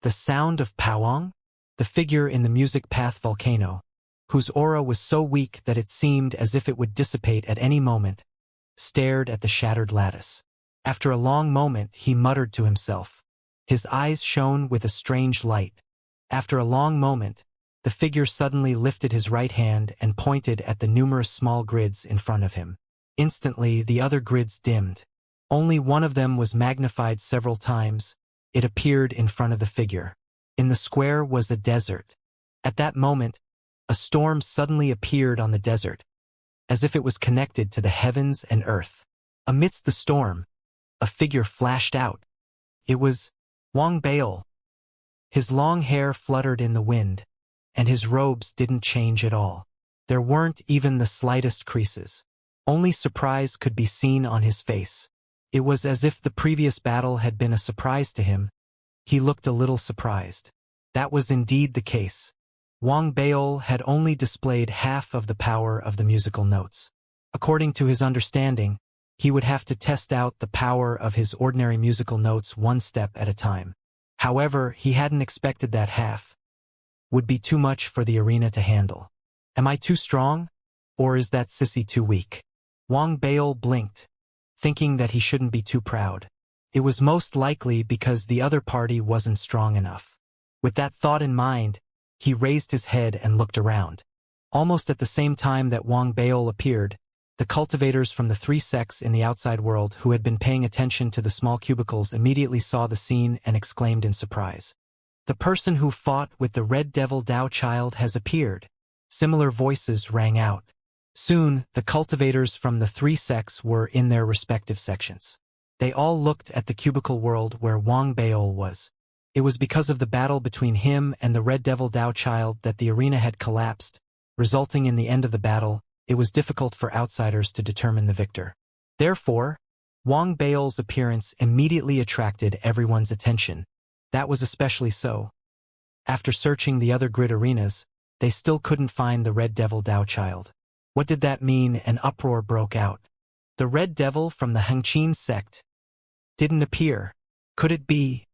The sound of Powong, the figure in the music path volcano, whose aura was so weak that it seemed as if it would dissipate at any moment, stared at the shattered lattice. After a long moment, he muttered to himself. His eyes shone with a strange light. After a long moment, the figure suddenly lifted his right hand and pointed at the numerous small grids in front of him. Instantly, the other grids dimmed. Only one of them was magnified several times. It appeared in front of the figure. In the square was a desert. At that moment, a storm suddenly appeared on the desert, as if it was connected to the heavens and earth. Amidst the storm, a figure flashed out. It was Wang Baol. His long hair fluttered in the wind, and his robes didn't change at all. There weren't even the slightest creases. Only surprise could be seen on his face. It was as if the previous battle had been a surprise to him. He looked a little surprised. That was indeed the case. Wang Baol had only displayed half of the power of the musical notes. According to his understanding, he would have to test out the power of his ordinary musical notes one step at a time. However, he hadn't expected that half would be too much for the arena to handle. Am I too strong? Or is that sissy too weak? Wang Baol blinked, thinking that he shouldn't be too proud. It was most likely because the other party wasn't strong enough. With that thought in mind, he raised his head and looked around. Almost at the same time that Wang Baol appeared, the cultivators from the three sects in the outside world who had been paying attention to the small cubicles immediately saw the scene and exclaimed in surprise. The person who fought with the Red Devil Dao Child has appeared. Similar voices rang out. Soon, the cultivators from the three sects were in their respective sections. They all looked at the cubicle world where Wang Baol was. It was because of the battle between him and the Red Devil Dao Child that the arena had collapsed, resulting in the end of the battle. It was difficult for outsiders to determine the victor. Therefore, Wang Baol's appearance immediately attracted everyone's attention. That was especially so. After searching the other grid arenas, they still couldn't find the Red Devil Dao Child. What did that mean? An uproar broke out. The Red Devil from the Xianxia sect didn't appear. Could it be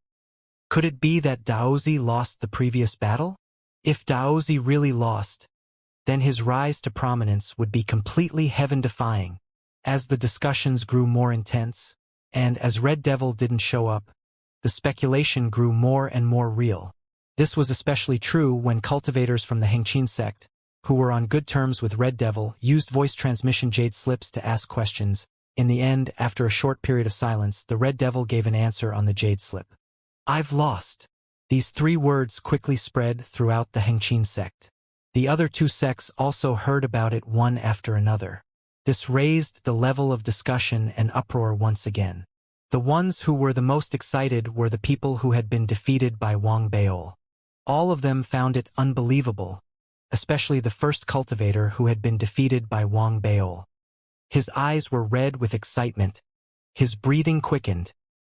that Daozi lost the previous battle? If Daozi really lost, then his rise to prominence would be completely heaven-defying. As the discussions grew more intense, and as Red Devil didn't show up, the speculation grew more and more real. This was especially true when cultivators from the Xianxia sect, who were on good terms with Red Devil, used voice transmission jade slips to ask questions. In the end, after a short period of silence, the Red Devil gave an answer on the jade slip. "I've lost." These 3 words quickly spread throughout the Xianxia sect. The other 2 sects also heard about it one after another. This raised the level of discussion and uproar once again. The ones who were the most excited were the people who had been defeated by Wang Baol. All of them found it unbelievable, especially the first cultivator who had been defeated by Wang Baol. His eyes were red with excitement, his breathing quickened,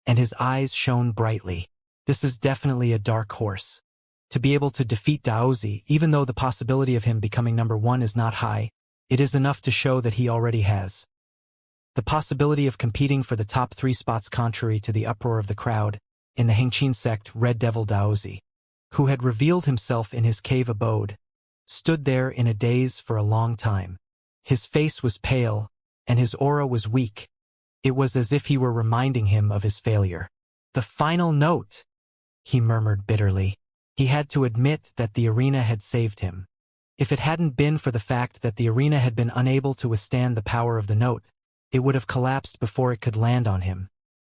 and his eyes shone brightly. This is definitely a dark horse. To be able to defeat Daozi, even though the possibility of him becoming number 1 is not high, it is enough to show that he already has the possibility of competing for the top 3 spots. Contrary to the uproar of the crowd, in the Xianxia sect, Red Devil Daozi, who had revealed himself in his cave abode, stood there in a daze for a long time. His face was pale, and his aura was weak. It was as if he were reminding him of his failure. "The final note," he murmured bitterly. He had to admit that the arena had saved him. If it hadn't been for the fact that the arena had been unable to withstand the power of the note, it would have collapsed before it could land on him.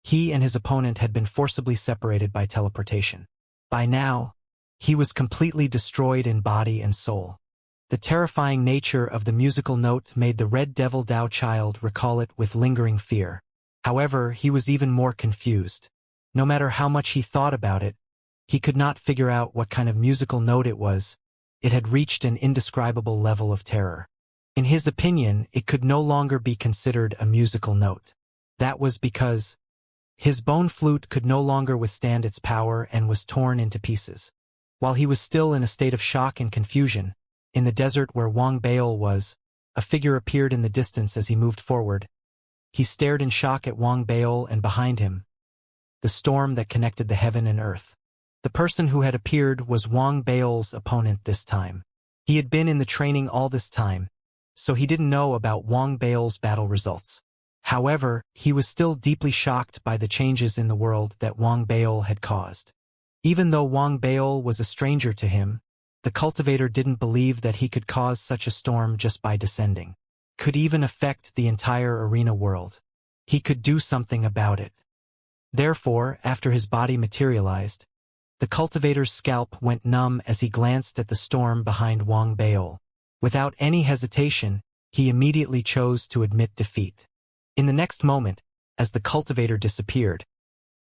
He and his opponent had been forcibly separated by teleportation. By now, he was completely destroyed in body and soul. The terrifying nature of the musical note made the Red Devil Dao Child recall it with lingering fear. However, he was even more confused. No matter how much he thought about it, he could not figure out what kind of musical note it was. It had reached an indescribable level of terror. In his opinion, it could no longer be considered a musical note. That was because his bone flute could no longer withstand its power and was torn into pieces. While he was still in a state of shock and confusion, in the desert where Wang Baol was, a figure appeared in the distance as he moved forward. He stared in shock at Wang Baol, and behind him, the storm that connected the heaven and earth. The person who had appeared was Wang Bao's opponent this time. He had been in the training all this time, so he didn't know about Wang Bao's battle results. However, he was still deeply shocked by the changes in the world that Wang Bao had caused. Even though Wang Bao was a stranger to him, the cultivator didn't believe that he could cause such a storm just by descending. Could even affect the entire arena world. He could do something about it. Therefore, after his body materialized, the cultivator's scalp went numb as he glanced at the storm behind Wang Bao. Without any hesitation, he immediately chose to admit defeat. In the next moment, as the cultivator disappeared,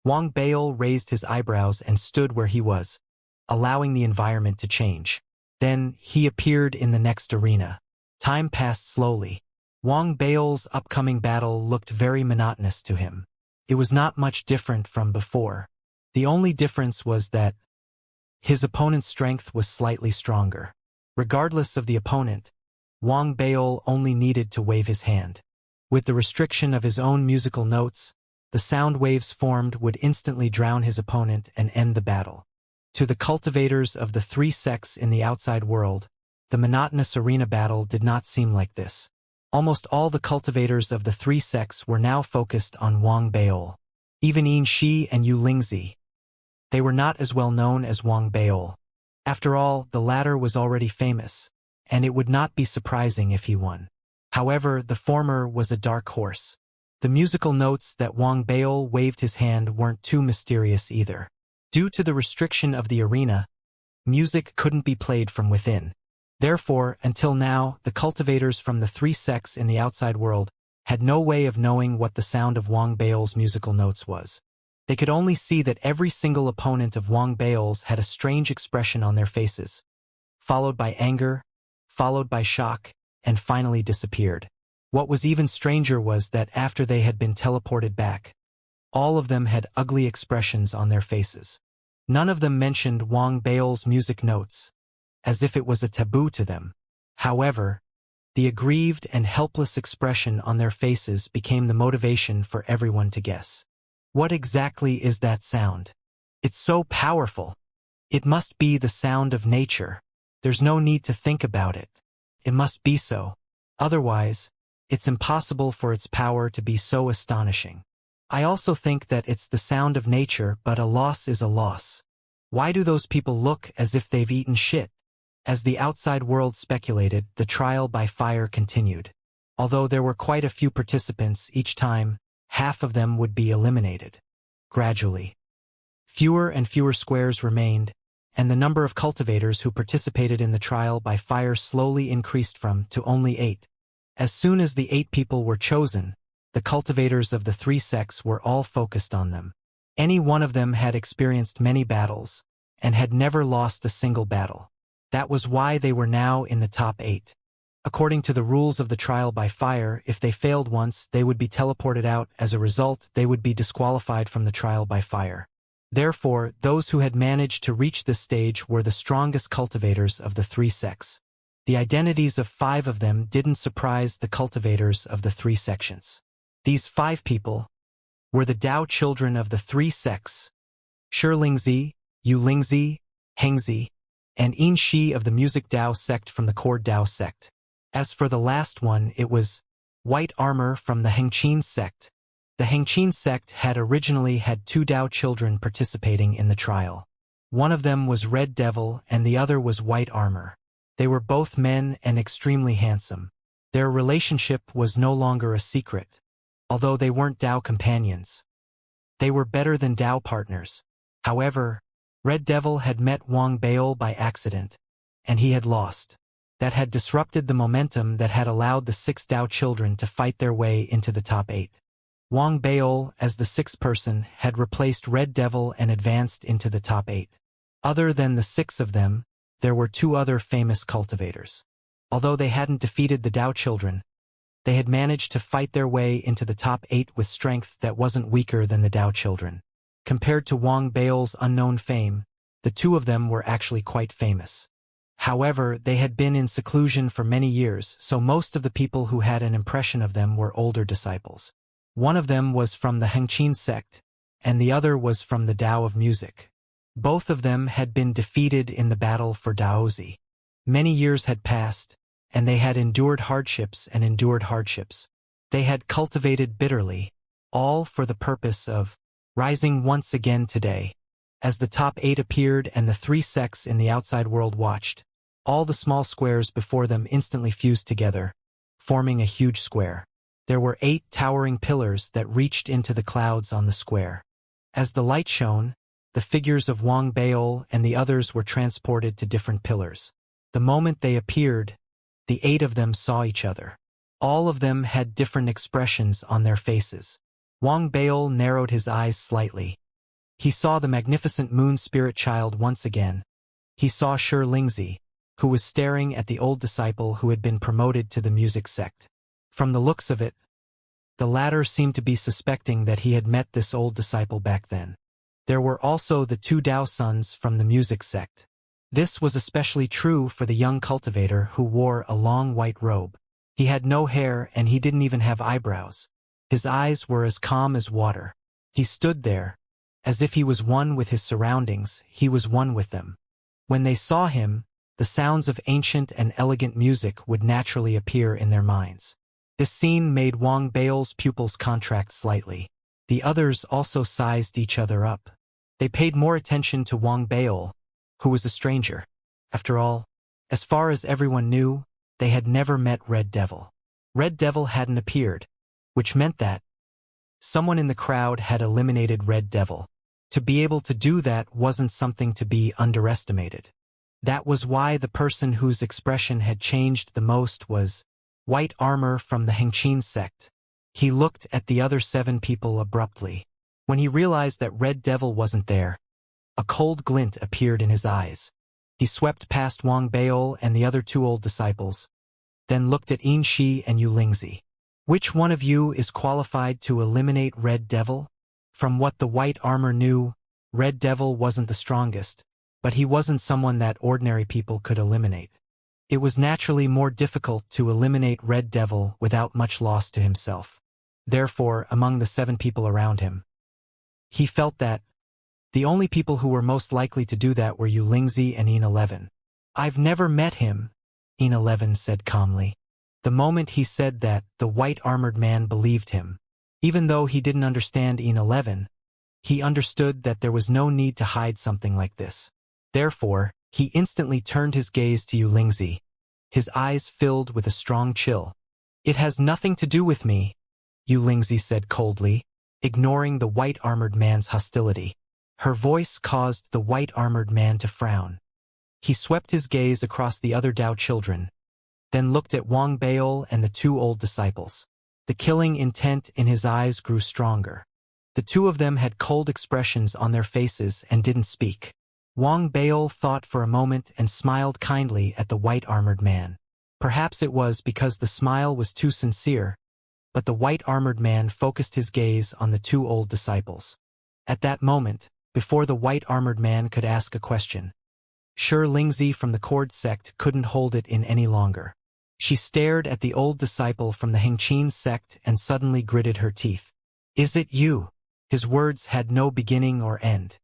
Wang Bao raised his eyebrows and stood where he was, allowing the environment to change. Then, he appeared in the next arena. Time passed slowly. Wang Bao's upcoming battle looked very monotonous to him. It was not much different from before. The only difference was that his opponent's strength was slightly stronger. Regardless of the opponent, Wang Bao only needed to wave his hand. With the restriction of his own musical notes, the sound waves formed would instantly drown his opponent and end the battle. To the cultivators of the three sects in the outside world, the monotonous arena battle did not seem like this. Almost all the cultivators of the three sects were now focused on Wang Bao. Even Xianxia and Lingzi. They were not as well known as Wang Bao. After all, the latter was already famous, and it would not be surprising if he won. However, the former was a dark horse. The musical notes that Wang Bao waved his hand weren't too mysterious either. Due to the restriction of the arena, music couldn't be played from within. Therefore, until now, the cultivators from the three sects in the outside world had no way of knowing what the sound of Wang Bao's musical notes was. They could only see that every single opponent of Wang Bao's had a strange expression on their faces, followed by anger, followed by shock, and finally disappeared. What was even stranger was that after they had been teleported back, all of them had ugly expressions on their faces. None of them mentioned Wang Bao's music notes, as if it was a taboo to them. However, the aggrieved and helpless expression on their faces became the motivation for everyone to guess. What exactly is that sound? It's so powerful. It must be the sound of nature. There's no need to think about it. It must be so. Otherwise, it's impossible for its power to be so astonishing. I also think that it's the sound of nature, but a loss is a loss. Why do those people look as if they've eaten shit? As the outside world speculated, the trial by fire continued. Although there were quite a few participants each time, half of them would be eliminated. Gradually, fewer and fewer squares remained, and the number of cultivators who participated in the trial by fire slowly increased from to only 8. As soon as the 8 people were chosen, the cultivators of the three sects were all focused on them. Any one of them had experienced many battles, and had never lost a single battle. That was why they were now in the top 8. According to the rules of the trial by fire, if they failed once, they would be teleported out. As a result, they would be disqualified from the trial by fire. Therefore, those who had managed to reach this stage were the strongest cultivators of the three sects. The identities of 5 of them didn't surprise the cultivators of the 3 sections. These 5 people were the Dao children of the 3 sects, Lingzi, Lingzi, Hengzi, and Xianxia of the Music Dao sect from the Core Dao sect. As for the last one, it was White Armor from the Hengqin sect. The Hengqin sect had originally had 2 Dao children participating in the trial. One of them was Red Devil and the other was White Armor. They were both men and extremely handsome. Their relationship was no longer a secret, although they weren't Dao companions. They were better than Dao partners. However, Red Devil had met Wang Bao by accident, and he had lost. That had disrupted the momentum that had allowed the 6 Dao children to fight their way into the top 8. Wang Bao, as the 6th person, had replaced Red Devil and advanced into the top 8. Other than the 6 of them, there were 2 other famous cultivators. Although they hadn't defeated the Dao children, they had managed to fight their way into the top 8 with strength that wasn't weaker than the Dao children. Compared to Wang Bao's unknown fame, the 2 of them were actually quite famous. However, they had been in seclusion for many years, so most of the people who had an impression of them were older disciples. One of them was from the Hengqin sect, and the other was from the Dao of Music. Both of them had been defeated in the battle for Daozi. Many years had passed, and they had endured hardships and endured hardships. They had cultivated bitterly, all for the purpose of rising once again today. As the top 8 appeared and the 3 sects in the outside world watched, all the small squares before them instantly fused together, forming a huge square. There were 8 towering pillars that reached into the clouds on the square. As the light shone, the figures of Wang Baol and the others were transported to different pillars. The moment they appeared, the 8 of them saw each other. All of them had different expressions on their faces. Wang Baol narrowed his eyes slightly. He saw the magnificent moon spirit child once again. He saw Lingzi, who was staring at the old disciple who had been promoted to the music sect. From the looks of it, the latter seemed to be suspecting that he had met this old disciple back then. There were also the 2 Dao sons from the music sect. This was especially true for the young cultivator who wore a long white robe. He had no hair and he didn't even have eyebrows. His eyes were as calm as water. He stood there, as if he was one with his surroundings, he was one with them. When they saw him, the sounds of ancient and elegant music would naturally appear in their minds. This scene made Wang Baol's pupils contract slightly. The others also sized each other up. They paid more attention to Wang Baol, who was a stranger. After all, as far as everyone knew, they had never met Red Devil. Red Devil hadn't appeared, which meant that someone in the crowd had eliminated Red Devil. To be able to do that wasn't something to be underestimated. That was why the person whose expression had changed the most was White Armor from the Hengqin sect. He looked at the other 7 people abruptly. When he realized that Red Devil wasn't there, a cold glint appeared in his eyes. He swept past Wang Baol and the other 2 old disciples, then looked at Xianxia and Lingzi. Which one of you is qualified to eliminate Red Devil? From what the White Armor knew, Red Devil wasn't the strongest, but he wasn't someone that ordinary people could eliminate. It was naturally more difficult to eliminate Red Devil without much loss to himself. Therefore, among the 7 people around him, he felt that the only people who were most likely to do that were Lingzi and In11. I've never met him, In11 said calmly. The moment he said that, the white-armored man believed him. Even though he didn't understand In11, he understood that there was no need to hide something like this. Therefore, he instantly turned his gaze to Lingzi. His eyes filled with a strong chill. It has nothing to do with me, Lingzi said coldly, ignoring the white-armored man's hostility. Her voice caused the white-armored man to frown. He swept his gaze across the other Dao children, then looked at Wang Baol and the 2 old disciples. The killing intent in his eyes grew stronger. The 2 of them had cold expressions on their faces and didn't speak. Wang Baol thought for a moment and smiled kindly at the white-armored man. Perhaps it was because the smile was too sincere, but the white-armored man focused his gaze on the 2 old disciples. At that moment, before the white-armored man could ask a question, Lingzi from the Cord sect couldn't hold it in any longer. She stared at the old disciple from the Hengqin sect and suddenly gritted her teeth. Is it you? His words had no beginning or end.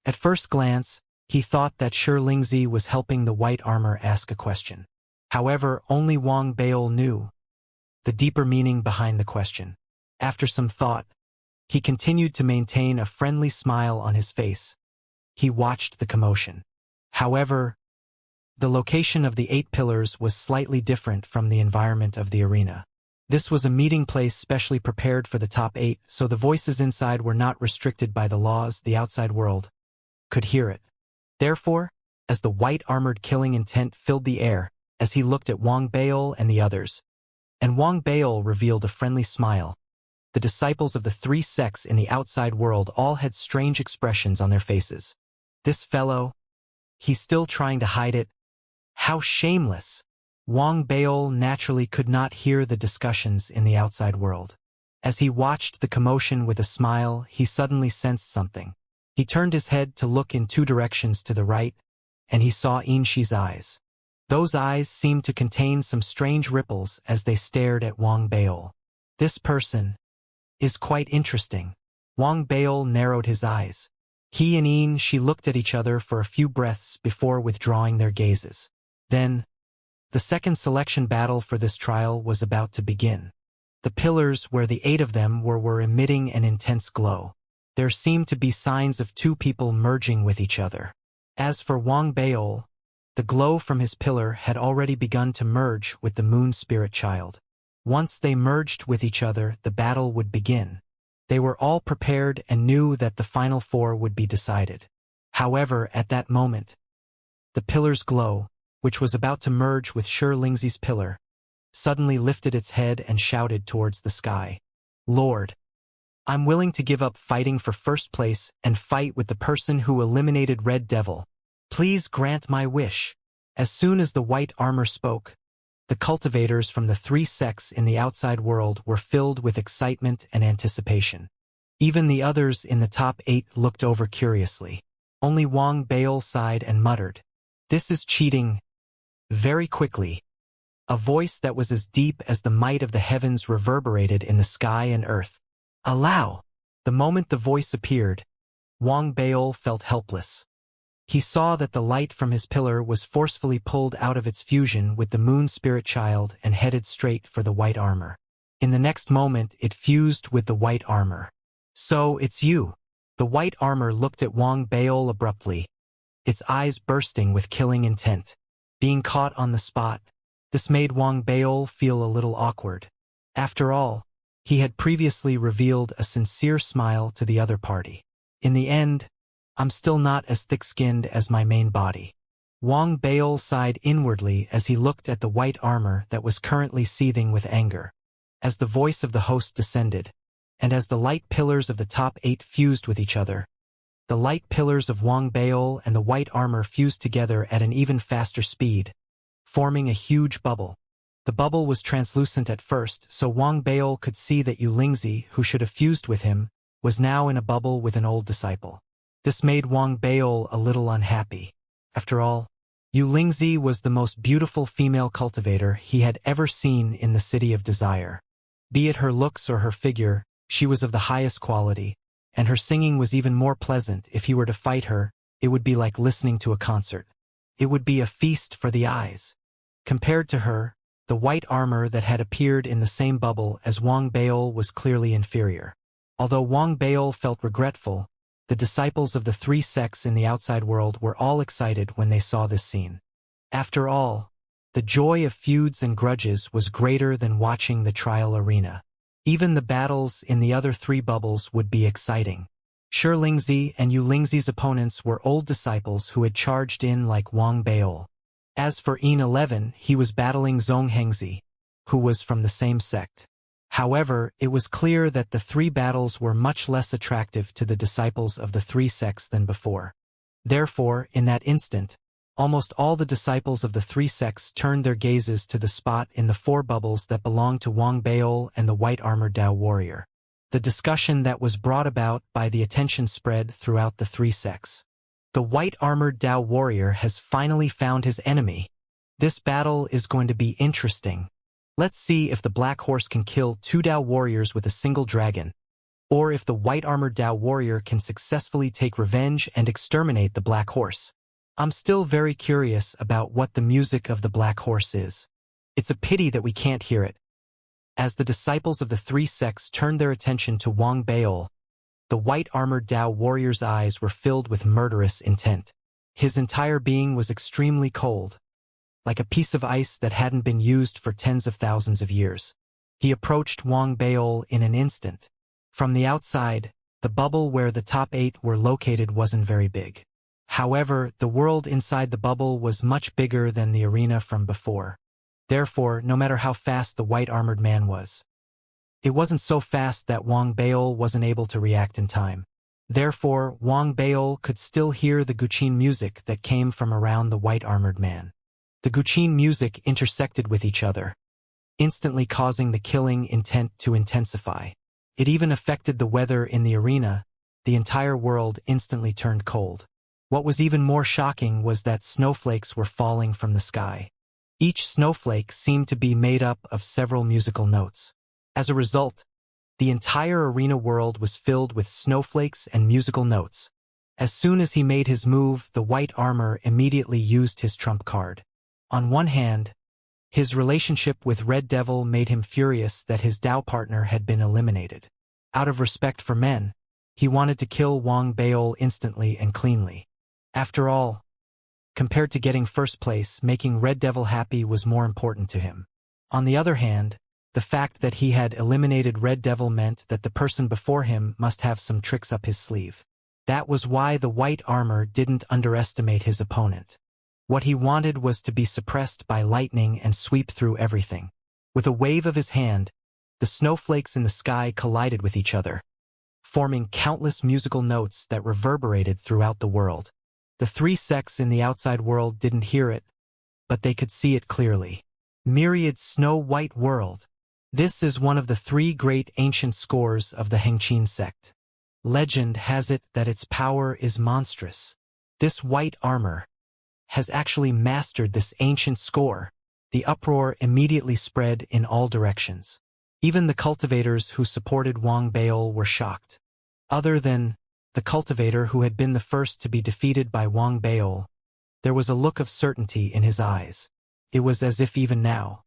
At first glance, he thought that Lingzi was helping the white armor ask a question. However, only Wang Baol knew the deeper meaning behind the question. After some thought, he continued to maintain a friendly smile on his face. He watched the commotion. However, the location of the 8 pillars was slightly different from the environment of the arena. This was a meeting place specially prepared for the top 8, so the voices inside were not restricted by the laws. The outside world could hear it. Therefore, as the white-armored killing intent filled the air, as he looked at Wang Baol and the others, and Wang Baol revealed a friendly smile, the disciples of the 3 sects in the outside world all had strange expressions on their faces. This fellow, he's still trying to hide it. How shameless! Wang Baol naturally could not hear the discussions in the outside world. As he watched the commotion with a smile, he suddenly sensed something. He turned his head to look in 2 directions to the right, and he saw Xianxia's eyes. Those eyes seemed to contain some strange ripples as they stared at Wang Baol. This person is quite interesting. Wang Baol narrowed his eyes. He and Ian, she looked at each other for a few breaths before withdrawing their gazes. Then, the second selection battle for this trial was about to begin. The pillars, where the 8 of them were emitting an intense glow. There seemed to be signs of 2 people merging with each other. As for Wang Baol, the glow from his pillar had already begun to merge with the moon spirit child. Once they merged with each other, the battle would begin. They were all prepared and knew that the final 4 would be decided. However, at that moment, the pillar's glow, which was about to merge with Lingzi's pillar, suddenly lifted its head and shouted towards the sky. Lord, I'm willing to give up fighting for first place and fight with the person who eliminated Red Devil. Please grant my wish. As soon as the white armor spoke, the cultivators from the 3 sects in the outside world were filled with excitement and anticipation. Even the others in the top 8 looked over curiously. Only Wang Baol sighed and muttered, "This is cheating." Very quickly, a voice that was as deep as the might of the heavens reverberated in the sky and earth. Allow! The moment the voice appeared, Wang Baol felt helpless. He saw that the light from his pillar was forcefully pulled out of its fusion with the moon spirit child and headed straight for the white armor. In the next moment, it fused with the white armor. So, it's you. The white armor looked at Wang Baol abruptly, its eyes bursting with killing intent. Being caught on the spot, this made Wang Baol feel a little awkward. After all, he had previously revealed a sincere smile to the other party. In the end, I'm still not as thick-skinned as my main body. Wang Baol sighed inwardly as he looked at the white armor that was currently seething with anger. As the voice of the host descended, and as the light pillars of the top 8 fused with each other, the light pillars of Wang Baol and the white armor fused together at an even faster speed, forming a huge bubble. The bubble was translucent at first, so Wang Baol could see that Lingzi, who should have fused with him, was now in a bubble with an old disciple. This made Wang Baol a little unhappy. After all, Lingzi was the most beautiful female cultivator he had ever seen in the City of Desire. Be it her looks or her figure, she was of the highest quality, and her singing was even more pleasant. If he were to fight her, it would be like listening to a concert. It would be a feast for the eyes. Compared to her, the white armor that had appeared in the same bubble as Wang Baol was clearly inferior. Although Wang Baol felt regretful, the disciples of the 3 sects in the outside world were all excited when they saw this scene. After all, the joy of feuds and grudges was greater than watching the trial arena. Even the battles in the other 3 bubbles would be exciting. Lingzi and Lingzi's opponents were old disciples who had charged in like Wang Baol. As for In-11, he was battling Hengzi, who was from the same sect. However, it was clear that the 3 battles were much less attractive to the disciples of the 3 sects than before. Therefore, in that instant, almost all the disciples of the 3 sects turned their gazes to the spot in the 4 bubbles that belonged to Wang Baol and the white-armored Dao warrior. The discussion that was brought about by the attention spread throughout the 3 sects. The white-armored Dao warrior has finally found his enemy. This battle is going to be interesting. Let's see if the black horse can kill 2 Dao warriors with a single dragon, or if the white-armored Dao warrior can successfully take revenge and exterminate the black horse. I'm still very curious about what the music of the black horse is. It's a pity that we can't hear it. As the disciples of the 3 sects turned their attention to Wang Baol, the white-armored Dao warrior's eyes were filled with murderous intent. His entire being was extremely cold, like a piece of ice that hadn't been used for tens of thousands of years. He approached Wang Baol in an instant. From the outside, the bubble where the top 8 were located wasn't very big. However, the world inside the bubble was much bigger than the arena from before. Therefore, no matter how fast the white-armored man was, it wasn't so fast that Wang Baol wasn't able to react in time. Therefore, Wang Baol could still hear the Guqin music that came from around the white-armored man. The Guqin music intersected with each other, instantly causing the killing intent to intensify. It even affected the weather in the arena. The entire world instantly turned cold. What was even more shocking was that snowflakes were falling from the sky. Each snowflake seemed to be made up of several musical notes. As a result, the entire arena world was filled with snowflakes and musical notes. As soon as he made his move, the white armor immediately used his trump card. On one hand, his relationship with Red Devil made him furious that his Dao partner had been eliminated. Out of respect for men, he wanted to kill Wang Baol instantly and cleanly. After all, compared to getting first place, making Red Devil happy was more important to him. On the other hand, the fact that he had eliminated Red Devil meant that the person before him must have some tricks up his sleeve. That was why the white armor didn't underestimate his opponent. What he wanted was to be suppressed by lightning and sweep through everything. With a wave of his hand, the snowflakes in the sky collided with each other, forming countless musical notes that reverberated throughout the world. The three sects in the outside world didn't hear it, but they could see it clearly. Myriad snow-white world. This is one of the three great ancient scores of the Hengqin sect. Legend has it that its power is monstrous. This white armor has actually mastered this ancient score. The uproar immediately spread in all directions. Even the cultivators who supported Wang Baol were shocked. Other than the cultivator who had been the first to be defeated by Wang Baol, there was a look of certainty in his eyes. It was as if even now,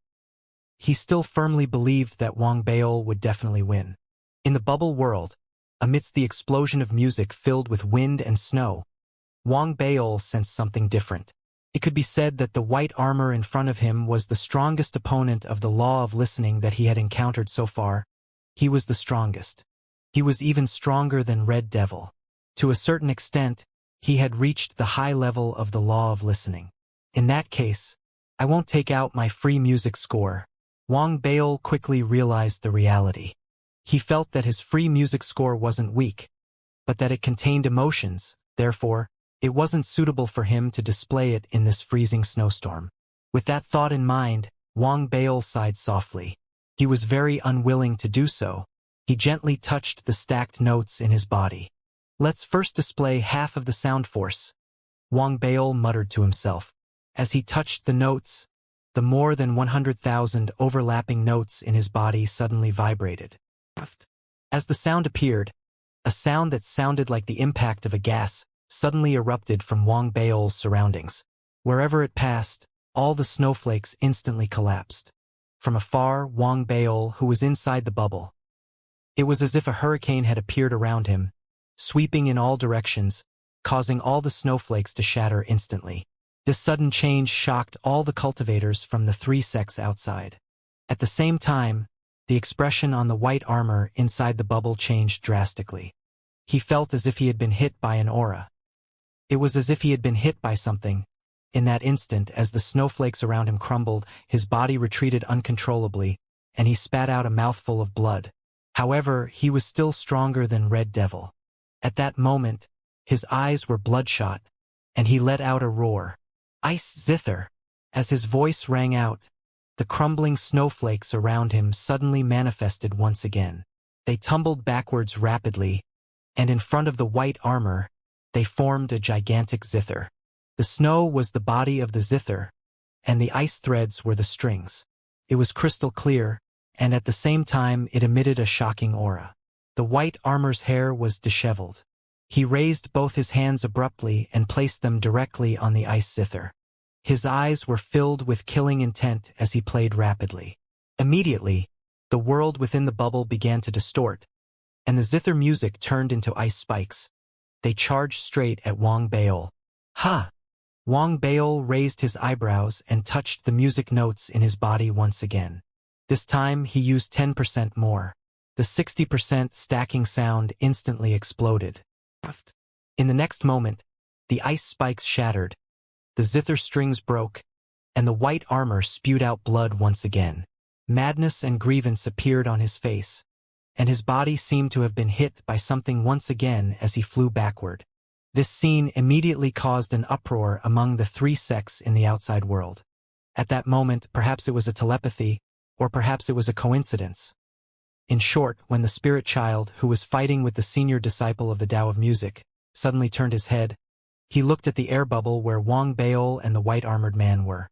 he still firmly believed that Wang Baol would definitely win. In the bubble world, amidst the explosion of music filled with wind and snow, Wang Baol sensed something different. It could be said that the white armor in front of him was the strongest opponent of the law of listening that he had encountered so far. He was the strongest. He was even stronger than Red Devil. To a certain extent, he had reached the high level of the law of listening. In that case, I won't take out my free music score. Wang Baol quickly realized the reality. He felt that his free music score wasn't weak, but that it contained emotions. Therefore, it wasn't suitable for him to display it in this freezing snowstorm. With that thought in mind, Wang Baol sighed softly. He was very unwilling to do so. He gently touched the stacked notes in his body. Let's first display half of the sound force, Wang Baol muttered to himself. As he touched the notes, the more than 100,000 overlapping notes in his body suddenly vibrated. As the sound appeared, a sound that sounded like the impact of a gas suddenly erupted from Wang Baol's surroundings. Wherever it passed, all the snowflakes instantly collapsed. From afar, Wang Baol, who was inside the bubble, it was as if a hurricane had appeared around him, sweeping in all directions, causing all the snowflakes to shatter instantly. This sudden change shocked all the cultivators from the three sects outside. At the same time, the expression on the white armor inside the bubble changed drastically. He felt as if he had been hit by an aura. It was as if he had been hit by something. In that instant, as the snowflakes around him crumbled, his body retreated uncontrollably, and he spat out a mouthful of blood. However, he was still stronger than Red Devil. At that moment, his eyes were bloodshot, and he let out a roar. Ice Zither! As his voice rang out, the crumbling snowflakes around him suddenly manifested once again. They tumbled backwards rapidly, and in front of the white armor, they formed a gigantic zither. The snow was the body of the zither, and the ice threads were the strings. It was crystal clear, and at the same time it emitted a shocking aura. The white armor's hair was disheveled. He raised both his hands abruptly and placed them directly on the ice zither. His eyes were filled with killing intent as he played rapidly. Immediately, the world within the bubble began to distort, and the zither music turned into ice spikes. They charged straight at Wang Baol. Ha! Wang Baol raised his eyebrows and touched the music notes in his body once again. This time he used 10% more. The 60% stacking sound instantly exploded. In the next moment, the ice spikes shattered, the zither strings broke, and the white armor spewed out blood once again. Madness and grievance appeared on his face, and his body seemed to have been hit by something once again as he flew backward. This scene immediately caused an uproar among the three sects in the outside world. At that moment, perhaps it was a telepathy, or perhaps it was a coincidence. In short, when the spirit child, who was fighting with the senior disciple of the Tao of Music, suddenly turned his head, he looked at the air bubble where Wang Baol and the white-armored man were.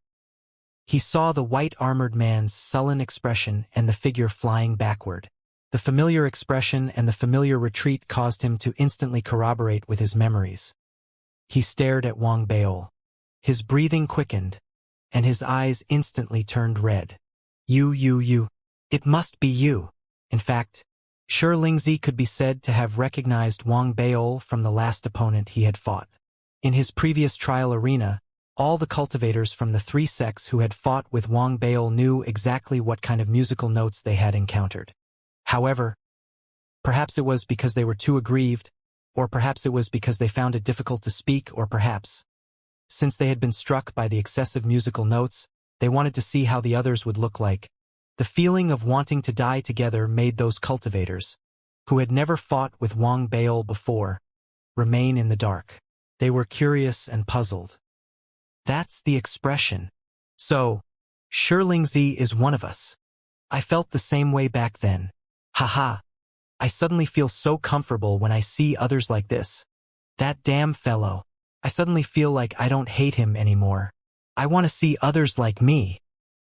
He saw the white-armored man's sullen expression and the figure flying backward. The familiar expression and the familiar retreat caused him to instantly corroborate with his memories. He stared at Wang Beol. His breathing quickened, and his eyes instantly turned red. You. It must be you. In fact, Shi Lingzi could be said to have recognized Wang Beol from the last opponent he had fought. In his previous trial arena, all the cultivators from the three sects who had fought with Wang Beol knew exactly what kind of musical notes they had encountered. However, perhaps it was because they were too aggrieved, or perhaps it was because they found it difficult to speak, or perhaps, since they had been struck by the excessive musical notes, they wanted to see how the others would look like. The feeling of wanting to die together made those cultivators, who had never fought with Wang Beol before, remain in the dark. They were curious and puzzled. That's the expression. So, Shi Lingzi is one of us. I felt the same way back then. Haha. I suddenly feel so comfortable when I see others like this. That damn fellow. I suddenly feel like I don't hate him anymore. I want to see others like me.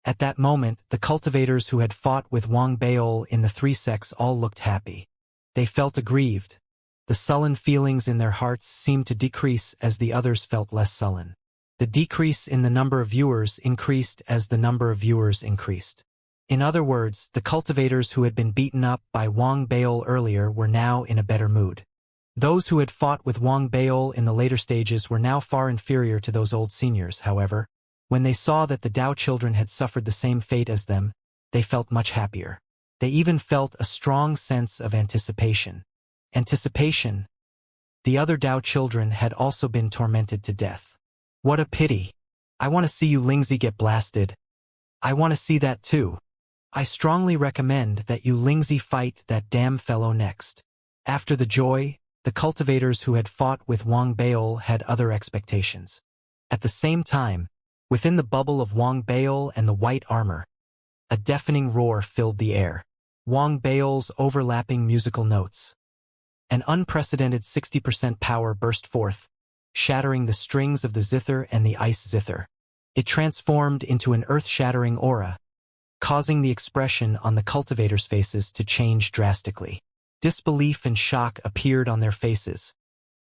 At that moment, the cultivators who had fought with Wang Beol in the three sects all looked happy. They felt aggrieved. The sullen feelings in their hearts seemed to decrease as the others felt less sullen. The decrease in the number of viewers increased as the number of viewers increased. In other words, the cultivators who had been beaten up by Wang Beol earlier were now in a better mood. Those who had fought with Wang Beol in the later stages were now far inferior to those old seniors, however. When they saw that the Dao children had suffered the same fate as them, they felt much happier. They even felt a strong sense of anticipation. Anticipation. The other Dao children had also been tormented to death. What a pity. I want to see you Lingzi get blasted. I want to see that too. I strongly recommend that you Lingzi fight that damn fellow next. After the joy, the cultivators who had fought with Wang Beol had other expectations. At the same time, within the bubble of Wang Beol and the white armor, a deafening roar filled the air. Wang Beol's overlapping musical notes. An unprecedented 60% power burst forth, shattering the strings of the zither and the ice zither. It transformed into an earth-shattering aura, causing the expression on the cultivators' faces to change drastically. Disbelief and shock appeared on their faces.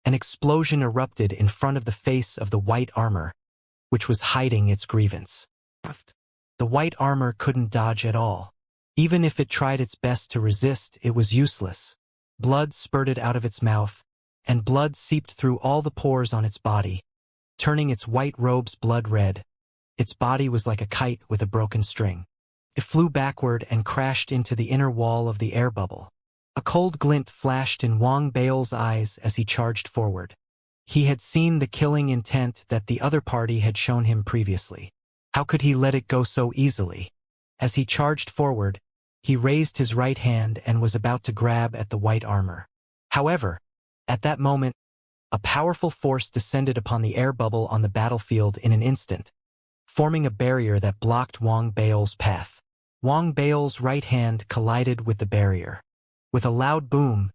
An explosion erupted in front of the face of the white armor, which was hiding its grievance. The white armor couldn't dodge at all. Even if it tried its best to resist, it was useless. Blood spurted out of its mouth, and blood seeped through all the pores on its body, turning its white robes blood red. Its body was like a kite with a broken string. It flew backward and crashed into the inner wall of the air bubble. A cold glint flashed in Wang Beol's eyes as he charged forward. He had seen the killing intent that the other party had shown him previously. How could he let it go so easily? As he charged forward, he raised his right hand and was about to grab at the white armor. However, at that moment, a powerful force descended upon the air bubble on the battlefield in an instant, forming a barrier that blocked Wang Beol's path. Wang Beol's right hand collided with the barrier. With a loud boom,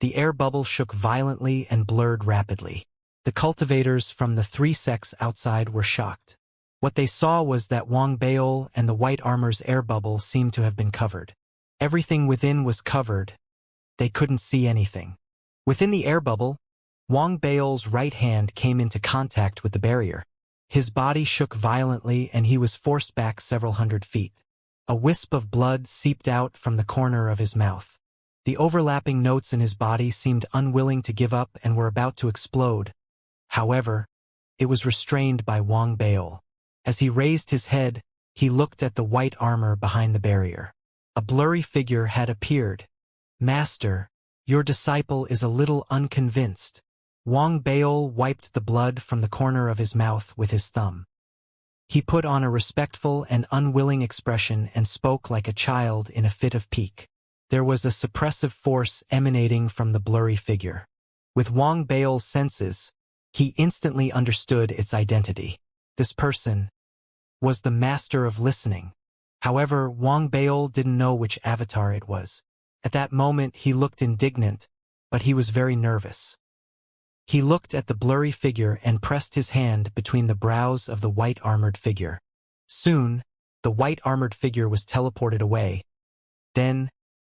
the air bubble shook violently and blurred rapidly. The cultivators from the three sects outside were shocked. What they saw was that Wang Beol and the white armor's air bubble seemed to have been covered. Everything within was covered. They couldn't see anything. Within the air bubble, Wang Beol's right hand came into contact with the barrier. His body shook violently and he was forced back several hundred feet. A wisp of blood seeped out from the corner of his mouth. The overlapping notes in his body seemed unwilling to give up and were about to explode. However, it was restrained by Wang Beol. As he raised his head, he looked at the white armor behind the barrier. A blurry figure had appeared. "Master, your disciple is a little unconvinced." Wang Beol wiped the blood from the corner of his mouth with his thumb. He put on a respectful and unwilling expression and spoke like a child in a fit of pique. There was a suppressive force emanating from the blurry figure. With Wang Beol's senses, he instantly understood its identity. This person was the master of listening. However, Wang Beol didn't know which avatar it was. At that moment, he looked indignant, but he was very nervous. He looked at the blurry figure and pressed his hand between the brows of the white-armored figure. Soon, the white-armored figure was teleported away. Then,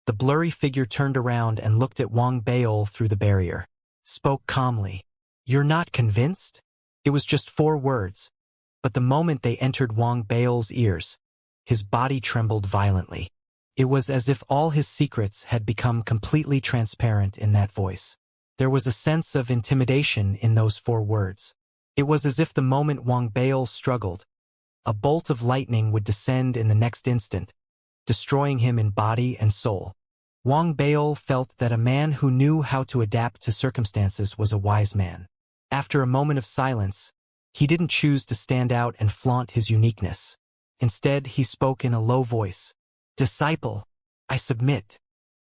The blurry figure turned around and looked at Wang Baol through the barrier. Spoke calmly. "You're not convinced?" It was just 4 words, but the moment they entered Wang Baol's ears, his body trembled violently. It was as if all his secrets had become completely transparent in that voice. There was a sense of intimidation in those 4 words. It was as if the moment Wang Baol struggled, a bolt of lightning would descend in the next instant, destroying him in body and soul. Wang Baol felt that a man who knew how to adapt to circumstances was a wise man. After a moment of silence, he didn't choose to stand out and flaunt his uniqueness. Instead, he spoke in a low voice. "Disciple, I submit."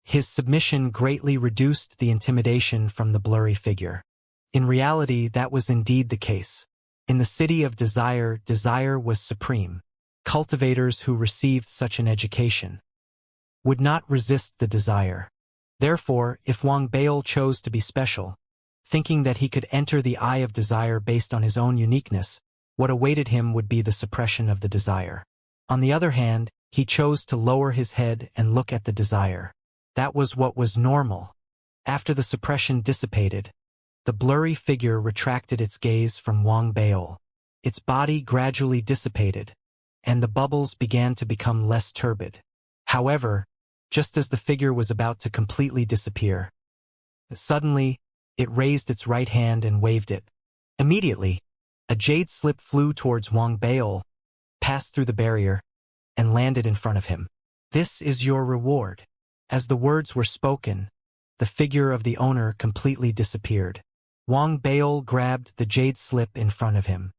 His submission greatly reduced the intimidation from the blurry figure. In reality, that was indeed the case. In the city of desire, desire was supreme. Cultivators who received such an education would not resist the desire. Therefore, if Wang Baol chose to be special, thinking that he could enter the eye of desire based on his own uniqueness, what awaited him would be the suppression of the desire. On the other hand, he chose to lower his head and look at the desire. That was what was normal. After the suppression dissipated, the blurry figure retracted its gaze from Wang Baol. Its body gradually dissipated, and the bubbles began to become less turbid. However, just as the figure was about to completely disappear, suddenly, it raised its right hand and waved it. Immediately, a jade slip flew towards Wang Baol, passed through the barrier, and landed in front of him. "This is your reward." As the words were spoken, the figure of the owner completely disappeared. Wang Baol grabbed the jade slip in front of him.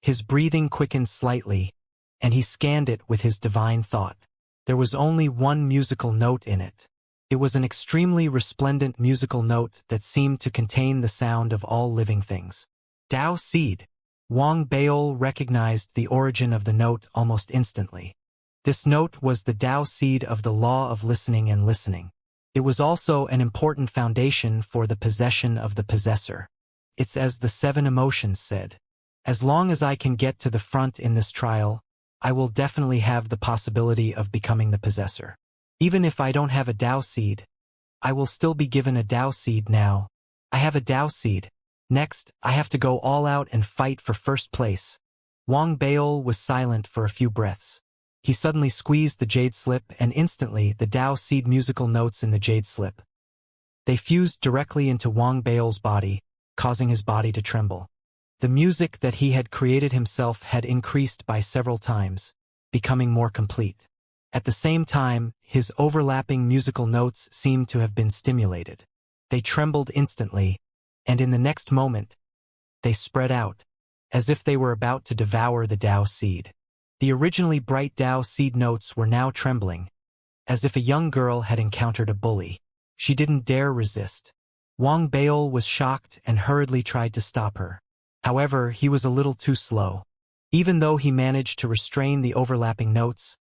His breathing quickened slightly, and he scanned it with his divine thought. There was only one musical note in it. It was an extremely resplendent musical note that seemed to contain the sound of all living things. Tao Seed. Wang Baol recognized the origin of the note almost instantly. This note was the Tao Seed of the law of listening and listening. It was also an important foundation for the possession of the possessor. It's as the 7 emotions said. As long as I can get to the front in this trial, I will definitely have the possibility of becoming the possessor. Even if I don't have a Tao Seed, I will still be given a Tao Seed now. I have a Tao Seed. Next, I have to go all out and fight for first place. Wang Baol was silent for a few breaths. He suddenly squeezed the jade slip, and instantly the Tao Seed musical notes in the jade slip. They fused directly into Wang Baol's body, causing his body to tremble. The music that he had created himself had increased by several times, becoming more complete. At the same time, his overlapping musical notes seemed to have been stimulated. They trembled instantly, and in the next moment, they spread out, as if they were about to devour the Tao Seed. The originally bright Tao Seed notes were now trembling, as if a young girl had encountered a bully. She didn't dare resist. Wang Baol was shocked and hurriedly tried to stop her. However, he was a little too slow. Even though he managed to restrain the overlapping notes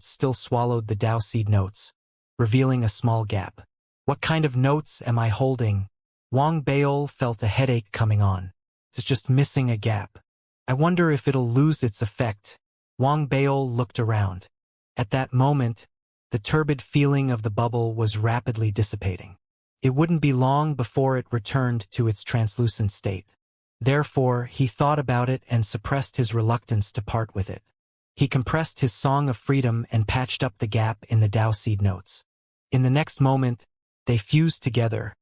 still swallowed the Tao Seed notes, revealing a small gap. What kind of notes am I holding? Wang Baol felt a headache coming on. It's just missing a gap. I wonder if it'll lose its effect. Wang Baol looked around. At that moment, the turbid feeling of the bubble was rapidly dissipating. It wouldn't be long before it returned to its translucent state. Therefore, he thought about it and suppressed his reluctance to part with it. He compressed his song of freedom and patched up the gap in the Tao Seed notes. In the next moment, they fused together,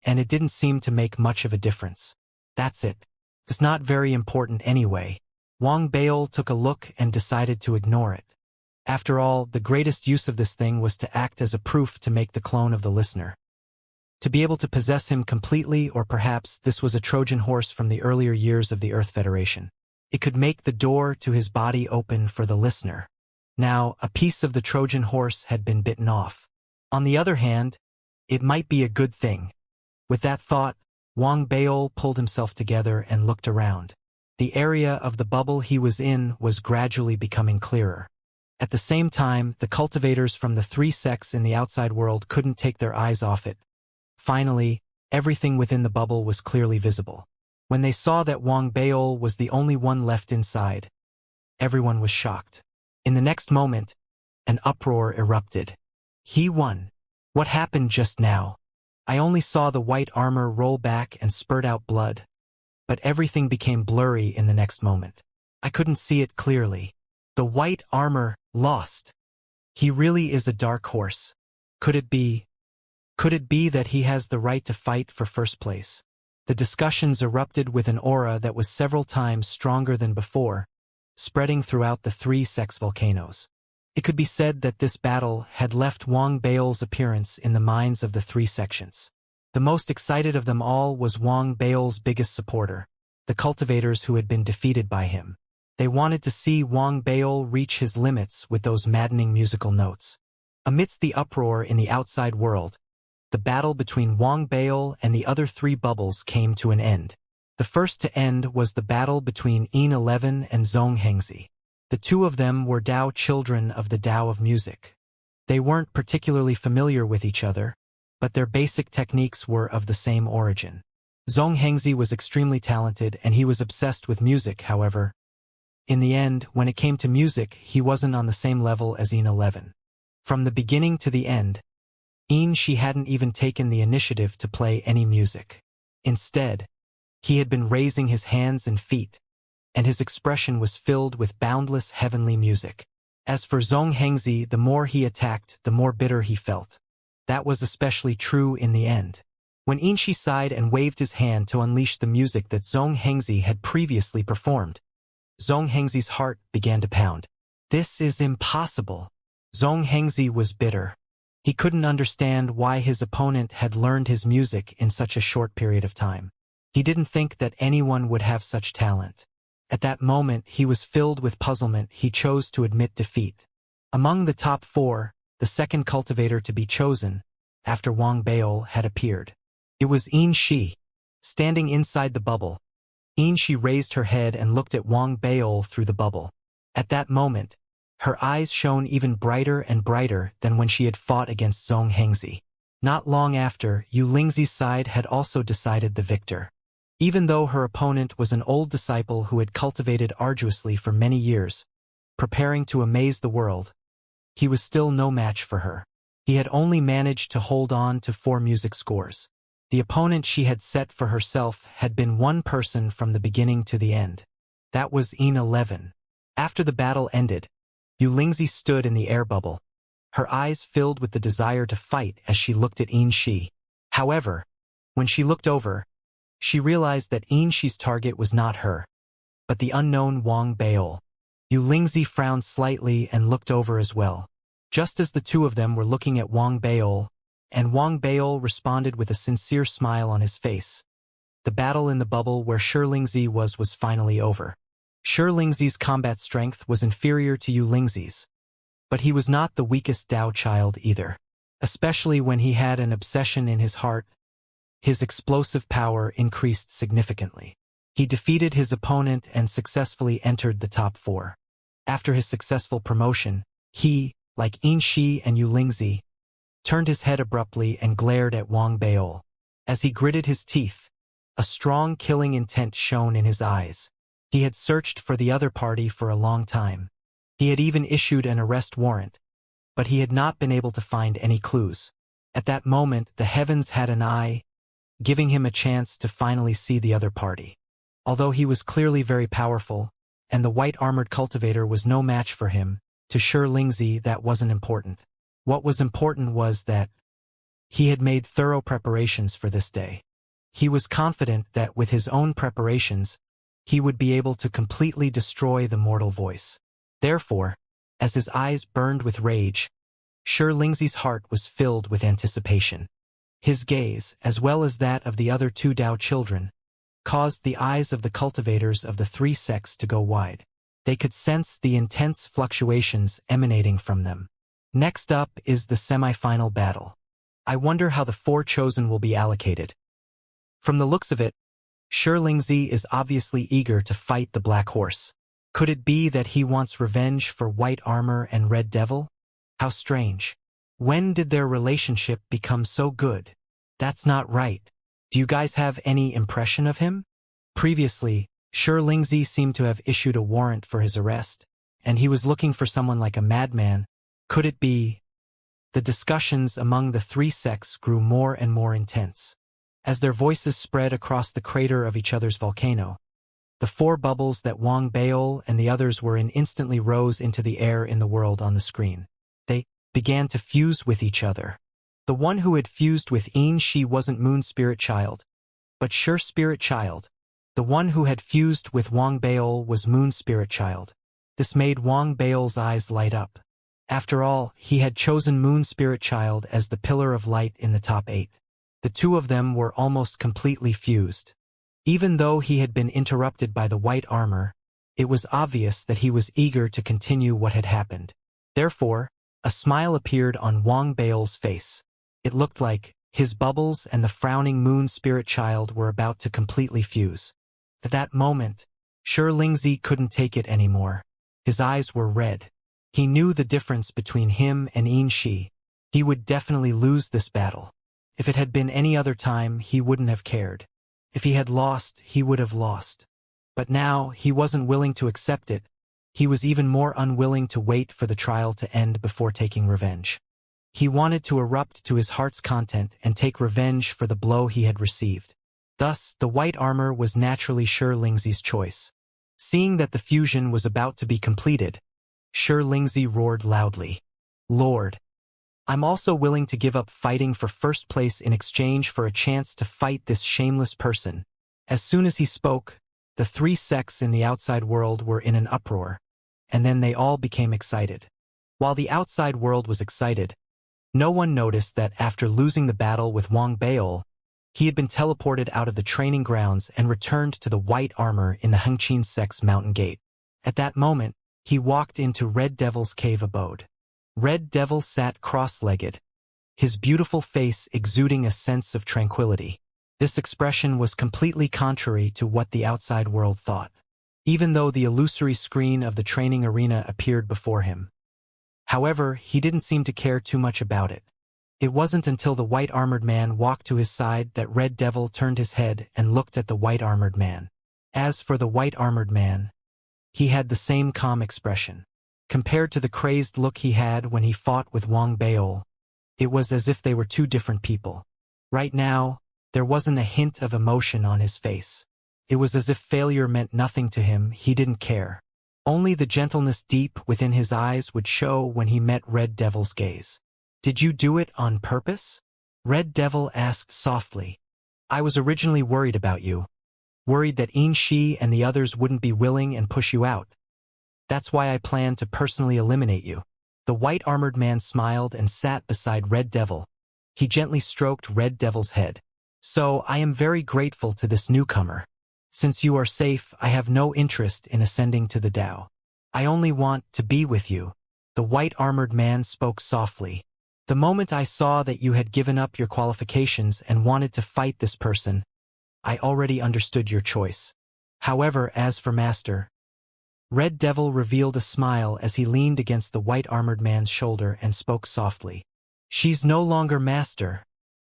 and it didn't seem to make much of a difference. That's it. It's not very important anyway. Wang Baol took a look and decided to ignore it. After all, the greatest use of this thing was to act as a proof to make the clone of the listener. To be able to possess him completely, or perhaps this was a Trojan horse from the earlier years of the Earth Federation. It could make the door to his body open for the listener. Now, a piece of the Trojan horse had been bitten off. On the other hand, it might be a good thing. With that thought, Wang Baol pulled himself together and looked around. The area of the bubble he was in was gradually becoming clearer. At the same time, the cultivators from the 3 sects in the outside world couldn't take their eyes off it. Finally, everything within the bubble was clearly visible. When they saw that Wang Baol was the only one left inside, everyone was shocked. In the next moment, an uproar erupted. He won. What happened just now? I only saw the white armor roll back and spurt out blood, but everything became blurry in the next moment. I couldn't see it clearly. The white armor lost. He really is a dark horse. Could it be that he has the right to fight for first place? The discussions erupted with an aura that was several times stronger than before, spreading throughout the three sex volcanoes. It could be said that this battle had left Wang Bao's appearance in the minds of the three sections. The most excited of them all was Wang Bao's biggest supporter, the cultivators who had been defeated by him. They wanted to see Wang Bao reach his limits with those maddening musical notes. Amidst the uproar in the outside world, the battle between Wang Bao and the other three bubbles came to an end. The first to end was the battle between In11 and Xianxia. The two of them were Dao children of the Dao of music. They weren't particularly familiar with each other, but their basic techniques were of the same origin. Xianxia was extremely talented and he was obsessed with music, however. In the end, when it came to music, he wasn't on the same level as In11. From the beginning to the end, she hadn't even taken the initiative to play any music. Instead, he had been raising his hands and feet, and his expression was filled with boundless heavenly music. As for Xianxia, the more he attacked, the more bitter he felt. That was especially true in the end. When Inshi sighed and waved his hand to unleash the music that Xianxia had previously performed, Xianxia's heart began to pound. This is impossible. Xianxia was bitter. He couldn't understand why his opponent had learned his music in such a short period of time. He didn't think that anyone would have such talent. At that moment, he was filled with puzzlement. He chose to admit defeat. Among the top four, the second cultivator to be chosen, after Wang Bao had appeared. It was Inshi. Standing inside the bubble, Inshi raised her head and looked at Wang Bao through the bubble. At that moment, her eyes shone even brighter and brighter than when she had fought against Xianxia. Not long after, Lingzi's side had also decided the victor. Even though her opponent was an old disciple who had cultivated arduously for many years, preparing to amaze the world, he was still no match for her. He had only managed to hold on to 4 music scores. The opponent she had set for herself had been one person from the beginning to the end. That was In11. After the battle ended, Lingzi stood in the air bubble, her eyes filled with the desire to fight as she looked at Inshi. However, when she looked over, she realized that Inshi's target was not her, but the unknown Wang Bao. Lingzi frowned slightly and looked over as well. Just as the two of them were looking at Wang Bao, and Wang Bao responded with a sincere smile on his face. The battle in the bubble where Lingzi was finally over. Lingzi's combat strength was inferior to Lingzi's, but he was not the weakest Dao child either. Especially when he had an obsession in his heart, his explosive power increased significantly. He defeated his opponent and successfully entered the top 4. After his successful promotion, he, like Inshi and Lingzi, turned his head abruptly and glared at Wang Bao. As he gritted his teeth, a strong killing intent shone in his eyes. He had searched for the other party for a long time. He had even issued an arrest warrant, but he had not been able to find any clues. At that moment, the heavens had an eye, giving him a chance to finally see the other party. Although he was clearly very powerful, and the white-armored cultivator was no match for him, to Lingzi that wasn't important. What was important was that he had made thorough preparations for this day. He was confident that with his own preparations, he would be able to completely destroy the mortal voice. Therefore, as his eyes burned with rage, Lingzi's heart was filled with anticipation. His gaze, as well as that of the other 2 Dao children, caused the eyes of the cultivators of the 3 sects to go wide. They could sense the intense fluctuations emanating from them. Next up is the semi-final battle. I wonder how the 4 chosen will be allocated. From the looks of it, Lingzi is obviously eager to fight the Black Horse. Could it be that he wants revenge for White Armor and Red Devil? How strange. When did their relationship become so good? That's not right. Do you guys have any impression of him? Previously, Lingzi seemed to have issued a warrant for his arrest, and he was looking for someone like a madman. Could it be The discussions among the three sects grew more and more intense. As their voices spread across the crater of each other's volcano, the four bubbles that Wang Baol and the others were in instantly rose into the air in the world on the screen. They began to fuse with each other. The one who had fused with Xianxia wasn't Moon Spirit Child, but Sure Spirit Child. The one who had fused with Wang Baol was Moon Spirit Child. This made Wang Baol's eyes light up. After all, he had chosen Moon Spirit Child as the pillar of light in the top 8. The two of them were almost completely fused. Even though he had been interrupted by the white armor, it was obvious that he was eager to continue what had happened. Therefore, a smile appeared on Wang Baol's face. It looked like his bubbles and the frowning Moon Spirit Child were about to completely fuse. At that moment, Xianxia couldn't take it anymore. His eyes were red. He knew the difference between him and Xianxia. He would definitely lose this battle. If it had been any other time, he wouldn't have cared. If he had lost, he would have lost. But now, he wasn't willing to accept it. He was even more unwilling to wait for the trial to end before taking revenge. He wanted to erupt to his heart's content and take revenge for the blow he had received. Thus, the white armor was naturally Xianxia's choice. Seeing that the fusion was about to be completed, Xianxia roared loudly, "Lord, I'm also willing to give up fighting for first place in exchange for a chance to fight this shameless person." As soon as he spoke, the three sects in the outside world were in an uproar, and then they all became excited. While the outside world was excited, no one noticed that after losing the battle with Wang Baol, he had been teleported out of the training grounds and returned to the white armor in the Hengqin sect's mountain gate. At that moment, he walked into Red Devil's cave abode. Red Devil sat cross-legged, his beautiful face exuding a sense of tranquility. This expression was completely contrary to what the outside world thought, even though the illusory screen of the training arena appeared before him. However, he didn't seem to care too much about it. It wasn't until the white-armored man walked to his side that Red Devil turned his head and looked at the white-armored man. As for the white-armored man, he had the same calm expression. Compared to the crazed look he had when he fought with Wang Baol, it was as if they were two different people. Right now, there wasn't a hint of emotion on his face. It was as if failure meant nothing to him. He didn't care. Only the gentleness deep within his eyes would show when he met Red Devil's gaze. "Did you do it on purpose?" Red Devil asked softly. "I was originally worried about you. Worried that Xianxia and the others wouldn't be willing and push you out. That's why I planned to personally eliminate you." The white-armored man smiled and sat beside Red Devil. He gently stroked Red Devil's head. "So I am very grateful to this newcomer. Since you are safe, I have no interest in ascending to the Tao. I only want to be with you." The white-armored man spoke softly. "The moment I saw that you had given up your qualifications and wanted to fight this person, I already understood your choice. However, as for Master..." Red Devil revealed a smile as he leaned against the white-armored man's shoulder and spoke softly. "She's no longer Master,"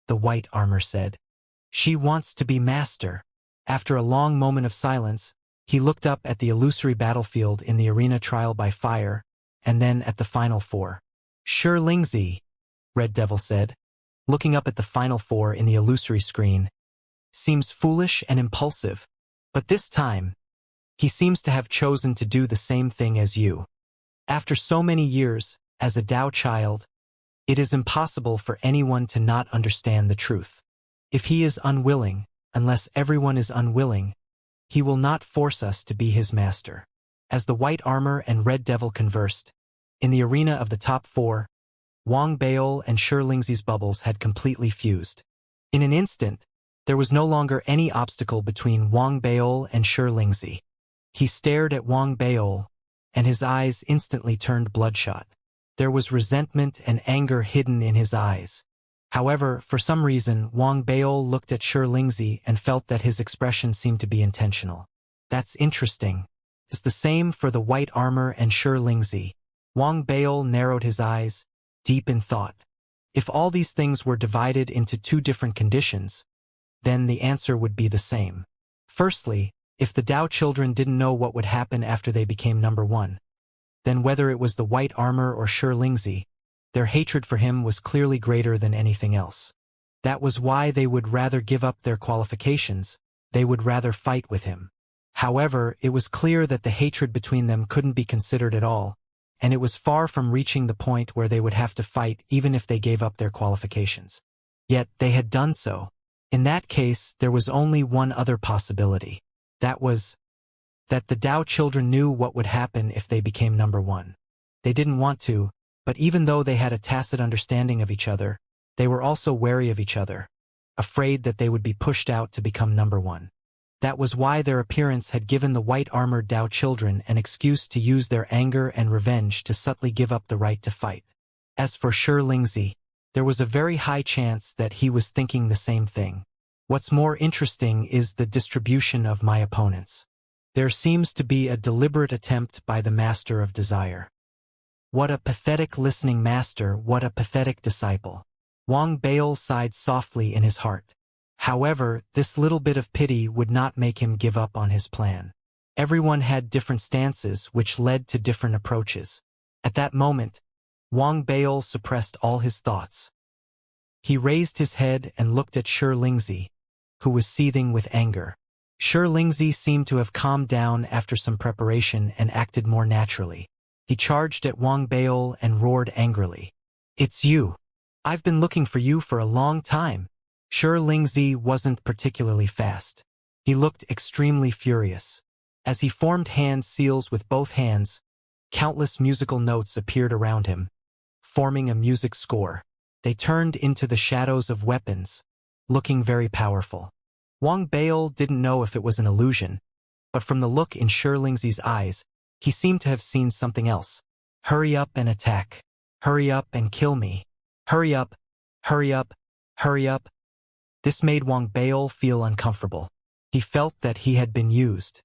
the white armor said. "She wants to be Master." After a long moment of silence, he looked up at the illusory battlefield in the arena trial by fire, and then at the final four. "Xianxia," Red Devil said, looking up at the final four in the illusory screen. "Seems foolish and impulsive, but this time, he seems to have chosen to do the same thing as you. After so many years, as a Tao child, it is impossible for anyone to not understand the truth. If he is unwilling, unless everyone is unwilling, he will not force us to be his master." As the white armor and Red Devil conversed, in the arena of the top four, Wang Baol and Xianxia's bubbles had completely fused. In an instant, there was no longer any obstacle between Wang Baol and Xianxia. He stared at Wang Baol, and his eyes instantly turned bloodshot. There was resentment and anger hidden in his eyes. However, for some reason, Wang Baol looked at Xianxia and felt that his expression seemed to be intentional. "That's interesting. It's the same for the white armor and Xianxia." Wang Baol narrowed his eyes, deep in thought. If all these things were divided into two different conditions, then the answer would be the same. Firstly, if the Tao children didn't know what would happen after they became number one, then whether it was the white armor or Xianxia, Their hatred for him was clearly greater than anything else. That was why they would rather give up their qualifications, they would rather fight with him. However, it was clear that the hatred between them couldn't be considered at all, and it was far from reaching the point where they would have to fight even if they gave up their qualifications. Yet they had done so. In that case, there was only one other possibility. That was that the Dao children knew what would happen if they became number one. They didn't want to, but even though they had a tacit understanding of each other, they were also wary of each other, afraid that they would be pushed out to become number one. That was why their appearance had given the white-armored Dao children an excuse to use their anger and revenge to subtly give up the right to fight. As for Xianxia, there was a very high chance that he was thinking the same thing. What's more interesting is the distribution of my opponents. There seems to be a deliberate attempt by the master of desire. What a pathetic listening master, what a pathetic disciple. Wang Bail sighed softly in his heart. However, this little bit of pity would not make him give up on his plan. Everyone had different stances which led to different approaches. At that moment, Wang Bail suppressed all his thoughts. He raised his head and looked at Xianxia, who was seething with anger. Xianxia seemed to have calmed down after some preparation and acted more naturally. He charged at Wang Bail and roared angrily. "It's you! I've been looking for you for a long time." Xianxia wasn't particularly fast. He looked extremely furious. As he formed hand seals with both hands, countless musical notes appeared around him, forming a music score. They turned into the shadows of weapons, looking very powerful. Wang Bail didn't know if it was an illusion, but from the look in Xianxia's eyes, he seemed to have seen something else. "Hurry up and attack. Hurry up and kill me. Hurry up, hurry up, hurry up." This made Wang Bail feel uncomfortable. He felt that he had been used.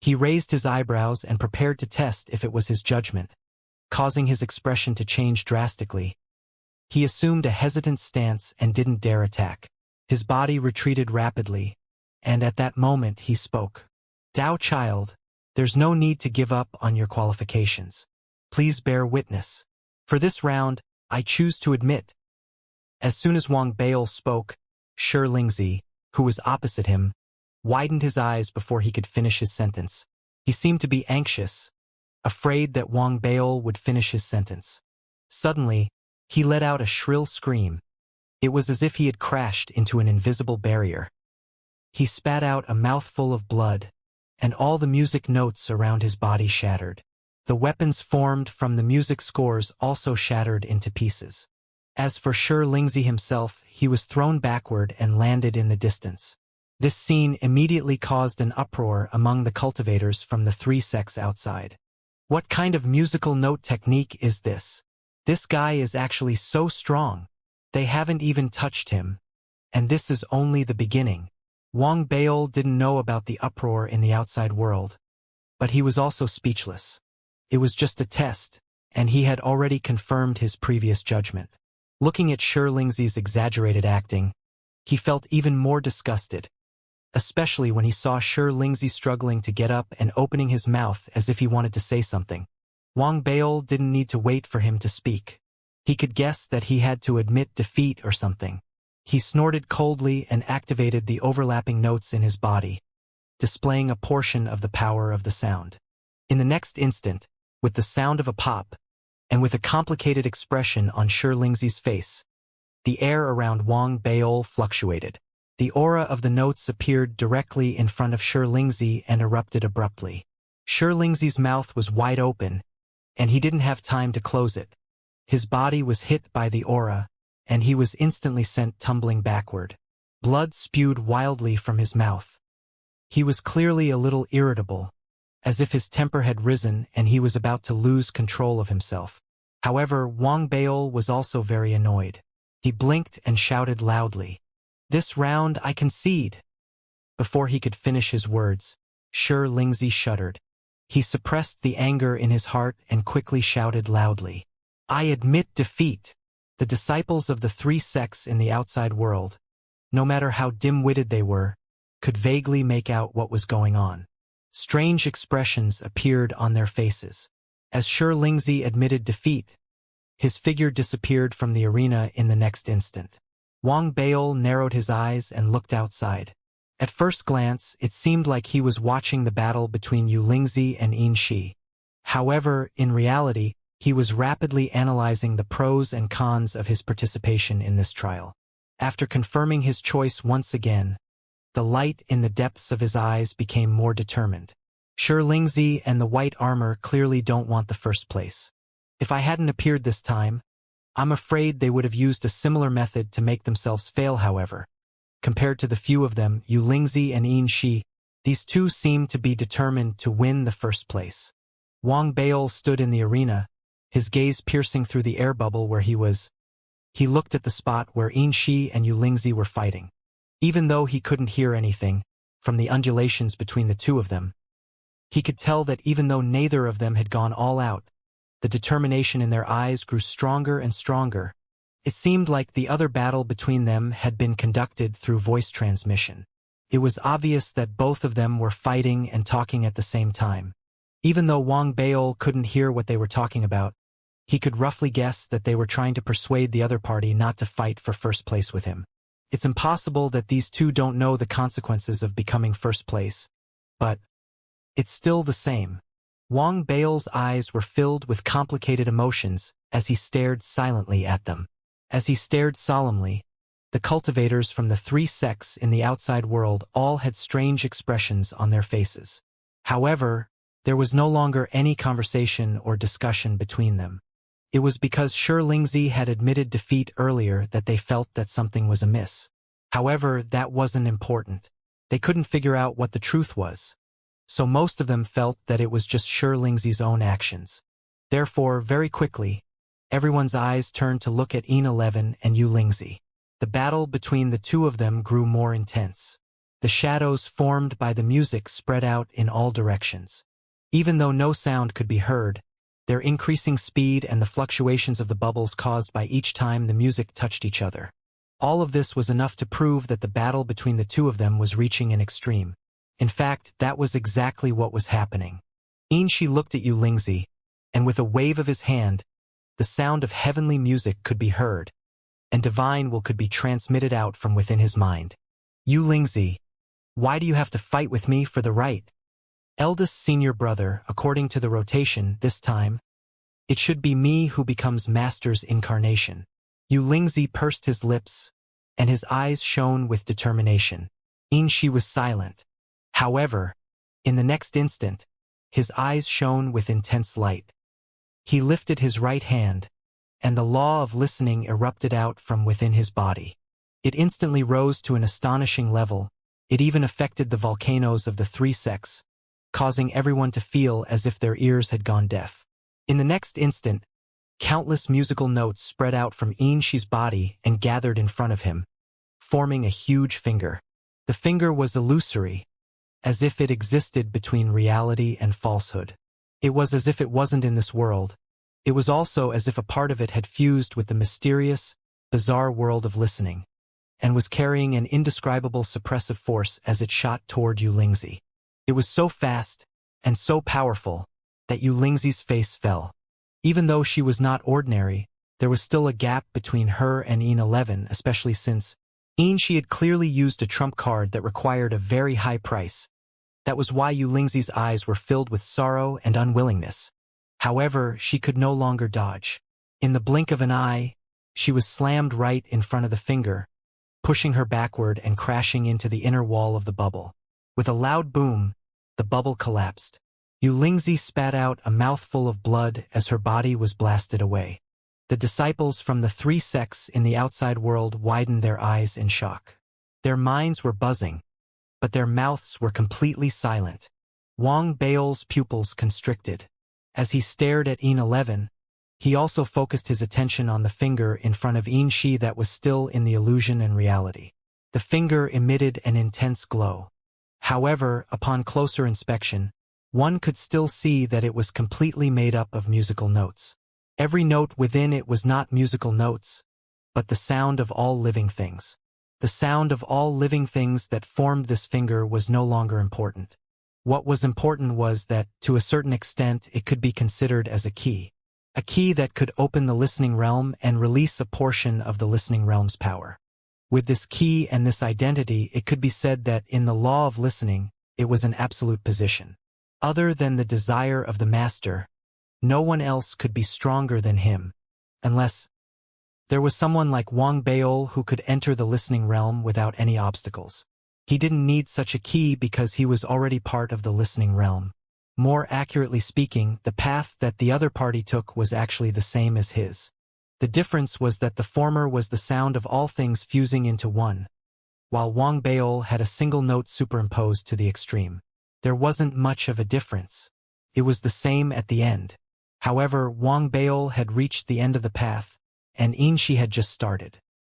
He raised his eyebrows and prepared to test if it was his judgment, causing his expression to change drastically. He assumed a hesitant stance and didn't dare attack. His body retreated rapidly, and at that moment he spoke. "Dao child, there's no need to give up on your qualifications. Please bear witness. For this round, I choose to admit." As soon as Wang Bail spoke, Xianxia, who was opposite him, widened his eyes before he could finish his sentence. He seemed to be anxious, afraid that Wang Bail would finish his sentence. Suddenly, he let out a shrill scream. It was as if he had crashed into an invisible barrier. He spat out a mouthful of blood, and all the music notes around his body shattered. The weapons formed from the music scores also shattered into pieces. As for Xianxia himself, he was thrown backward and landed in the distance. This scene immediately caused an uproar among the cultivators from the three sects outside. What kind of musical note technique is this? This guy is actually so strong. They haven't even touched him. And this is only the beginning. Wang Bail didn't know about the uproar in the outside world, but he was also speechless. It was just a test, and he had already confirmed his previous judgment. Looking at Xianxia's exaggerated acting, he felt even more disgusted, especially when he saw Xianxia struggling to get up and opening his mouth as if he wanted to say something. Wang Bail didn't need to wait for him to speak. He could guess that he had to admit defeat or something. He snorted coldly and activated the overlapping notes in his body, displaying a portion of the power of the sound. In the next instant, with the sound of a pop, and with a complicated expression on Xianxia's face, the air around Wang Bail fluctuated. The aura of the notes appeared directly in front of Xianxia and erupted abruptly. Xianxia's mouth was wide open, and he didn't have time to close it. His body was hit by the aura, and he was instantly sent tumbling backward. Blood spewed wildly from his mouth. He was clearly a little irritable, as if his temper had risen and he was about to lose control of himself. However, Wang Bail was also very annoyed. He blinked and shouted loudly, "This round I concede." Before he could finish his words, Xianxia shuddered. He suppressed the anger in his heart and quickly shouted loudly, "I admit defeat." The disciples of the three sects in the outside world, no matter how dim-witted they were, could vaguely make out what was going on. Strange expressions appeared on their faces. As Xianxia admitted defeat, His figure disappeared from the arena in the next instant. Wang Baol narrowed his eyes and looked outside. At first glance, it seemed like he was watching the battle between Yu Lingzi and Yin Shi. However, in reality, he was rapidly analyzing the pros and cons of his participation in this trial. After confirming his choice once again, the light in the depths of his eyes became more determined. Sure, Lingzi and the white armor clearly don't want the first place. If I hadn't appeared this time, I'm afraid they would have used a similar method to make themselves fail. However, compared to the few of them, Yu Lingzi and Yin Shi, these two seemed to be determined to win the first place. Wang Baol stood in the arena, his gaze piercing through the air bubble where he was. He looked at the spot where Yin Shi and Yu Lingzi were fighting. Even though he couldn't hear anything from the undulations between the two of them, he could tell that even though neither of them had gone all out, the determination in their eyes grew stronger and stronger. It seemed like the other battle between them had been conducted through voice transmission. It was obvious that both of them were fighting and talking at the same time. Even though Wang Baol couldn't hear what they were talking about, he could roughly guess that they were trying to persuade the other party not to fight for first place with him. It's impossible that these two don't know the consequences of becoming first place, but it's still the same. Wang Baol's eyes were filled with complicated emotions as he stared silently at them. As he stared solemnly, the cultivators from the three sects in the outside world all had strange expressions on their faces. However, there was no longer any conversation or discussion between them. It was because Shi Lingzi had admitted defeat earlier that they felt that something was amiss. However, that wasn't important. They couldn't figure out what the truth was. So most of them felt that it was just Shi Lingzi's own actions. Therefore, very quickly, everyone's eyes turned to look at Inauthentic and Yu Lingzi. The battle between the two of them grew more intense. The shadows formed by the music spread out in all directions. Even though no sound could be heard, their increasing speed and the fluctuations of the bubbles caused by each time the music touched each other. All of this was enough to prove that the battle between the two of them was reaching an extreme. In fact, that was exactly what was happening. Yin Shi looked at Yu Lingzi, and with a wave of his hand, the sound of heavenly music could be heard, and divine will could be transmitted out from within his mind. Yu Lingzi, why do you have to fight with me for the right? Eldest senior brother, according to the rotation, this time, it should be me who becomes master's incarnation. Yu Lingzi pursed his lips, and his eyes shone with determination. Yin Shi was silent. However, in the next instant, his eyes shone with intense light. He lifted his right hand, and the law of listening erupted out from within his body. It instantly rose to an astonishing level. It even affected the volcanoes of the three sects, causing everyone to feel as if their ears had gone deaf. In the next instant, countless musical notes spread out from Yin Shi's body and gathered in front of him, forming a huge finger. The finger was illusory, as if it existed between reality and falsehood. It was as if it wasn't in this world. It was also as if a part of it had fused with the mysterious, bizarre world of listening, and was carrying an indescribable suppressive force as it shot toward Yu Lingzi. It was so fast and so powerful that Yu Lingzi's face fell. Even though she was not ordinary, there was still a gap between her and Inauthentic, especially since Yin Shi had clearly used a trump card that required a very high price. That was why Yu Lingzi's eyes were filled with sorrow and unwillingness. However, she could no longer dodge. In the blink of an eye, she was slammed right in front of the finger, pushing her backward and crashing into the inner wall of the bubble. With a loud boom, the bubble collapsed. Yu Lingzi spat out a mouthful of blood as her body was blasted away. The disciples from the three sects in the outside world widened their eyes in shock. Their minds were buzzing, but their mouths were completely silent. Wang Baol's pupils constricted. As he stared at Inauthentic, he also focused his attention on the finger in front of Yin Shi that was still in the illusion and reality. The finger emitted an intense glow. However, upon closer inspection, one could still see that it was completely made up of musical notes. Every note within it was not musical notes, but the sound of all living things. The sound of all living things that formed this finger was no longer important. What was important was that, to a certain extent, it could be considered as a key. a key that could open the listening realm and release a portion of the listening realm's power. With this key and this identity, it could be said that in the law of listening, it was an absolute position. Other than the desire of the master, no one else could be stronger than him, unless there was someone like Wang Baol who could enter the listening realm without any obstacles. He didn't need such a key because he was already part of the listening realm. More accurately speaking, the path that the other party took was actually the same as his. The difference was that the former was the sound of all things fusing into one, while Wang Baol had a single note superimposed to the extreme. There wasn't much of a difference. It was the same at the end. However, Wang Baol had reached the end of the path, and Xianxia had just started.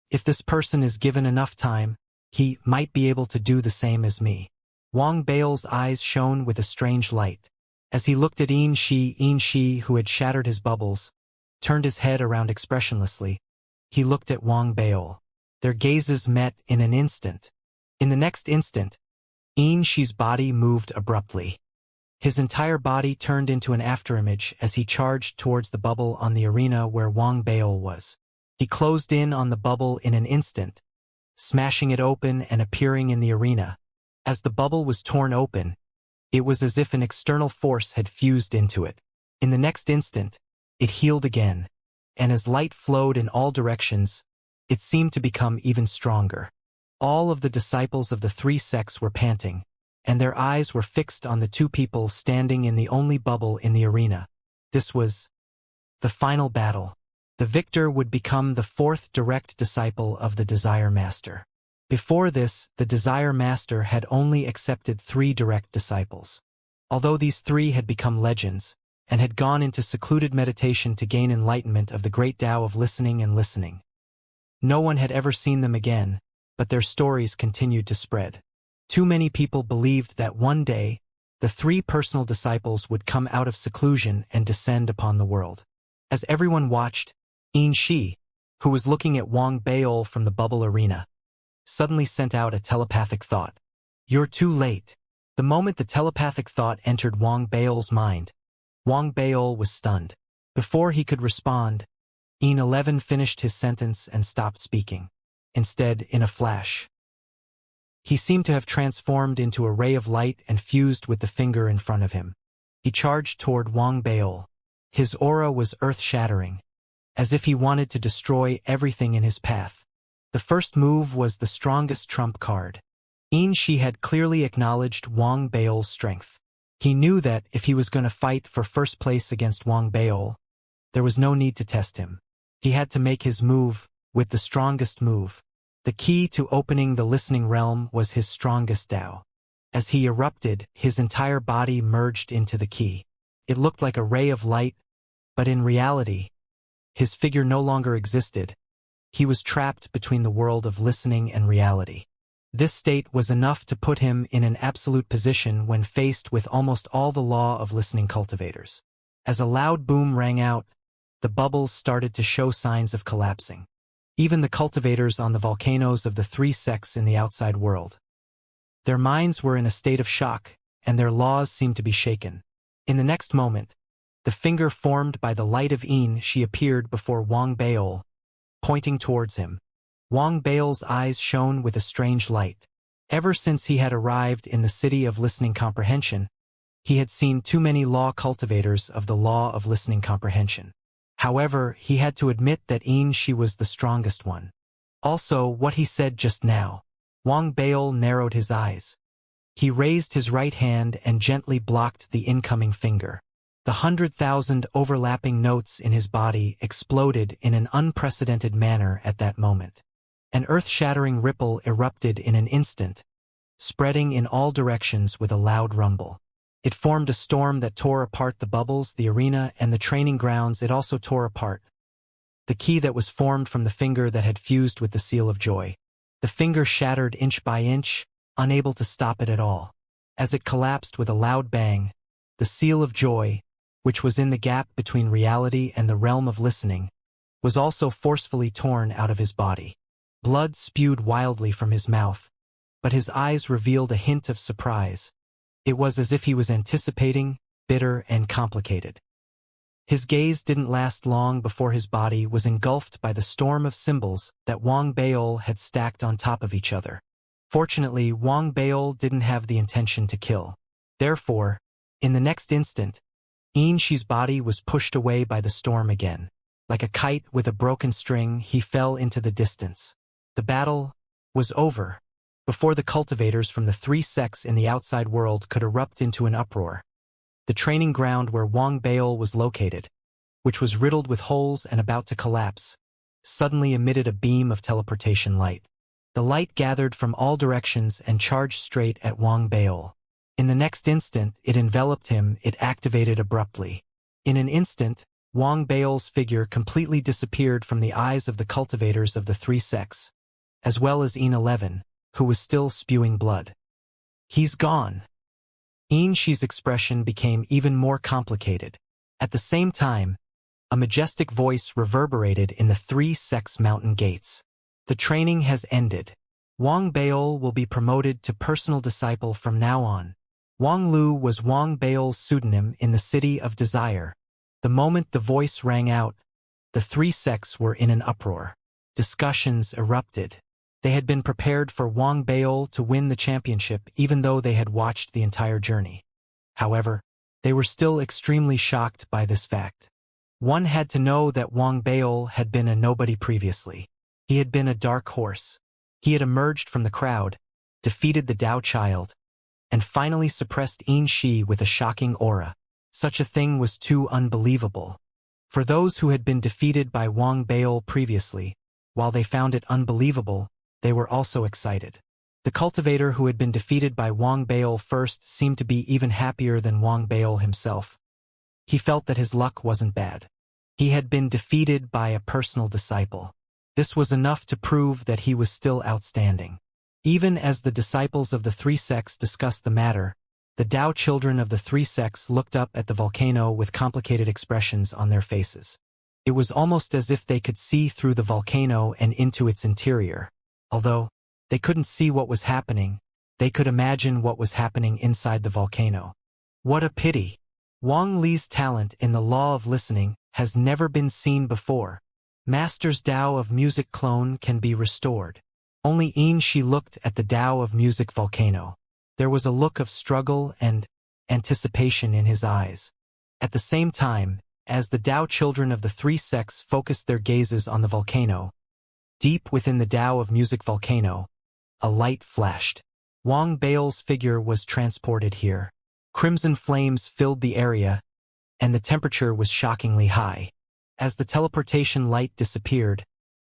If this person is given enough time, he might be able to do the same as me. Wang Baol's eyes shone with a strange light. As he looked at Xianxia, who had shattered his bubbles, turned his head around expressionlessly. He looked at Wang Baol. Their gazes met in an instant. In the next instant, Xianxia's body moved abruptly. His entire body turned into an afterimage as he charged towards the bubble on the arena where Wang Baol was. He closed in on the bubble in an instant, smashing it open and appearing in the arena. As the bubble was torn open, it was as if an external force had fused into it. In the next instant, it healed again, and as light flowed in all directions, it seemed to become even stronger. All of the disciples of the three sects were panting, and their eyes were fixed on the two people standing in the only bubble in the arena. This was the final battle. The victor would become the fourth direct disciple of the Desire Master. Before this, the Desire Master had only accepted 3 direct disciples. Although these 3 had become legends, and had gone into secluded meditation to gain enlightenment of the great Tao of listening and listening, no one had ever seen them again, but their stories continued to spread. Too many people believed that one day, the 3 personal disciples would come out of seclusion and descend upon the world. As everyone watched, Xianxia, who was looking at Wang Baol from the bubble arena, suddenly sent out a telepathic thought. "You're too late." The moment the telepathic thought entered Wang Baol's mind, Wang Baol was stunned. Before he could respond, Xianxia finished his sentence and stopped speaking. Instead, in a flash, he seemed to have transformed into a ray of light and fused with the finger in front of him. He charged toward Wang Baol. His aura was earth-shattering, as if he wanted to destroy everything in his path. The first move was the strongest trump card. Xianxia had clearly acknowledged Wang Baol's strength. He knew that if he was going to fight for first place against Wang Baol, there was no need to test him. He had to make his move with the strongest move. The key to opening the listening realm was his strongest Tao. As he erupted, his entire body merged into the key. It looked like a ray of light, but in reality, his figure no longer existed. He was trapped between the world of listening and reality. This state was enough to put him in an absolute position when faced with almost all the law of listening cultivators. As a loud boom rang out, the bubbles started to show signs of collapsing. Even the cultivators on the volcanoes of the 3 sects in the outside world. Their minds were in a state of shock, and their laws seemed to be shaken. In the next moment, the finger formed by the light of Xianxia appeared before Wang Baol, pointing towards him. Wang Baol's eyes shone with a strange light. Ever since he had arrived in the city of listening comprehension, he had seen too many law cultivators of the law of listening comprehension. However, he had to admit that Xianxia was the strongest one. Also, what he said just now. Wang Baol narrowed his eyes. He raised his right hand and gently blocked the incoming finger. The 100,000 overlapping notes in his body exploded in an unprecedented manner at that moment. An earth-shattering ripple erupted in an instant, spreading in all directions with a loud rumble. It formed a storm that tore apart the bubbles, the arena, and the training grounds. It also tore apart the key that was formed from the finger that had fused with the seal of joy. The finger shattered inch by inch, unable to stop it at all. As it collapsed with a loud bang, the seal of joy, which was in the gap between reality and the realm of listening, was also forcefully torn out of his body. Blood spewed wildly from his mouth, but his eyes revealed a hint of surprise. It was as if he was anticipating, bitter and complicated. His gaze didn't last long before his body was engulfed by the storm of symbols that Wang Baol had stacked on top of each other. Fortunately, Wang Baol didn't have the intention to kill. Therefore, in the next instant, Xianxia's body was pushed away by the storm again. Like a kite with a broken string, he fell into the distance. The battle was over before the cultivators from the three sects in the outside world could erupt into an uproar. The training ground where Wang Baol was located, which was riddled with holes and about to collapse, suddenly emitted a beam of teleportation light. The light gathered from all directions and charged straight at Wang Baol. In the next instant, it enveloped him. It activated abruptly. In an instant, Wang Baol's figure completely disappeared from the eyes of the cultivators of the three sects, as well as In-11, who was still spewing blood. He's gone. Xianxia's expression became even more complicated. At the same time, a majestic voice reverberated in the three sects' mountain gates. The training has ended. Wang Baol will be promoted to personal disciple from now on. Wang Lu was Wang Baol's pseudonym in the City of Desire. The moment the voice rang out, the three sects were in an uproar. Discussions erupted. They had been prepared for Wang Baol to win the championship even though they had watched the entire journey. However, they were still extremely shocked by this fact. One had to know that Wang Baol had been a nobody previously. He had been a dark horse. He had emerged from the crowd, defeated the Tao Child, and finally suppressed Xianxia with a shocking aura. Such a thing was too unbelievable. For those who had been defeated by Wang Baol previously, while they found it unbelievable, they were also excited. The cultivator who had been defeated by Wang Baol first seemed to be even happier than Wang Baol himself. He felt that his luck wasn't bad. He had been defeated by a personal disciple. This was enough to prove that he was still outstanding. Even as the disciples of the three sects discussed the matter, the Tao children of the three sects looked up at the volcano with complicated expressions on their faces. It was almost as if they could see through the volcano and into its interior. Although they couldn't see what was happening, they could imagine what was happening inside the volcano. What a pity! Wang Li's talent in the law of listening has never been seen before. Master's Tao of Music clone can be restored. Only Xianxia looked at the Tao of Music volcano. There was a look of struggle and anticipation in his eyes. At the same time, as the Tao children of the three sects focused their gazes on the volcano, deep within the Tao of Music volcano, a light flashed. Wang Baol's figure was transported here. Crimson flames filled the area, and the temperature was shockingly high. As the teleportation light disappeared,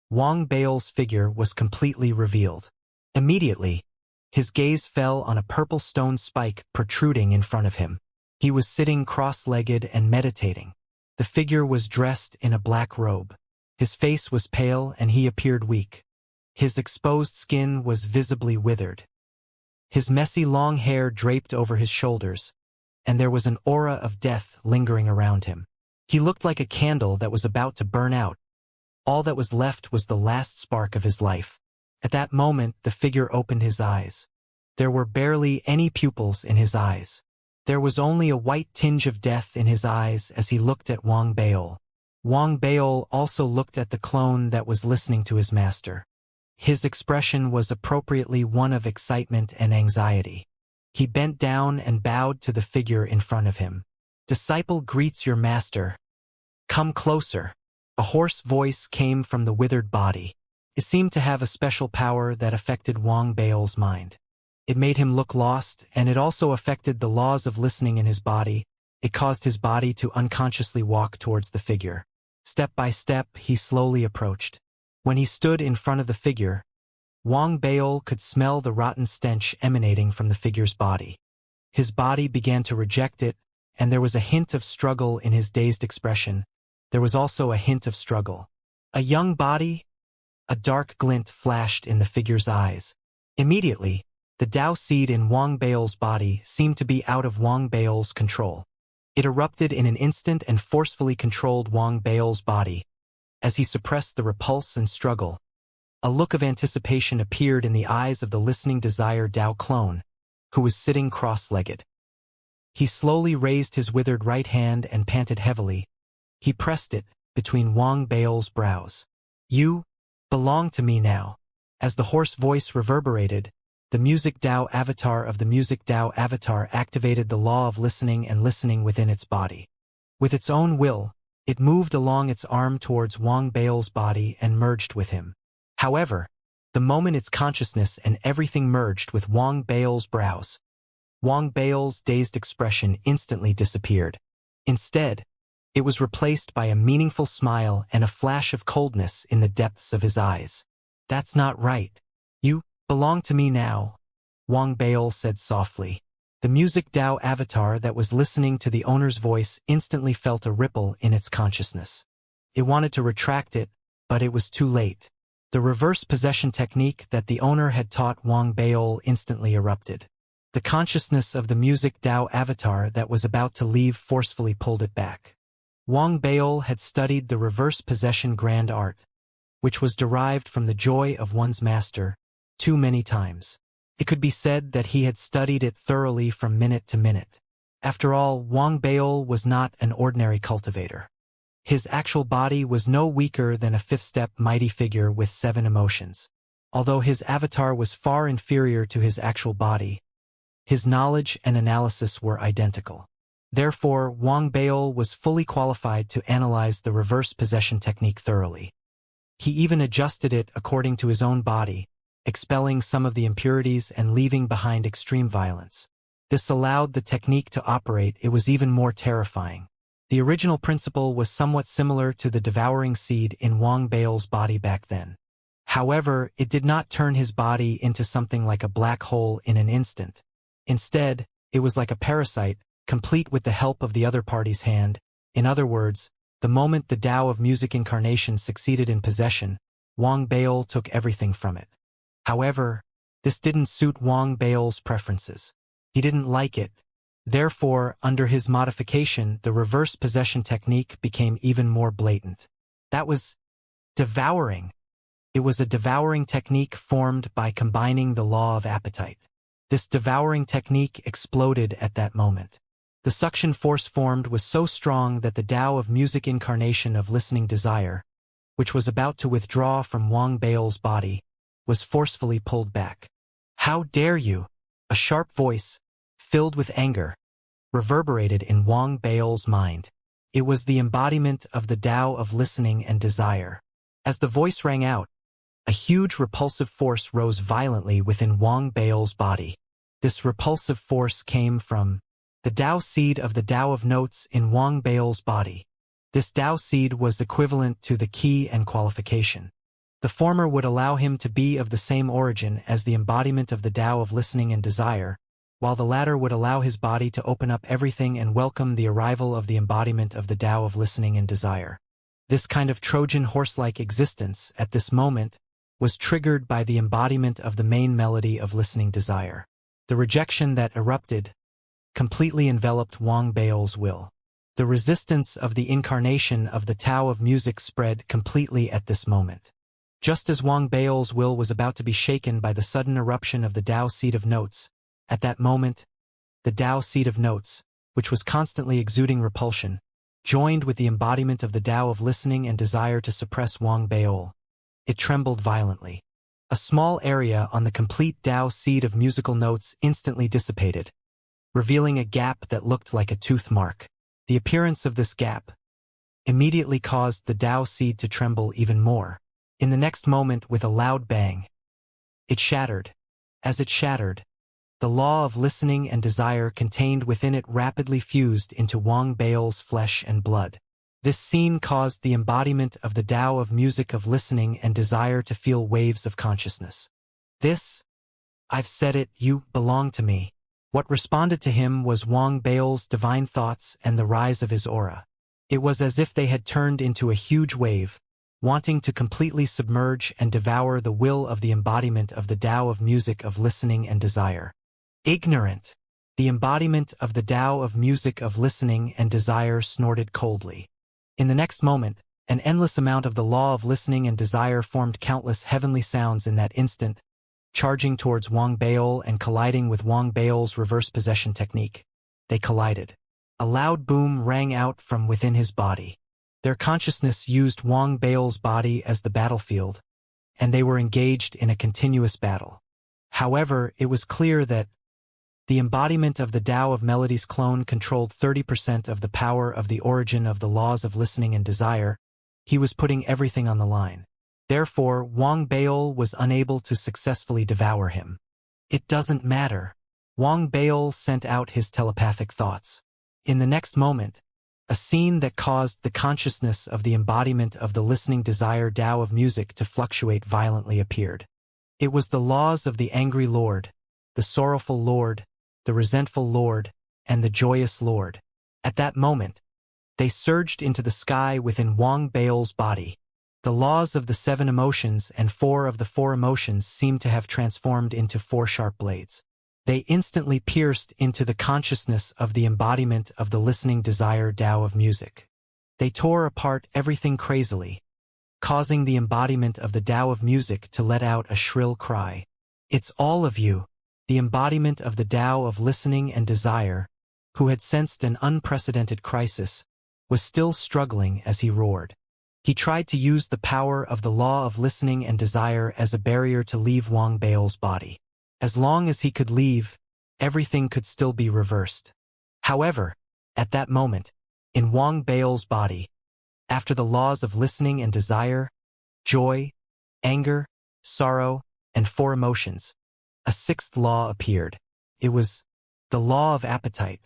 Wang Baol's figure was completely revealed. Immediately, his gaze fell on a purple stone spike protruding in front of him. He was sitting cross-legged and meditating. The figure was dressed in a black robe. His face was pale and he appeared weak. His exposed skin was visibly withered. His messy long hair draped over his shoulders, and there was an aura of death lingering around him. He looked like a candle that was about to burn out. All that was left was the last spark of his life. At that moment, the figure opened his eyes. There were barely any pupils in his eyes. There was only a white tinge of death in his eyes as he looked at Wang Baol. Wang Baol also looked at the clone that was listening to his master. His expression was appropriately one of excitement and anxiety. He bent down and bowed to the figure in front of him. "Disciple greets your master. Come closer." A hoarse voice came from the withered body. It seemed to have a special power that affected Wang Baol's mind. It made him look lost, and it also affected the laws of listening in his body. It caused his body to unconsciously walk towards the figure. Step by step, he slowly approached. When he stood in front of the figure, Wang Baol could smell the rotten stench emanating from the figure's body. His body began to reject it, and there was a hint of struggle in his dazed expression. There was also a hint of struggle. A young body? A dark glint flashed in the figure's eyes. Immediately, the Tao seed in Wang Baol's body seemed to be out of Wang Baol's control. It erupted in an instant and forcefully controlled Wang Baol's body. As he suppressed the repulse and struggle, a look of anticipation appeared in the eyes of the listening desire Tao clone, who was sitting cross-legged. He slowly raised his withered right hand and panted heavily. He pressed it between Wang Bao's brows. You belong to me now. As the hoarse voice reverberated, the Music Dao avatar of the Music Dao avatar activated the law of listening and listening within its body. With its own will, it moved along its arm towards Wang Bao's body and merged with him. However, the moment its consciousness and everything merged with Wang Bao's brows, Wang Bao's dazed expression instantly disappeared. Instead, it was replaced by a meaningful smile and a flash of coldness in the depths of his eyes. That's not right. You belong to me now, Wang Bao said softly. The Music Dao avatar that was listening to the owner's voice instantly felt a ripple in its consciousness. It wanted to retract it, but it was too late. The reverse possession technique that the owner had taught Wang Bao instantly erupted. The consciousness of the Music Dao avatar that was about to leave forcefully pulled it back. Wang Bao had studied the reverse possession grand art, which was derived from the joy of one's master, too many times. It could be said that he had studied it thoroughly from minute to minute. After all, Wang Bao was not an ordinary cultivator. His actual body was no weaker than a fifth-step mighty figure with 7 emotions. Although his avatar was far inferior to his actual body, his knowledge and analysis were identical. Therefore, Wang Bao was fully qualified to analyze the reverse possession technique thoroughly. He even adjusted it according to his own body, expelling some of the impurities and leaving behind extreme violence. This allowed the technique to operate. It was even more terrifying. The original principle was somewhat similar to the devouring seed in Wang Bao's body back then. However, it did not turn his body into something like a black hole in an instant. Instead, it was like a parasite, complete with the help of the other party's hand. In other words, the moment the Tao of music incarnation succeeded in possession, Wang Bao took everything from it. However, this didn't suit Wang Bao's preferences. He didn't like it. Therefore, under his modification, the reverse possession technique became even more blatant. That was devouring. It was a devouring technique formed by combining the law of appetite. This devouring technique exploded at that moment. The suction force formed was so strong that the Tao of music incarnation of listening desire, which was about to withdraw from Wang Bao's body, was forcefully pulled back. How dare you? A sharp voice, filled with anger, reverberated in Wang Bao's mind. It was the embodiment of the Tao of listening and desire. As the voice rang out, a huge repulsive force rose violently within Wang Bao's body. This repulsive force came from the Tao seed of the Tao of notes in Wang Bao's body. This Tao seed was equivalent to the key and qualification. The former would allow him to be of the same origin as the embodiment of the Tao of listening and desire, while the latter would allow his body to open up everything and welcome the arrival of the embodiment of the Tao of listening and desire. This kind of Trojan horse-like existence, at this moment, was triggered by the embodiment of the main melody of listening desire. The rejection that erupted completely enveloped Wang Bao's will. The resistance of the incarnation of the Tao of music spread completely at this moment. Just as Wang Bao's will was about to be shaken by the sudden eruption of the Tao seed of notes, at that moment, the Tao seed of notes, which was constantly exuding repulsion, joined with the embodiment of the Tao of listening and desire to suppress Wang Bao. It trembled violently. A small area on the complete Tao seed of musical notes instantly dissipated, revealing a gap that looked like a tooth mark. The appearance of this gap immediately caused the Tao seed to tremble even more. In the next moment, with a loud bang, it shattered. As it shattered, the law of listening and desire contained within it rapidly fused into Wang Bao's flesh and blood. This scene caused the embodiment of the Tao of music of listening and desire to feel waves of consciousness. This, I've said it, you belong to me. What responded to him was Wang Bao's divine thoughts and the rise of his aura. It was as if they had turned into a huge wave, wanting to completely submerge and devour the will of the embodiment of the Tao of music of listening and desire. Ignorant! The embodiment of the Tao of music of listening and desire snorted coldly. In the next moment, an endless amount of the law of listening and desire formed countless heavenly sounds in that instant, charging towards Wang Bao and colliding with Wang Bao's reverse possession technique. They collided. A loud boom rang out from within his body. Their consciousness used Wang Bao's body as the battlefield, and they were engaged in a continuous battle. However, it was clear that the embodiment of the Tao of Melody's clone controlled 30% of the power of the origin of the laws of listening and desire. He was putting everything on the line. Therefore, Wang Bao was unable to successfully devour him. It doesn't matter. Wang Bao sent out his telepathic thoughts. In the next moment, a scene that caused the consciousness of the embodiment of the listening desire Tao of music to fluctuate violently appeared. It was the laws of the angry Lord, the sorrowful Lord, the resentful Lord, and the joyous Lord. At that moment, they surged into the sky within Wang Bao's body. The laws of the 7 emotions and 4 of the 4 emotions seemed to have transformed into 4 sharp blades. They instantly pierced into the consciousness of the embodiment of the listening desire Tao of music. They tore apart everything crazily, causing the embodiment of the Tao of music to let out a shrill cry. It's all of you, the embodiment of the Tao of listening and desire, who had sensed an unprecedented crisis, was still struggling as he roared. He tried to use the power of the law of listening and desire as a barrier to leave Wang Bao's body. As long as he could leave, everything could still be reversed. However, at that moment, in Wang Bao's body, after the laws of listening and desire, joy, anger, sorrow, and 4 emotions, a 6th law appeared. It was the law of appetite.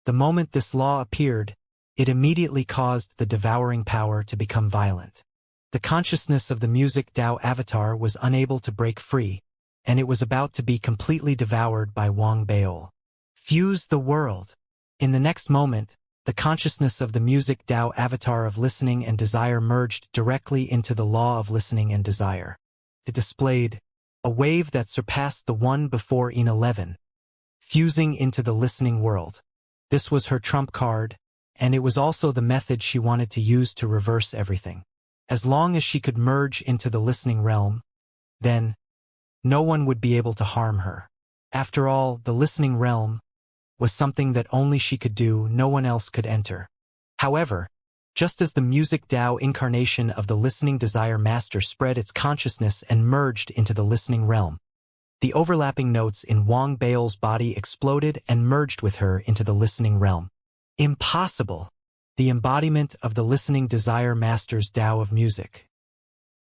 The moment this law appeared, it immediately caused the devouring power to become violent. The consciousness of the music Tao avatar was unable to break free, and it was about to be completely devoured by Wang Bao. Fuse the world. In the next moment, the consciousness of the music Tao avatar of listening and desire merged directly into the law of listening and desire. It displayed a wave that surpassed the one before in 11, fusing into the listening world. This was her trump card, and it was also the method she wanted to use to reverse everything. As long as she could merge into the listening realm, then no one would be able to harm her. After all, the listening realm was something that only she could do, no one else could enter. However, just as the music Tao incarnation of the listening desire master spread its consciousness and merged into the listening realm, the overlapping notes in Wang Bao's body exploded and merged with her into the listening realm. Impossible! The embodiment of the listening desire master's Tao of music.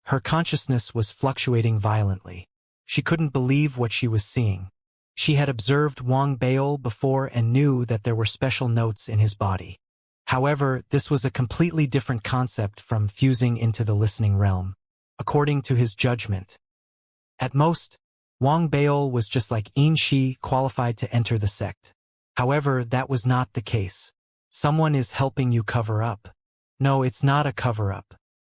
Her consciousness was fluctuating violently. She couldn't believe what she was seeing. She had observed Wang Bao before and knew that there were special notes in his body. However, this was a completely different concept from fusing into the listening realm. According to his judgment, at most, Wang Bao was just like Xianxia, qualified to enter the sect. However, that was not the case. Someone is helping you cover up. No, it's not a cover-up.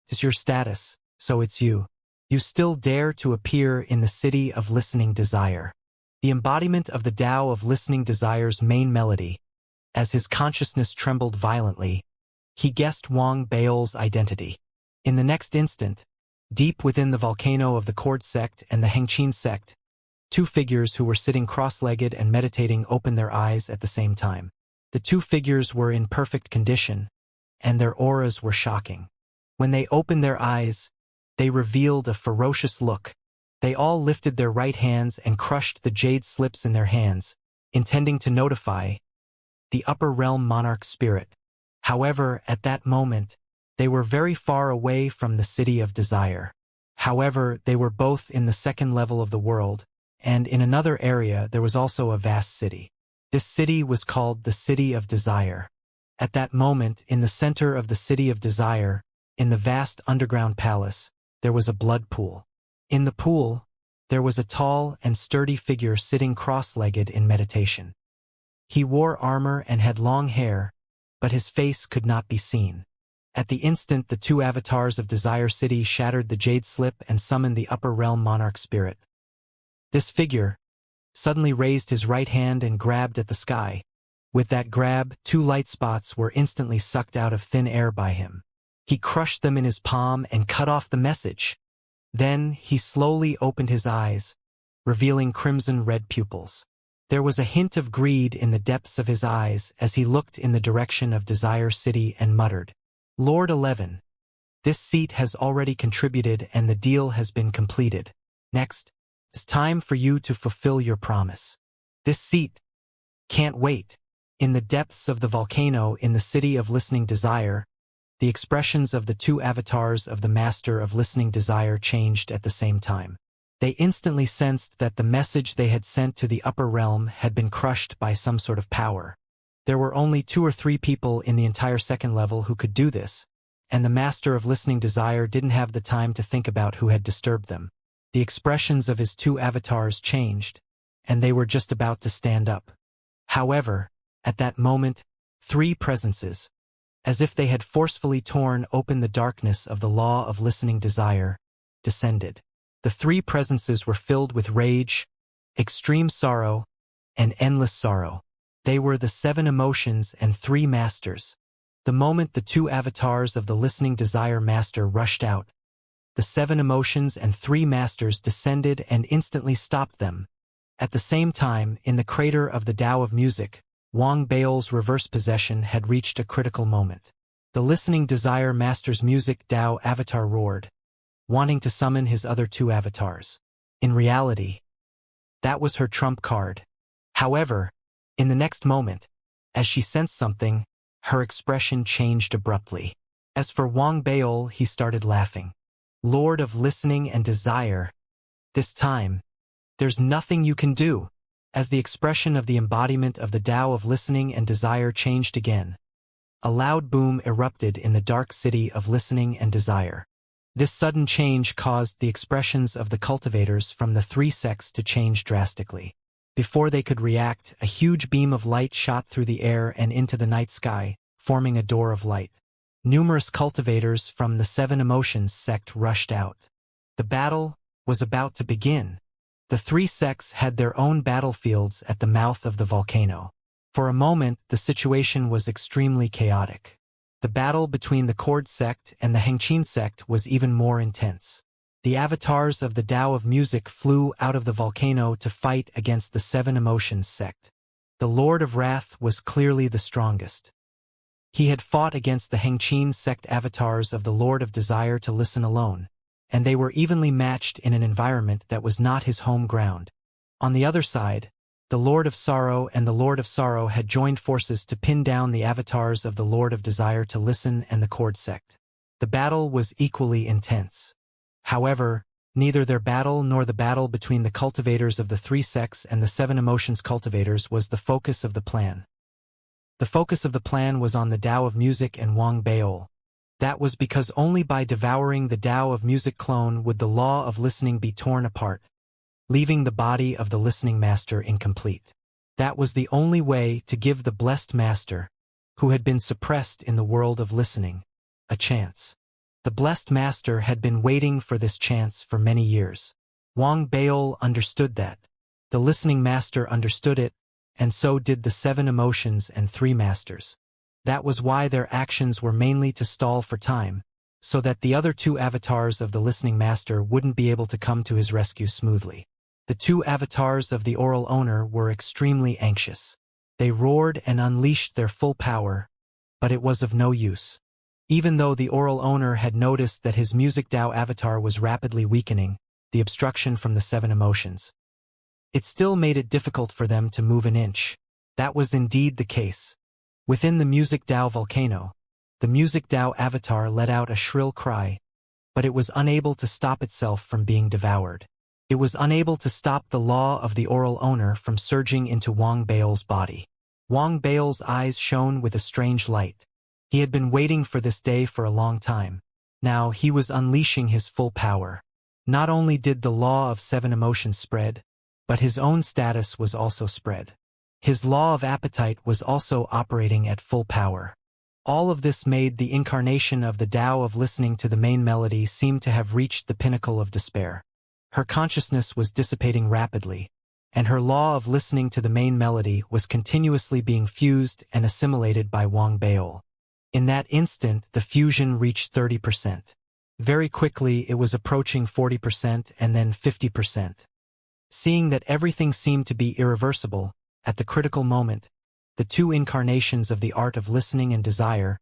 It's your status, so it's you. You still dare to appear in the city of listening desire. The embodiment of the Tao of listening desire's main melody. As his consciousness trembled violently, he guessed Wang Bao's identity. In the next instant, deep within the volcano of the Cord sect and the Hengqin sect, 2 figures who were sitting cross-legged and meditating opened their eyes at the same time. The 2 figures were in perfect condition, and their auras were shocking. When they opened their eyes, they revealed a ferocious look. They all lifted their right hands and crushed the jade slips in their hands, intending to notify the upper realm monarch spirit. However, at that moment, they were very far away from the city of desire. However, they were both in the 2nd level of the world, and in another area there was also a vast city. This city was called the City of Desire. At that moment, in the center of the City of Desire, in the vast underground palace, there was a blood pool. In the pool, there was a tall and sturdy figure sitting cross-legged in meditation. He wore armor and had long hair, but his face could not be seen. At the instant the 2 avatars of Desire City shattered the jade slip and summoned the upper realm monarch spirit. This figure suddenly raised his right hand and grabbed at the sky. With that grab, 2 light spots were instantly sucked out of thin air by him. He crushed them in his palm and cut off the message. Then he slowly opened his eyes, revealing crimson-red pupils. There was a hint of greed in the depths of his eyes as he looked in the direction of Desire City and muttered, Lord 11. This seat has already contributed and the deal has been completed. Next, it's time for you to fulfill your promise. This seat can't wait. In the depths of the volcano in the city of listening desire, the expressions of the two avatars of the master of listening desire changed at the same time. They instantly sensed that the message they had sent to the upper realm had been crushed by some sort of power. There were only 2 or 3 people in the entire second level who could do this, and the master of listening desire didn't have the time to think about who had disturbed them. The expressions of his 2 avatars changed, and they were just about to stand up. However, at that moment, 3 presences, as if they had forcefully torn open the darkness of the law of listening desire, descended. The 3 presences were filled with rage, extreme sorrow, and endless sorrow. They were the 7 emotions and 3 masters. The moment the 2 avatars of the listening desire master rushed out, the 7 emotions and 3 masters descended and instantly stopped them. At the same time, in the crater of the Tao of Music, Wang Bao's reverse possession had reached a critical moment. The listening desire master's music Tao avatar roared, wanting to summon his other 2 avatars. In reality, that was her trump card. However, in the next moment, as she sensed something, her expression changed abruptly. As for Wang Bao, he started laughing. Lord of listening and desire, this time, there's nothing you can do. As the expression of the embodiment of the Tao of listening and desire changed again, a loud boom erupted in the dark city of listening and desire. This sudden change caused the expressions of the cultivators from the 3 sects to change drastically. Before they could react, a huge beam of light shot through the air and into the night sky, forming a door of light. Numerous cultivators from the 7 emotions sect rushed out. The battle was about to begin. The 3 sects had their own battlefields at the mouth of the volcano. For a moment, the situation was extremely chaotic. The battle between the Cord sect and the Hengqin sect was even more intense. The avatars of the Tao of Music flew out of the volcano to fight against the 7 emotions sect. The Lord of Wrath was clearly the strongest. He had fought against the Hengqin sect avatars of the Lord of Desire to listen alone, and they were evenly matched in an environment that was not his home ground. On the other side, the Lord of Sorrow and the Lord of Sorrow had joined forces to pin down the avatars of the Lord of Desire to listen and the Cord sect. The battle was equally intense. However, neither their battle nor the battle between the cultivators of the 3 sects and the 7 emotions cultivators was the focus of the plan. The focus of the plan was on the Tao of Music and Wang Baol. That was because only by devouring the Tao of Music clone would the law of listening be torn apart, leaving the body of the listening master incomplete. That was the only way to give the blessed master, who had been suppressed in the world of listening, a chance. The blessed master had been waiting for this chance for many years. Wang Baol understood that. The listening master understood it, and so did the 7 emotions and 3 masters. That was why their actions were mainly to stall for time, so that the other 2 avatars of the listening master wouldn't be able to come to his rescue smoothly. The 2 avatars of the oral owner were extremely anxious. They roared and unleashed their full power, but it was of no use. Even though the oral owner had noticed that his music Tao avatar was rapidly weakening, the obstruction from the 7 emotions, it still made it difficult for them to move an inch. That was indeed the case. Within the music Tao volcano, the music Tao avatar let out a shrill cry, but it was unable to stop itself from being devoured. It was unable to stop the law of the oral owner from surging into Wang Baol's body. Wang Baol's eyes shone with a strange light. He had been waiting for this day for a long time. Now he was unleashing his full power. Not only did the law of 7 emotions spread, but his own status was also spread. His law of appetite was also operating at full power. All of this made the incarnation of the Tao of listening to the main melody seem to have reached the pinnacle of despair. Her consciousness was dissipating rapidly, and her law of listening to the main melody was continuously being fused and assimilated by Wang Baol. In that instant, the fusion reached 30%. Very quickly, it was approaching 40% and then 50%. Seeing that everything seemed to be irreversible, at the critical moment, the 2 incarnations of the art of listening and desire,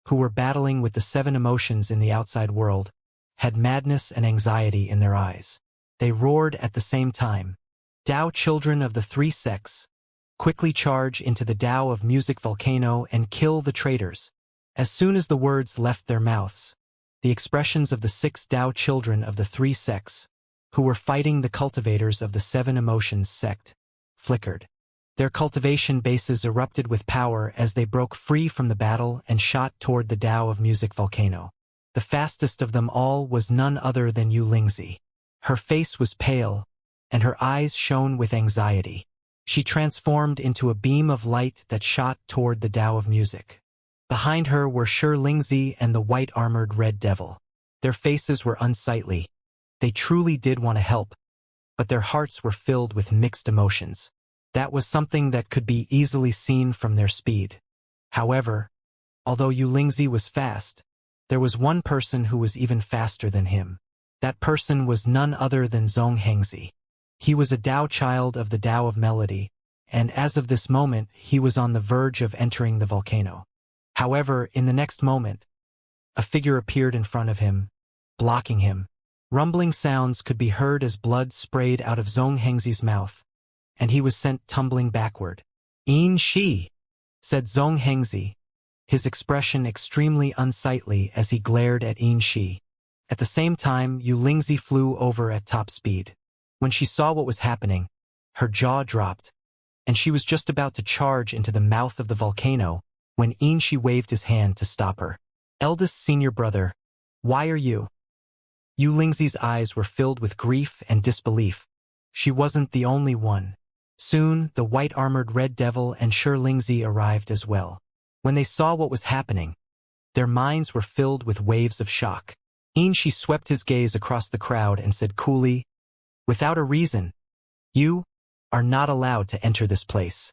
who were battling with the 7 emotions in the outside world, had madness and anxiety in their eyes. They roared at the same time. Tao children of the 3 sects, quickly charge into the Tao of music volcano and kill the traitors. As soon as the words left their mouths, the expressions of the 6 Tao children of the 3 sects, who were fighting the cultivators of the 7 emotions sect, flickered. Their cultivation bases erupted with power as they broke free from the battle and shot toward the Tao of music volcano. The fastest of them all was none other than Xianxia. Her face was pale, and her eyes shone with anxiety. She transformed into a beam of light that shot toward the Tao of music. Behind her were Xianxia and the white-armored Red Devil. Their faces were unsightly. They truly did want to help, but their hearts were filled with mixed emotions. That was something that could be easily seen from their speed. However, although Xianxia was fast, there was one person who was even faster than him. That person was none other than Xianxia. He was a Tao child of the Tao of melody, and as of this moment he was on the verge of entering the volcano. However, in the next moment, a figure appeared in front of him, blocking him. Rumbling sounds could be heard as blood sprayed out of Xianxia's mouth, and he was sent tumbling backward. "Shi," said Xianxia, his expression extremely unsightly as he glared at Shi. At the same time, Xianxia flew over at top speed. When she saw what was happening, her jaw dropped, and she was just about to charge into the mouth of the volcano when Shi waved his hand to stop her. "Eldest senior brother, why are you?" Xianxia's eyes were filled with grief and disbelief. She wasn't the only one. Soon, the white-armored Red Devil and Xianxia arrived as well. When they saw what was happening, their minds were filled with waves of shock. Shi swept his gaze across the crowd and said coolly, "Without a reason, you are not allowed to enter this place."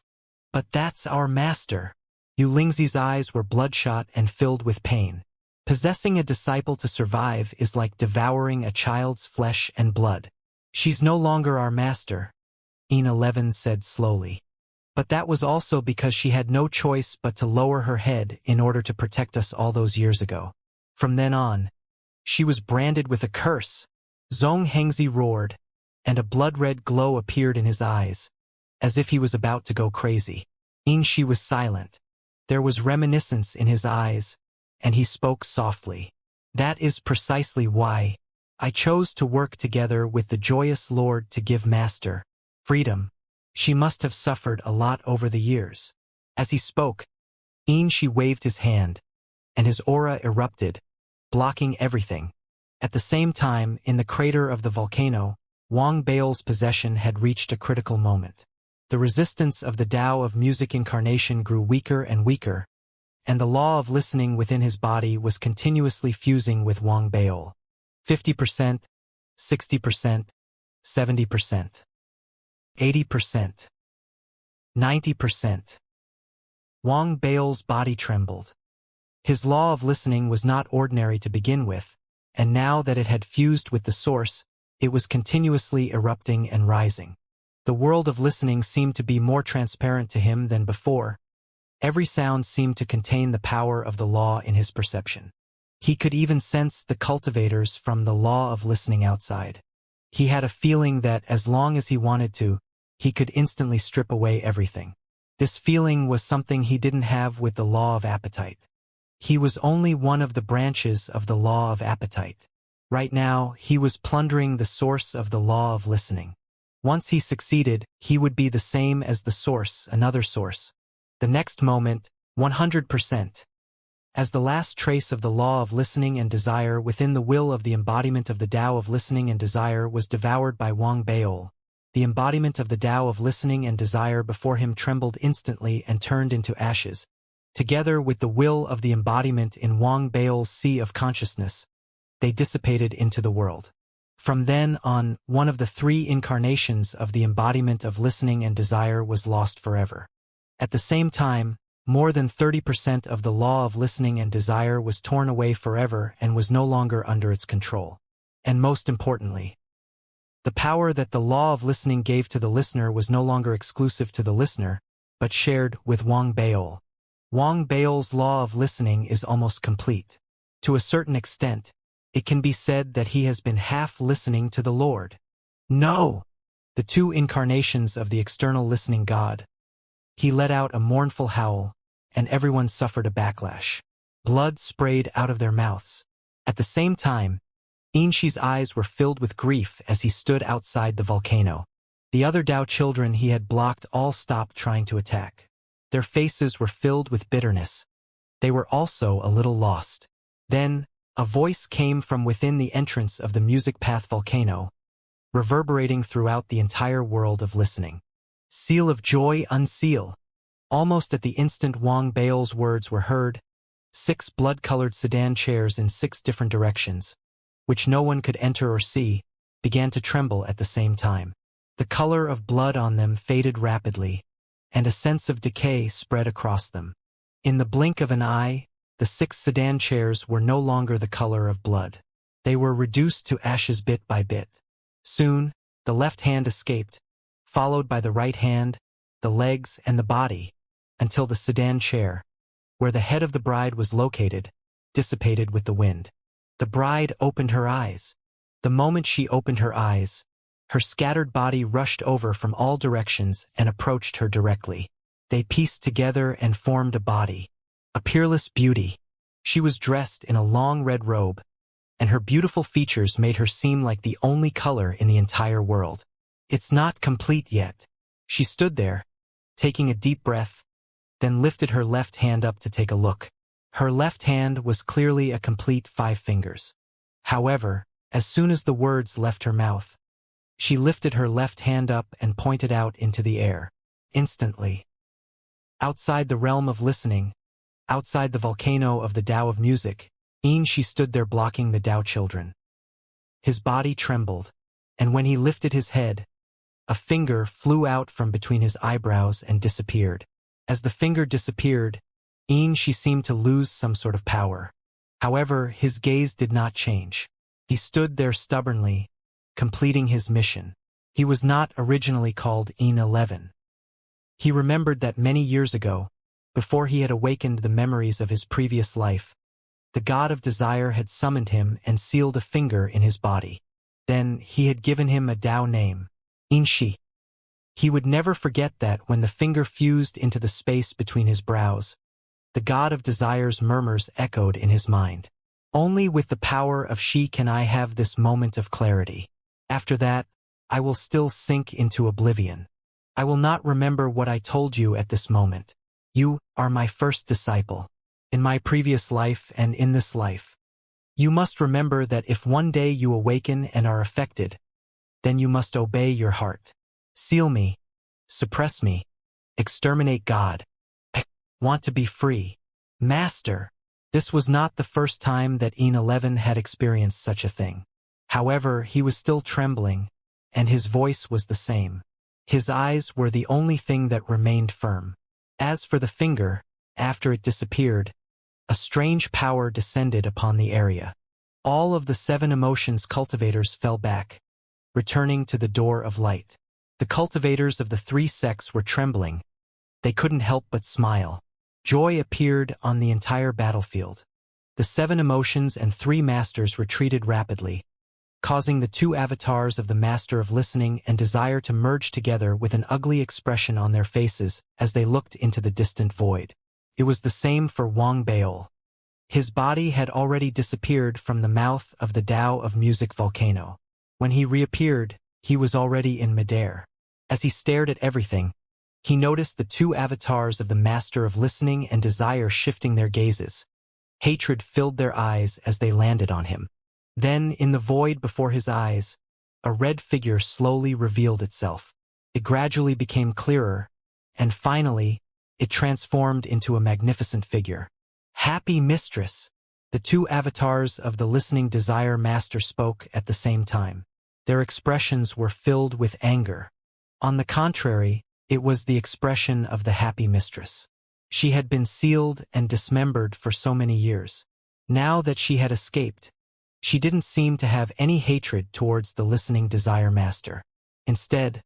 "But that's our master." Xianxia's eyes were bloodshot and filled with pain. Possessing a disciple to survive is like devouring a child's flesh and blood. "She's no longer our master," In11 said slowly. "But that was also because she had no choice but to lower her head in order to protect us all those years ago. From then on, she was branded with a curse." Xianxia roared, and a blood-red glow appeared in his eyes, as if he was about to go crazy. Shi was silent. There was reminiscence in his eyes, and he spoke softly. "That is precisely why I chose to work together with the joyous Lord to give Master freedom. She must have suffered a lot over the years." As he spoke, Shi waved his hand, and his aura erupted, blocking everything. At the same time, in the crater of the volcano, Wang Bao's possession had reached a critical moment. The resistance of the Tao of music incarnation grew weaker and weaker, and the law of listening within his body was continuously fusing with Wang Bao. 50%, 60%, 70%, 80%, 90%. Wang Bao's body trembled. His law of listening was not ordinary to begin with, and now that it had fused with the source, it was continuously erupting and rising. The world of listening seemed to be more transparent to him than before. Every sound seemed to contain the power of the law in his perception. He could even sense the cultivators from the law of listening outside. He had a feeling that as long as he wanted to, he could instantly strip away everything. This feeling was something he didn't have with the law of appetite. He was only one of the branches of the law of appetite. Right now, he was plundering the source of the law of listening. Once he succeeded, he would be the same as the source, another source. The next moment, 100%. As the last trace of the law of listening and desire within the will of the embodiment of the Tao of listening and desire was devoured by Wang Bao, the embodiment of the Tao of listening and desire before him trembled instantly and turned into ashes. Together with the will of the embodiment in Wang Bao's sea of consciousness, they dissipated into the world. From then on, one of the 3 incarnations of the embodiment of listening and desire was lost forever. At the same time, more than 30% of the law of listening and desire was torn away forever and was no longer under its control. And most importantly, the power that the law of listening gave to the listener was no longer exclusive to the listener, but shared with Wang Bao. Wang Bao's law of listening is almost complete. To a certain extent, it can be said that he has been half listening to the Lord. No! The two incarnations of the external listening God. He let out a mournful howl, and everyone suffered a backlash. Blood sprayed out of their mouths. At the same time, Xianxia's eyes were filled with grief as he stood outside the volcano. The other Dao children he had blocked all stopped trying to attack. Their faces were filled with bitterness. They were also a little lost. Then, a voice came from within the entrance of the Music Path volcano, reverberating throughout the entire world of listening. Seal of joy, unseal. Almost at the instant Wang Bao's words were heard, 6 blood-colored sedan chairs in 6 different directions, which no one could enter or see, began to tremble at the same time. The color of blood on them faded rapidly, and a sense of decay spread across them. In the blink of an eye, the 6 sedan chairs were no longer the color of blood. They were reduced to ashes bit by bit. Soon, the left hand escaped, followed by the right hand, the legs, and the body, until the sedan chair, where the head of the bride was located, dissipated with the wind. The bride opened her eyes. The moment she opened her eyes, her scattered body rushed over from all directions and approached her directly. They pieced together and formed a body, a peerless beauty. She was dressed in a long red robe, and her beautiful features made her seem like the only color in the entire world. It's not complete yet. She stood there, taking a deep breath, then lifted her left hand up to take a look. Her left hand was clearly a complete 5 fingers. However, as soon as the words left her mouth, she lifted her left hand up and pointed out into the air. Instantly, outside the realm of listening, outside the volcano of the Tao of music, Xianxia stood there blocking the Tao children. His body trembled, and when he lifted his head, a finger flew out from between his eyebrows and disappeared. As the finger disappeared, Xianxia seemed to lose some sort of power. However, his gaze did not change. He stood there stubbornly, completing his mission. He was not originally called Inauthentic. He remembered that many years ago, before he had awakened the memories of his previous life, the god of desire had summoned him and sealed a finger in his body. Then he had given him a Dao name, Xianxia. He would never forget that when the finger fused into the space between his brows, the god of desire's murmurs echoed in his mind. Only with the power of Xi can I have this moment of clarity. After that, I will still sink into oblivion. I will not remember what I told you at this moment. You are my first disciple. In my previous life and in this life. You must remember that if one day you awaken and are affected, then you must obey your heart. Seal me, suppress me, exterminate God. I want to be free. Master. This was not the first time that Inauthentic had experienced such a thing. However, he was still trembling, and his voice was the same. His eyes were the only thing that remained firm. As for the finger, after it disappeared, a strange power descended upon the area. All of the 7 emotions cultivators fell back, returning to the door of light. The cultivators of the 3 sects were trembling. They couldn't help but smile. Joy appeared on the entire battlefield. The 7 emotions and 3 masters retreated rapidly, causing the 2 avatars of the Master of Listening and Desire to merge together with an ugly expression on their faces as they looked into the distant void. It was the same for Wang Bao. His body had already disappeared from the mouth of the Tao of Music volcano. When he reappeared, he was already in midair. As he stared at everything, he noticed the 2 avatars of the Master of Listening and Desire shifting their gazes. Hatred filled their eyes as they landed on him. Then, in the void before his eyes, a red figure slowly revealed itself. It gradually became clearer, and finally, it transformed into a magnificent figure. Happy Mistress! The 2 avatars of the Listening Desire Master spoke at the same time. Their expressions were filled with anger. On the contrary, it was the expression of the Happy Mistress. She had been sealed and dismembered for so many years. Now that she had escaped, she didn't seem to have any hatred towards the Listening Desire Master. Instead,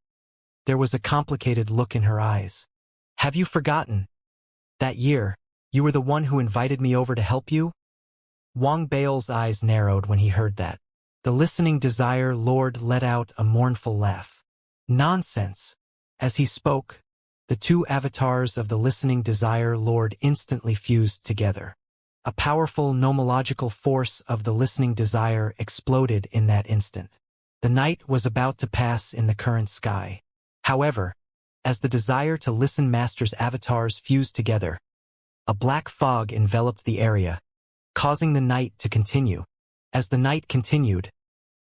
there was a complicated look in her eyes. Have you forgotten? That year, You were the one who invited me over to help you? Wang Bao's eyes narrowed when he heard that. The listening desire lord let out a mournful laugh. Nonsense! As he spoke, the two avatars of the listening desire lord instantly fused together. A powerful nomological force of the listening desire exploded in that instant. The night was about to pass in the current sky. However, as the desire to listen master's avatars fused together, a black fog enveloped the area, causing the night to continue. As the night continued,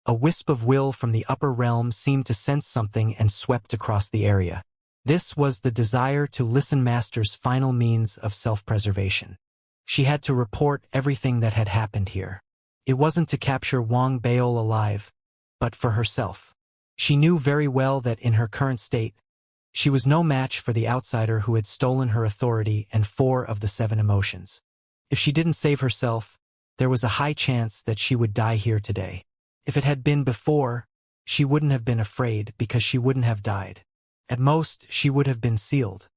a wisp of will from the upper realm seemed to sense something and swept across the area. This was the desire to listen master's final means of self-preservation. She had to report everything that had happened here. It wasn't to capture Wang Bao alive, but for herself. She knew very well that in her current state, she was no match for the outsider who had stolen her authority and 4 of the 7 emotions. If she didn't save herself, there was a high chance that she would die here today. If it had been before, she wouldn't have been afraid because she wouldn't have died. At most, she would have been sealed.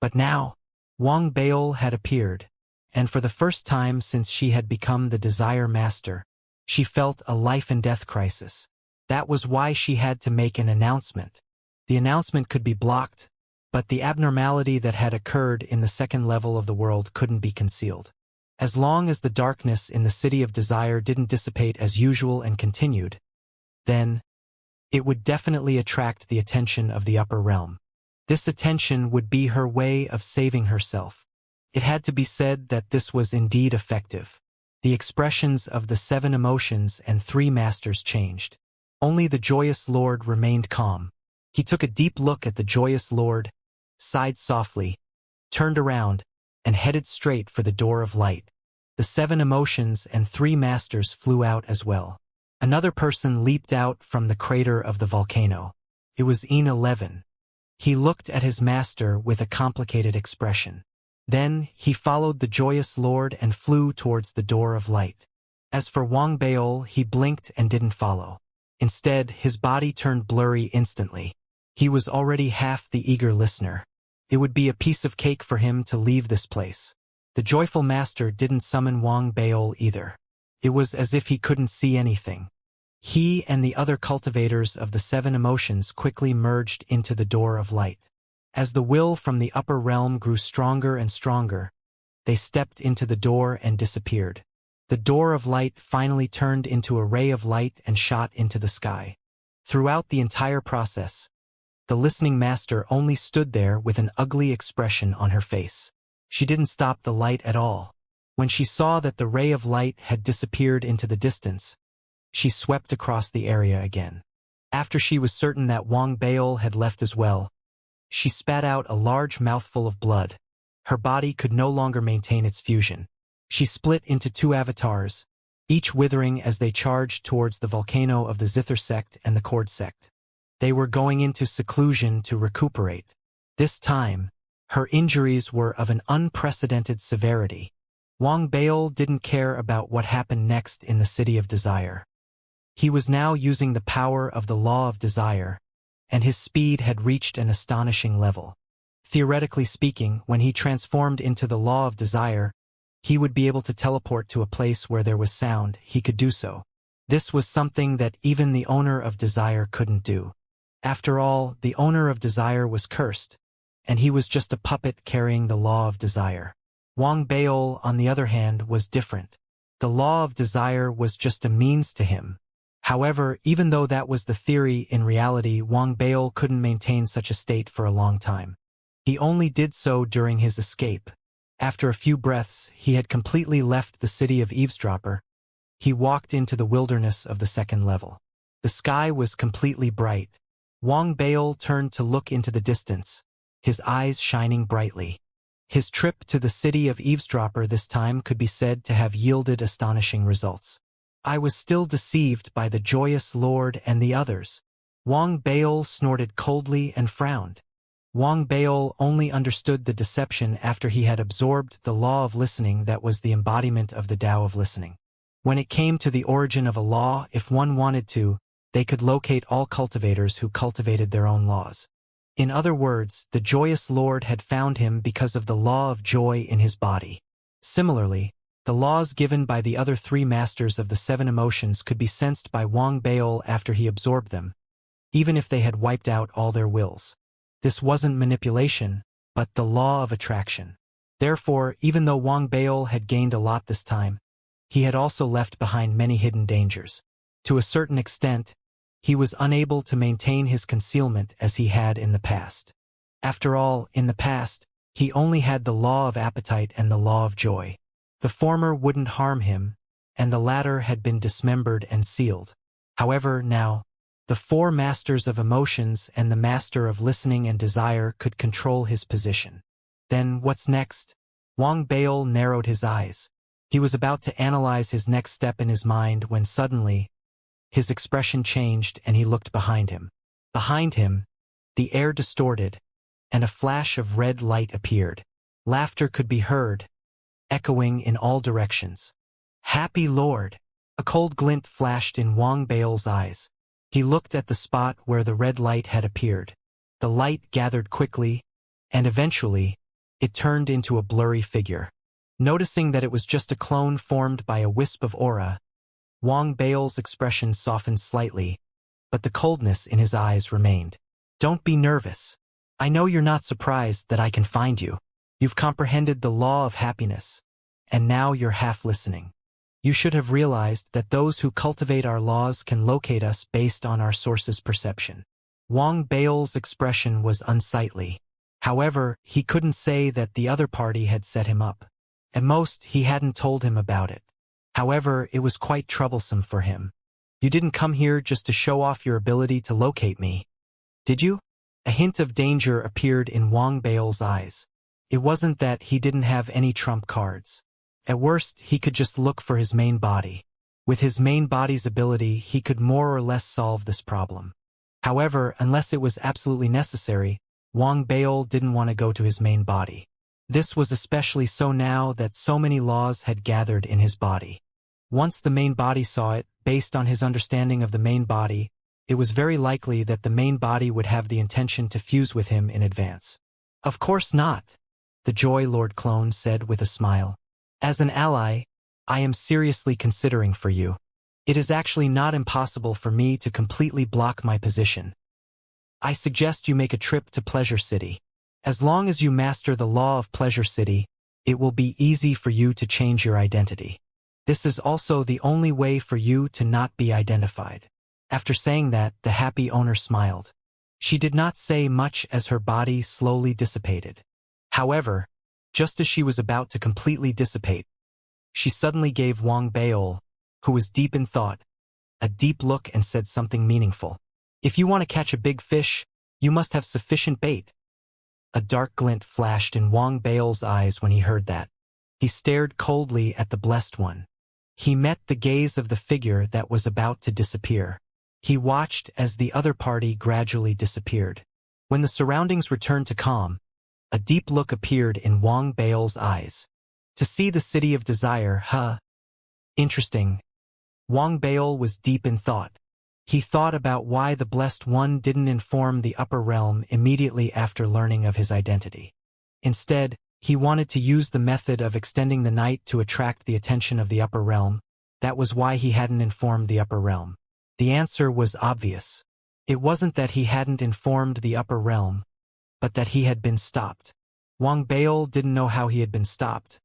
But now, Wang Bao had appeared, and for the first time since she had become the Desire Master, she felt a life-and-death crisis. That was why she had to make an announcement. The announcement could be blocked, but the abnormality that had occurred in the second level of the world couldn't be concealed. As long as the darkness in the City of Desire didn't dissipate as usual and continued, then it would definitely attract the attention of the upper realm. This attention would be her way of saving herself. It had to be said that this was indeed effective. The expressions of the 7 emotions and 3 masters changed. Only the Joyous Lord remained calm. He took a deep look at the Joyous Lord, sighed softly, turned around, and headed straight for the door of light. The 7 emotions and 3 masters flew out as well. Another person leaped out from the crater of the volcano. It was In-11. He looked at his master with a complicated expression. Then he followed the Joyous Lord and flew towards the door of light. As for Wang Bao, he blinked and didn't follow. Instead, his body turned blurry instantly. He was already half the eager listener. It would be a piece of cake for him to leave this place. The joyful master didn't summon Wang Bao either. It was as if he couldn't see anything. He and the other cultivators of the 7 emotions quickly merged into the door of light. As the will from the upper realm grew stronger and stronger, they stepped into the door and disappeared. The door of light finally turned into a ray of light and shot into the sky. Throughout the entire process, the listening master only stood there with an ugly expression on her face. She didn't stop the light at all. When she saw that the ray of light had disappeared into the distance, she swept across the area again. After she was certain that Wang Bao had left as well, she spat out a large mouthful of blood. Her body could no longer maintain its fusion. She split into 2 avatars, each withering as they charged towards the volcano of the Zither sect and the Cord sect. They were going into seclusion to recuperate. This time, her injuries were of an unprecedented severity. Wang Bao didn't care about what happened next in the City of Desire. He was now using the power of the Law of Desire, and his speed had reached an astonishing level. Theoretically speaking, when he transformed into the Law of Desire, he would be able to teleport to a place where there was sound. He could do so. This was something that even the owner of Desire couldn't do. After all, the owner of Desire was cursed, and he was just a puppet carrying the Law of Desire. Wang Bao, on the other hand, was different. The Law of Desire was just a means to him. However, even though that was the theory, in reality, Wang Bao couldn't maintain such a state for a long time. He only did so during his escape. After a few breaths, he had completely left the city of Eavesdropper. He walked into the wilderness of the second level. The sky was completely bright. Wang Bao turned to look into the distance, his eyes shining brightly. His trip to the city of Eavesdropper this time could be said to have yielded astonishing results. I was still deceived by the Joyous Lord and the others. Wang Bao snorted coldly and frowned. Wang Bao only understood the deception after he had absorbed the law of listening that was the embodiment of the Tao of listening. When it came to the origin of a law, if one wanted to, they could locate all cultivators who cultivated their own laws. In other words, the Joyous Lord had found him because of the law of joy in his body. Similarly, the laws given by the other three masters of the seven emotions could be sensed by Wang Bail after he absorbed them, even if they had wiped out all their wills. This wasn't manipulation, but the law of attraction. Therefore, even though Wang Bail had gained a lot this time, he had also left behind many hidden dangers. To a certain extent, he was unable to maintain his concealment as he had in the past. After all, in the past, he only had the law of appetite and the law of joy. The former wouldn't harm him, and the latter had been dismembered and sealed. However, now, the four masters of emotions and the master of listening and desire could control his position. Then, what's next? Wang Bail narrowed his eyes. He was about to analyze his next step in his mind when suddenly, his expression changed and he looked behind him. Behind him, the air distorted, and a flash of red light appeared. Laughter could be heard, echoing in all directions. Happy Lord! A cold glint flashed in Wang Bail's eyes. He looked at the spot where the red light had appeared. The light gathered quickly, and eventually, it turned into a blurry figure. Noticing that it was just a clone formed by a wisp of aura, Wang Bail's expression softened slightly, but the coldness in his eyes remained. Don't be nervous. I know you're not surprised that I can find you. You've comprehended the law of happiness, and now you're half listening. You should have realized that those who cultivate our laws can locate us based on our source's perception. Wang Bail's expression was unsightly. However, he couldn't say that the other party had set him up. At most, he hadn't told him about it. However, it was quite troublesome for him. You didn't come here just to show off your ability to locate me, did you? A hint of danger appeared in Wang Bail's eyes. It wasn't that he didn't have any trump cards. At worst, he could just look for his main body. With his main body's ability, he could more or less solve this problem. However, unless it was absolutely necessary, Wang Bail didn't want to go to his main body. This was especially so now that so many laws had gathered in his body. Once the main body saw it, based on his understanding of the main body, it was very likely that the main body would have the intention to fuse with him in advance. Of course not, the Joy Lord clone said with a smile. As an ally, I am seriously considering for you. It is actually not impossible for me to completely block my position. I suggest you make a trip to Pleasure City. As long as you master the law of Pleasure City, it will be easy for you to change your identity. This is also the only way for you to not be identified. After saying that, the happy owner smiled. She did not say much as her body slowly dissipated. However, just as she was about to completely dissipate, she suddenly gave Wang Bail, who was deep in thought, a deep look and said something meaningful. If you want to catch a big fish, you must have sufficient bait. A dark glint flashed in Wang Bail's eyes when he heard that. He stared coldly at the Blessed One. He met the gaze of the figure that was about to disappear. He watched as the other party gradually disappeared. When the surroundings returned to calm, a deep look appeared in Wang Bail's eyes. To see the city of desire, huh? Interesting. Wang Bail was deep in thought. He thought about why the Blessed One didn't inform the upper realm immediately after learning of his identity. Instead, he wanted to use the method of extending the night to attract the attention of the upper realm. That was why he hadn't informed the upper realm. The answer was obvious. It wasn't that he hadn't informed the upper realm, but that he had been stopped. Wang Bail didn't know how he had been stopped,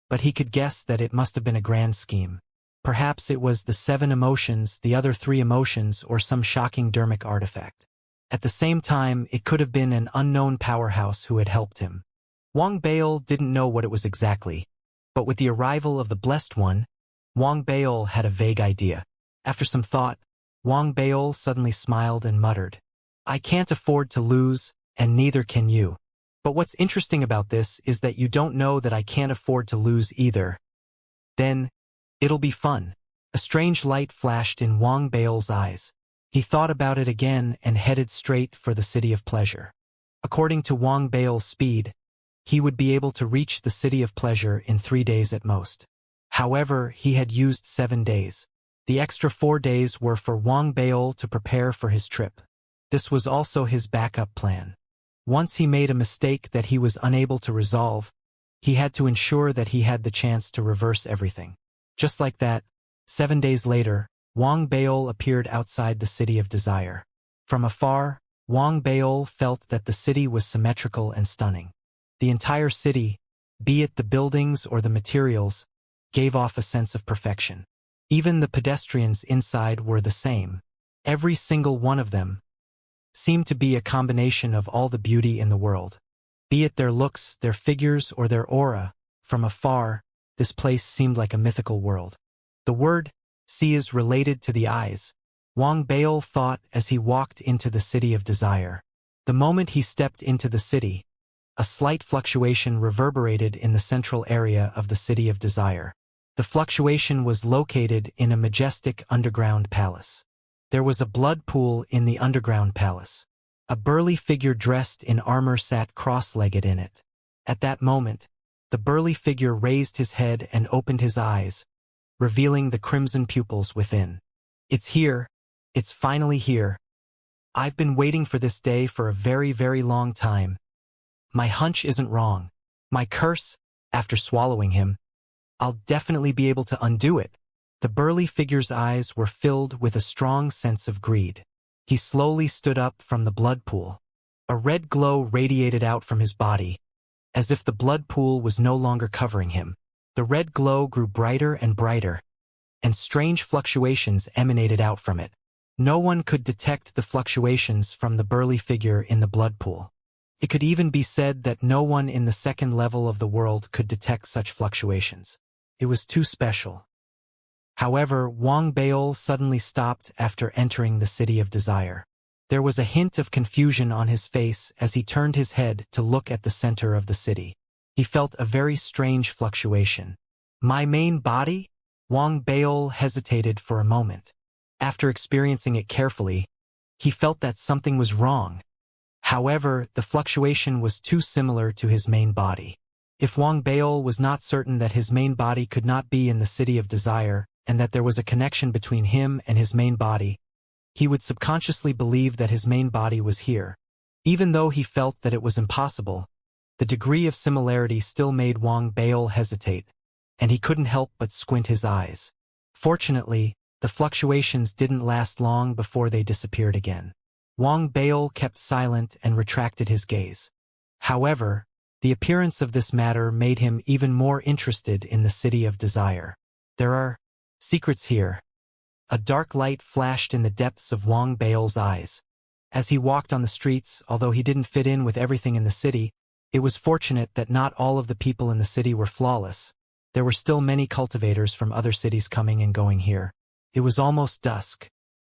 but he could guess that it must have been a grand scheme. Perhaps it was the seven emotions, the other three emotions, or some shocking dermic artifact. At the same time, it could have been an unknown powerhouse who had helped him. Wang Bail didn't know what it was exactly, but with the arrival of the Blessed One, Wang Bail had a vague idea. After some thought, Wang Bail suddenly smiled and muttered, I can't afford to lose, and neither can you. But what's interesting about this is that you don't know that I can't afford to lose either. Then, it'll be fun. A strange light flashed in Wang Bail's eyes. He thought about it again and headed straight for the City of Pleasure. According to Wang Bail's speed, he would be able to reach the City of Pleasure in 3 days at most. However, he had used 7 days. The extra 4 days were for Wang Bail to prepare for his trip. This was also his backup plan. Once he made a mistake that he was unable to resolve, He had to ensure that he had the chance to reverse everything. Just like that, 7 days later, Wang Baol appeared outside the City of Desire. From afar, Wang Baol felt that the city was symmetrical and stunning. The entire city, be it the buildings or the materials, gave off a sense of perfection. Even the pedestrians inside were the same. Every single one of them seemed to be a combination of all the beauty in the world. Be it their looks, their figures, or their aura, from afar, this place seemed like a mythical world. The word "sea" is related to the eyes, Wang Baol thought as he walked into the City of Desire. The moment he stepped into the city, a slight fluctuation reverberated in the central area of the City of Desire. The fluctuation was located in a majestic underground palace. There was a blood pool in the underground palace. A burly figure dressed in armor sat cross-legged in it. At that moment, the burly figure raised his head and opened his eyes, revealing the crimson pupils within. "It's here. It's finally here. I've been waiting for this day for a very, very long time. My hunch isn't wrong. My curse, after swallowing him, I'll definitely be able to undo it." The burly figure's eyes were filled with a strong sense of greed. He slowly stood up from the blood pool. A red glow radiated out from his body, as if the blood pool was no longer covering him. The red glow grew brighter and brighter, and strange fluctuations emanated out from it. No one could detect the fluctuations from the burly figure in the blood pool. It could even be said that no one in the second level of the world could detect such fluctuations. It was too special. However, Wang Baol suddenly stopped after entering the City of Desire. There was a hint of confusion on his face as he turned his head to look at the center of the city. He felt a very strange fluctuation. "My main body?" Wang Baol hesitated for a moment. After experiencing it carefully, he felt that something was wrong. However, the fluctuation was too similar to his main body. If Wang Baol was not certain that his main body could not be in the City of Desire, and that there was a connection between him and his main body, he would subconsciously believe that his main body was here. Even though he felt that it was impossible, the degree of similarity still made Wang Baol hesitate, and he couldn't help but squint his eyes. Fortunately, the fluctuations didn't last long before they disappeared again. Wang Baol kept silent and retracted his gaze. However, the appearance of this matter made him even more interested in the City of Desire. "There are secrets here." A dark light flashed in the depths of Wang Baol's eyes. As he walked on the streets, although he didn't fit in with everything in the city, it was fortunate that not all of the people in the city were flawless. There were still many cultivators from other cities coming and going here. It was almost dusk.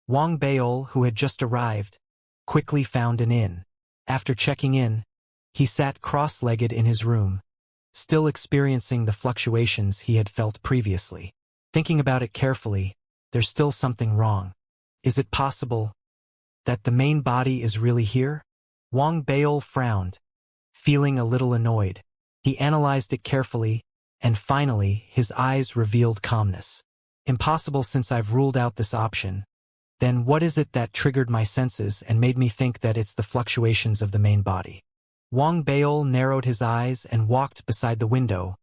Wang Baol, who had just arrived, quickly found an inn. After checking in, he sat cross-legged in his room, still experiencing the fluctuations he had felt previously. Thinking about it carefully, there's still something wrong. Is it possible that the main body is really here? Wang Baol frowned, feeling a little annoyed. He analyzed it carefully, and finally, his eyes revealed calmness. Impossible, since I've ruled out this option. Then what is it that triggered my senses and made me think that it's the fluctuations of the main body? Wang Baol narrowed his eyes and walked beside the window,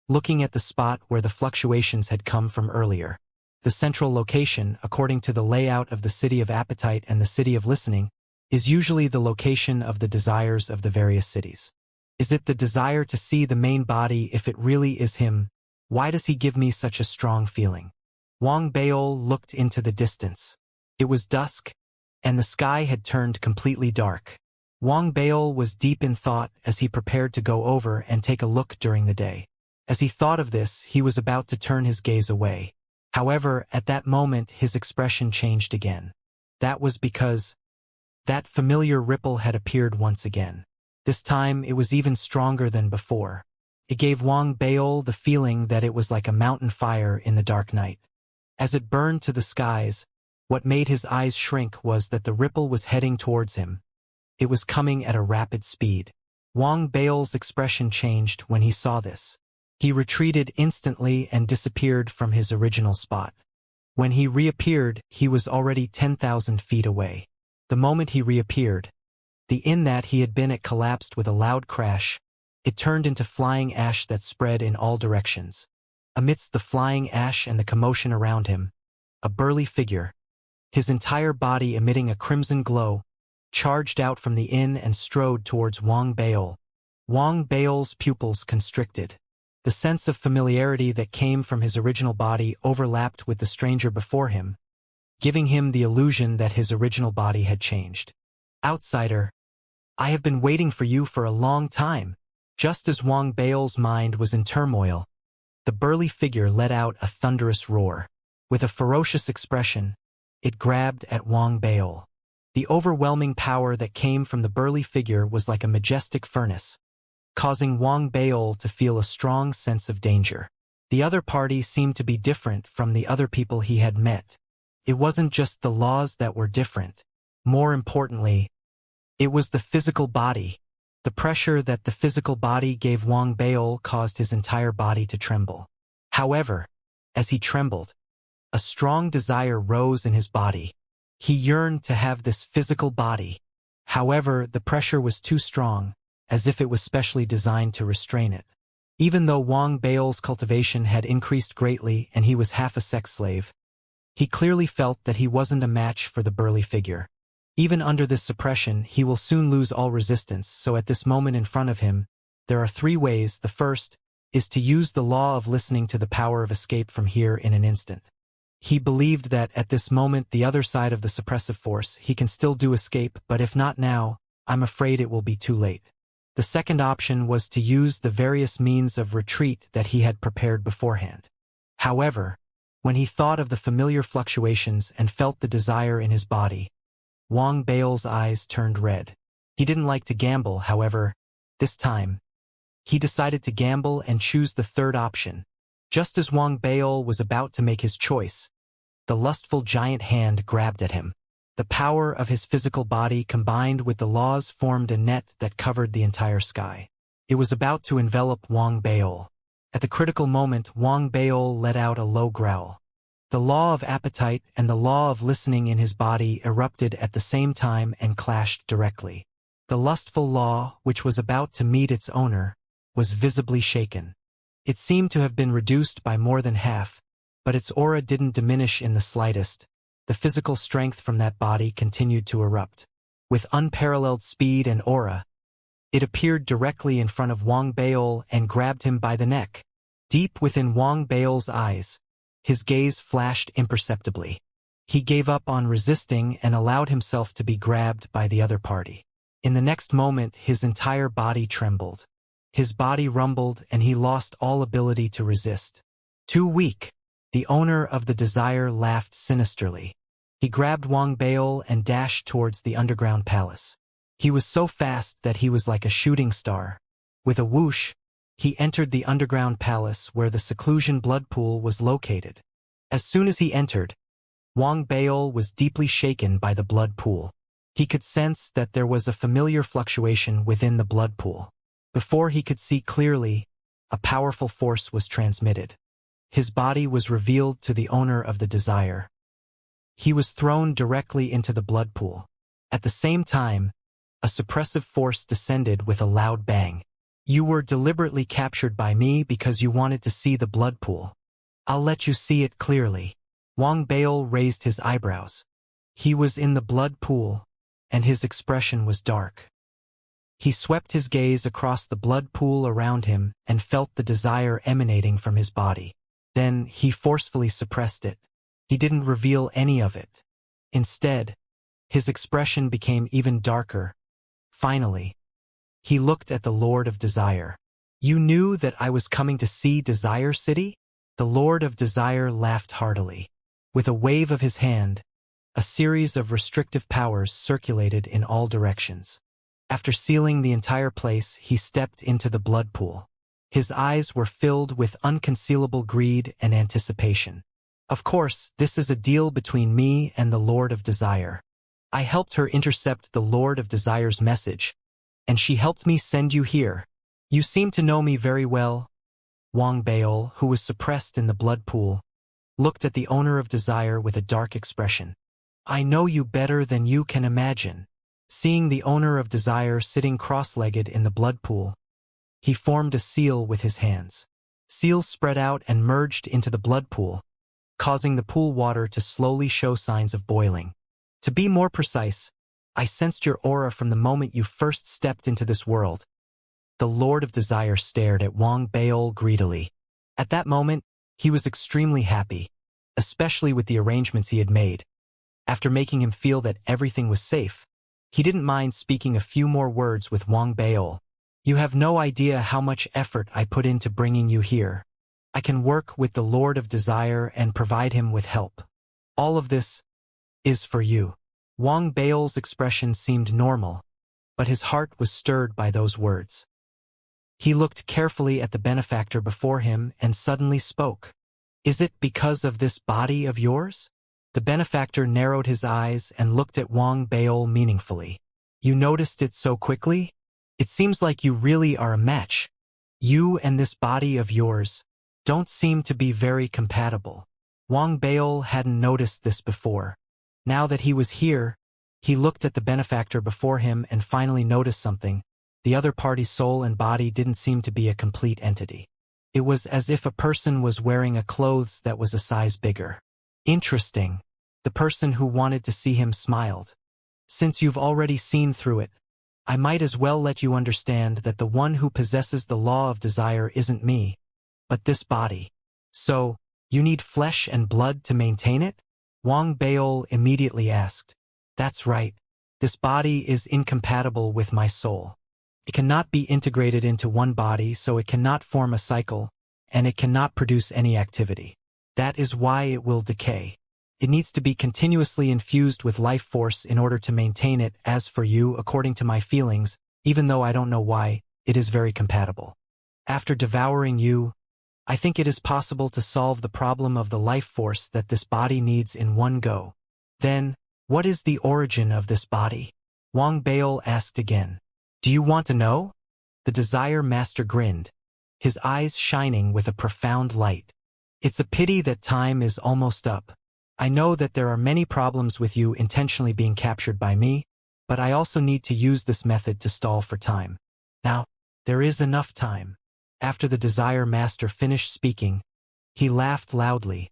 looking at the spot where the fluctuations had come from earlier. The central location, according to the layout of the City of Appetite and the City of Listening, is usually the location of the desires of the various cities. Is it the desire to see the main body? If it really is him, why does he give me such a strong feeling? Wang Baol looked into the distance. It was dusk, and the sky had turned completely dark. Wang Baol was deep in thought as he prepared to go over and take a look during the day. As he thought of this, he was about to turn his gaze away. However, at that moment his expression changed again. That was because that familiar ripple had appeared once again. This time it was even stronger than before. It gave Wang Baol the feeling that it was like a mountain fire in the dark night. As it burned to the skies, what made his eyes shrink was that the ripple was heading towards him. It was coming at a rapid speed. Wang Baol's expression changed when he saw this. He retreated instantly and disappeared from his original spot. When he reappeared, he was already 10,000 feet away. The moment he reappeared, the inn that he had been at collapsed with a loud crash, It turned into flying ash that spread in all directions. Amidst the flying ash and the commotion around him, a burly figure, his entire body emitting a crimson glow, charged out from the inn and strode towards Wang Baol. Wang Baol's pupils constricted. The sense of familiarity that came from his original body overlapped with the stranger before him, giving him the illusion that his original body had changed. Outsider, I have been waiting for you for a long time. Just as Wang Baol's mind was in turmoil, the burly figure let out a thunderous roar. With a ferocious expression, it grabbed at Wang Baol. The overwhelming power that came from the burly figure was like a majestic furnace, causing Wang Baol to feel a strong sense of danger. The other party seemed to be different from the other people he had met. It wasn't just the laws that were different. More importantly, it was the physical body. The pressure that the physical body gave Wang Baol caused his entire body to tremble. However, as he trembled, a strong desire rose in his body. He yearned to have this physical body. However, the pressure was too strong, as if it was specially designed to restrain it. Even though Wang Baol's cultivation had increased greatly and he was half a sex slave, he clearly felt that he wasn't a match for the burly figure. Even under this suppression, he will soon lose all resistance, so at this moment in front of him, there are three ways. The first is to use the law of listening to the power of escape from here in an instant. He believed that at this moment the other side of the suppressive force, he can still do escape, but if not now, I'm afraid it will be too late. The second option was to use the various means of retreat that he had prepared beforehand. However, when he thought of the familiar fluctuations and felt the desire in his body, Wang Baol's eyes turned red. He didn't like to gamble, however, this time, he decided to gamble and choose the third option. Just as Wang Baol was about to make his choice, the lustful giant hand grabbed at him. The power of his physical body combined with the laws formed a net that covered the entire sky. It was about to envelop Wang Baol. At the critical moment, Wang Baol let out a low growl. The law of appetite and the law of listening in his body erupted at the same time and clashed directly. The lustful law, which was about to meet its owner, was visibly shaken. It seemed to have been reduced by more than half, but its aura didn't diminish in the slightest. The physical strength from that body continued to erupt. With unparalleled speed and aura, it appeared directly in front of Wang Baol and grabbed him by the neck. Deep within Wang Baol's eyes, his gaze flashed imperceptibly. He gave up on resisting and allowed himself to be grabbed by the other party. In the next moment, his entire body trembled. His body rumbled and he lost all ability to resist. Too weak. The owner of the desire laughed sinisterly. He grabbed Wang Baol and dashed towards the underground palace. He was so fast that he was like a shooting star. With a whoosh, he entered the underground palace where the seclusion blood pool was located. As soon as he entered, Wang Baol was deeply shaken by the blood pool. He could sense that there was a familiar fluctuation within the blood pool. Before he could see clearly, a powerful force was transmitted. His body was revealed to the owner of the desire. He was thrown directly into the blood pool. At the same time, a suppressive force descended with a loud bang. You were deliberately captured by me because you wanted to see the blood pool. I'll let you see it clearly. Wang Baol raised his eyebrows. He was in the blood pool, and his expression was dark. He swept his gaze across the blood pool around him and felt the desire emanating from his body. Then he forcefully suppressed it. He didn't reveal any of it. Instead, his expression became even darker. Finally, he looked at the Lord of Desire. You knew that I was coming to see Desire City? The Lord of Desire laughed heartily. With a wave of his hand, a series of restrictive powers circulated in all directions. After sealing the entire place, he stepped into the blood pool. His eyes were filled with unconcealable greed and anticipation. Of course, this is a deal between me and the Lord of Desire. I helped her intercept the Lord of Desire's message, and she helped me send you here. You seem to know me very well. Wang Baol, who was suppressed in the blood pool, looked at the owner of Desire with a dark expression. I know you better than you can imagine. Seeing the owner of Desire sitting cross-legged in the blood pool, He formed a seal with his hands. Seals spread out and merged into the blood pool, causing the pool water to slowly show signs of boiling. To be more precise, I sensed your aura from the moment you first stepped into this world. The Lord of Desire stared at Wang Baol greedily. At that moment, he was extremely happy, especially with the arrangements he had made. After making him feel that everything was safe, he didn't mind speaking a few more words with Wang Baol. You have no idea how much effort I put into bringing you here. I can work with the Lord of Desire and provide him with help. All of this is for you. Wang Baol's expression seemed normal, but his heart was stirred by those words. He looked carefully at the benefactor before him and suddenly spoke. Is it because of this body of yours? The benefactor narrowed his eyes and looked at Wang Baol meaningfully. You noticed it so quickly? It seems like you really are a match. You and this body of yours don't seem to be very compatible. Wang Baol hadn't noticed this before. Now that he was here, he looked at the benefactor before him and finally noticed something. The other party's soul and body didn't seem to be a complete entity. It was as if a person was wearing a clothes that was a size bigger. Interesting. The person who wanted to see him smiled. Since you've already seen through it, I might as well let you understand that the one who possesses the law of desire isn't me, but this body. So, you need flesh and blood to maintain it? Wang Baol immediately asked. That's right. This body is incompatible with my soul. It cannot be integrated into one body, so it cannot form a cycle, and it cannot produce any activity. That is why it will decay. It needs to be continuously infused with life force in order to maintain it. As for you, according to my feelings, even though I don't know why, it is very compatible. After devouring you, I think it is possible to solve the problem of the life force that this body needs in one go. Then, what is the origin of this body? Wang Baol asked again. Do you want to know? The Desire Master grinned, his eyes shining with a profound light. It's a pity that time is almost up. I know that there are many problems with you intentionally being captured by me, but I also need to use this method to stall for time. Now, there is enough time. After the Desire Master finished speaking, he laughed loudly.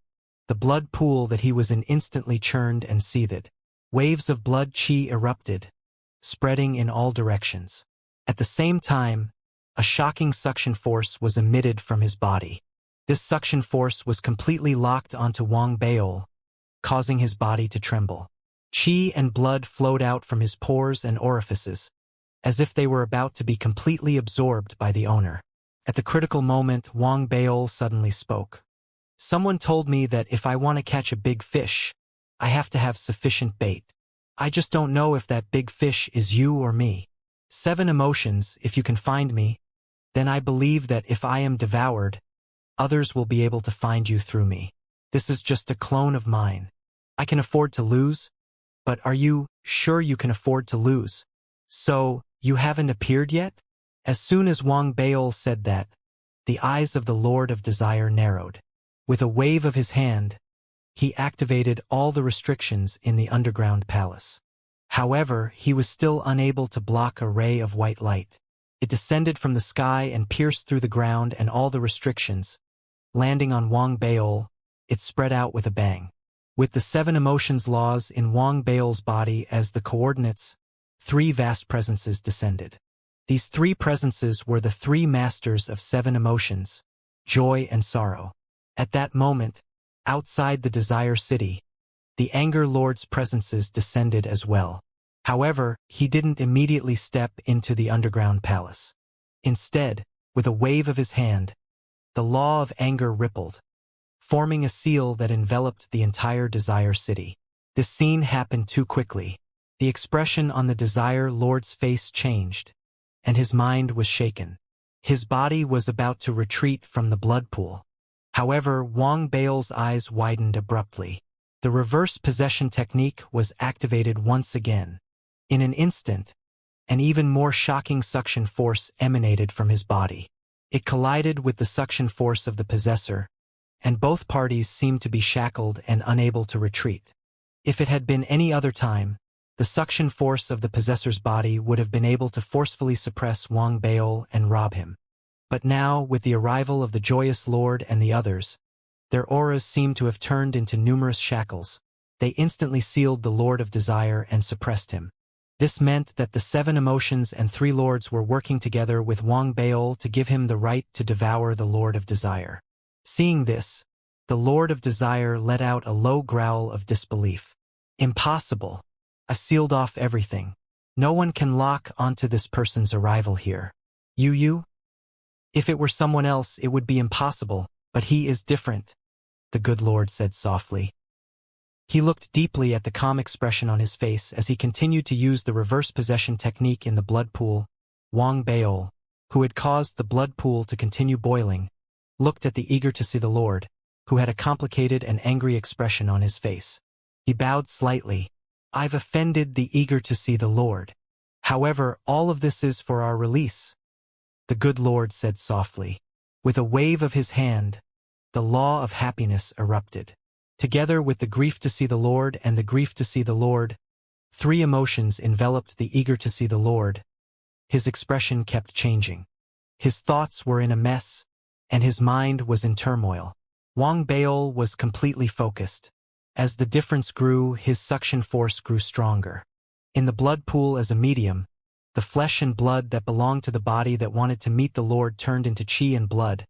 The blood pool that he was in instantly churned and seethed. Waves of blood chi erupted, spreading in all directions. At the same time, a shocking suction force was emitted from his body. This suction force was completely locked onto Wang Baol, causing his body to tremble. Chi and blood flowed out from his pores and orifices, as if they were about to be completely absorbed by the owner. At the critical moment, Wang Baol suddenly spoke. Someone told me that if I want to catch a big fish, I have to have sufficient bait. I just don't know if that big fish is you or me. 7 emotions, if you can find me, then I believe that if I am devoured, others will be able to find you through me. This is just a clone of mine. I can afford to lose, but are you sure you can afford to lose? So, you haven't appeared yet? As soon as Wang Baol said that, the eyes of the Lord of Desire narrowed. With a wave of his hand, he activated all the restrictions in the underground palace. However, he was still unable to block a ray of white light. It descended from the sky and pierced through the ground and all the restrictions. Landing on Wang Baol, it spread out with a bang. With the 7 emotions laws in Wang Baol's body as the coordinates, 3 vast presences descended. These 3 presences were the 3 masters of 7 emotions, joy and sorrow. At that moment, outside the Desire City, the Anger Lord's presences descended as well. However, he didn't immediately step into the underground palace. Instead, with a wave of his hand, the law of anger rippled, forming a seal that enveloped the entire Desire City. This scene happened too quickly. The expression on the Desire Lord's face changed, and his mind was shaken. His body was about to retreat from the blood pool. However, Wang Baol's eyes widened abruptly. The reverse possession technique was activated once again. In an instant, an even more shocking suction force emanated from his body. It collided with the suction force of the possessor, and both parties seemed to be shackled and unable to retreat. If it had been any other time, the suction force of the possessor's body would have been able to forcefully suppress Wang Baol and rob him. But now, with the arrival of the joyous Lord and the others, their auras seemed to have turned into numerous shackles. They instantly sealed the Lord of Desire and suppressed him. This meant that the 7 emotions and 3 lords were working together with Wang Baol to give him the right to devour the Lord of Desire. Seeing this, the Lord of Desire let out a low growl of disbelief. Impossible. I sealed off everything. No one can lock onto this person's arrival here. You? If it were someone else, it would be impossible, but he is different, the good Lord said softly. He looked deeply at the calm expression on his face as he continued to use the reverse possession technique in the blood pool. Wang Baol, who had caused the blood pool to continue boiling, looked at the eager to see the Lord, who had a complicated and angry expression on his face. He bowed slightly. I've offended the eager to see the Lord. However, all of this is for our release, the good Lord said softly. With a wave of his hand, the law of happiness erupted. Together with the grief to see the Lord and the grief to see the Lord, 3 emotions enveloped the eager to see the Lord. His expression kept changing. His thoughts were in a mess, and his mind was in turmoil. Wang Baol was completely focused. As the difference grew, his suction force grew stronger. In the blood pool as a medium, the flesh and blood that belonged to the body that wanted to meet the Lord turned into chi and blood.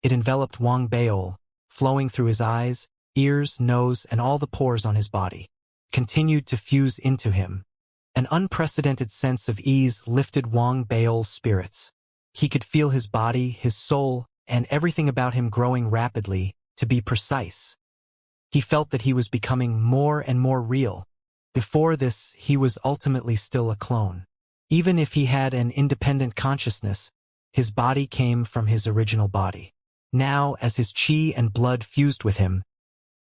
It enveloped Wang Baol, flowing through his eyes, ears, nose, and all the pores on his body. Continued to fuse into him. An unprecedented sense of ease lifted Wang Baol's spirits. He could feel his body, his soul, and everything about him growing rapidly, to be precise. He felt that he was becoming more and more real. Before this, he was ultimately still a clone. Even if he had an independent consciousness, his body came from his original body. Now, as his chi and blood fused with him,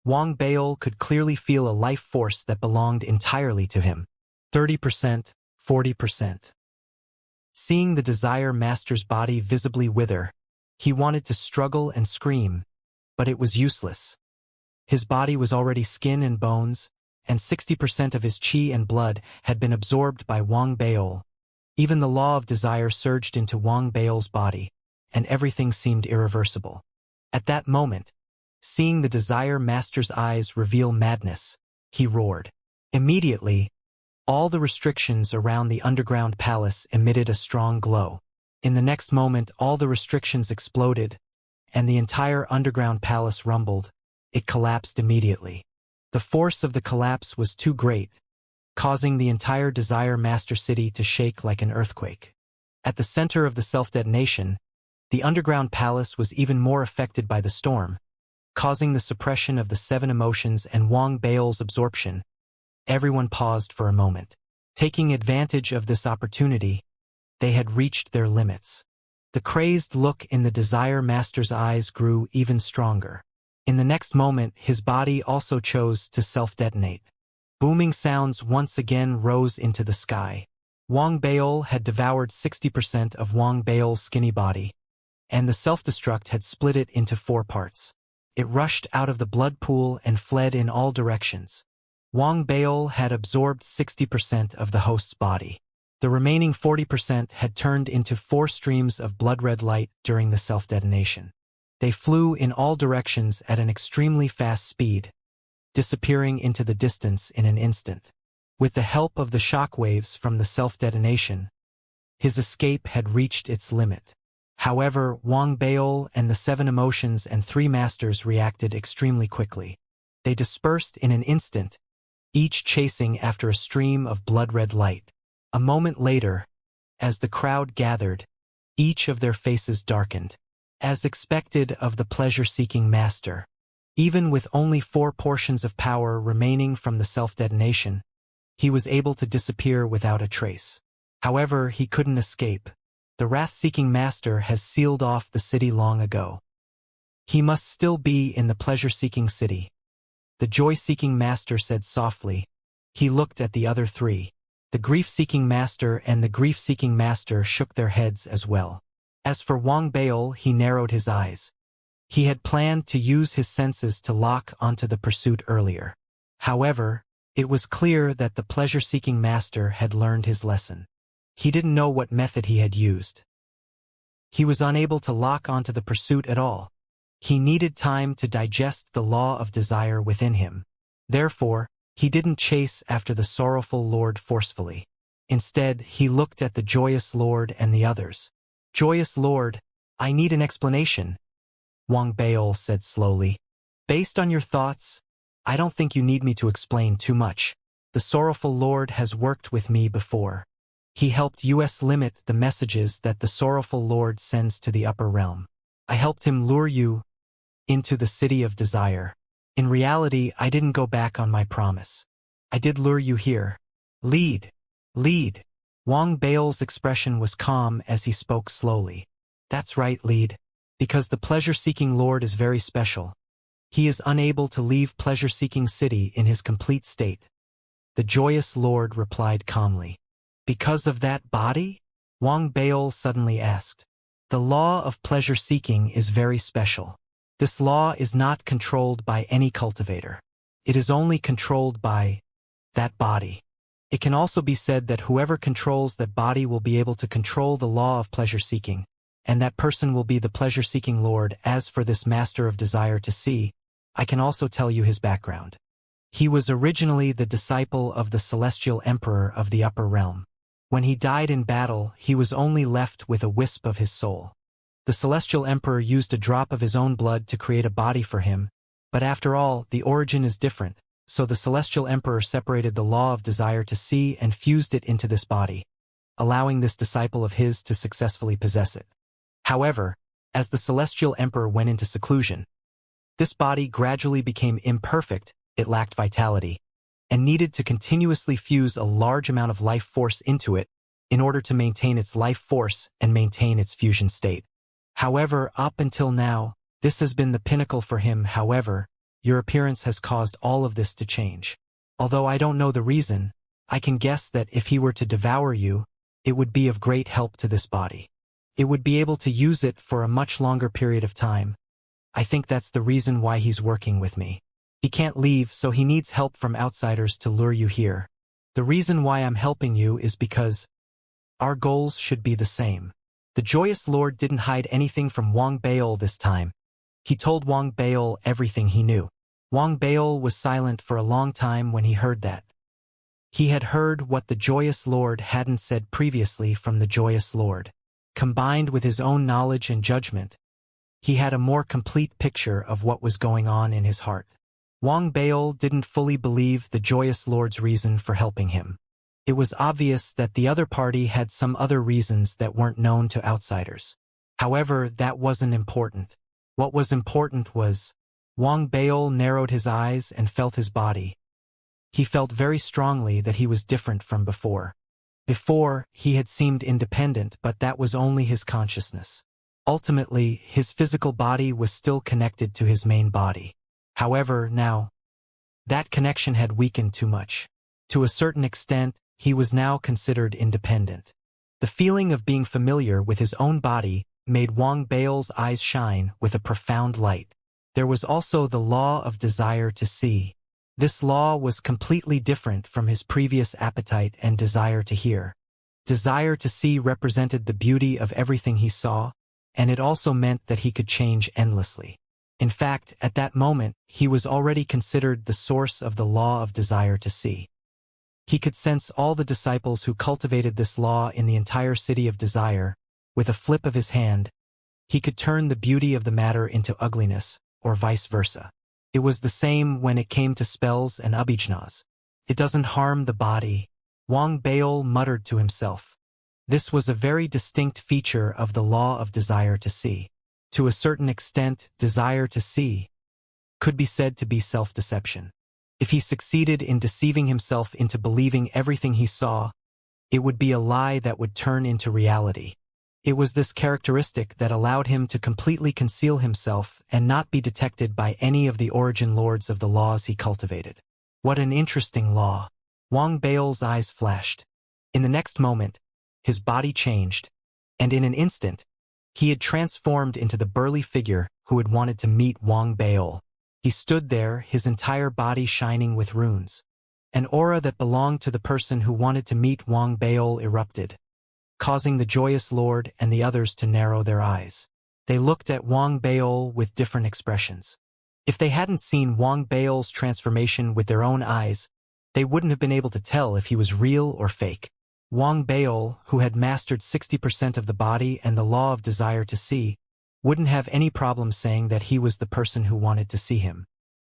Wang Baol could clearly feel a life force that belonged entirely to him. 30%, 40%. Seeing the Desire Master's body visibly wither, he wanted to struggle and scream, but it was useless. His body was already skin and bones, and 60% of his chi and blood had been absorbed by Wang Baol. Even the law of desire surged into Wang Baol's body, and everything seemed irreversible. At that moment, seeing the Desire Master's eyes reveal madness, he roared. Immediately, all the restrictions around the underground palace emitted a strong glow. In the next moment, all the restrictions exploded, and the entire underground palace rumbled. It collapsed immediately. The force of the collapse was too great, causing the entire Desire Master City to shake like an earthquake. At the center of the self-detonation, the underground palace was even more affected by the storm, causing the suppression of the 7 emotions and Wang Baol's absorption. Everyone paused for a moment. Taking advantage of this opportunity, they had reached their limits. The crazed look in the Desire Master's eyes grew even stronger. In the next moment, his body also chose to self-detonate. Booming sounds once again rose into the sky. Wang Baol had devoured 60% of Wang Baol's skinny body, and the self-destruct had split it into 4 parts. It rushed out of the blood pool and fled in all directions. Wang Baol had absorbed 60% of the host's body. The remaining 40% had turned into 4 streams of blood-red light during the self-detonation. They flew in all directions at an extremely fast speed, disappearing into the distance in an instant. With the help of the shock waves from the self-detonation, his escape had reached its limit. However, Wang Baol and the 7 emotions and 3 masters reacted extremely quickly. They dispersed in an instant, each chasing after a stream of blood-red light. A moment later, as the crowd gathered, each of their faces darkened. As expected of the pleasure-seeking master, even with only 4 portions of power remaining from the self-detonation, he was able to disappear without a trace. However, he couldn't escape. The wrath-seeking master has sealed off the city long ago. He must still be in the pleasure-seeking city. The joy-seeking master said softly. He looked at the other 3. The grief-seeking master and the grief-seeking master shook their heads as well. As for Wang Baol, he narrowed his eyes. He had planned to use his senses to lock onto the pursuit earlier. However, it was clear that the pleasure-seeking master had learned his lesson. He didn't know what method he had used. He was unable to lock onto the pursuit at all. He needed time to digest the law of desire within him. Therefore, he didn't chase after the sorrowful lord forcefully. Instead, he looked at the joyous lord and the others. "Joyous lord, I need an explanation," Wang Baol said slowly. "Based on your thoughts, I don't think you need me to explain too much. The sorrowful lord has worked with me before. He helped us limit the messages that the sorrowful lord sends to the upper realm. I helped him lure you into the city of desire. In reality, I didn't go back on my promise. I did lure you here. Lead. Lead." Wang Baol's expression was calm as he spoke slowly. "That's right, lead. Because the pleasure-seeking lord is very special. He is unable to leave pleasure-seeking city in his complete state." The joyous lord replied calmly. "Because of that body?" Wang Baol suddenly asked. "The law of pleasure-seeking is very special. This law is not controlled by any cultivator. It is only controlled by that body. It can also be said that whoever controls that body will be able to control the law of pleasure-seeking, and that person will be the pleasure-seeking lord. As for this master of desire to see, I can also tell you his background. He was originally the disciple of the celestial emperor of the upper realm. When he died in battle, he was only left with a wisp of his soul. The celestial emperor used a drop of his own blood to create a body for him, but after all, the origin is different, so the celestial emperor separated the law of desire to see and fused it into this body, allowing this disciple of his to successfully possess it. However, as the celestial emperor went into seclusion, this body gradually became imperfect. It lacked vitality, and needed to continuously fuse a large amount of life force into it in order to maintain its life force and maintain its fusion state. However, up until now, this has been the pinnacle for him. However, your appearance has caused all of this to change. Although I don't know the reason, I can guess that if he were to devour you, it would be of great help to this body. It would be able to use it for a much longer period of time. I think that's the reason why he's working with me. He can't leave, so he needs help from outsiders to lure you here. The reason why I'm helping you is because our goals should be the same." The joyous lord didn't hide anything from Wang Baol this time. He told Wang Baol everything he knew. Wang Baol was silent for a long time when he heard that. He had heard what the joyous lord hadn't said previously from the joyous lord. Combined with his own knowledge and judgment, he had a more complete picture of what was going on in his heart. Wang Baol didn't fully believe the joyous lord's reason for helping him. It was obvious that the other party had some other reasons that weren't known to outsiders. However, that wasn't important. What was important was, Wang Baol narrowed his eyes and felt his body. He felt very strongly that he was different from before. Before, he had seemed independent, but that was only his consciousness. Ultimately, his physical body was still connected to his main body. However, now, that connection had weakened too much. To a certain extent, he was now considered independent. The feeling of being familiar with his own body made Wang Baol's eyes shine with a profound light. There was also the law of desire to see. This law was completely different from his previous appetite and desire to hear. Desire to see represented the beauty of everything he saw, and it also meant that he could change endlessly. In fact, at that moment, he was already considered the source of the law of desire to see. He could sense all the disciples who cultivated this law in the entire city of desire. With a flip of his hand, he could turn the beauty of the matter into ugliness, or vice versa. It was the same when it came to spells and abhijnas. It doesn't harm the body, Wang Baol muttered to himself. This was a very distinct feature of the law of desire to see. To a certain extent, desire to see could be said to be self-deception. If he succeeded in deceiving himself into believing everything he saw, it would be a lie that would turn into reality. It was this characteristic that allowed him to completely conceal himself and not be detected by any of the origin lords of the laws he cultivated. What an interesting law! Wang Baol's eyes flashed. In the next moment, his body changed, and in an instant, he had transformed into the burly figure who had wanted to meet Wang Baol. He stood there, his entire body shining with runes. An aura that belonged to the person who wanted to meet Wang Baol erupted. causing the joyous lord and the others to narrow their eyes. They looked at Wang Baol with different expressions. If they hadn't seen Wang Baol's transformation with their own eyes, they wouldn't have been able to tell if he was real or fake. Wang Baol, who had mastered 60% of the body and the law of desire to see, wouldn't have any problem saying that he was the person who wanted to see him.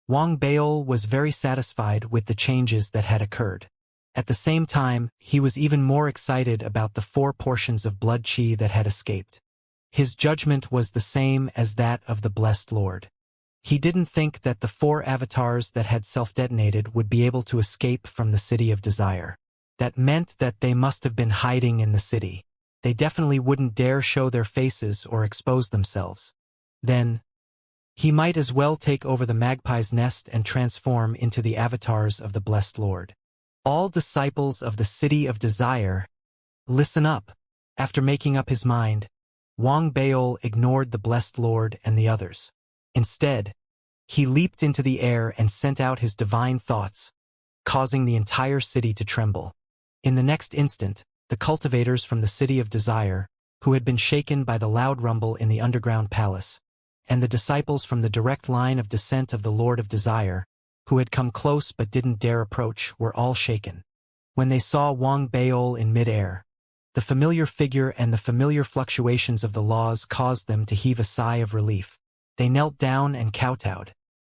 Wang Baol was very satisfied with the changes that had occurred. At the same time, he was even more excited about the 4 portions of blood qi that had escaped. His judgment was the same as that of the Blessed Lord. He didn't think that the 4 avatars that had self-detonated would be able to escape from the City of Desire. That meant that they must have been hiding in the city. They definitely wouldn't dare show their faces or expose themselves. Then, he might as well take over the magpie's nest and transform into the avatars of the Blessed Lord. All disciples of the City of Desire, listen up. After making up his mind, Wang Baol ignored the Blessed Lord and the others. Instead, he leaped into the air and sent out his divine thoughts, causing the entire city to tremble. In the next instant, the cultivators from the City of Desire, who had been shaken by the loud rumble in the underground palace, and the disciples from the direct line of descent of the Lord of Desire, who had come close but didn't dare approach, were all shaken. When they saw Wang Baol in mid-air, the familiar figure and the familiar fluctuations of the laws caused them to heave a sigh of relief. They knelt down and kowtowed.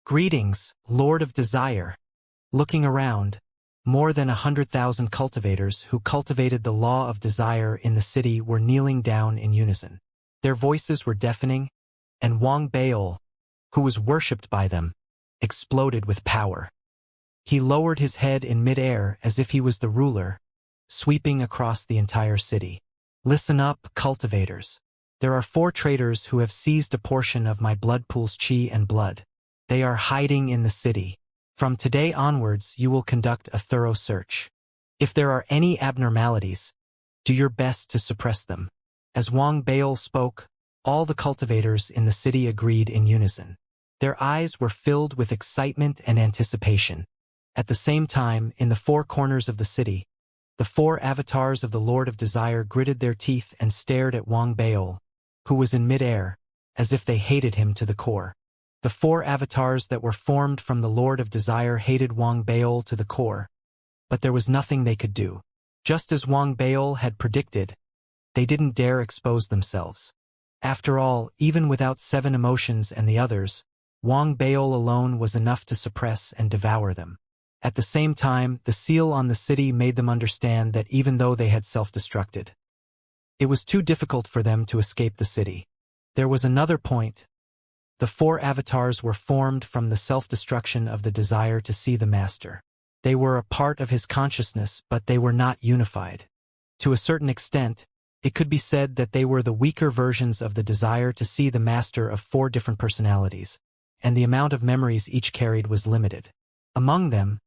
"Greetings, Lord of Desire." Looking around, more than 100,000 cultivators who cultivated the law of desire in the city were kneeling down in unison. Their voices were deafening, and Wang Baol, who was worshipped by them, exploded with power. He lowered his head in mid-air as if he was the ruler, sweeping across the entire city. "Listen up, cultivators. There are 4 traitors who have seized a portion of my blood pool's qi and blood. They are hiding in the city. From today onwards, you will conduct a thorough search. If there are any abnormalities, do your best to suppress them." As Wang Baol spoke, all the cultivators in the city agreed in unison. Their eyes were filled with excitement and anticipation. At the same time, in the 4 corners of the city, the 4 avatars of the Lord of Desire gritted their teeth and stared at Wang Baol, who was in mid-air, as if they hated him to the core. The 4 avatars that were formed from the Lord of Desire hated Wang Baol to the core, but there was nothing they could do. Just as Wang Baol had predicted, they didn't dare expose themselves. After all, even without 7 emotions and the others, Wang Baol alone was enough to suppress and devour them. At the same time, the seal on the city made them understand that even though they had self-destructed, it was too difficult for them to escape the city. There was another point. The 4 avatars were formed from the self-destruction of the desire to see the master. They were a part of his consciousness, but they were not unified. To a certain extent, it could be said that they were the weaker versions of the desire to see the master of 4 different personalities, and the amount of memories each carried was limited. Among them,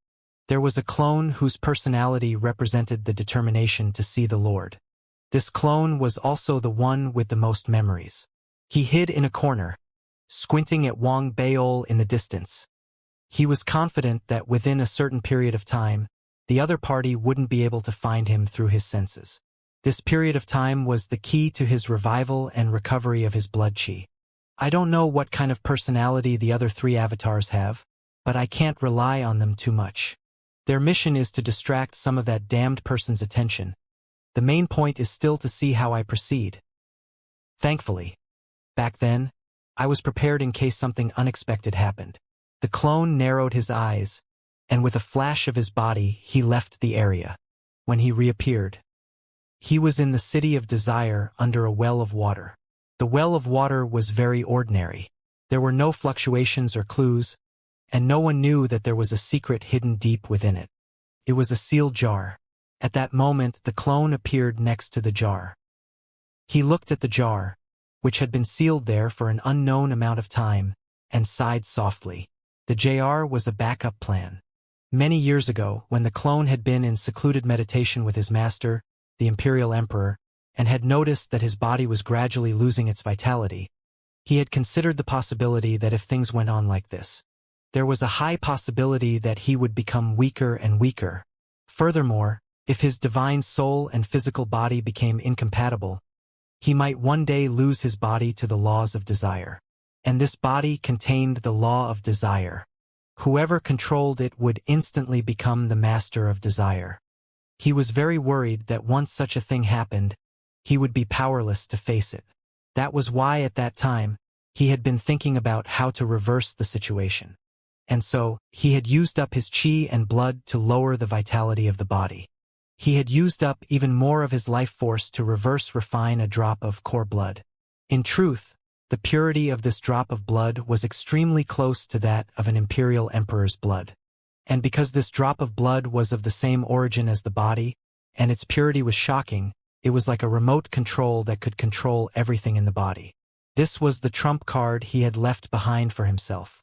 there was a clone whose personality represented the determination to see the Lord. This clone was also the one with the most memories. He hid in a corner, squinting at Wang Baol in the distance. He was confident that within a certain period of time, the other party wouldn't be able to find him through his senses. This period of time was the key to his revival and recovery of his blood qi. I don't know what kind of personality the other 3 avatars have, but I can't rely on them too much. Their mission is to distract some of that damned person's attention. The main point is still to see how I proceed. Thankfully, back then, I was prepared in case something unexpected happened. The clone narrowed his eyes, and with a flash of his body, he left the area. When he reappeared, he was in the City of Desire under a well of water. The well of water was very ordinary. There were no fluctuations or clues, and no one knew that there was a secret hidden deep within it. It was a sealed jar. At that moment, the clone appeared next to the jar. He looked at the jar, which had been sealed there for an unknown amount of time, and sighed softly. The jar was a backup plan. Many years ago, when the clone had been in secluded meditation with his master, the Imperial Emperor, and had noticed that his body was gradually losing its vitality, he had considered the possibility that if things went on like this, there was a high possibility that he would become weaker and weaker. Furthermore, If his divine soul and physical body became incompatible, he might one day lose his body to the laws of desire. And this body contained the law of desire. Whoever controlled it would instantly become the master of desire. He was very worried that once such a thing happened, he would be powerless to face it. That was why at that time, he had been thinking about how to reverse the situation. And so, he had used up his chi and blood to lower the vitality of the body. He had used up even more of his life force to refine a drop of core blood. In truth, the purity of this drop of blood was extremely close to that of an imperial emperor's blood. And because this drop of blood was of the same origin as the body, and its purity was shocking, it was like a remote control that could control everything in the body. This was the trump card he had left behind for himself.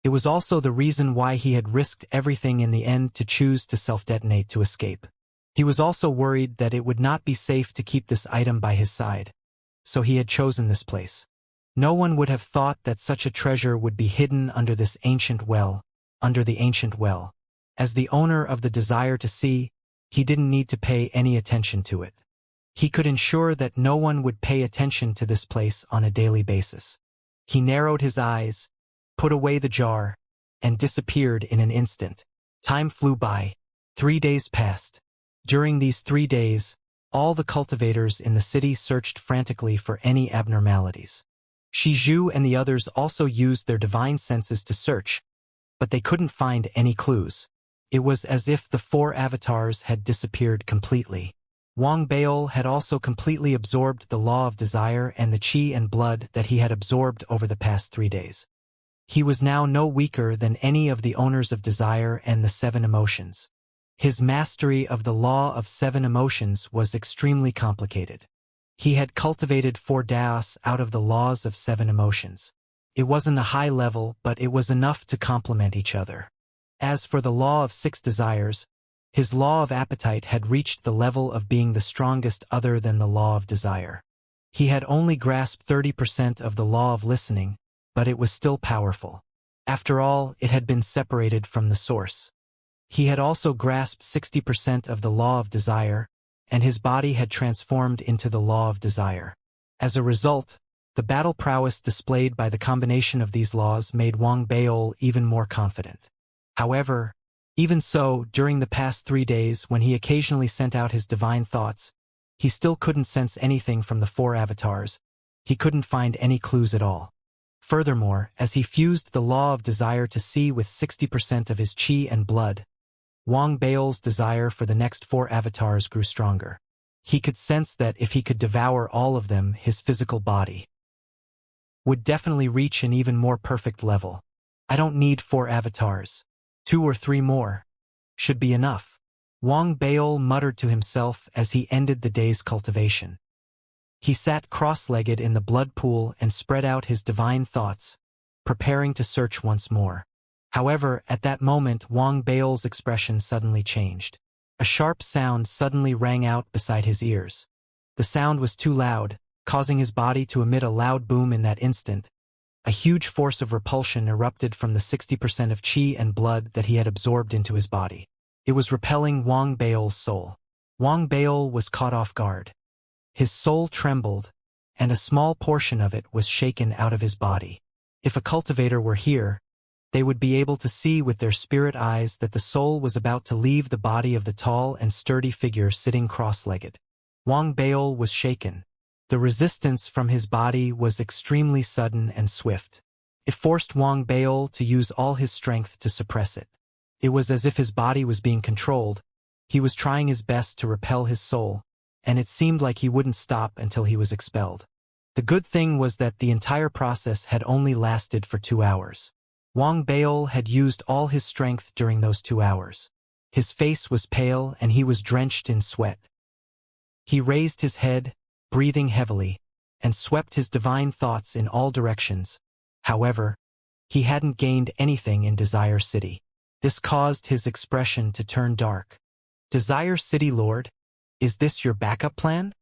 It was also the reason why he had risked everything in the end to choose to self-detonate to escape. He was also worried that it would not be safe to keep this item by his side, so he had chosen this place. No one would have thought that such a treasure would be hidden under this ancient well, under the ancient well. As the owner of the desire to see, he didn't need to pay any attention to it. He could ensure that no one would pay attention to this place on a daily basis. He narrowed his eyes, put away the jar, and disappeared in an instant. Time flew by. 3 days passed. During these 3 days, all the cultivators in the city searched frantically for any abnormalities. Shizhu and the others also used their divine senses to search, but they couldn't find any clues. It was as if the 4 avatars had disappeared completely. Wang Baol had also completely absorbed the law of desire and the chi and blood that he had absorbed over the past 3 days. He was now no weaker than any of the owners of desire and the 7 emotions. His mastery of the law of 7 emotions was extremely complicated. He had cultivated 4 daos out of the laws of 7 emotions. It wasn't a high level, but it was enough to complement each other. As for the law of 6 desires, his law of appetite had reached the level of being the strongest other than the law of desire. He had only grasped 30% of the law of listening, but it was still powerful. After all, it had been separated from the source. He had also grasped 60% of the law of desire, and his body had transformed into the law of desire. As a result, the battle prowess displayed by the combination of these laws made Wang Baol even more confident. However, even so, during the past 3 days when he occasionally sent out his divine thoughts, he still couldn't sense anything from the 4 avatars. He couldn't find any clues at all. Furthermore, as he fused the law of desire to see with 60% of his chi and blood, Wang Baol's desire for the next 4 avatars grew stronger. He could sense that if he could devour all of them, his physical body would definitely reach an even more perfect level. I don't need 4 avatars. 2 or 3 more should be enough. Wang Baol muttered to himself as he ended the day's cultivation. He sat cross-legged in the blood pool and spread out his divine thoughts, preparing to search once more. However, at that moment Wang Baol's expression suddenly changed. A sharp sound suddenly rang out beside his ears. The sound was too loud, causing his body to emit a loud boom in that instant. A huge force of repulsion erupted from the 60% of chi and blood that he had absorbed into his body. It was repelling Wang Baol's soul. Wang Baol was caught off guard. His soul trembled, and a small portion of it was shaken out of his body. If a cultivator were here, they would be able to see with their spirit eyes that the soul was about to leave the body of the tall and sturdy figure sitting cross-legged. Wang Baol was shaken. The resistance from his body was extremely sudden and swift. It forced Wang Baol to use all his strength to suppress it. It was as if his body was being controlled. He was trying his best to repel his soul, and it seemed like he wouldn't stop until he was expelled. The good thing was that the entire process had only lasted for 2 hours. Wang Baol had used all his strength during those 2 hours. His face was pale and he was drenched in sweat. He raised his head, breathing heavily, and swept his divine thoughts in all directions. However, he hadn't gained anything in Desire City. This caused his expression to turn dark. Desire City Lord, is this your backup plan?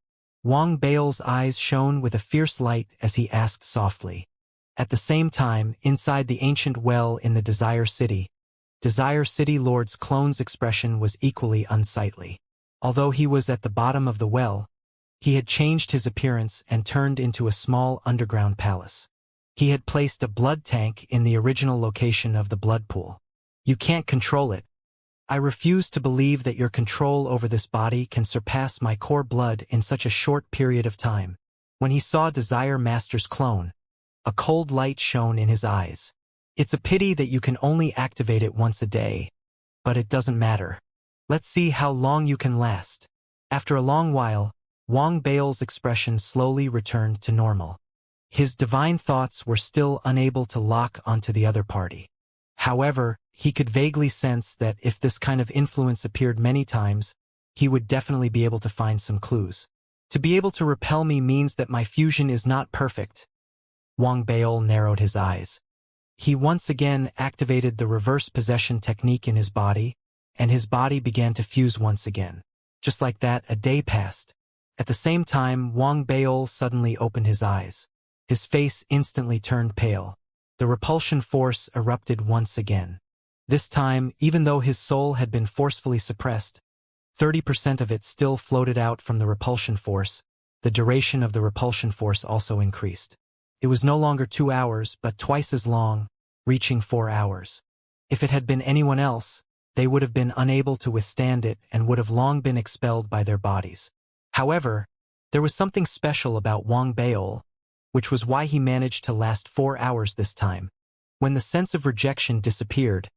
Wang Baol's eyes shone with a fierce light as he asked softly. At the same time, inside the ancient well in the Desire City Lord's clone's expression was equally unsightly. Although he was at the bottom of the well, he had changed his appearance and turned into a small underground palace. He had placed a blood tank in the original location of the blood pool. You can't control it. I refuse to believe that your control over this body can surpass my core blood in such a short period of time. When he saw Desire Master's clone, a cold light shone in his eyes. It's a pity that you can only activate it once a day, but it doesn't matter. Let's see how long you can last. After a long while, Wang Bao's expression slowly returned to normal. His divine thoughts were still unable to lock onto the other party. However, he could vaguely sense that if this kind of influence appeared many times, he would definitely be able to find some clues. To be able to repel me means that my fusion is not perfect. Wang Bao narrowed his eyes. He once again activated the reverse possession technique in his body, and his body began to fuse once again. Just like that, a day passed. At the same time, Wang Bao suddenly opened his eyes. His face instantly turned pale. The repulsion force erupted once again. This time, even though his soul had been forcefully suppressed, 30% of it still floated out from the repulsion force. The duration of the repulsion force also increased. It was no longer 2 hours, but twice as long, reaching 4 hours. If it had been anyone else, they would have been unable to withstand it and would have long been expelled by their bodies. However, there was something special about Wang Bao, which was why he managed to last 4 hours this time. When the sense of rejection disappeared,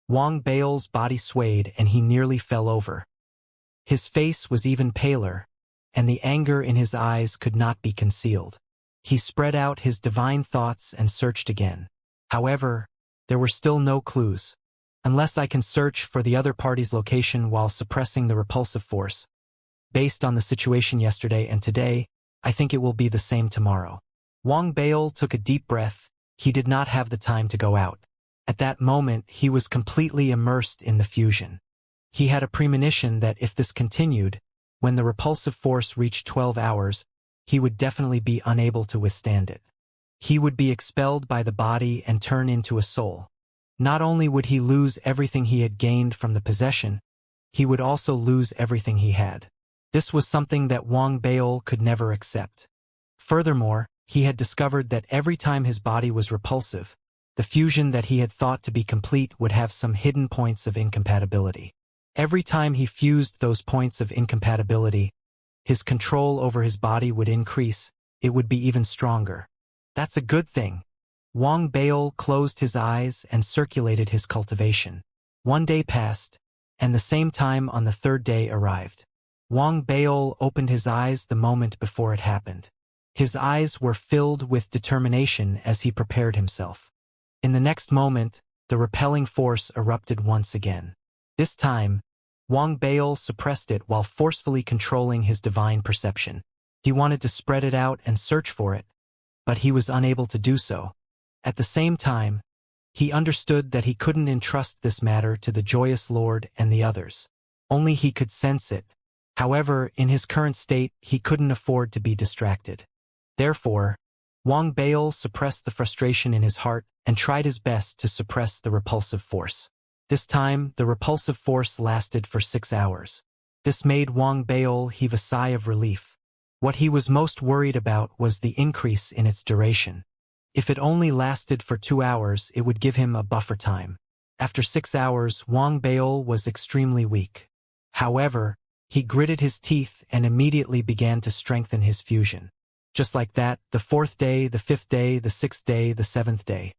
Wang Bao's body swayed and he nearly fell over. His face was even paler, and the anger in his eyes could not be concealed. He spread out his divine thoughts and searched again. However, there were still no clues. Unless I can search for the other party's location while suppressing the repulsive force. Based on the situation yesterday and today, I think it will be the same tomorrow. Wang Bao took a deep breath. He did not have the time to go out. At that moment, he was completely immersed in the fusion. He had a premonition that if this continued, when the repulsive force reached 12 hours, he would definitely be unable to withstand it. He would be expelled by the body and turn into a soul. Not only would he lose everything he had gained from the possession, he would also lose everything he had. This was something that Wang Bao could never accept. Furthermore, he had discovered that every time his body was repulsive, the fusion that he had thought to be complete would have some hidden points of incompatibility. Every time he fused those points of incompatibility, his control over his body would increase. It would be even stronger. That's a good thing. Wang Bao closed his eyes and circulated his cultivation. 1 day passed, and the same time on the 3rd day arrived. Wang Bao opened his eyes the moment before it happened. His eyes were filled with determination as he prepared himself. In the next moment, the repelling force erupted once again. This time, Wang Bao suppressed it while forcefully controlling his divine perception. He wanted to spread it out and search for it, but he was unable to do so. At the same time, he understood that he couldn't entrust this matter to the Joyous Lord and the others. Only he could sense it. However, in his current state, he couldn't afford to be distracted. Therefore, Wang Bao suppressed the frustration in his heart and tried his best to suppress the repulsive force. This time, the repulsive force lasted for 6 hours. This made Wang Bao heave a sigh of relief. What he was most worried about was the increase in its duration. If it only lasted for 2 hours, it would give him a buffer time. After 6 hours, Wang Bao was extremely weak. However, he gritted his teeth and immediately began to strengthen his fusion. Just like that, the 4th day, the 5th day, the 6th day, the 7th day.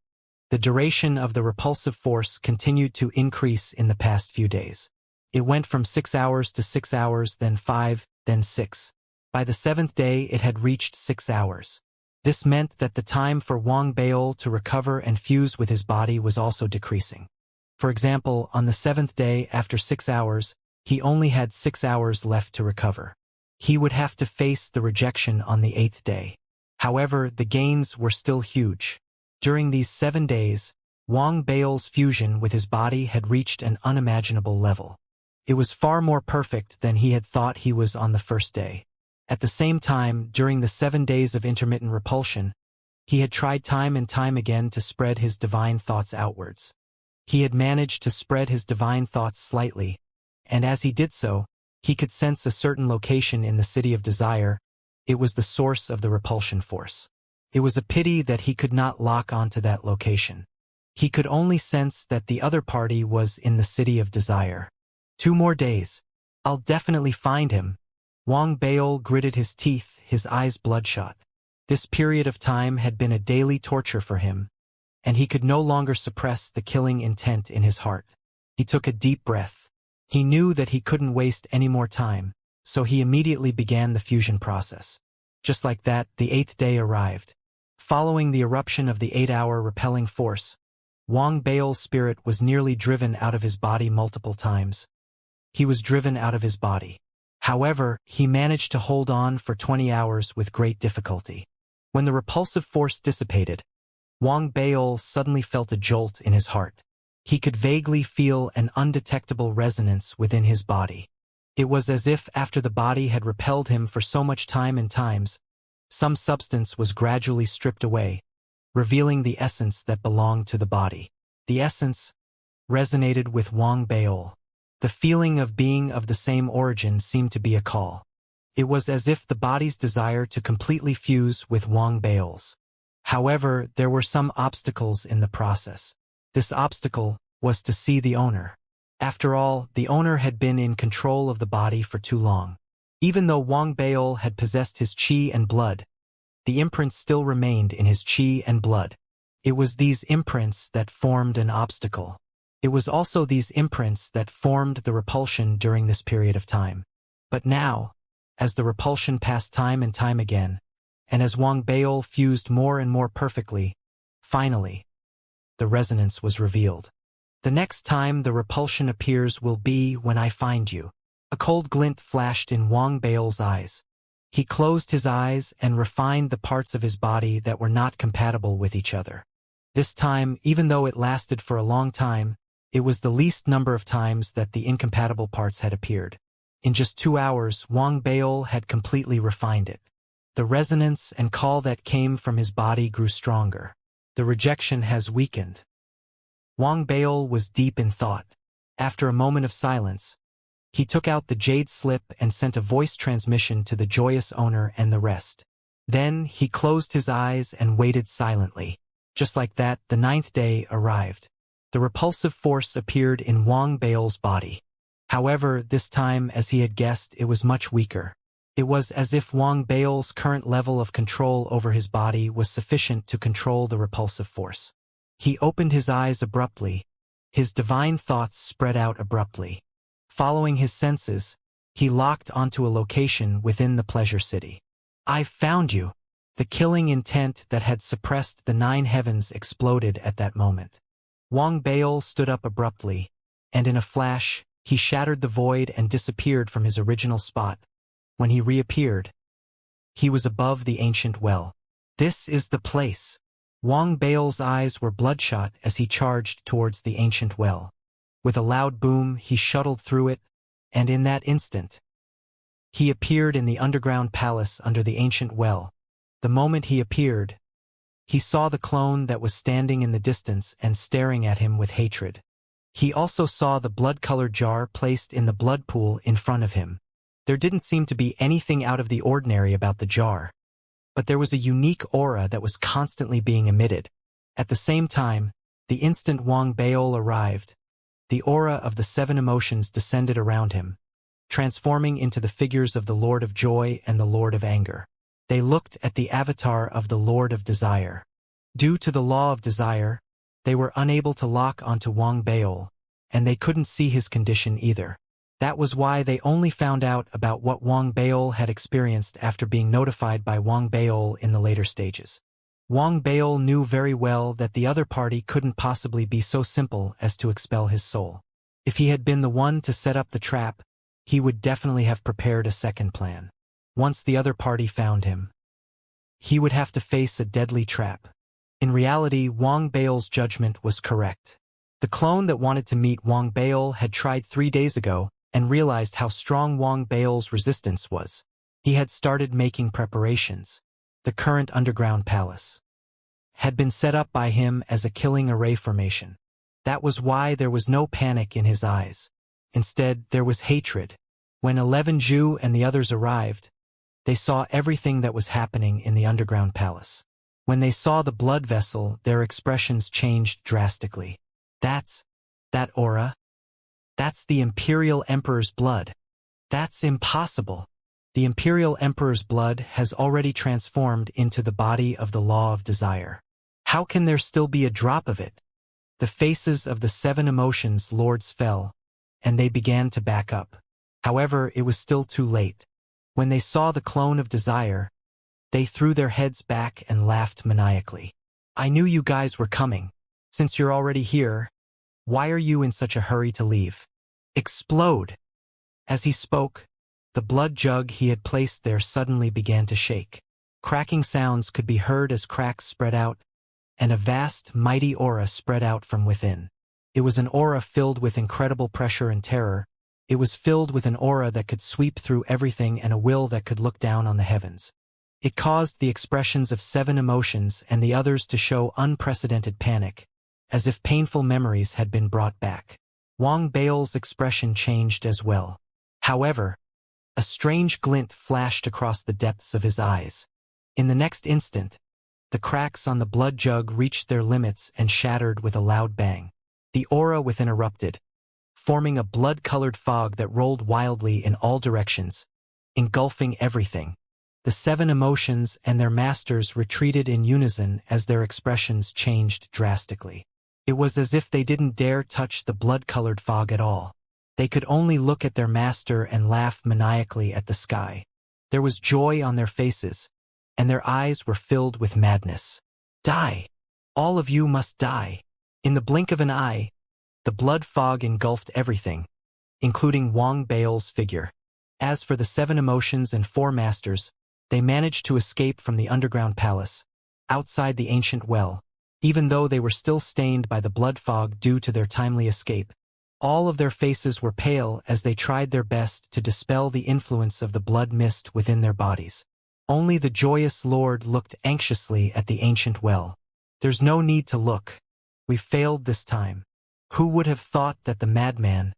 The duration of the repulsive force continued to increase in the past few days. It went from 6 hours to 6 hours, then 5, then 6. By the 7th day, it had reached 6 hours. This meant that the time for Wang Bao to recover and fuse with his body was also decreasing. For example, on the 7th day, after 6 hours, he only had 6 hours left to recover. He would have to face the rejection on the 8th day. However, the gains were still huge. During these 7 days, Wang Bao's fusion with his body had reached an unimaginable level. It was far more perfect than he had thought he was on the 1st day. At the same time, during the 7 days of intermittent repulsion, he had tried time and time again to spread his divine thoughts outwards. He had managed to spread his divine thoughts slightly, and as he did so, He could sense a certain location in the City of Desire. It was the source of the repulsion force. It was a pity that he could not lock onto that location. He could only sense that the other party was in the City of Desire. 2 more days. I'll definitely find him. Wang Baol gritted his teeth, his eyes bloodshot. This period of time had been a daily torture for him, and he could no longer suppress the killing intent in his heart. He took a deep breath. He knew that he couldn't waste any more time, so he immediately began the fusion process. Just like that, the 8th day arrived. Following the eruption of the 8-hour repelling force, Wang Baol's spirit was nearly driven out of his body multiple times. He was driven out of his body. However, he managed to hold on for 20 hours with great difficulty. When the repulsive force dissipated, Wang Baol suddenly felt a jolt in his heart. He could vaguely feel an undetectable resonance within his body. It was as if after the body had repelled him for so much time and times, some substance was gradually stripped away, revealing the essence that belonged to the body. The essence resonated with Wang Baol. The feeling of being of the same origin seemed to be a call. It was as if the body's desire to completely fuse with Wang Baol's. However, there were some obstacles in the process. This obstacle was to see the owner. After all, the owner had been in control of the body for too long. Even though Wang Baol had possessed his qi and blood, the imprints still remained in his qi and blood. It was these imprints that formed an obstacle. It was also these imprints that formed the repulsion during this period of time. But now, as the repulsion passed time and time again, and as Wang Baol fused more and more perfectly, finally, the resonance was revealed. The next time the repulsion appears will be when I find you. A cold glint flashed in Wang Baol's eyes. He closed his eyes and refined the parts of his body that were not compatible with each other. This time, even though it lasted for a long time, it was the least number of times that the incompatible parts had appeared. In just 2 hours, Wang Baol had completely refined it. The resonance and call that came from his body grew stronger. The rejection has weakened. Wang Baol was deep in thought. After a moment of silence, he took out the jade slip and sent a voice transmission to the joyous owner and the rest. Then he closed his eyes and waited silently. Just like that, the 9th day arrived. The repulsive force appeared in Wang Baol's body. However, this time, as he had guessed, it was much weaker. It was as if Wang Baol's current level of control over his body was sufficient to control the repulsive force. He opened his eyes abruptly. His divine thoughts spread out abruptly. Following his senses, he locked onto a location within the pleasure city. I've found you. The killing intent that had suppressed the 9 heavens exploded at that moment. Wang Baol stood up abruptly, and in a flash, he shattered the void and disappeared from his original spot. When he reappeared, he was above the ancient well. This is the place. Wang Baol's eyes were bloodshot as he charged towards the ancient well. With a loud boom, he shuttled through it, and in that instant, he appeared in the underground palace under the ancient well. The moment he appeared, he saw the clone that was standing in the distance and staring at him with hatred. He also saw the blood-colored jar placed in the blood pool in front of him. There didn't seem to be anything out of the ordinary about the jar, but there was a unique aura that was constantly being emitted. At the same time, the instant Wang Baol arrived, the aura of the 7 emotions descended around him, transforming into the figures of the Lord of Joy and the Lord of Anger. They looked at the avatar of the Lord of Desire. Due to the law of desire, they were unable to lock onto Wang Baol, and they couldn't see his condition either. That was why they only found out about what Wang Baol had experienced after being notified by Wang Baol in the later stages. Wang Baol knew very well that the other party couldn't possibly be so simple as to expel his soul. If he had been the one to set up the trap, he would definitely have prepared a second plan. Once the other party found him, he would have to face a deadly trap. In reality, Wang Baol's judgment was correct. The clone that wanted to meet Wang Baol had tried 3 days ago and realized how strong Wang Baol's resistance was. He had started making preparations. The current underground palace had been set up by him as a killing array formation. That was why there was no panic in his eyes. Instead, there was hatred. When 11 Zhu and the others arrived, they saw everything that was happening in the underground palace. When they saw the blood vessel, their expressions changed drastically. That aura? That's the Imperial Emperor's blood. That's impossible. The Imperial Emperor's blood has already transformed into the body of the Law of Desire. How can there still be a drop of it? The faces of the 7 emotions lords fell, and they began to back up. However, it was still too late. When they saw the clone of desire, they threw their heads back and laughed maniacally. I knew you guys were coming. Since you're already here, why are you in such a hurry to leave? Explode! As he spoke, the blood jug he had placed there suddenly began to shake. Cracking sounds could be heard as cracks spread out, and a vast, mighty aura spread out from within. It was an aura filled with incredible pressure and terror. It was filled with an aura that could sweep through everything and a will that could look down on the heavens. It caused the expressions of 7 emotions and the others to show unprecedented panic, as if painful memories had been brought back. Wang Bao's expression changed as well. However, a strange glint flashed across the depths of his eyes. In the next instant, the cracks on the blood jug reached their limits and shattered with a loud bang. The aura within erupted, forming a blood-colored fog that rolled wildly in all directions, engulfing everything. The 7 emotions and their masters retreated in unison as their expressions changed drastically. It was as if they didn't dare touch the blood-colored fog at all. They could only look at their master and laugh maniacally at the sky. There was joy on their faces, and their eyes were filled with madness. Die! All of you must die! In the blink of an eye, the blood fog engulfed everything, including Wang Bao's figure. As for the 7 emotions and 4 masters, they managed to escape from the underground palace, outside the ancient well, even though they were still stained by the blood fog due to their timely escape. All of their faces were pale as they tried their best to dispel the influence of the blood mist within their bodies. Only the joyous lord looked anxiously at the ancient well. There's no need to look. We've failed this time. Who would have thought that the madman,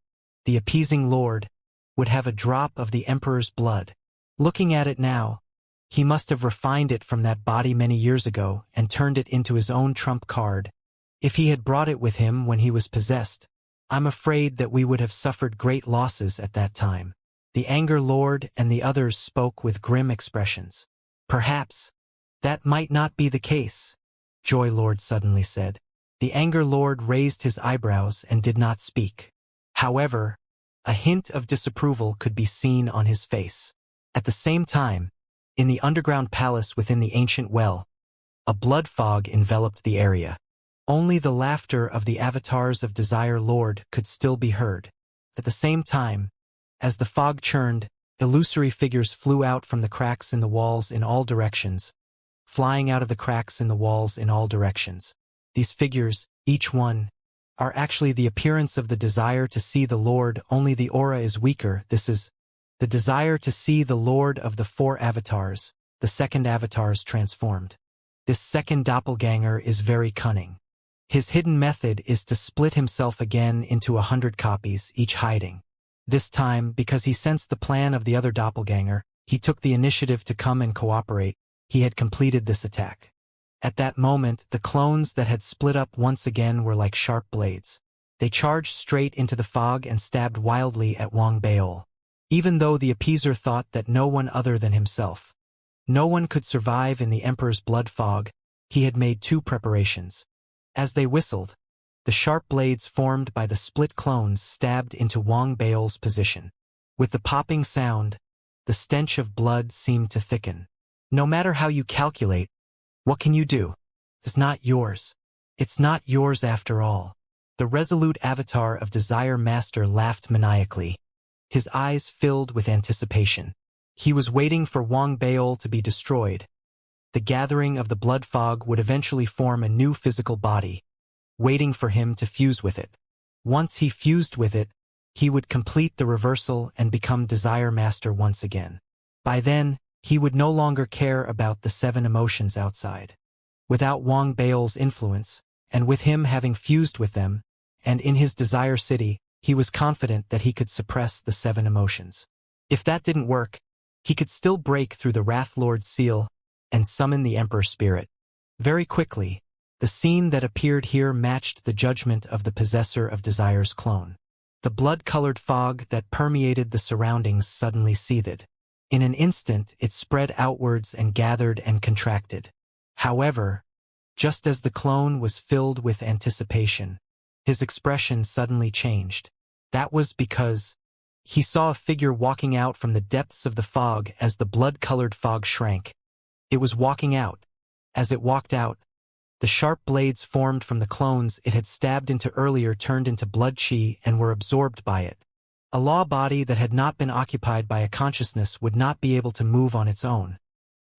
the appeasing lord, would have a drop of the emperor's blood? Looking at it now, he must have refined it from that body many years ago and turned it into his own trump card. If he had brought it with him when he was possessed, I'm afraid that we would have suffered great losses at that time. The anger lord and the others spoke with grim expressions. Perhaps that might not be the case, Joy Lord suddenly said. The anger lord raised his eyebrows and did not speak. However, a hint of disapproval could be seen on his face. At the same time, in the underground palace within the ancient well, a blood fog enveloped the area. Only the laughter of the avatars of Desire Lord could still be heard. At the same time, as the fog churned, illusory figures flew out from the cracks in the walls in all directions, flying out of the cracks in the walls in all directions. These figures, each one, are actually the appearance of the desire to see the Lord, only the aura is weaker. This is the desire to see the Lord of the 4 avatars, the second avatars transformed. This second doppelganger is very cunning. His hidden method is to split himself again into 100 copies, each hiding. This time, because he sensed the plan of the other doppelganger, he took the initiative to come and cooperate. He had completed this attack. At that moment, the clones that had split up once again were like sharp blades. They charged straight into the fog and stabbed wildly at Wang Baol. Even though the appeaser thought that no one other than himself, no one could survive in the Emperor's blood fog, he had made 2 preparations. As they whistled, the sharp blades formed by the split clones stabbed into Wang Baol's position. With the popping sound, the stench of blood seemed to thicken. No matter how you calculate, what can you do? It's not yours. It's not yours after all. The resolute avatar of Desire Master laughed maniacally, his eyes filled with anticipation. He was waiting for Wang Baol to be destroyed. The gathering of the blood fog would eventually form a new physical body, waiting for him to fuse with it. Once he fused with it, he would complete the reversal and become Desire Master once again. By then, he would no longer care about the 7 emotions outside. Without Wang Baol's influence, and with him having fused with them, and in his Desire City, he was confident that he could suppress the 7 emotions. If that didn't work, he could still break through the Wrath Lord's seal and summon the Emperor Spirit. Very quickly, the scene that appeared here matched the judgment of the possessor of Desire's clone. The blood-colored fog that permeated the surroundings suddenly seethed. In an instant, it spread outwards and gathered and contracted. However, just as the clone was filled with anticipation, his expression suddenly changed. That was because he saw a figure walking out from the depths of the fog as the blood-colored fog shrank. It was walking out. As it walked out, the sharp blades formed from the clones it had stabbed into earlier turned into blood chi and were absorbed by it. A law body that had not been occupied by a consciousness would not be able to move on its own,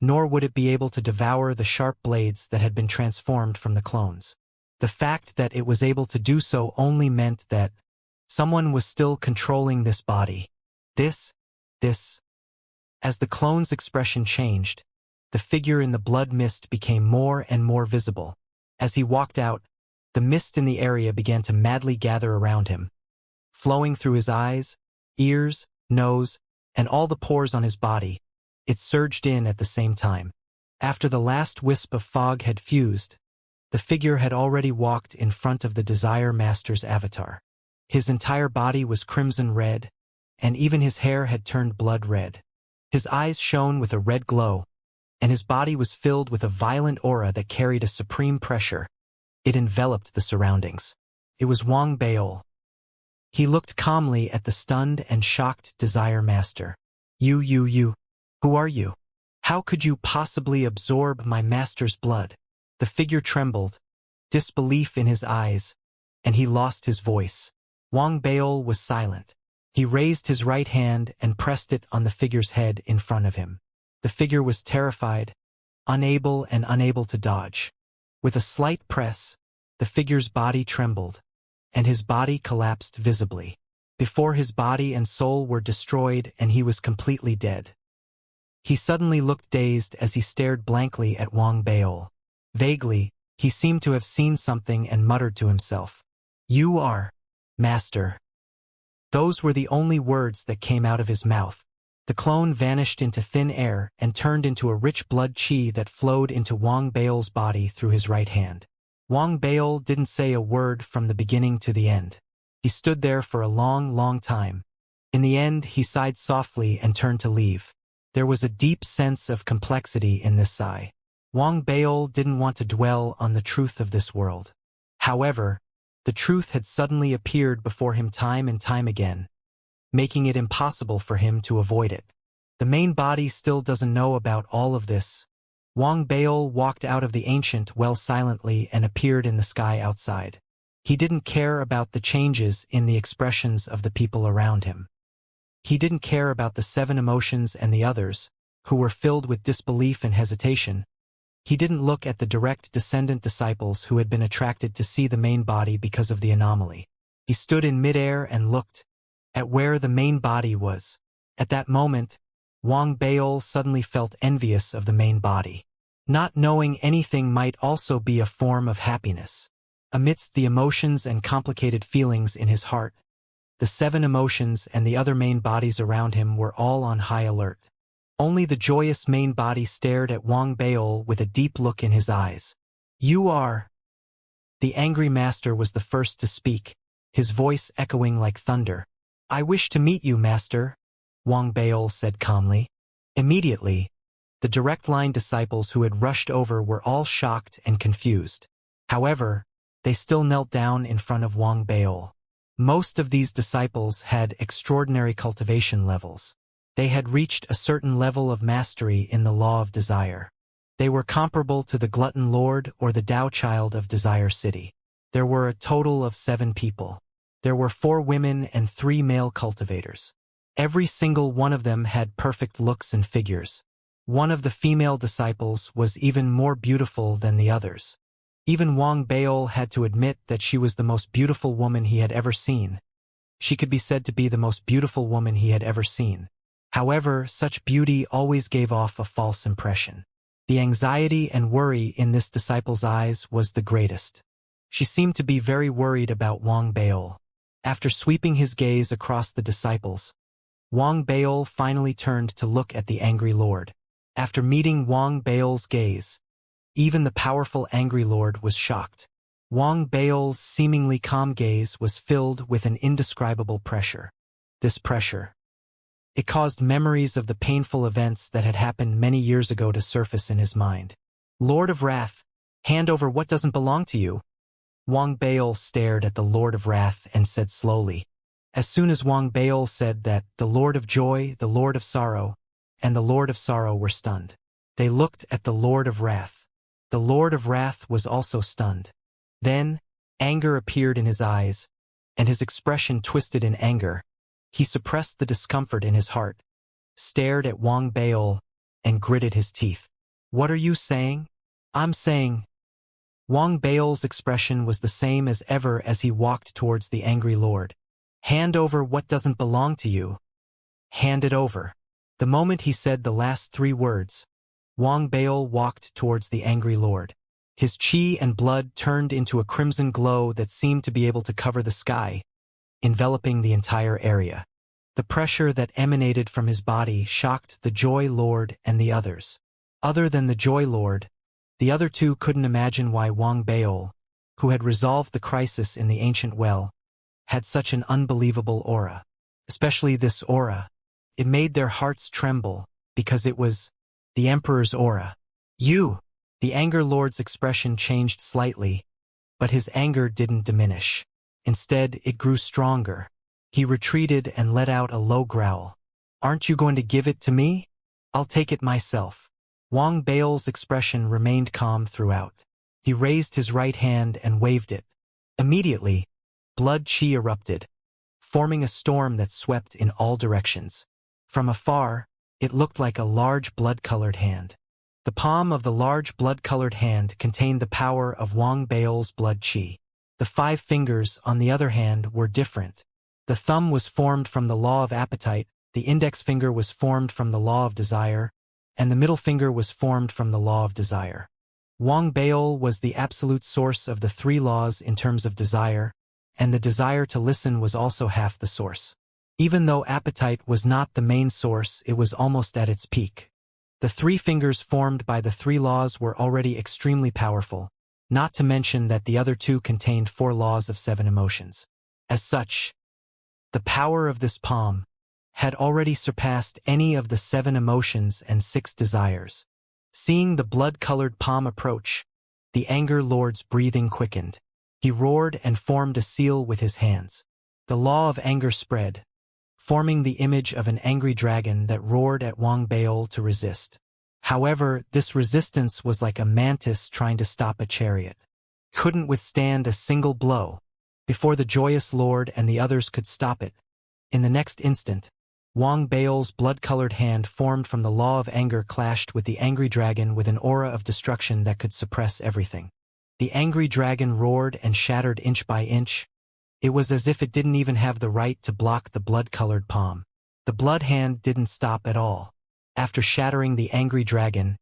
nor would it be able to devour the sharp blades that had been transformed from the clones. The fact that it was able to do so only meant that someone was still controlling this body. This. As the clone's expression changed, the figure in the blood mist became more and more visible. As he walked out, the mist in the area began to madly gather around him, flowing through his eyes, ears, nose, and all the pores on his body. It surged in at the same time. After the last wisp of fog had fused, the figure had already walked in front of the Desire Master's avatar. His entire body was crimson red, and even his hair had turned blood red. His eyes shone with a red glow, and his body was filled with a violent aura that carried a supreme pressure. It enveloped the surroundings. It was Wang Baol. He looked calmly at the stunned and shocked Desire Master. You. Who are you? How could you possibly absorb my master's blood? The figure trembled, disbelief in his eyes, and he lost his voice. Wang Baol was silent. He raised his right hand and pressed it on the figure's head in front of him. The figure was terrified, unable to dodge. With a slight press, the figure's body trembled, and his body collapsed visibly. Before his body and soul were destroyed and he was completely dead. He suddenly looked dazed as he stared blankly at Wang Baol. Vaguely, he seemed to have seen something and muttered to himself, "You are, Master." Those were the only words that came out of his mouth. The clone vanished into thin air and turned into a rich blood chi that flowed into Wang Baol's body through his right hand. Wang Baol didn't say a word from the beginning to the end. He stood there for a long time. In the end, he sighed softly and turned to leave. There was a deep sense of complexity in this sigh. Wang Baol didn't want to dwell on the truth of this world. However, the truth had suddenly appeared before him time and time again, making it impossible for him to avoid it. The main body still doesn't know about all of this. Wang Baol walked out of the ancient well silently and appeared in the sky outside. He didn't care about the changes in the expressions of the people around him. He didn't care about the 7 emotions and the others, who were filled with disbelief and hesitation. He didn't look at the direct descendant disciples who had been attracted to see the main body because of the anomaly. He stood in midair and looked at where the main body was. At that moment, Wang Baol suddenly felt envious of the main body. Not knowing anything might also be a form of happiness. Amidst the emotions and complicated feelings in his heart, the 7 emotions and the other main bodies around him were all on high alert. Only the joyous main body stared at Wang Baol with a deep look in his eyes. "You are..." The angry master was the first to speak, his voice echoing like thunder. "I wish to meet you, Master," Wang Baol said calmly. Immediately, the direct line disciples who had rushed over were all shocked and confused. However, they still knelt down in front of Wang Baol. Most of these disciples had extraordinary cultivation levels. They had reached a certain level of mastery in the law of desire. They were comparable to the Glutton Lord or the Tao Child of Desire City. There were a total of 7 people. There were 4 women and 3 male cultivators. Every single one of them had perfect looks and figures. One of the female disciples was even more beautiful than the others. Even Wang Baol had to admit that she was the most beautiful woman he had ever seen. She could be said to be the most beautiful woman he had ever seen. However, such beauty always gave off a false impression. The anxiety and worry in this disciple's eyes was the greatest. She seemed to be very worried about Wang Baol. After sweeping his gaze across the disciples, Wang Baol finally turned to look at the angry lord. After meeting Wang Baol's gaze, even the powerful angry lord was shocked. Wang Baol's seemingly calm gaze was filled with an indescribable pressure. This pressure, it caused memories of the painful events that had happened many years ago to surface in his mind. Lord of Wrath, hand over what doesn't belong to you. Wang Baol stared at the Lord of Wrath and said slowly. As soon as Wang Baol said that, the Lord of Joy, the Lord of Sorrow, and the Lord of Sorrow were stunned. They looked at the Lord of Wrath. The Lord of Wrath was also stunned. Then, anger appeared in his eyes, and his expression twisted in anger. He suppressed the discomfort in his heart, stared at Wang Baol, and gritted his teeth. What are you saying? I'm saying. Wang Baol's expression was the same as ever as he walked towards the angry lord. Hand over what doesn't belong to you. Hand it over. The moment he said the last three words, Wang Baol walked towards the angry lord. His chi and blood turned into a crimson glow that seemed to be able to cover the sky, enveloping the entire area. The pressure that emanated from his body shocked the Joy Lord and the others. Other than the Joy Lord, the other two couldn't imagine why Wang Baol, who had resolved the crisis in the ancient well, had such an unbelievable aura. Especially this aura. It made their hearts tremble, because it was the Emperor's aura. You! The Anger Lord's expression changed slightly, but his anger didn't diminish. Instead, it grew stronger. He retreated and let out a low growl. Aren't you going to give it to me? I'll take it myself. Wang Baol's expression remained calm throughout. He raised his right hand and waved it. Immediately, blood chi erupted, forming a storm that swept in all directions. From afar, it looked like a large blood-colored hand. The palm of the large blood-colored hand contained the power of Wang Baol's blood chi. The 5 fingers, on the other hand, were different. The thumb was formed from the law of appetite, the index finger was formed from the law of desire, and the middle finger was formed from the law of desire. Wang Baol was the absolute source of the 3 laws in terms of desire, and the desire to listen was also half the source. Even though appetite was not the main source, it was almost at its peak. The 3 fingers formed by the 3 laws were already extremely powerful, not to mention that the other 2 contained 4 laws of 7 emotions. As such, the power of this palm had already surpassed any of the 7 emotions and 6 desires. Seeing the blood-colored palm approach, the Anger Lord's breathing quickened. He roared and formed a seal with his hands. The law of anger spread, forming the image of an angry dragon that roared at Wang Baol to resist. However, this resistance was like a mantis trying to stop a chariot. Couldn't withstand a single blow. Before the joyous lord and the others could stop it, in the next instant, Wang Baol's blood-colored hand formed from the law of anger clashed with the angry dragon with an aura of destruction that could suppress everything. The angry dragon roared and shattered inch by inch. It was as if it didn't even have the right to block the blood-colored palm. The blood hand didn't stop at all. After shattering the angry dragon,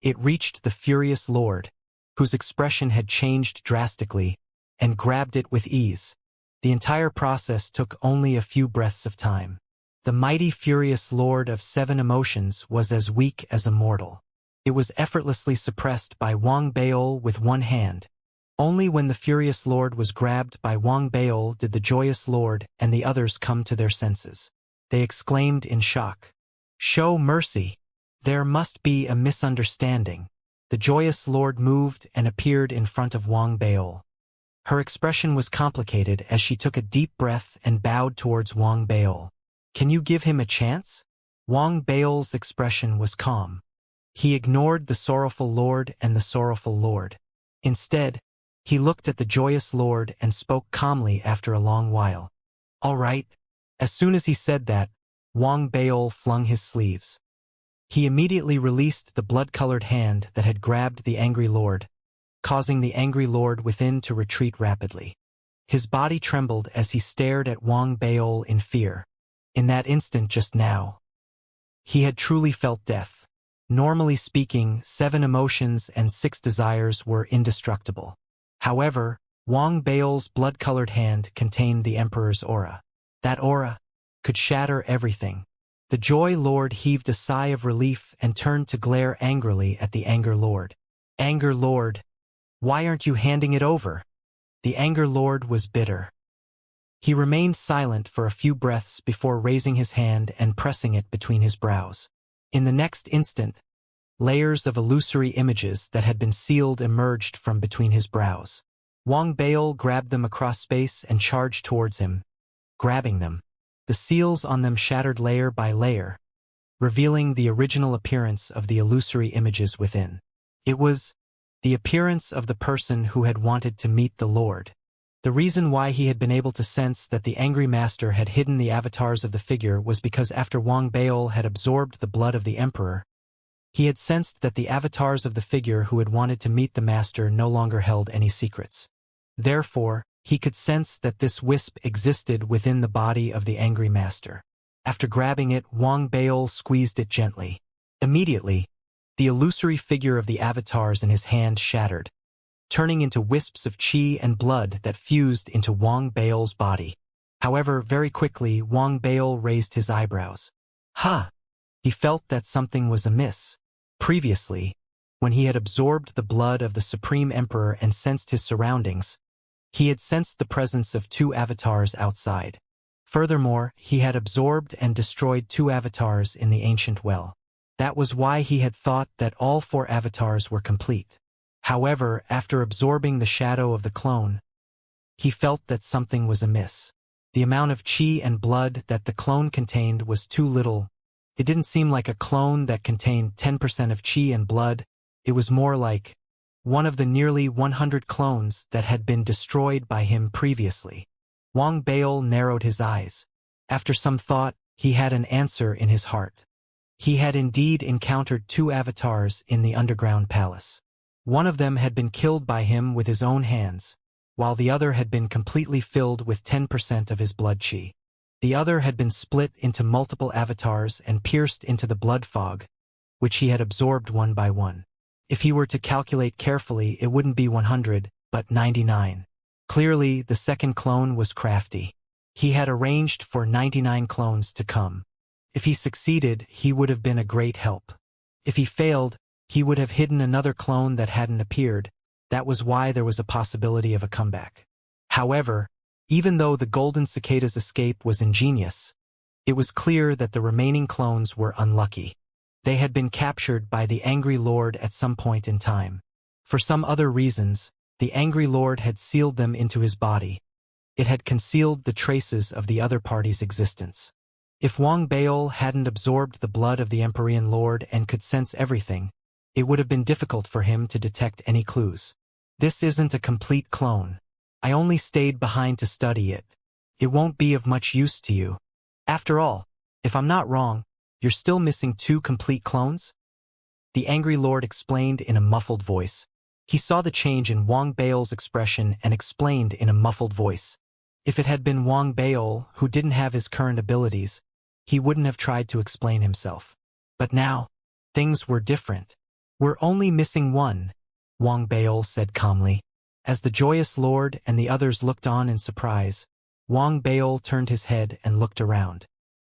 it reached the furious lord, whose expression had changed drastically, and grabbed it with ease. The entire process took only a few breaths of time. The mighty furious lord of 7 emotions was as weak as a mortal. It was effortlessly suppressed by Wang Baol with one hand. Only when the furious lord was grabbed by Wang Baol did the joyous lord and the others come to their senses. They exclaimed in shock. Show mercy! There must be a misunderstanding. The joyous lord moved and appeared in front of Wang Baol. Her expression was complicated as she took a deep breath and bowed towards Wang Baol. Can you give him a chance? Wang Baol's expression was calm. He ignored the sorrowful lord and the sorrowful lord. Instead, he looked at the joyous lord and spoke calmly after a long while. All right. As soon as he said that, Wang Baol flung his sleeves. He immediately released the blood-colored hand that had grabbed the angry lord, causing the angry lord within to retreat rapidly. His body trembled as he stared at Wang Baol in fear. In that instant just now, he had truly felt death. Normally speaking, 7 emotions and 6 desires were indestructible. However, Wang Baol's blood-colored hand contained the Emperor's aura. That aura could shatter everything. The Joy Lord heaved a sigh of relief and turned to glare angrily at the Anger Lord. Anger Lord, why aren't you handing it over? The Anger Lord was bitter. He remained silent for a few breaths before raising his hand and pressing it between his brows. In the next instant, layers of illusory images that had been sealed emerged from between his brows. Wang Bail grabbed them across space and charged towards him, grabbing them. The seals on them shattered layer by layer, revealing the original appearance of the illusory images within. It was the appearance of the person who had wanted to meet the Lord. The reason why he had been able to sense that the angry master had hidden the avatars of the figure was because after Wang Bail had absorbed the blood of the emperor, he had sensed that the avatars of the figure who had wanted to meet the master no longer held any secrets. Therefore, he could sense that this wisp existed within the body of the angry master. After grabbing it, Wang Bail squeezed it gently. Immediately, the illusory figure of the avatars in his hand shattered, turning into wisps of qi and blood that fused into Wang Bail's body. However, very quickly, Wang Bail raised his eyebrows. Ha! He felt that something was amiss. Previously, when he had absorbed the blood of the Supreme Emperor and sensed his surroundings, he had sensed the presence of 2 avatars outside. Furthermore, he had absorbed and destroyed 2 avatars in the ancient well. That was why he had thought that all 4 avatars were complete. However, after absorbing the shadow of the clone, he felt that something was amiss. The amount of qi and blood that the clone contained was too little. It didn't seem like a clone that contained 10% of qi and blood. It was more like one of the nearly 100 clones that had been destroyed by him previously. Wang Bail narrowed his eyes. After some thought, he had an answer in his heart. He had indeed encountered 2 avatars in the underground palace. One of them had been killed by him with his own hands, while the other had been completely filled with 10% of his blood qi. The other had been split into multiple avatars and pierced into the blood fog, which he had absorbed one by one. If he were to calculate carefully, it wouldn't be 100, but 99. Clearly, the second clone was crafty. He had arranged for 99 clones to come. If he succeeded, he would have been a great help. If he failed, he would have hidden another clone that hadn't appeared. That was why there was a possibility of a comeback. However, even though the golden cicada's escape was ingenious, it was clear that the remaining clones were unlucky. They had been captured by the Angry Lord at some point in time. For some other reasons, the Angry Lord had sealed them into his body. It had concealed the traces of the other party's existence. If Wang Bail hadn't absorbed the blood of the Empyrean Lord and could sense everything, it would have been difficult for him to detect any clues. This isn't a complete clone. I only stayed behind to study it. It won't be of much use to you. After all, if I'm not wrong, you're still missing 2 complete clones? The Angry Lord explained in a muffled voice. He saw the change in Wang Bail's expression and explained in a muffled voice. If it had been Wang Bail, who didn't have his current abilities, he wouldn't have tried to explain himself. But now, things were different. We're only missing 1, Wang Bail said calmly. As the joyous lord and the others looked on in surprise, Wang Bail turned his head and looked around.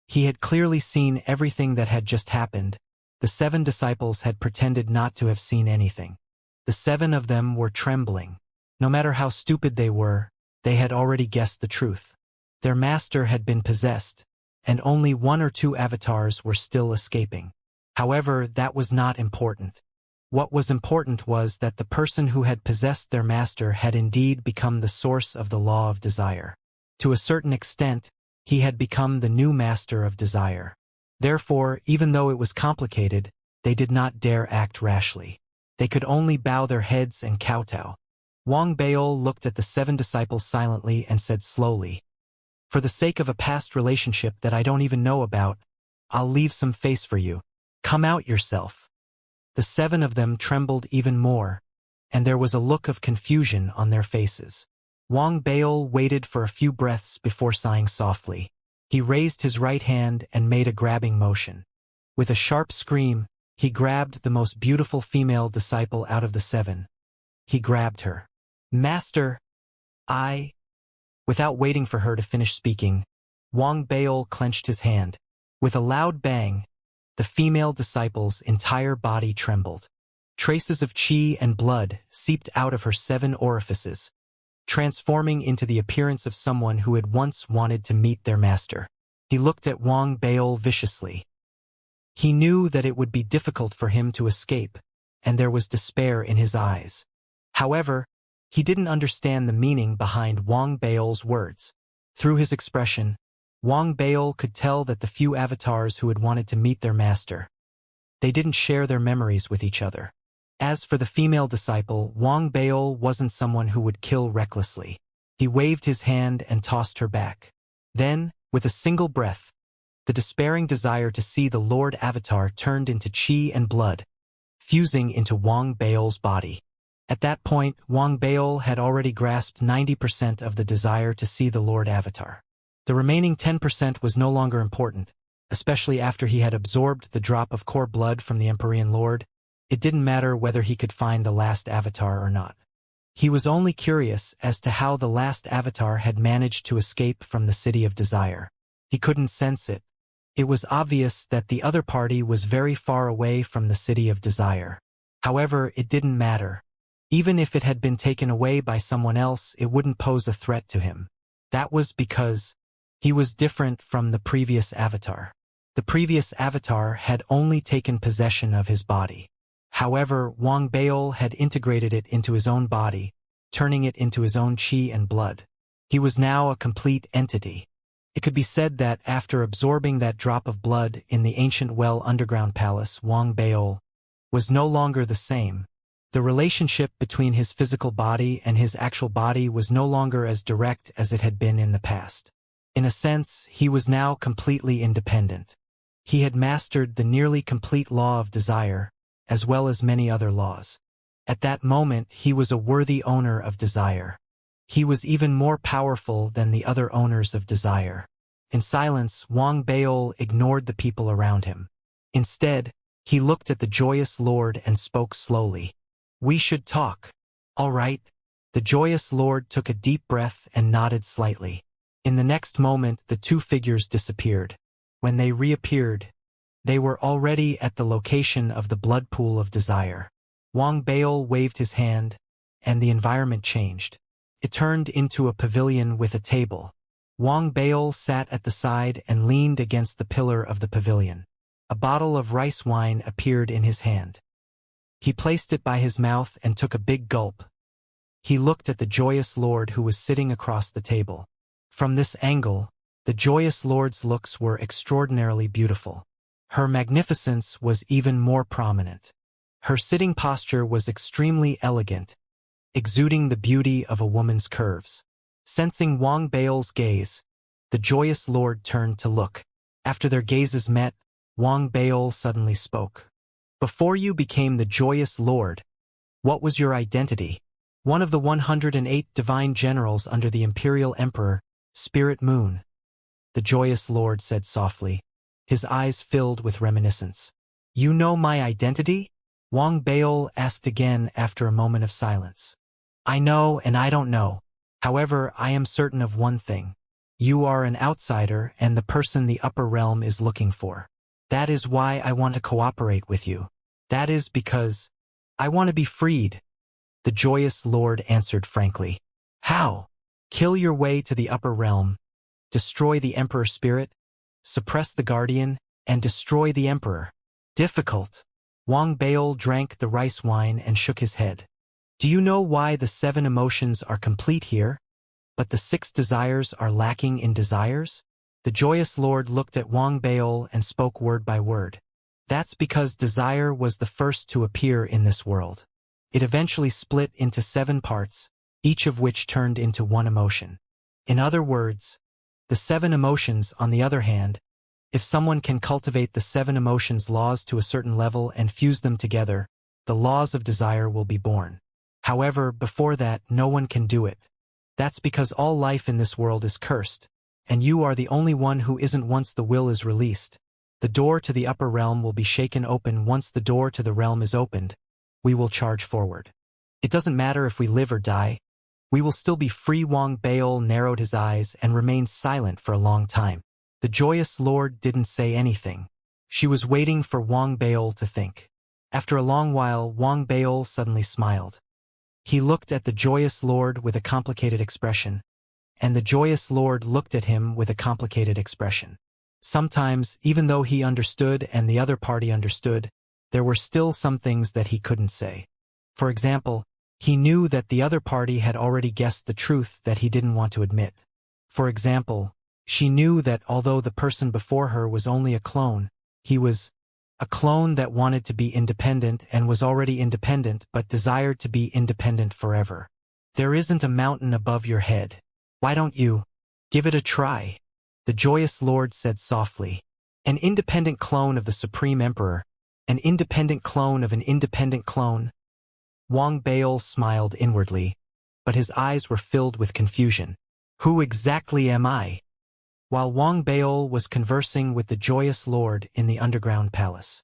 He had clearly seen everything that had just happened. The 7 disciples had pretended not to have seen anything. The 7 of them were trembling. No matter how stupid they were, they had already guessed the truth. Their master had been possessed, and only 1 or 2 avatars were still escaping. However, that was not important. What was important was that the person who had possessed their master had indeed become the source of the law of desire. To a certain extent, he had become the new master of desire. Therefore, even though it was complicated, they did not dare act rashly. They could only bow their heads and kowtow. Wang Bail looked at the 7 disciples silently and said slowly, "For the sake of a past relationship that I don't even know about, I'll leave some face for you. Come out yourself." The 7 of them trembled even more, and there was a look of confusion on their faces. Wang Bail waited for a few breaths before sighing softly. He raised his right hand and made a grabbing motion. With a sharp scream, he grabbed the most beautiful female disciple out of the 7. He grabbed her. "Master, I..." Without waiting for her to finish speaking, Wang Bail clenched his hand. With a loud bang, the female disciple's entire body trembled. Traces of qi and blood seeped out of her 7 orifices, transforming into the appearance of someone who had once wanted to meet their master. He looked at Wang Baol viciously. He knew that it would be difficult for him to escape, and there was despair in his eyes. However, he didn't understand the meaning behind Wang Baol's words. Through his expression, Wang Baol could tell that the few avatars who had wanted to meet their master, they didn't share their memories with each other. As for the female disciple, Wang Baol wasn't someone who would kill recklessly. He waved his hand and tossed her back. Then, with a single breath, the despairing desire to see the Lord Avatar turned into qi and blood, fusing into Wang Baol's body. At that point, Wang Baol had already grasped 90% of the desire to see the Lord Avatar. The remaining 10% was no longer important, especially after he had absorbed the drop of core blood from the Empyrean Lord. It didn't matter whether he could find the last avatar or not. He was only curious as to how the last avatar had managed to escape from the City of Desire. He couldn't sense it. It was obvious that the other party was very far away from the City of Desire. However, it didn't matter. Even if it had been taken away by someone else, it wouldn't pose a threat to him. That was because he was different from the previous avatar. The previous avatar had only taken possession of his body. However, Wang Baol had integrated it into his own body, turning it into his own qi and blood. He was now a complete entity. It could be said that after absorbing that drop of blood in the ancient well underground palace, Wang Baol was no longer the same. The relationship between his physical body and his actual body was no longer as direct as it had been in the past. In a sense, he was now completely independent. He had mastered the nearly complete law of desire, as well as many other laws. At that moment, he was a worthy owner of desire. He was even more powerful than the other owners of desire. In silence, Wang Baol ignored the people around him. Instead, he looked at the joyous Lord and spoke slowly. "We should talk." "All right." The joyous Lord took a deep breath and nodded slightly. In the next moment, the 2 figures disappeared. When they reappeared, they were already at the location of the blood pool of desire. Wang Baol waved his hand, and the environment changed. It turned into a pavilion with a table. Wang Baol sat at the side and leaned against the pillar of the pavilion. A bottle of rice wine appeared in his hand. He placed it by his mouth and took a big gulp. He looked at the joyous Lord who was sitting across the table. From this angle, the joyous Lord's looks were extraordinarily beautiful. Her magnificence was even more prominent. Her sitting posture was extremely elegant, exuding the beauty of a woman's curves. Sensing Wang Baol's gaze, the joyous Lord turned to look. After their gazes met, Wang Baol suddenly spoke. "Before you became the joyous Lord, what was your identity?" "One of the 108 divine generals under the Imperial Emperor, Spirit Moon," the joyous Lord said softly, his eyes filled with reminiscence. "You know my identity?" Wang Baol asked again after a moment of silence. "I know and I don't know. However, I am certain of one thing. You are an outsider and the person the upper realm is looking for. That is why I want to cooperate with you. That is because I want to be freed," the joyous Lord answered frankly. "How?" "Kill your way to the upper realm, destroy the Emperor Spirit, suppress the Guardian, and destroy the Emperor." "Difficult." Wang Baol drank the rice wine and shook his head. "Do you know why the 7 emotions are complete here, but the 6 desires are lacking in desires?" The joyous Lord looked at Wang Baol and spoke word by word. "That's because desire was the first to appear in this world. It eventually split into 7 parts, each of which turned into 1 emotion. In other words, the 7 emotions, on the other hand, if someone can cultivate the 7 emotions' laws to a certain level and fuse them together, the laws of desire will be born. However, before that, no one can do it. That's because all life in this world is cursed, and you are the only one who isn't once the will is released. The door to the upper realm will be shaken open. Once the door to the realm is opened, we will charge forward. It doesn't matter if we live or die. We will still be free." Wang Baol narrowed his eyes and remained silent for a long time. The joyous lord didn't say anything. She was waiting for Wang Baol to think. After a long while, Wang Baol suddenly smiled. He looked at the joyous lord with a complicated expression, and the joyous lord looked at him with a complicated expression. Sometimes, even though he understood and the other party understood, there were still some things that he couldn't say. For example, he knew that the other party had already guessed the truth that he didn't want to admit. For example, she knew that although the person before her was only a clone, he was a clone that wanted to be independent and was already independent but desired to be independent forever. There isn't a mountain above your head. Why don't you give it a try? The joyous lord said softly. An independent clone of the Supreme Emperor. An independent clone of an independent clone. Wang Baol smiled inwardly, but his eyes were filled with confusion. Who exactly am I? While Wang Baol was conversing with the joyous lord in the underground palace.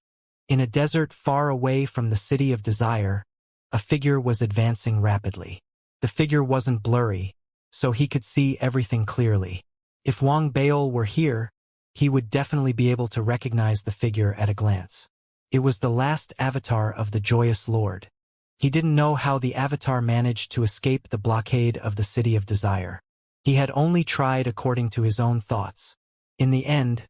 In a desert far away from the city of desire, a figure was advancing rapidly. The figure wasn't blurry, so he could see everything clearly. If Wang Baol were here, he would definitely be able to recognize the figure at a glance. It was the last avatar of the joyous lord. He didn't know how the avatar managed to escape the blockade of the city of desire. He had only tried according to his own thoughts. In the end,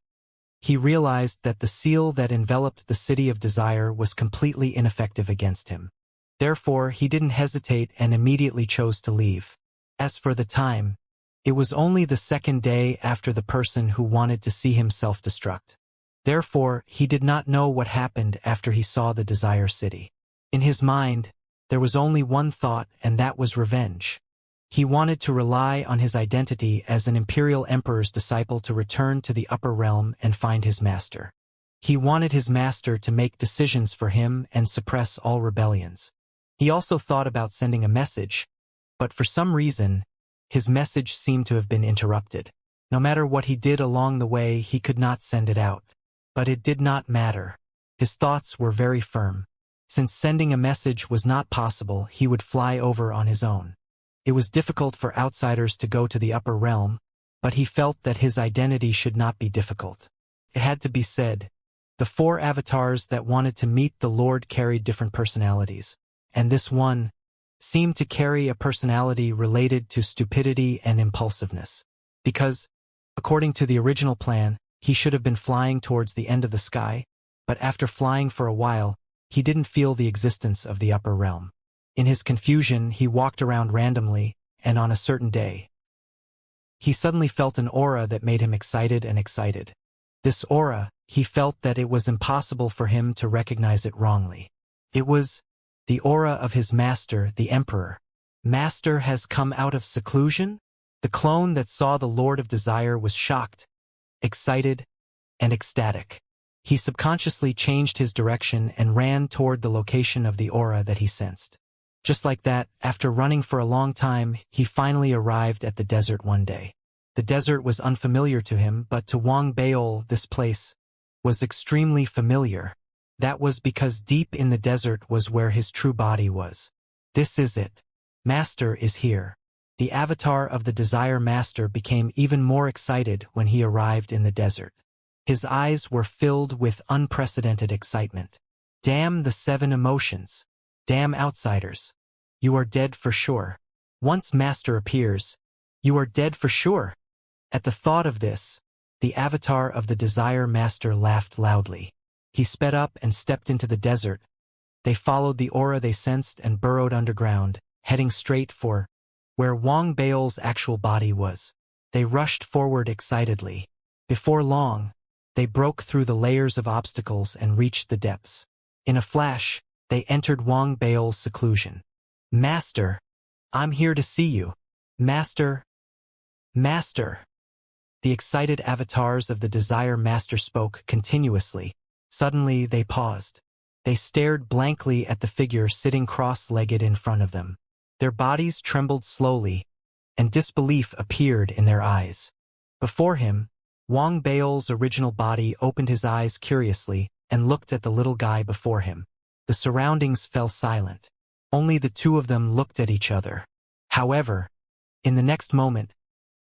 he realized that the seal that enveloped the city of desire was completely ineffective against him. Therefore, he didn't hesitate and immediately chose to leave. As for the time, it was only the second day after the person who wanted to see him self-destruct. Therefore, he did not know what happened after he saw the desire city. In his mind, there was only one thought, and that was revenge. He wanted to rely on his identity as an imperial emperor's disciple to return to the upper realm and find his master. He wanted his master to make decisions for him and suppress all rebellions. He also thought about sending a message, but for some reason, his message seemed to have been interrupted. No matter what he did along the way, he could not send it out. But it did not matter. His thoughts were very firm. Since sending a message was not possible, he would fly over on his own. It was difficult for outsiders to go to the upper realm, but he felt that his identity should not be difficult. It had to be said. The 4 avatars that wanted to meet the Lord carried different personalities, and this one seemed to carry a personality related to stupidity and impulsiveness. Because, according to the original plan, he should have been flying towards the end of the sky, but after flying for a while, he didn't feel the existence of the upper realm. In his confusion, he walked around randomly, and on a certain day, he suddenly felt an aura that made him excited and excited. This aura, he felt that it was impossible for him to recognize it wrongly. It was the aura of his master, the emperor. Master has come out of seclusion? The clone that saw the Lord of Desire was shocked, excited, and ecstatic. He subconsciously changed his direction and ran toward the location of the aura that he sensed. Just like that, after running for a long time, he finally arrived at the desert one day. The desert was unfamiliar to him, but to Wang Baol, this place was extremely familiar. That was because deep in the desert was where his true body was. This is it. Master is here. The avatar of the Desire Master became even more excited when he arrived in the desert. His eyes were filled with unprecedented excitement. Damn the 7 emotions. Damn outsiders. You are dead for sure. Once Master appears, you are dead for sure. At the thought of this, the avatar of the Desire Master laughed loudly. He sped up and stepped into the desert. They followed the aura they sensed and burrowed underground, heading straight for where Wang Baol's actual body was. They rushed forward excitedly. Before long, they broke through the layers of obstacles and reached the depths. In a flash, they entered Wang Baol's seclusion. Master, I'm here to see you. Master. Master. The excited avatars of the Desire Master spoke continuously. Suddenly, they paused. They stared blankly at the figure sitting cross-legged in front of them. Their bodies trembled slowly, and disbelief appeared in their eyes. Before him, Wang Baol's original body opened his eyes curiously and looked at the little guy before him. The surroundings fell silent. Only the two of them looked at each other. However, in the next moment,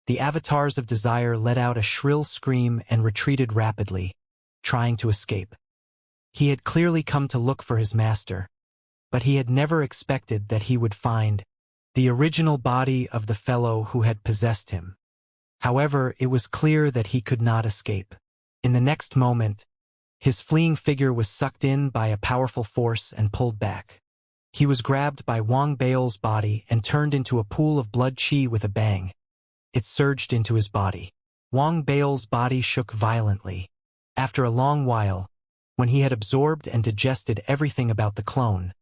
The avatars of desire let out a shrill scream and retreated rapidly, trying to escape. He had clearly come to look for his master, but he had never expected that he would find the original body of the fellow who had possessed him. However, it was clear that he could not escape. In the next moment, his fleeing figure was sucked in by a powerful force and pulled back. He was grabbed by Wang Bao's body and turned into a pool of blood qi with a bang. It surged into his body. Wang Bao's body shook violently. After a long while, when he had absorbed and digested everything about the clone,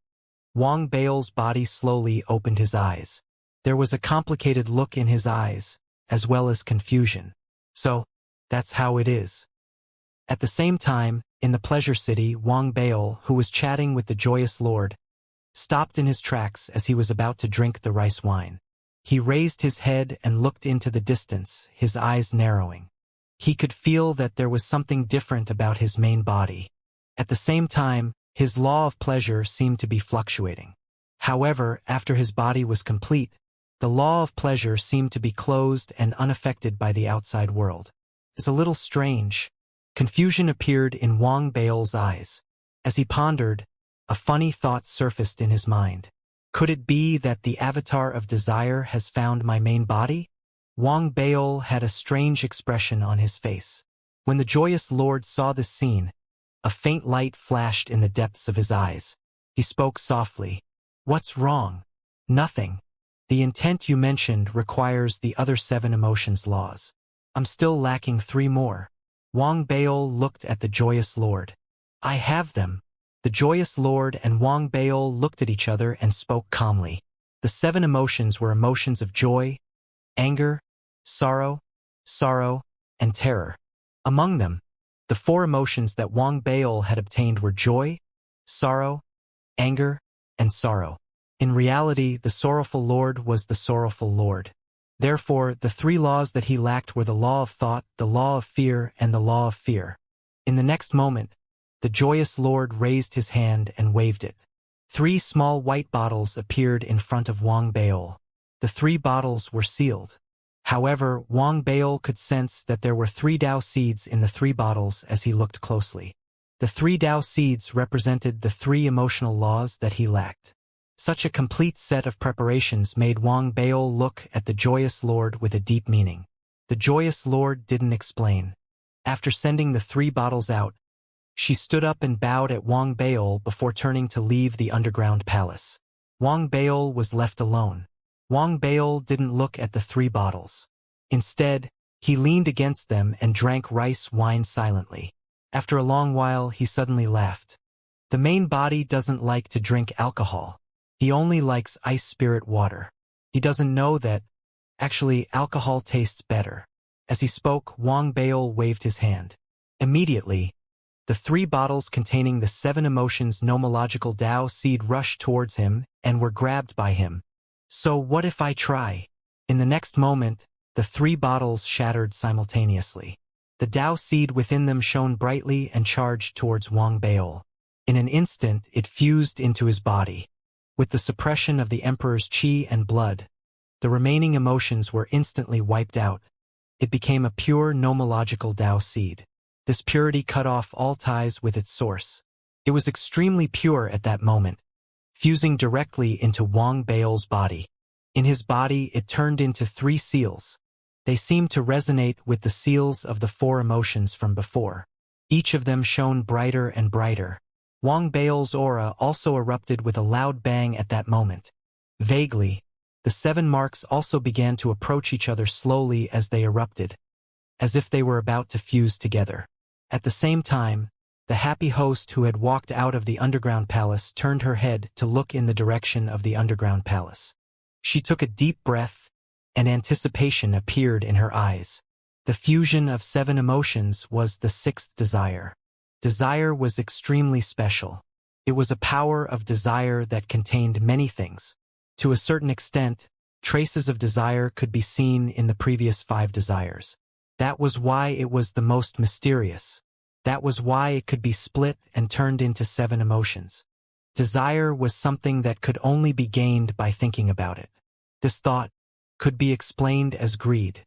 Wang Bao's body slowly opened his eyes. There was a complicated look in his eyes, as well as confusion. So, that's how it is. At the same time, in the pleasure city, Wang Bao, who was chatting with the joyous lord, stopped in his tracks as he was about to drink the rice wine. He raised his head and looked into the distance, his eyes narrowing. He could feel that there was something different about his main body. At the same time, his law of pleasure seemed to be fluctuating. However, after his body was complete, the law of pleasure seemed to be closed and unaffected by the outside world. It's a little strange. Confusion appeared in Wang Bao's eyes. As he pondered, a funny thought surfaced in his mind. Could it be that the avatar of desire has found my main body? Wang Bao had a strange expression on his face. When the joyous lord saw this scene, a faint light flashed in the depths of his eyes. He spoke softly. "What's wrong?" "Nothing. The intent you mentioned requires the other 7 emotions laws. I'm still lacking 3 more. Wang Bao looked at the joyous lord. "I have them." The joyous lord and Wang Bao looked at each other and spoke calmly. The 7 emotions were emotions of joy, anger, sorrow, and terror. Among them, the 4 emotions that Wang Bao had obtained were joy, sorrow, anger, and sorrow. In reality, the sorrowful lord was the sorrowful lord. Therefore, the 3 laws that he lacked were the law of thought, the law of fear, and the law of fear. In the next moment, the joyous lord raised his hand and waved it. 3 small white bottles appeared in front of Wang Bao. The 3 bottles were sealed. However, Wang Bao could sense that there were 3 Dao seeds in the 3 bottles as he looked closely. The 3 Dao seeds represented the 3 emotional laws that he lacked. Such a complete set of preparations made Wang Bao look at the joyous lord with a deep meaning. The joyous lord didn't explain. After sending the 3 bottles out, she stood up and bowed at Wang Bao before turning to leave the underground palace. Wang Bao was left alone. Wang Bao didn't look at the 3 bottles. Instead, he leaned against them and drank rice wine silently. After a long while, he suddenly laughed. The main body doesn't like to drink alcohol. He only likes ice spirit water. He doesn't know that, actually, alcohol tastes better. As he spoke, Wang Bao waved his hand. Immediately, the 3 bottles containing the 7 emotions nomological Dao seed rushed towards him and were grabbed by him. So what if I try? In the next moment, the 3 bottles shattered simultaneously. The Dao seed within them shone brightly and charged towards Wang Bao. In an instant, it fused into his body. With the suppression of the emperor's qi and blood, the remaining emotions were instantly wiped out. It became a pure nomological Dao seed. This purity cut off all ties with its source. It was extremely pure at that moment, fusing directly into Wang Bao's body. In his body, it turned into 3 seals. They seemed to resonate with the seals of the 4 emotions from before. Each of them shone brighter and brighter. Wang Bao's aura also erupted with a loud bang at that moment. Vaguely, the 7 marks also began to approach each other slowly as they erupted, as if they were about to fuse together. At the same time, the happy host who had walked out of the underground palace turned her head to look in the direction of the underground palace. She took a deep breath, and anticipation appeared in her eyes. The fusion of 7 emotions was the 6th desire. Desire was extremely special. It was a power of desire that contained many things. To a certain extent, traces of desire could be seen in the previous 5 desires. That was why it was the most mysterious. That was why it could be split and turned into 7 emotions. Desire was something that could only be gained by thinking about it. This thought could be explained as greed.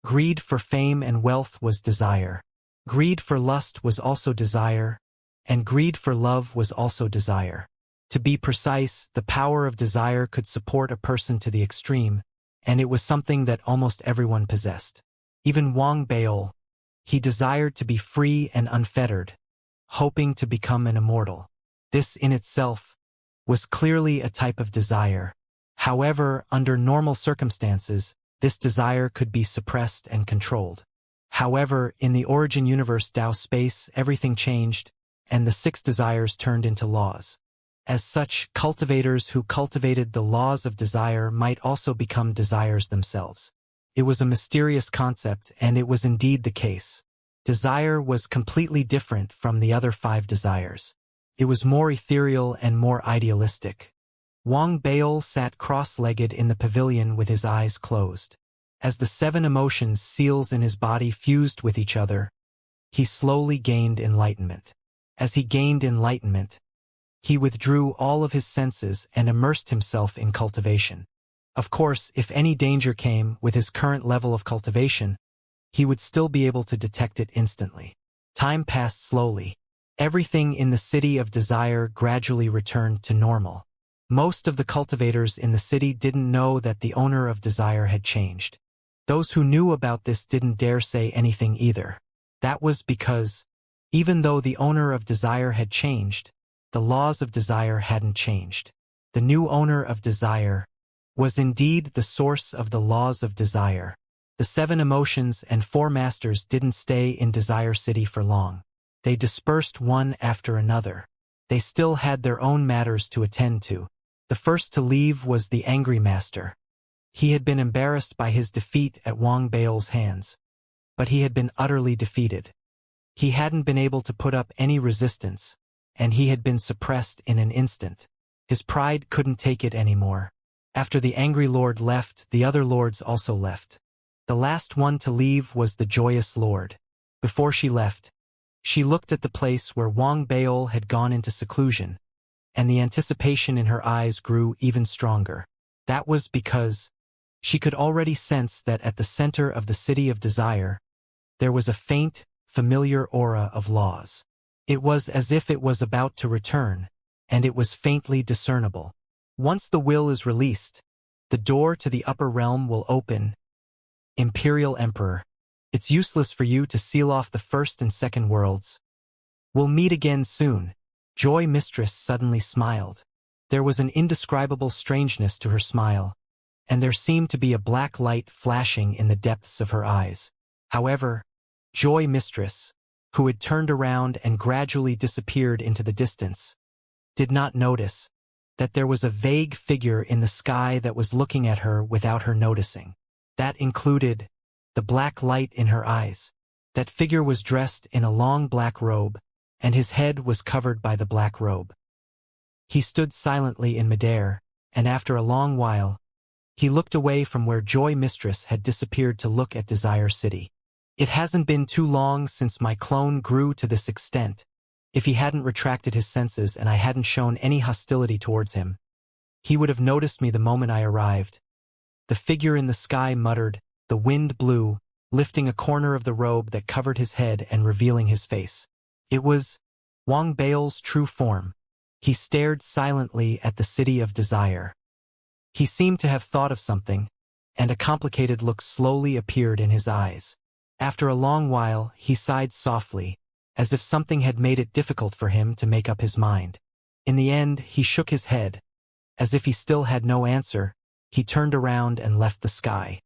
Greed for fame and wealth was desire. Greed for lust was also desire, and greed for love was also desire. To be precise, the power of desire could support a person to the extreme, and it was something that almost everyone possessed. Even Wang Baol, he desired to be free and unfettered, hoping to become an immortal. This in itself was clearly a type of desire. However, under normal circumstances, this desire could be suppressed and controlled. However, in the Origin Universe DAO space, everything changed, and the 6 desires turned into laws. As such, cultivators who cultivated the laws of desire might also become desires themselves. It was a mysterious concept, and it was indeed the case. Desire was completely different from the other 5 desires. It was more ethereal and more idealistic. Wang Baol sat cross-legged in the pavilion with his eyes closed. As the 7 emotions seals in his body fused with each other, he slowly gained enlightenment. As he gained enlightenment, he withdrew all of his senses and immersed himself in cultivation. Of course, if any danger came with his current level of cultivation, he would still be able to detect it instantly. Time passed slowly. Everything in the city of desire gradually returned to normal. Most of the cultivators in the city didn't know that the owner of desire had changed. Those who knew about this didn't dare say anything either. That was because, even though the owner of desire had changed, the laws of desire hadn't changed. The new owner of desire was indeed the source of the laws of desire. The 7 emotions and 4 masters didn't stay in Desire City for long. They dispersed one after another. They still had their own matters to attend to. The first to leave was the angry master. He had been embarrassed by his defeat at Wang Baol's hands, but he had been utterly defeated. He hadn't been able to put up any resistance, and he had been suppressed in an instant. His pride couldn't take it anymore. After the angry lord left, the other lords also left. The last one to leave was the joyous lord. Before she left, she looked at the place where Wang Baol had gone into seclusion, and the anticipation in her eyes grew even stronger. That was because she could already sense that at the center of the city of desire, there was a faint, familiar aura of laws. It was as if it was about to return, and it was faintly discernible. Once the will is released, the door to the upper realm will open. Imperial Emperor, it's useless for you to seal off the first and second worlds. We'll meet again soon. Joy Mistress suddenly smiled. There was an indescribable strangeness to her smile, and there seemed to be a black light flashing in the depths of her eyes. However, Joy Mistress, who had turned around and gradually disappeared into the distance, did not notice that there was a vague figure in the sky that was looking at her without her noticing. That included the black light in her eyes. That figure was dressed in a long black robe, and his head was covered by the black robe. He stood silently in midair, and after a long while, he looked away from where Joy Mistress had disappeared to look at Desire City. It hasn't been too long since my clone grew to this extent. If he hadn't retracted his senses and I hadn't shown any hostility towards him, he would have noticed me the moment I arrived. The figure in the sky muttered. The wind blew, lifting a corner of the robe that covered his head and revealing his face. It was Wang Baol's true form. He stared silently at the city of desire. He seemed to have thought of something, and a complicated look slowly appeared in his eyes. After a long while, he sighed softly, as if something had made it difficult for him to make up his mind. In the end, he shook his head. As if he still had no answer, he turned around and left the sky.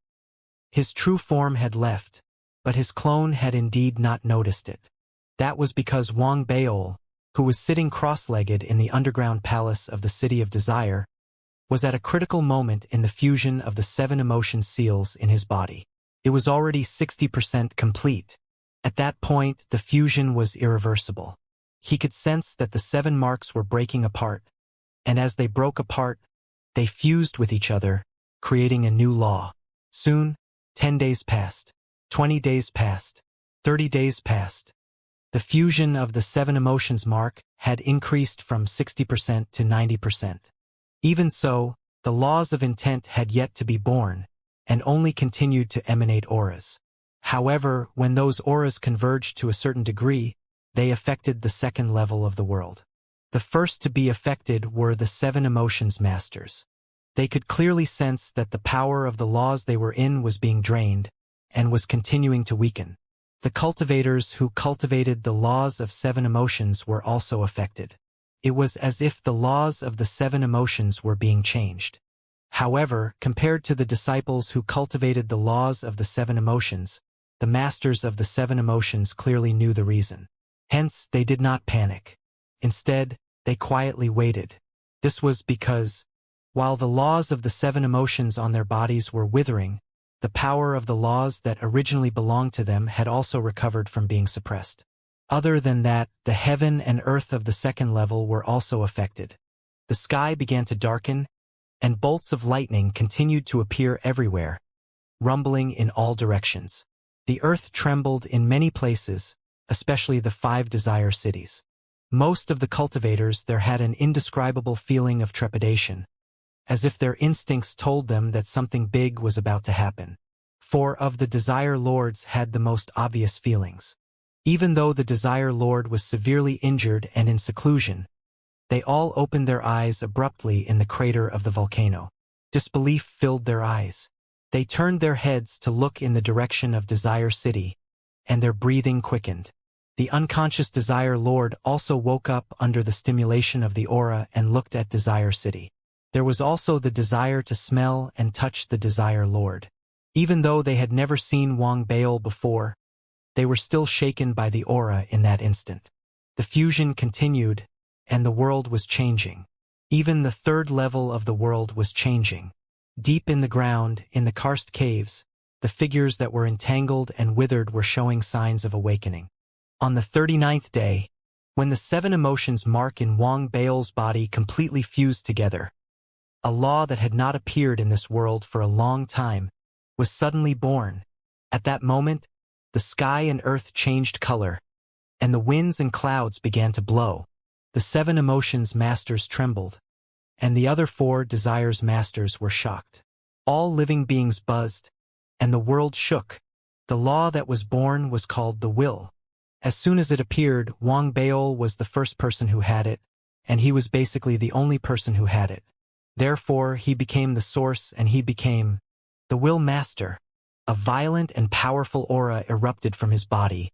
His true form had left, but his clone had indeed not noticed it. That was because Wang Baol, who was sitting cross-legged in the underground palace of the City of Desire, was at a critical moment in the fusion of the 7 emotion seals in his body. It was already 60% complete. At that point, the fusion was irreversible. He could sense that the 7 marks were breaking apart, and as they broke apart, they fused with each other, creating a new law. Soon, 10 days passed, 20 days passed, 30 days passed. The fusion of the 7 emotions mark had increased from 60% to 90%. Even so, the laws of intent had yet to be born, and only continued to emanate auras. However, when those auras converged to a certain degree, they affected the second level of the world. The first to be affected were the seven emotions masters. They could clearly sense that the power of the laws they were in was being drained and was continuing to weaken. The cultivators who cultivated the laws of seven emotions were also affected. It was as if the laws of the seven emotions were being changed. However, compared to the disciples who cultivated the laws of the seven emotions, the masters of the seven emotions clearly knew the reason. Hence, they did not panic. Instead, they quietly waited. This was because, while the laws of the seven emotions on their bodies were withering, the power of the laws that originally belonged to them had also recovered from being suppressed. Other than that, the heaven and earth of the second level were also affected. The sky began to darken, and bolts of lightning continued to appear everywhere, rumbling in all directions. The earth trembled in many places, especially the 5 desire cities. Most of the cultivators there had an indescribable feeling of trepidation, as if their instincts told them that something big was about to happen. 4 of the desire lords had the most obvious feelings. Even though the desire lord was severely injured and in seclusion, they all opened their eyes abruptly in the crater of the volcano. Disbelief filled their eyes. They turned their heads to look in the direction of Desire City, and their breathing quickened. The unconscious Desire Lord also woke up under the stimulation of the aura and looked at Desire City. There was also the desire to smell and touch the Desire Lord. Even though they had never seen Wang Baol before, they were still shaken by the aura in that instant. The fusion continued, and the world was changing. Even the third level of the world was changing. Deep in the ground, in the karst caves, the figures that were entangled and withered were showing signs of awakening. On the 39th day, when the 7 emotions mark in Wang Baol's body completely fused together, a law that had not appeared in this world for a long time was suddenly born. At that moment, the sky and earth changed color, and the winds and clouds began to blow. The 7 emotions masters trembled, and the other 4 desires masters were shocked. All living beings buzzed, and the world shook. The law that was born was called the will. As soon as it appeared, Wang Baol was the first person who had it, and he was basically the only person who had it. Therefore, he became the source and he became the will master. A violent and powerful aura erupted from his body,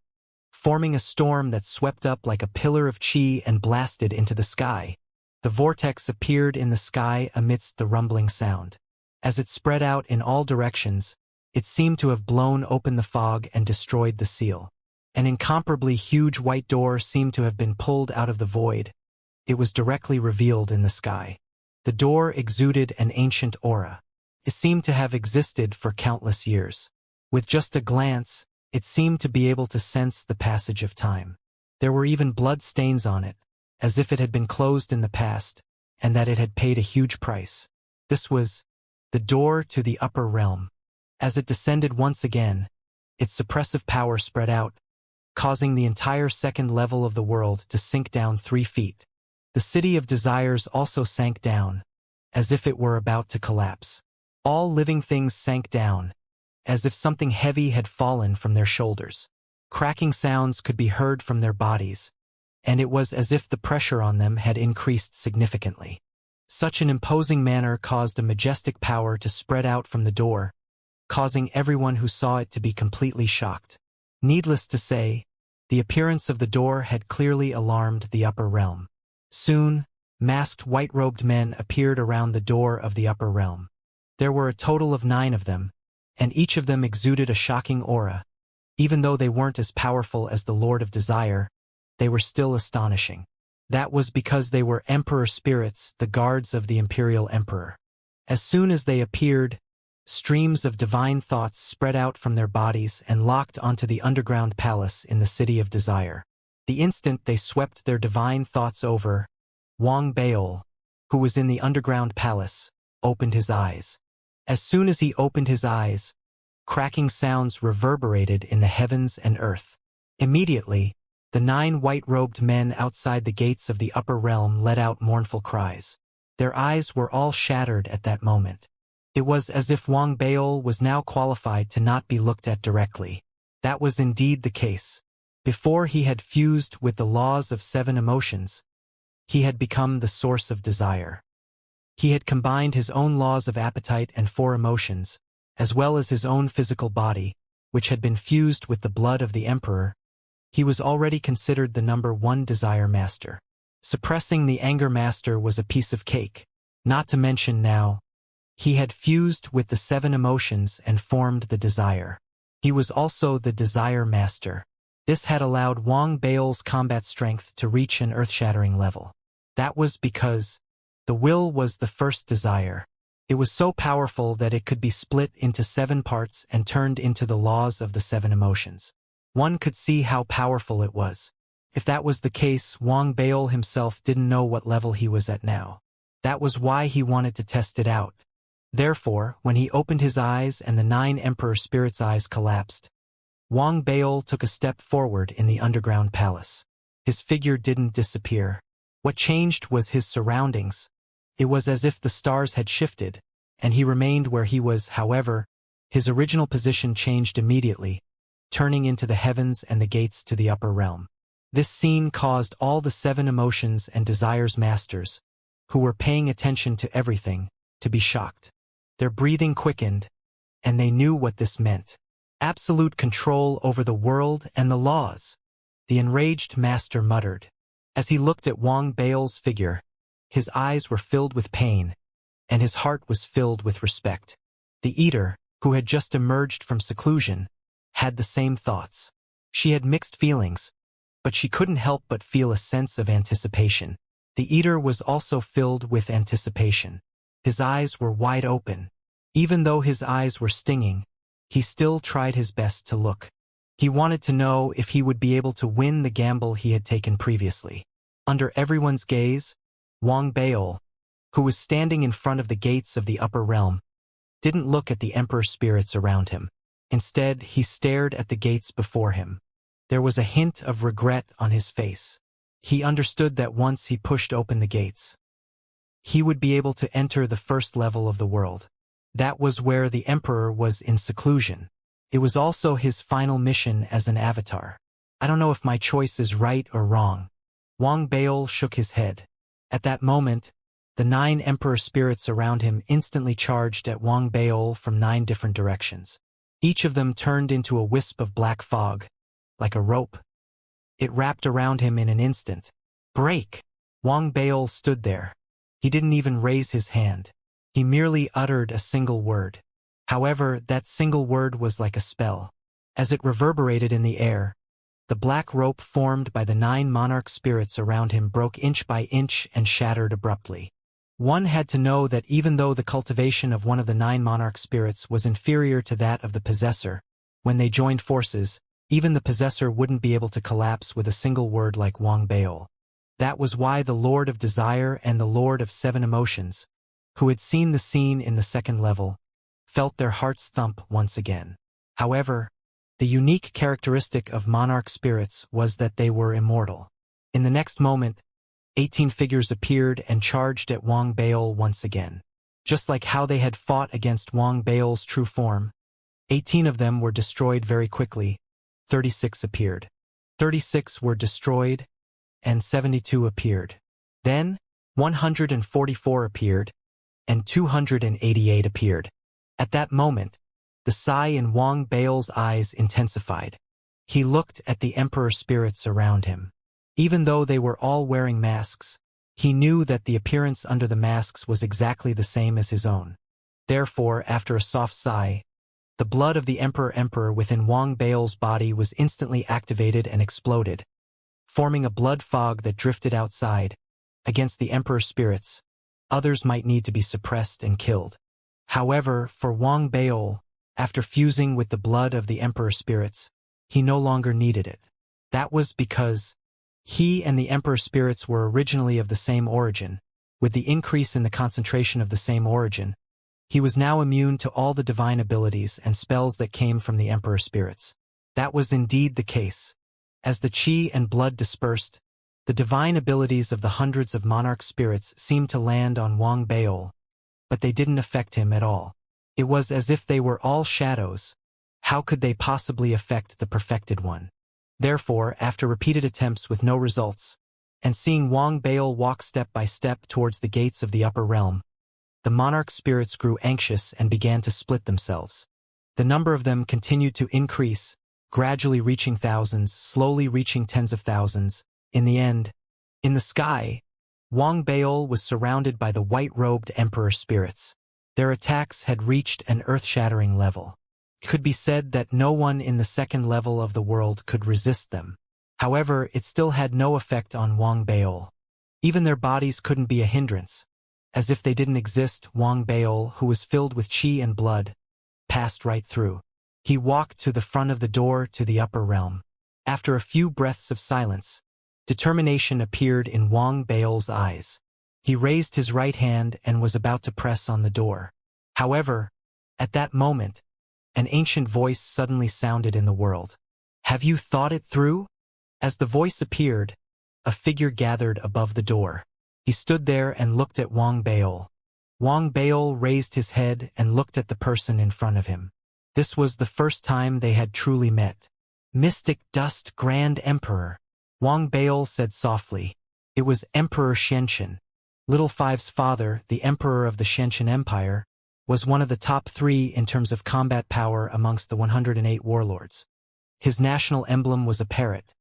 forming a storm that swept up like a pillar of chi and blasted into the sky. The vortex appeared in the sky amidst the rumbling sound. As it spread out in all directions, it seemed to have blown open the fog and destroyed the seal. An incomparably huge white door seemed to have been pulled out of the void. It was directly revealed in the sky. The door exuded an ancient aura. It seemed to have existed for countless years. With just a glance, it seemed to be able to sense the passage of time. There were even blood stains on it, as if it had been closed in the past, and that it had paid a huge price. This was the door to the upper realm. As it descended once again, its suppressive power spread out, causing the entire second level of the world to sink down 3 feet. The city of desires also sank down, as if it were about to collapse. All living things sank down, as if something heavy had fallen from their shoulders. Cracking sounds could be heard from their bodies, and it was as if the pressure on them had increased significantly. Such an imposing manner caused a majestic power to spread out from the door, causing everyone who saw it to be completely shocked. Needless to say, the appearance of the door had clearly alarmed the upper realm. Soon, masked white-robed men appeared around the door of the upper realm. There were a total of 9 of them, and each of them exuded a shocking aura. Even though they weren't as powerful as the Lord of Desire, they were still astonishing. That was because they were Emperor spirits, the guards of the Imperial Emperor. As soon as they appeared, streams of divine thoughts spread out from their bodies and locked onto the underground palace in the City of Desire. The instant they swept their divine thoughts over, Wang Baol, who was in the underground palace, opened his eyes. As soon as he opened his eyes, cracking sounds reverberated in the heavens and earth. Immediately, the 9 white-robed men outside the gates of the upper realm let out mournful cries. Their eyes were all shattered at that moment. It was as if Wang Baol was now qualified to not be looked at directly. That was indeed the case. Before he had fused with the laws of 7 emotions, he had become the source of desire. He had combined his own laws of appetite and 4 emotions, as well as his own physical body, which had been fused with the blood of the emperor. He was already considered the number 1 desire master. Suppressing the anger master was a piece of cake. Not to mention now, he had fused with the 7 emotions and formed the desire. He was also the desire master. This had allowed Wang Bao's combat strength to reach an earth-shattering level. That was because the will was the first desire. It was so powerful that it could be split into 7 parts and turned into the laws of the 7 emotions. One could see how powerful it was. If that was the case, Wang Bao himself didn't know what level he was at now. That was why he wanted to test it out. Therefore, when he opened his eyes and the 9 Emperor Spirits' eyes collapsed, Wang Bao took a step forward in the underground palace. His figure didn't disappear. What changed was his surroundings. It was as if the stars had shifted, and he remained where he was. However, his original position changed immediately, turning into the heavens and the gates to the upper realm. This scene caused all the 7 emotions and desires masters, who were paying attention to everything, to be shocked. Their breathing quickened, and they knew what this meant. Absolute control over the world and the laws. The enraged master muttered. As he looked at Wang Bao's figure, his eyes were filled with pain, and his heart was filled with respect. The eater, who had just emerged from seclusion, had the same thoughts. She had mixed feelings, but she couldn't help but feel a sense of anticipation. The eater was also filled with anticipation. His eyes were wide open. Even though his eyes were stinging, he still tried his best to look. He wanted to know if he would be able to win the gamble he had taken previously. Under everyone's gaze, Wang Bao, who was standing in front of the gates of the upper realm, didn't look at the emperor spirits around him. Instead, he stared at the gates before him. There was a hint of regret on his face. He understood that once he pushed open the gates, he would be able to enter the first level of the world. That was where the emperor was in seclusion. It was also his final mission as an avatar. I don't know if my choice is right or wrong. Wang Bao shook his head. At that moment, the 9 emperor spirits around him instantly charged at Wang Bao from 9 different directions. Each of them turned into a wisp of black fog, like a rope. It wrapped around him in an instant. Break! Wang Bao stood there. He didn't even raise his hand. He merely uttered a single word. However, that single word was like a spell. As it reverberated in the air, the black rope formed by the 9 monarch spirits around him broke inch by inch and shattered abruptly. One had to know that even though the cultivation of one of the 9 monarch spirits was inferior to that of the possessor, when they joined forces, even the possessor wouldn't be able to collapse with a single word like Wang Bao. That was why the Lord of Desire and the Lord of 7 Emotions, who had seen the scene in the second level, felt their hearts thump once again. However, the unique characteristic of monarch spirits was that they were immortal. In the next moment, 18 figures appeared and charged at Wang Bao once again. Just like how they had fought against Wang Bao's true form, 18 of them were destroyed very quickly. 36 appeared. 36 were destroyed, and 72 appeared. Then, 144 appeared, and 288 appeared. At that moment, the sigh in Wang Bao's eyes intensified. He looked at the emperor spirits around him. Even though they were all wearing masks, he knew that the appearance under the masks was exactly the same as his own. Therefore, after a soft sigh, the blood of the emperor within Wang Bao's body was instantly activated and exploded, forming a blood fog that drifted outside. Against the emperor spirits, others might need to be suppressed and killed. However, for Wang Bao, after fusing with the blood of the emperor spirits, he no longer needed it. That was because he and the emperor spirits were originally of the same origin. With the increase in the concentration of the same origin, he was now immune to all the divine abilities and spells that came from the emperor spirits. That was indeed the case. As the chi and blood dispersed, the divine abilities of the hundreds of monarch spirits seemed to land on Wang Bao, but they didn't affect him at all. It was as if they were all shadows, How could they possibly affect the perfected one? Therefore, after repeated attempts with no results, and seeing Wang Bail walk step by step towards the gates of the upper realm, the monarch spirits grew anxious and began to split themselves. The number of them continued to increase, gradually reaching thousands, slowly reaching tens of thousands. In the end, in the sky, Wang Bail was surrounded by the white-robed emperor spirits. Their attacks had reached an earth-shattering level. It could be said that no one in the second level of the world could resist them. However, it still had no effect on Wang Bail. Even their bodies couldn't be a hindrance. As if they didn't exist, Wang Bail, who was filled with qi and blood, passed right through. He walked to the front of the door to the upper realm. After a few breaths of silence, determination appeared in Wang Bail's eyes. He raised his right hand and was about to press on the door. However, at that moment, an ancient voice suddenly sounded in the world. "Have you thought it through?" As the voice appeared, a figure gathered above the door. He stood there and looked at Wang Bail. Wang Bail raised his head and looked at the person in front of him. This was the first time they had truly met. "Mystic Dust Grand Emperor," Wang Bail said softly. It was Emperor Xianxia. Little Five's father, the emperor of the Xianxia Empire, was one of the top 3 in terms of combat power amongst the 108 warlords. His national emblem was a parrot,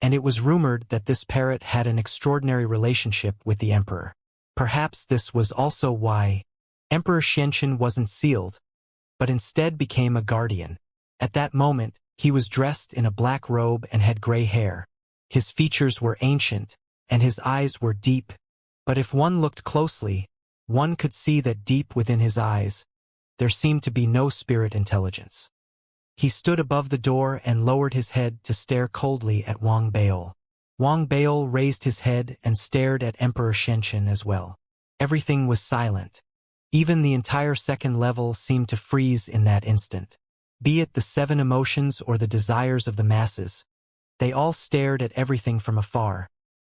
and it was rumored that this parrot had an extraordinary relationship with the emperor. Perhaps this was also why Emperor Xianxia wasn't sealed, but instead became a guardian. At that moment, he was dressed in a black robe and had gray hair. His features were ancient, and his eyes were deep. But if one looked closely, one could see that deep within his eyes, there seemed to be no spirit intelligence. He stood above the door and lowered his head to stare coldly at Wang Bail. Wang Bail raised his head and stared at Emperor Xianxia as well. Everything was silent. Even the entire second level seemed to freeze in that instant. Be it the 7 emotions or the desires of the masses, they all stared at everything from afar,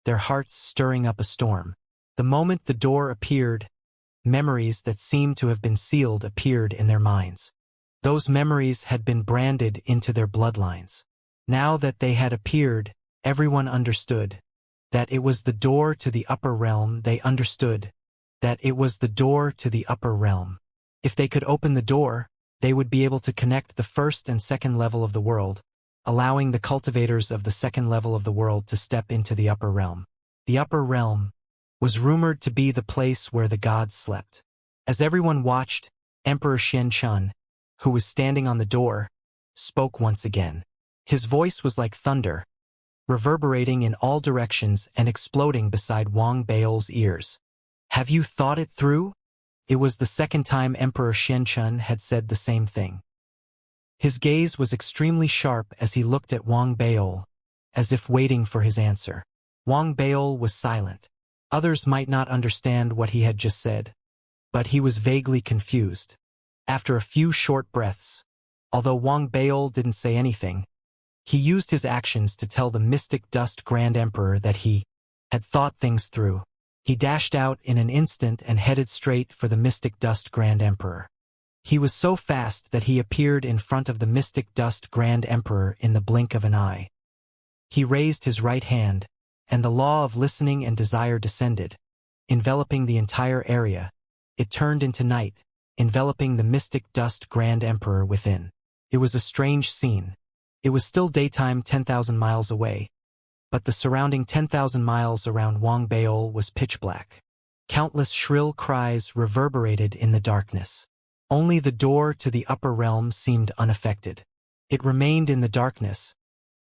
their hearts stirring up a storm. The moment the door appeared, memories that seemed to have been sealed appeared in their minds. Those memories had been branded into their bloodlines. Now that they had appeared, everyone understood that it was the door to the upper realm. They understood that it was the door to the upper realm. If they could open the door, they would be able to connect the first and second level of the world, allowing the cultivators of the second level of the world to step into the upper realm. The upper realm was rumored to be the place where the gods slept. As everyone watched, Emperor Xianxia, who was standing on the door, spoke once again. His voice was like thunder, reverberating in all directions and exploding beside Wang Bail's ears. "Have you thought it through?" It was the second time Emperor Xianxia had said the same thing. His gaze was extremely sharp as he looked at Wang Bail, as if waiting for his answer. Wang Bail was silent. Others might not understand what he had just said, but he was vaguely confused. After a few short breaths, although Wang Bail didn't say anything, he used his actions to tell the Mystic Dust Grand Emperor that he had thought things through. He dashed out in an instant and headed straight for the Mystic Dust Grand Emperor. He was so fast that he appeared in front of the Mystic Dust Grand Emperor in the blink of an eye. He raised his right hand, and the law of listening and desire descended, enveloping the entire area. It turned into night, enveloping the Mystic Dust Grand Emperor within. It was a strange scene. It was still daytime 10,000 miles away, but the surrounding 10,000 miles around Wang Bail was pitch black. Countless shrill cries reverberated in the darkness. Only the door to the upper realm seemed unaffected. It remained in the darkness,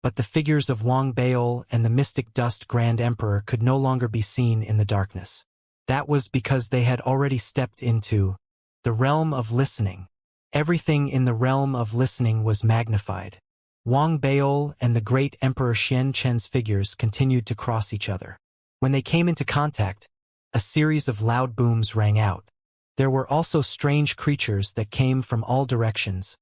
but the figures of Wang Bail and the Mystic Dust Grand Emperor could no longer be seen in the darkness. That was because they had already stepped into the realm of listening. Everything in the realm of listening was magnified. Wang Bail and the great Emperor Xianxia's figures continued to cross each other. When they came into contact, a series of loud booms rang out. There were also strange creatures that came from all directions,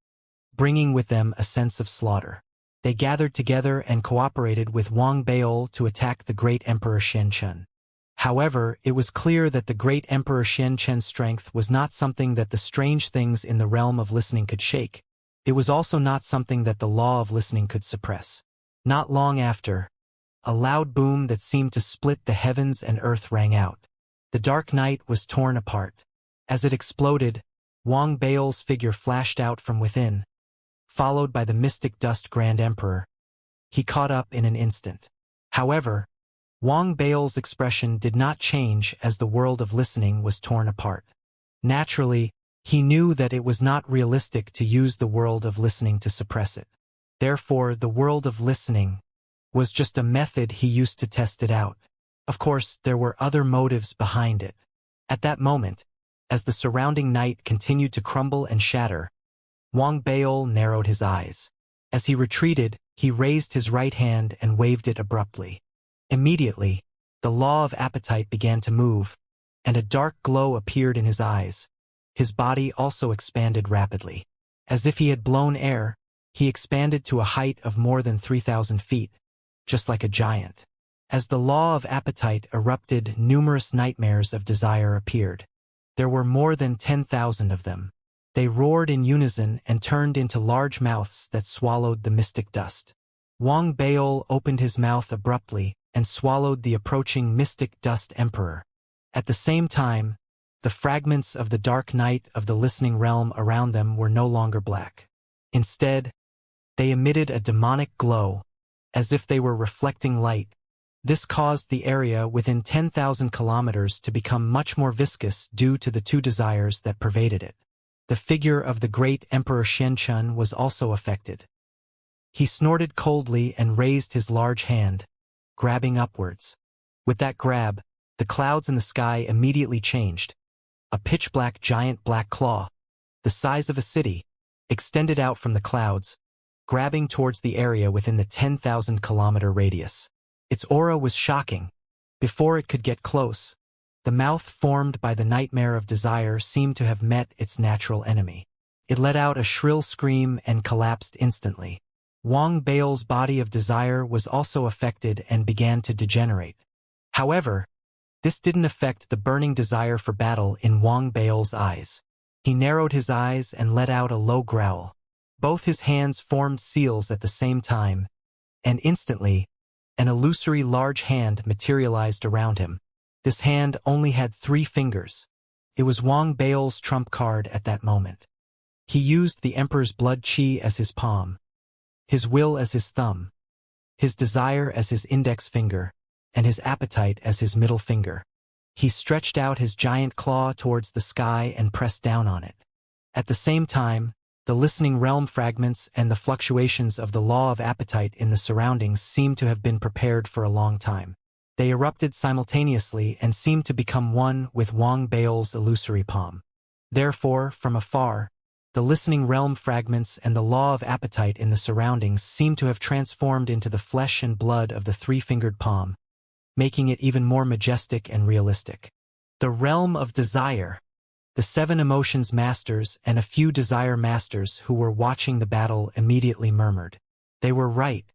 bringing with them a sense of slaughter. They gathered together and cooperated with Wang Bail to attack the great Emperor Xianxia. However, it was clear that the great Emperor Xianxia's strength was not something that the strange things in the realm of listening could shake. It was also not something that the law of listening could suppress. Not long after, a loud boom that seemed to split the heavens and earth rang out. The dark night was torn apart. As it exploded, Wang Bao's figure flashed out from within, followed by the mystic dust Grand Emperor. He caught up in an instant. However, Wang Bao's expression did not change as the world of listening was torn apart. Naturally, he knew that it was not realistic to use the world of listening to suppress it. Therefore, the world of listening was just a method he used to test it out. Of course, there were other motives behind it. At that moment, as the surrounding night continued to crumble and shatter, Wang Bao narrowed his eyes. As he retreated, he raised his right hand and waved it abruptly. Immediately, the law of appetite began to move, and a dark glow appeared in his eyes. His body also expanded rapidly. As if he had blown air, he expanded to a height of more than 3,000 feet, just like a giant. As the law of appetite erupted, numerous nightmares of desire appeared. There were more than 10,000 of them. They roared in unison and turned into large mouths that swallowed the mystic dust. Wang Baol opened his mouth abruptly and swallowed the approaching mystic dust emperor. At the same time, the fragments of the dark night of the listening realm around them were no longer black. Instead, they emitted a demonic glow, as if they were reflecting light. This caused the area within 10,000 kilometers to become much more viscous due to the two desires that pervaded it. The figure of the great Emperor Xianxia was also affected. He snorted coldly and raised his large hand, grabbing upwards. With that grab, the clouds in the sky immediately changed. A pitch-black giant black claw, the size of a city, extended out from the clouds, grabbing towards the area within the 10,000-kilometer radius. Its aura was shocking. Before it could get close, the mouth formed by the nightmare of desire seemed to have met its natural enemy. It let out a shrill scream and collapsed instantly. Wang Baol's body of desire was also affected and began to degenerate. However, this didn't affect the burning desire for battle in Wang Baol's eyes. He narrowed his eyes and let out a low growl. Both his hands formed seals at the same time, and instantly, an illusory large hand materialized around him. This hand only had 3 fingers. It was Wang Baol's trump card at that moment. He used the Emperor's blood qi as his palm, his will as his thumb, his desire as his index finger, and his appetite as his middle finger. He stretched out his giant claw towards the sky and pressed down on it. At the same time, the listening realm fragments and the fluctuations of the law of appetite in the surroundings seemed to have been prepared for a long time. They erupted simultaneously and seemed to become one with Wang Baol's illusory palm. Therefore, from afar, the listening realm fragments and the law of appetite in the surroundings seemed to have transformed into the flesh and blood of the 3-fingered palm, making it even more majestic and realistic. The realm of desire. The 7 emotions masters and a few desire masters who were watching the battle immediately murmured. They were right.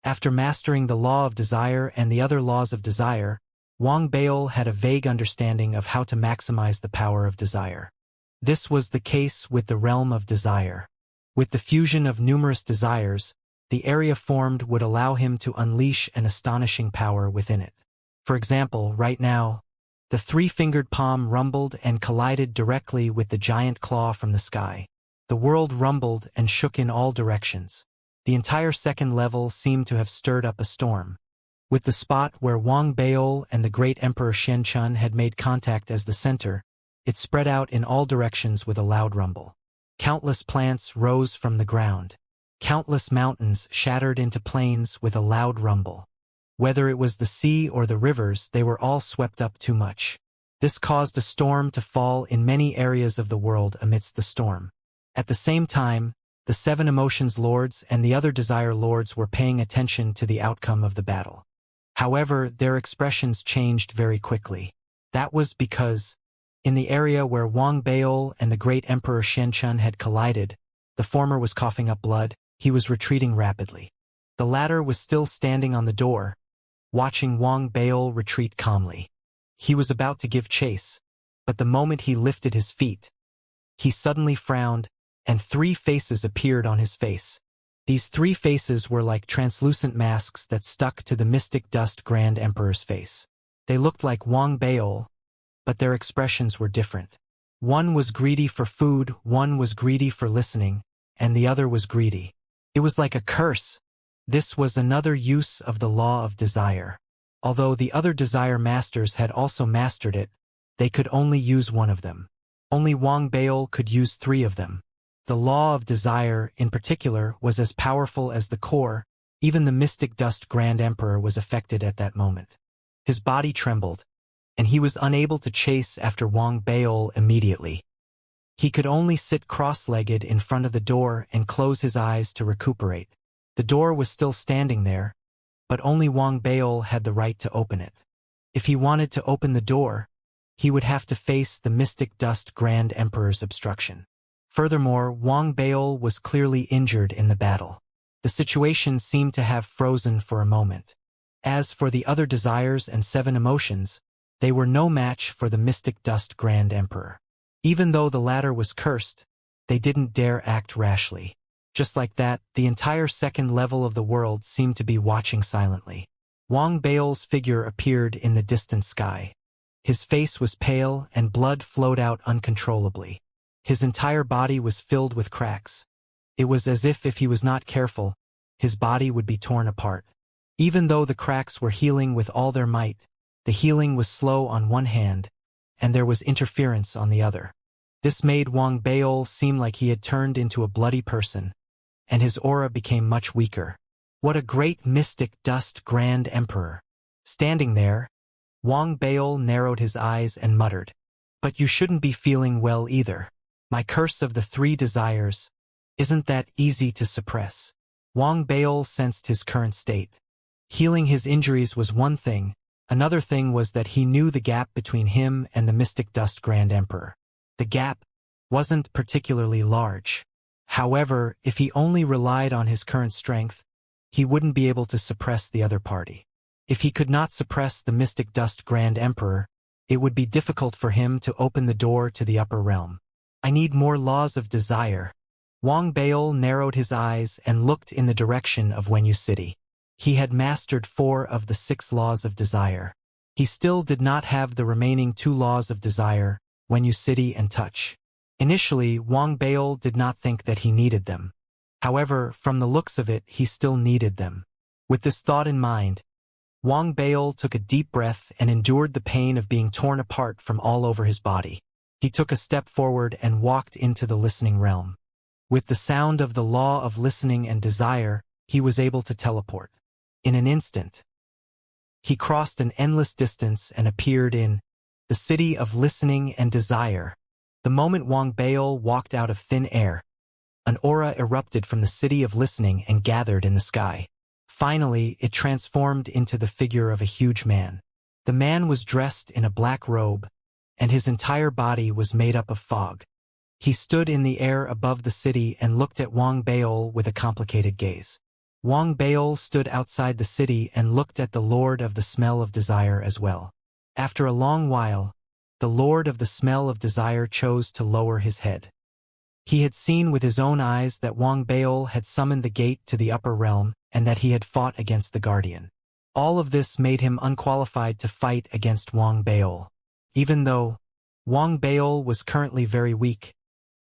After mastering the law of desire and the other laws of desire, Wang Baol had a vague understanding of how to maximize the power of desire. This was the case with the realm of desire. With the fusion of numerous desires, the area formed would allow him to unleash an astonishing power within it. For example, right now, the 3-fingered palm rumbled and collided directly with the giant claw from the sky. The world rumbled and shook in all directions. The entire second level seemed to have stirred up a storm. With the spot where Wang Baol and the great Emperor Xianxia had made contact as the center, it spread out in all directions with a loud rumble. Countless plants rose from the ground. Countless mountains shattered into plains with a loud rumble. Whether it was the sea or the rivers, they were all swept up too much. This caused a storm to fall in many areas of the world amidst the storm. At the same time, the 7 emotions lords and the other desire lords were paying attention to the outcome of the battle. However, their expressions changed very quickly. That was because, in the area where Wang Baol and the great Emperor Xianxia had collided, the former was coughing up blood. He was retreating rapidly. The latter was still standing on the door, watching Wang Baol retreat calmly. He was about to give chase, but the moment he lifted his feet, he suddenly frowned and 3 faces appeared on his face. These 3 faces were like translucent masks that stuck to the mystic dust Grand Emperor's face. They looked like Wang Baol, but their expressions were different. One was greedy for food, one was greedy for listening, and the other was greedy. It was like a curse. This was another use of the law of desire. Although the other desire masters had also mastered it, they could only use one of them. Only Wang Baol could use 3 of them. The law of desire, in particular, was as powerful as the core. Even the mystic dust Grand Emperor was affected at that moment. His body trembled, and he was unable to chase after Wang Baol immediately. He could only sit cross-legged in front of the door and close his eyes to recuperate. The door was still standing there, but only Wang Baol had the right to open it. If he wanted to open the door, he would have to face the mystic dust Grand Emperor's obstruction. Furthermore, Wang Baol was clearly injured in the battle. The situation seemed to have frozen for a moment. As for the other desires and 7 emotions, they were no match for the mystic dust Grand Emperor. Even though the latter was cursed, they didn't dare act rashly. Just like that, the entire second level of the world seemed to be watching silently. Wang Baol's figure appeared in the distant sky. His face was pale and blood flowed out uncontrollably. His entire body was filled with cracks. It was as if he was not careful, his body would be torn apart. Even though the cracks were healing with all their might, the healing was slow on one hand, and there was interference on the other. This made Wang Baol seem like he had turned into a bloody person, and his aura became much weaker. What a great mystic dust Grand Emperor! Standing there, Wang Baol narrowed his eyes and muttered, "But you shouldn't be feeling well either. My curse of the 3 desires, isn't that easy to suppress?" Wang Baol sensed his current state. Healing his injuries was one thing, another thing was that he knew the gap between him and the mystic dust Grand Emperor. The gap wasn't particularly large. However, if he only relied on his current strength, he wouldn't be able to suppress the other party. If he could not suppress the mystic dust Grand Emperor, it would be difficult for him to open the door to the upper realm. I need more laws of desire. Wang Baol narrowed his eyes and looked in the direction of Wenyu City. He had mastered 4 of the 6 laws of desire. He still did not have the remaining 2 laws of desire, Wenyu City and touch. Initially, Wang Baol did not think that he needed them. However, from the looks of it, he still needed them. With this thought in mind, Wang Baol took a deep breath and endured the pain of being torn apart from all over his body. He took a step forward and walked into the listening realm. With the sound of the law of listening and desire, he was able to teleport. In an instant, he crossed an endless distance and appeared in the city of listening and desire. The moment Wang Baol walked out of thin air, an aura erupted from the city of listening and gathered in the sky. Finally, it transformed into the figure of a huge man. The man was dressed in a black robe, and his entire body was made up of fog. He stood in the air above the city and looked at Wang Baol with a complicated gaze. Wang Baol stood outside the city and looked at the Lord of the Smell of Desire as well. After a long while, the Lord of the Smell of Desire chose to lower his head. He had seen with his own eyes that Wang Baol had summoned the gate to the upper realm and that he had fought against the Guardian. All of this made him unqualified to fight against Wang Baol. Even though Wang Baol was currently very weak,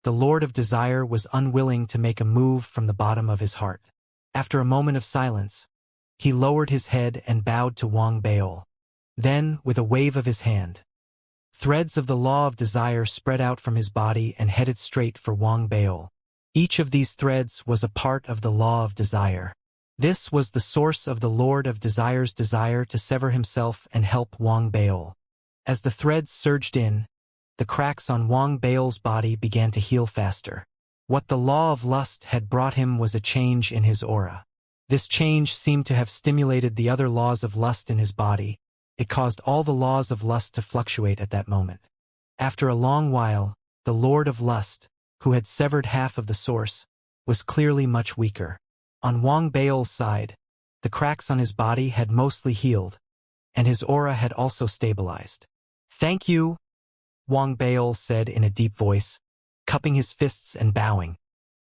the Lord of Desire was unwilling to make a move from the bottom of his heart. After a moment of silence, he lowered his head and bowed to Wang Baol. Then, with a wave of his hand, threads of the law of desire spread out from his body and headed straight for Wang Baol. Each of these threads was a part of the law of desire. This was the source of the Lord of Desire's desire to sever himself and help Wang Baol. As the threads surged in, the cracks on Wang Baol's body began to heal faster. What the law of lust had brought him was a change in his aura. This change seemed to have stimulated the other laws of lust in his body. It caused all the laws of lust to fluctuate at that moment. After a long while, the Lord of Lust, who had severed half of the source, was clearly much weaker. On Wang Baol's side, the cracks on his body had mostly healed, and his aura had also stabilized. "Thank you," Wang Baol said in a deep voice, cupping his fists and bowing.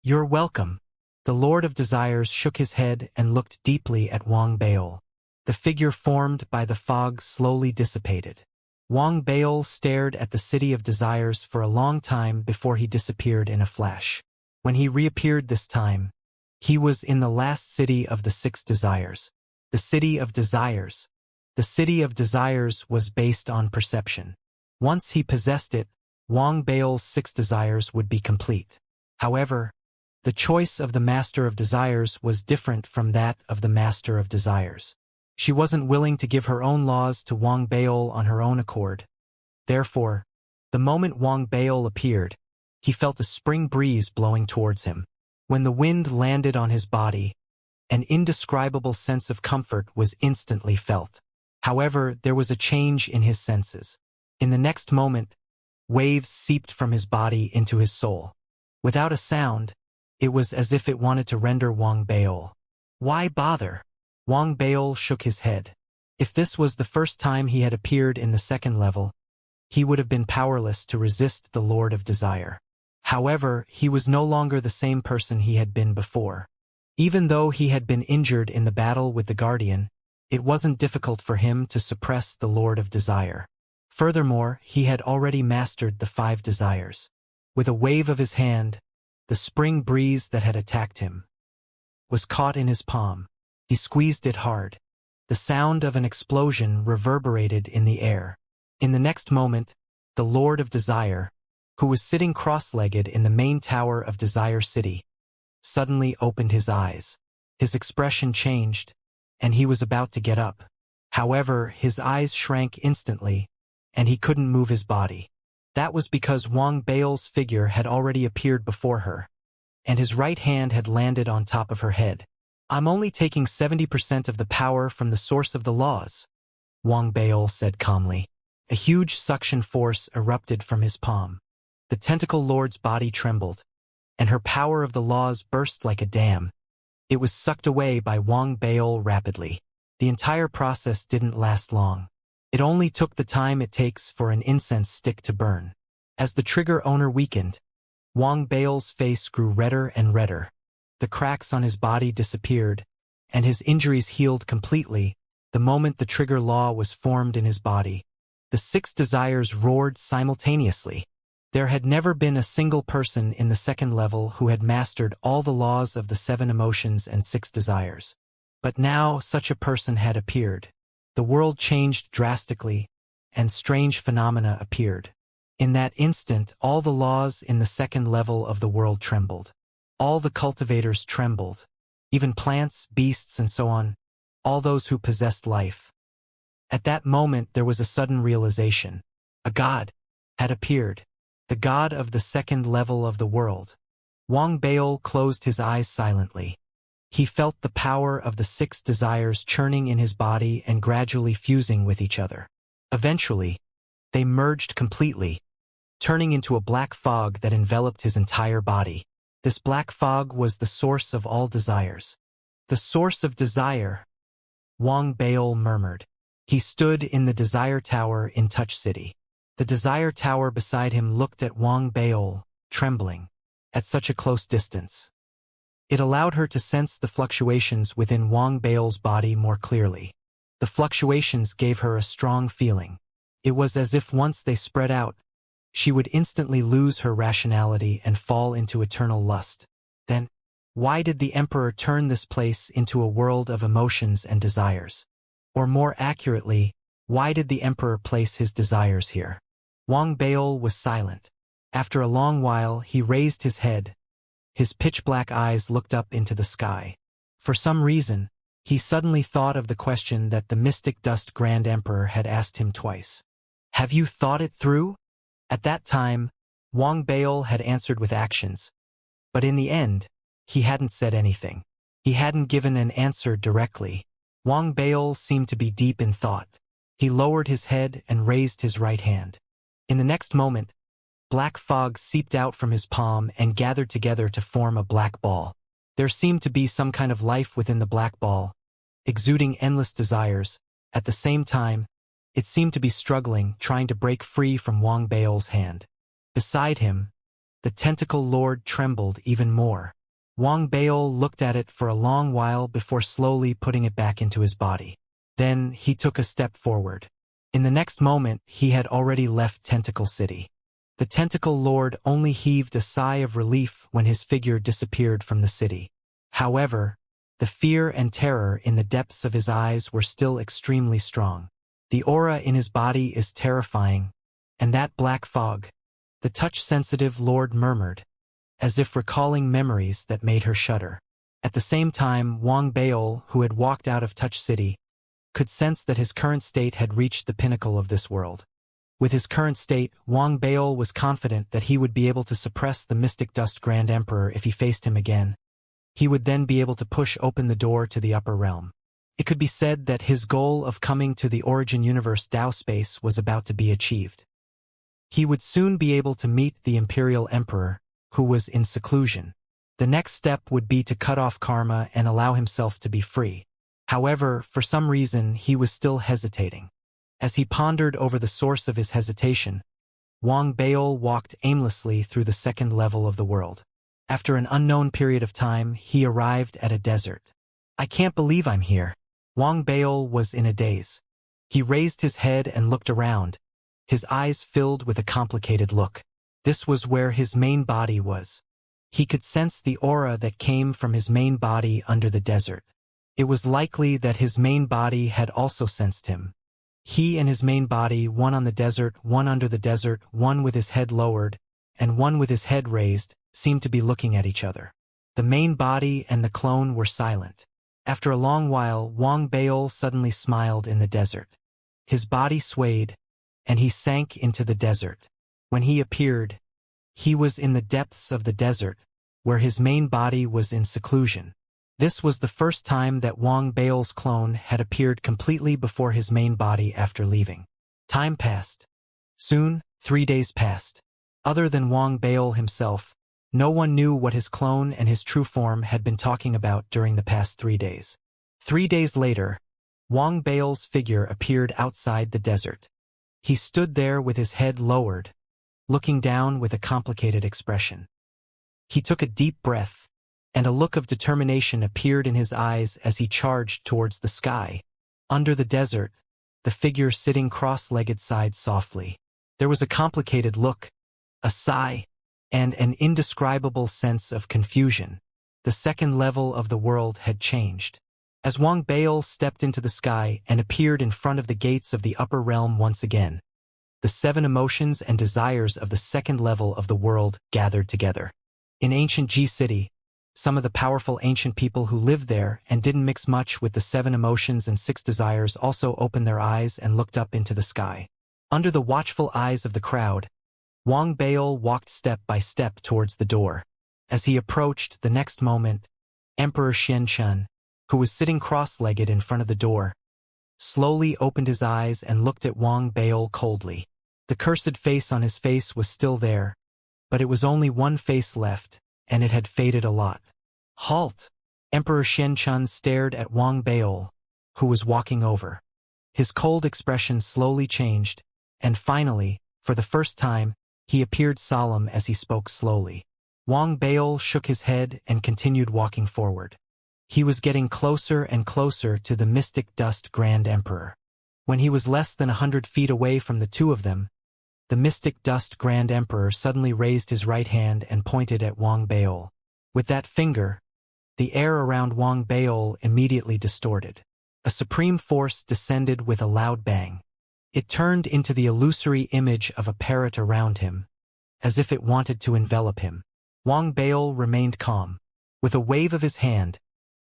You're welcome. The Lord of Desires shook his head and looked deeply at Wang Baol. The figure formed by the fog slowly dissipated. Wang Baol stared at the City of Desires for a long time before he disappeared in a flash. When he reappeared this time, he was in the last city of the 6 desires. The City of Desires. The City of Desires was based on perception. Once he possessed it, Wang Baol's 6 desires would be complete. However, the choice of the Master of Desires was different from that of the Master of Desires. She wasn't willing to give her own laws to Wang Baol on her own accord. Therefore, the moment Wang Baol appeared, he felt a spring breeze blowing towards him. When the wind landed on his body, an indescribable sense of comfort was instantly felt. However, there was a change in his senses. In the next moment, waves seeped from his body into his soul. Without a sound, it was as if it wanted to render Wang Baol. Why bother? Wang Baol shook his head. If this was the first time he had appeared in the 2nd level, he would have been powerless to resist the Lord of Desire. However, he was no longer the same person he had been before. Even though he had been injured in the battle with the Guardian, it wasn't difficult for him to suppress the Lord of Desire. Furthermore, he had already mastered the 5 desires. With a wave of his hand, the spring breeze that had attacked him was caught in his palm. He squeezed it hard. The sound of an explosion reverberated in the air. In the next moment, the Lord of Desire, who was sitting cross-legged in the main tower of Desire City, suddenly opened his eyes. His expression changed, and he was about to get up. However, his eyes shrank instantly, and he couldn't move his body. That was because Wang Baol's figure had already appeared before her, and his right hand had landed on top of her head. I'm only taking 70% of the power from the source of the laws, Wang Baol said calmly. A huge suction force erupted from his palm. The tentacle lord's body trembled, and her power of the laws burst like a dam. It was sucked away by Wang Baol rapidly. The entire process didn't last long. It only took the time it takes for an incense stick to burn. As the trigger owner weakened, Wang Baol's face grew redder and redder. The cracks on his body disappeared, and his injuries healed completely the moment the trigger law was formed in his body. The 6 desires roared simultaneously. There had never been a single person in the 2nd level who had mastered all the laws of the 7 emotions and 6 desires. But now such a person had appeared. The world changed drastically, and strange phenomena appeared. In that instant, all the laws in the 2nd level of the world trembled. All the cultivators trembled, even plants, beasts, and so on, all those who possessed life. At that moment there was a sudden realization. A god had appeared, the god of the 2nd level of the world. Wang Baol closed his eyes silently. He felt the power of the 6 desires churning in his body and gradually fusing with each other. Eventually, they merged completely, turning into a black fog that enveloped his entire body. This black fog was the source of all desires. The source of desire, Wang Baol murmured. He stood in the Desire Tower in Touch City. The Desire Tower beside him looked at Wang Baol, trembling, at such a close distance. It allowed her to sense the fluctuations within Wang Baol's body more clearly. The fluctuations gave her a strong feeling. It was as if once they spread out, she would instantly lose her rationality and fall into eternal lust. Then, why did the Emperor turn this place into a world of emotions and desires? Or more accurately, why did the Emperor place his desires here? Wang Baol was silent. After a long while, he raised his head. His pitch-black eyes looked up into the sky. For some reason, he suddenly thought of the question that the mystic dust Grand Emperor had asked him twice. Have you thought it through? At that time, Wang Baol had answered with actions. But in the end, he hadn't said anything. He hadn't given an answer directly. Wang Baol seemed to be deep in thought. He lowered his head and raised his right hand. In the next moment, black fog seeped out from his palm and gathered together to form a black ball. There seemed to be some kind of life within the black ball, exuding endless desires. At the same time, it seemed to be struggling, trying to break free from Wang Baol's hand. Beside him, the tentacle lord trembled even more. Wang Baol looked at it for a long while before slowly putting it back into his body. Then he took a step forward. In the next moment, he had already left Tentacle City. The Tentacle Lord only heaved a sigh of relief when his figure disappeared from the city. However, the fear and terror in the depths of his eyes were still extremely strong. The aura in his body is terrifying, and that black fog, the touch-sensitive Lord murmured, as if recalling memories that made her shudder. At the same time, Wang Baol, who had walked out of Touch City, could sense that his current state had reached the pinnacle of this world. With his current state, Wang Baol was confident that he would be able to suppress the Mystic Dust Grand Emperor if he faced him again. He would then be able to push open the door to the upper realm. It could be said that his goal of coming to the Origin Universe Dao space was about to be achieved. He would soon be able to meet the Imperial Emperor, who was in seclusion. The next step would be to cut off karma and allow himself to be free. However, for some reason, he was still hesitating. As he pondered over the source of his hesitation, Wang Baol walked aimlessly through the second level of the world. After an unknown period of time, he arrived at a desert. "I can't believe I'm here." Wang Baol was in a daze. He raised his head and looked around, his eyes filled with a complicated look. This was where his main body was. He could sense the aura that came from his main body under the desert. It was likely that his main body had also sensed him. He and his main body, one on the desert, one under the desert, one with his head lowered, and one with his head raised, seemed to be looking at each other. The main body and the clone were silent. After a long while, Wang Baol suddenly smiled in the desert. His body swayed, and he sank into the desert. When he appeared, he was in the depths of the desert, where his main body was in seclusion. This was the first time that Wang Baol's clone had appeared completely before his main body after leaving. Time passed. Soon, 3 days passed. Other than Wang Baol himself, no one knew what his clone and his true form had been talking about during the past 3 days. 3 days later, Wang Baol's figure appeared outside the desert. He stood there with his head lowered, looking down with a complicated expression. He took a deep breath, and a look of determination appeared in his eyes as he charged towards the sky. Under the desert, the figure sitting cross-legged sighed softly. There was a complicated look, a sigh, and an indescribable sense of confusion. The second level of the world had changed. As Wang Baol stepped into the sky and appeared in front of the gates of the upper realm once again, the 7 emotions and desires of the second level of the world gathered together. In ancient G City, some of the powerful ancient people who lived there and didn't mix much with the 7 emotions and 6 desires also opened their eyes and looked up into the sky. Under the watchful eyes of the crowd, Wang Baol walked step by step towards the door. As he approached, the next moment, Emperor Xianxia, who was sitting cross-legged in front of the door, slowly opened his eyes and looked at Wang Baol coldly. The cursed face on his face was still there, but it was only one face left, and it had faded a lot. "Halt!" Emperor Xianxia stared at Wang Baol, who was walking over. His cold expression slowly changed, and finally, for the first time, he appeared solemn as he spoke slowly. Wang Baol shook his head and continued walking forward. He was getting closer and closer to the Mystic Dust Grand Emperor. When he was less than 100 feet away from the two of them, the Mystic Dust Grand Emperor suddenly raised his right hand and pointed at Wang Baol. With that finger, the air around Wang Baol immediately distorted. A supreme force descended with a loud bang. It turned into the illusory image of a parrot around him, as if it wanted to envelop him. Wang Baol remained calm. With a wave of his hand,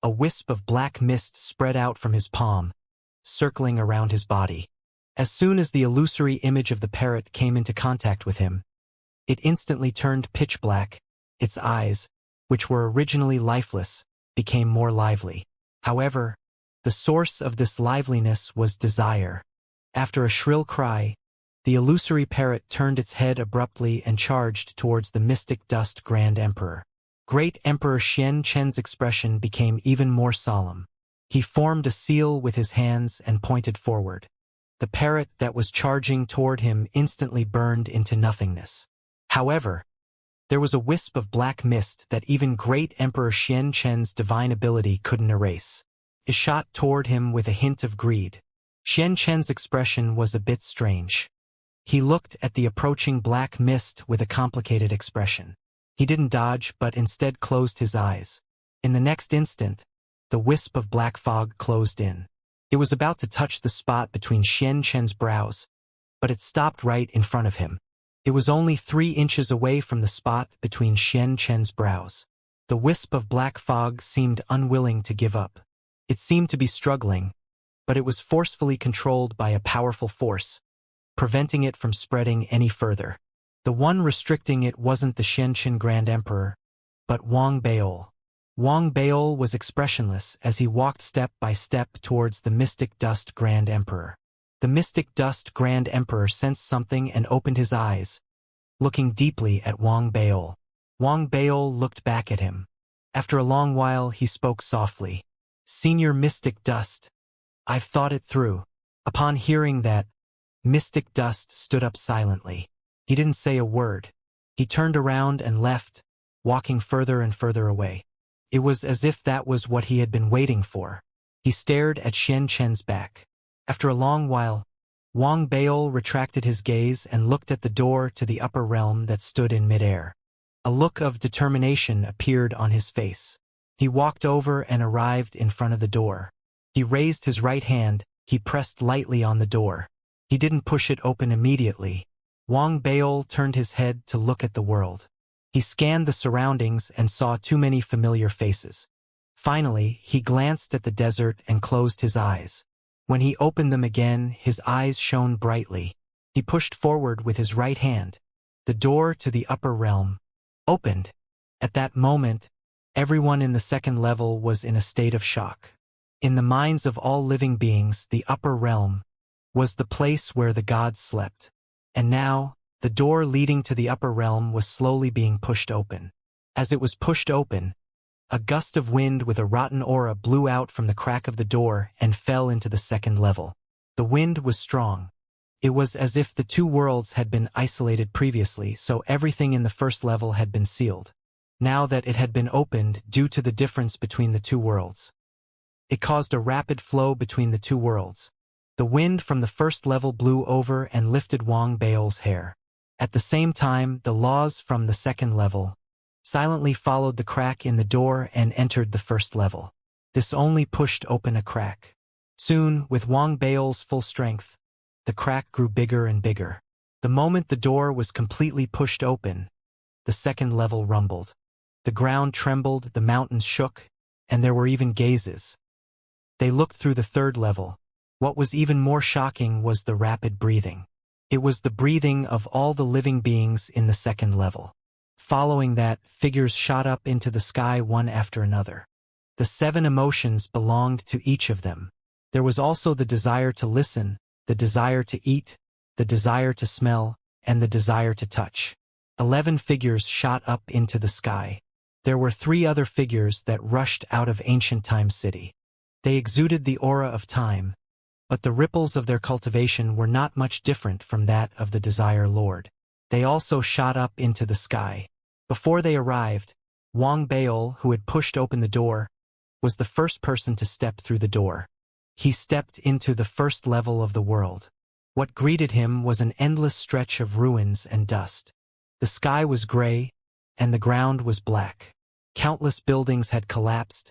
a wisp of black mist spread out from his palm, circling around his body. As soon as the illusory image of the parrot came into contact with him, it instantly turned pitch black. Its eyes, which were originally lifeless, became more lively. However, the source of this liveliness was desire. After a shrill cry, the illusory parrot turned its head abruptly and charged towards the Mystic Dust Grand Emperor. Great Emperor Xianxia's expression became even more solemn. He formed a seal with his hands and pointed forward. The parrot that was charging toward him instantly burned into nothingness. However, There was a wisp of black mist that even great Emperor Xianxia's divine ability couldn't erase. It shot toward him with a hint of greed. Xianxia's expression was a bit strange. He looked at the approaching black mist with a complicated expression. He didn't dodge, but instead closed his eyes. In the next instant, the wisp of black fog closed in. It was about to touch the spot between Xianxia's brows, but it stopped right in front of him. It was only 3 inches away from the spot between Xianxia's brows. The wisp of black fog seemed unwilling to give up. It seemed to be struggling, but it was forcefully controlled by a powerful force, preventing it from spreading any further. The one restricting it wasn't the Xianxian Grand Emperor, but Wang Baol. Wang Baol was expressionless as he walked step by step towards the Mystic Dust Grand Emperor. The Mystic Dust Grand Emperor sensed something and opened his eyes, looking deeply at Wang Baol. Wang Baol looked back at him. After a long while, he spoke softly. "Senior Mystic Dust, I've thought it through." Upon hearing that, Mystic Dust stood up silently. He didn't say a word. He turned around and left, walking further and further away. It was as if that was what he had been waiting for. He stared at Xianxia's back. After a long while, Wang Baol retracted his gaze and looked at the door to the upper realm that stood in midair. A look of determination appeared on his face. He walked over and arrived in front of the door. He raised his right hand, he pressed lightly on the door. He didn't push it open immediately. Wang Baol turned his head to look at the world. He scanned the surroundings and saw too many familiar faces. Finally, he glanced at the desert and closed his eyes. When he opened them again, his eyes shone brightly. He pushed forward with his right hand. The door to the upper realm opened. At that moment, everyone in the second level was in a state of shock. In the minds of all living beings, the upper realm was the place where the gods slept. And now, the door leading to the upper realm was slowly being pushed open. As it was pushed open, a gust of wind with a rotten aura blew out from the crack of the door and fell into the second level. The wind was strong. It was as if the 2 worlds had been isolated previously, so everything in the first level had been sealed. Now that it had been opened due to the difference between the 2 worlds, it caused a rapid flow between the 2 worlds. The wind from the first level blew over and lifted Wang Baol's hair. At the same time, the laws from the second level silently followed the crack in the door and entered the first level. This only pushed open a crack. Soon, with Wang Baol's full strength, the crack grew bigger and bigger. The moment the door was completely pushed open, the second level rumbled. The ground trembled, the mountains shook, and there were even gazes. They looked through the third level. What was even more shocking was the rapid breathing. It was the breathing of all the living beings in the second level. Following that, figures shot up into the sky one after another. The 7 emotions belonged to each of them. There was also the desire to listen, the desire to eat, the desire to smell, and the desire to touch. 11 figures shot up into the sky. There were 3 other figures that rushed out of ancient Time City. They exuded the aura of time, but the ripples of their cultivation were not much different from that of the Desire Lord. They also shot up into the sky. Before they arrived, Wang Baol, who had pushed open the door, was the first person to step through the door. He stepped into the first level of the world. What greeted him was an endless stretch of ruins and dust. The sky was gray, and the ground was black. Countless buildings had collapsed,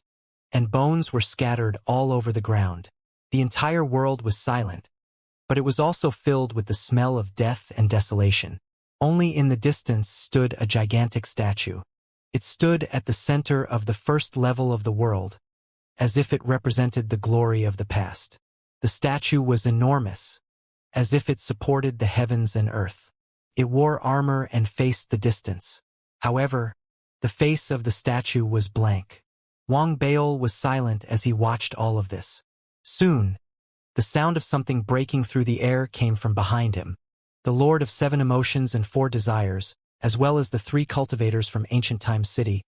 and bones were scattered all over the ground. The entire world was silent, but it was also filled with the smell of death and desolation. Only in the distance stood a gigantic statue. It stood at the center of the first level of the world, as if it represented the glory of the past. The statue was enormous, as if it supported the heavens and earth. It wore armor and faced the distance. However, the face of the statue was blank. Wang Baol was silent as he watched all of this. Soon, the sound of something breaking through the air came from behind him. The Lord of 7 emotions and 4 desires, as well as the 3 cultivators from ancient Time City,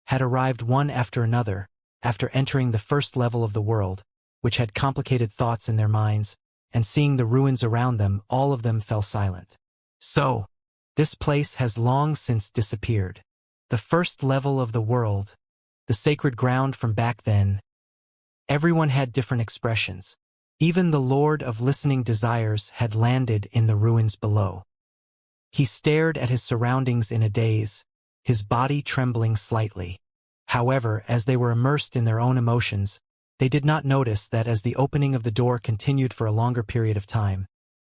had arrived one after another, after entering the first level of the world, which had complicated thoughts in their minds, and seeing the ruins around them, all of them fell silent. So, This place has long since disappeared. The first level of the world, the sacred ground from back then. Everyone had different expressions. Even the Lord of Listening Desires had landed in the ruins below. He stared at his surroundings in a daze, his body trembling slightly. However, as they were immersed in their own emotions, they did not notice that as the opening of the door continued for a longer period of time,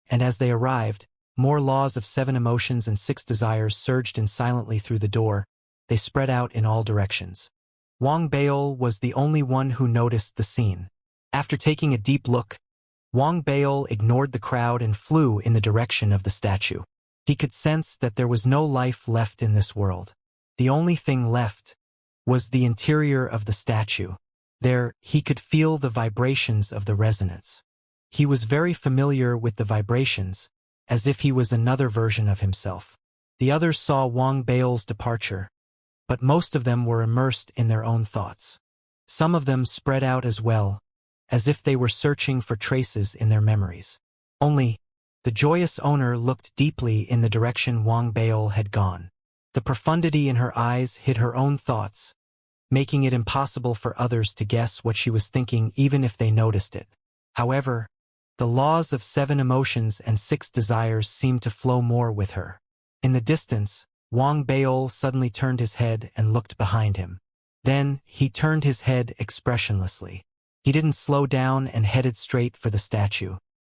and as they arrived, more laws of 7 emotions and 6 desires surged in silently through the door. They spread out in all directions. Wang Baol was the only one who noticed the scene. After taking a deep look, Wang Baol ignored the crowd and flew in the direction of the statue. He could sense that there was no life left in this world. The only thing left was the interior of the statue. There, he could feel the vibrations of the resonance. He was very familiar with the vibrations, as if he was another version of himself. The others saw Wang Baol's departure, but most of them were immersed in their own thoughts. Some of them spread out as well, as if they were searching for traces in their memories. Only, the joyous owner looked deeply in the direction Wang Baol had gone. The profundity in her eyes hid her own thoughts, making it impossible for others to guess what she was thinking even if they noticed it. However, the laws of 7 emotions and 6 desires seemed to flow more with her. In the distance, Wang Baol suddenly turned his head and looked behind him. Then, he turned his head expressionlessly. He didn't slow down and headed straight for the statue.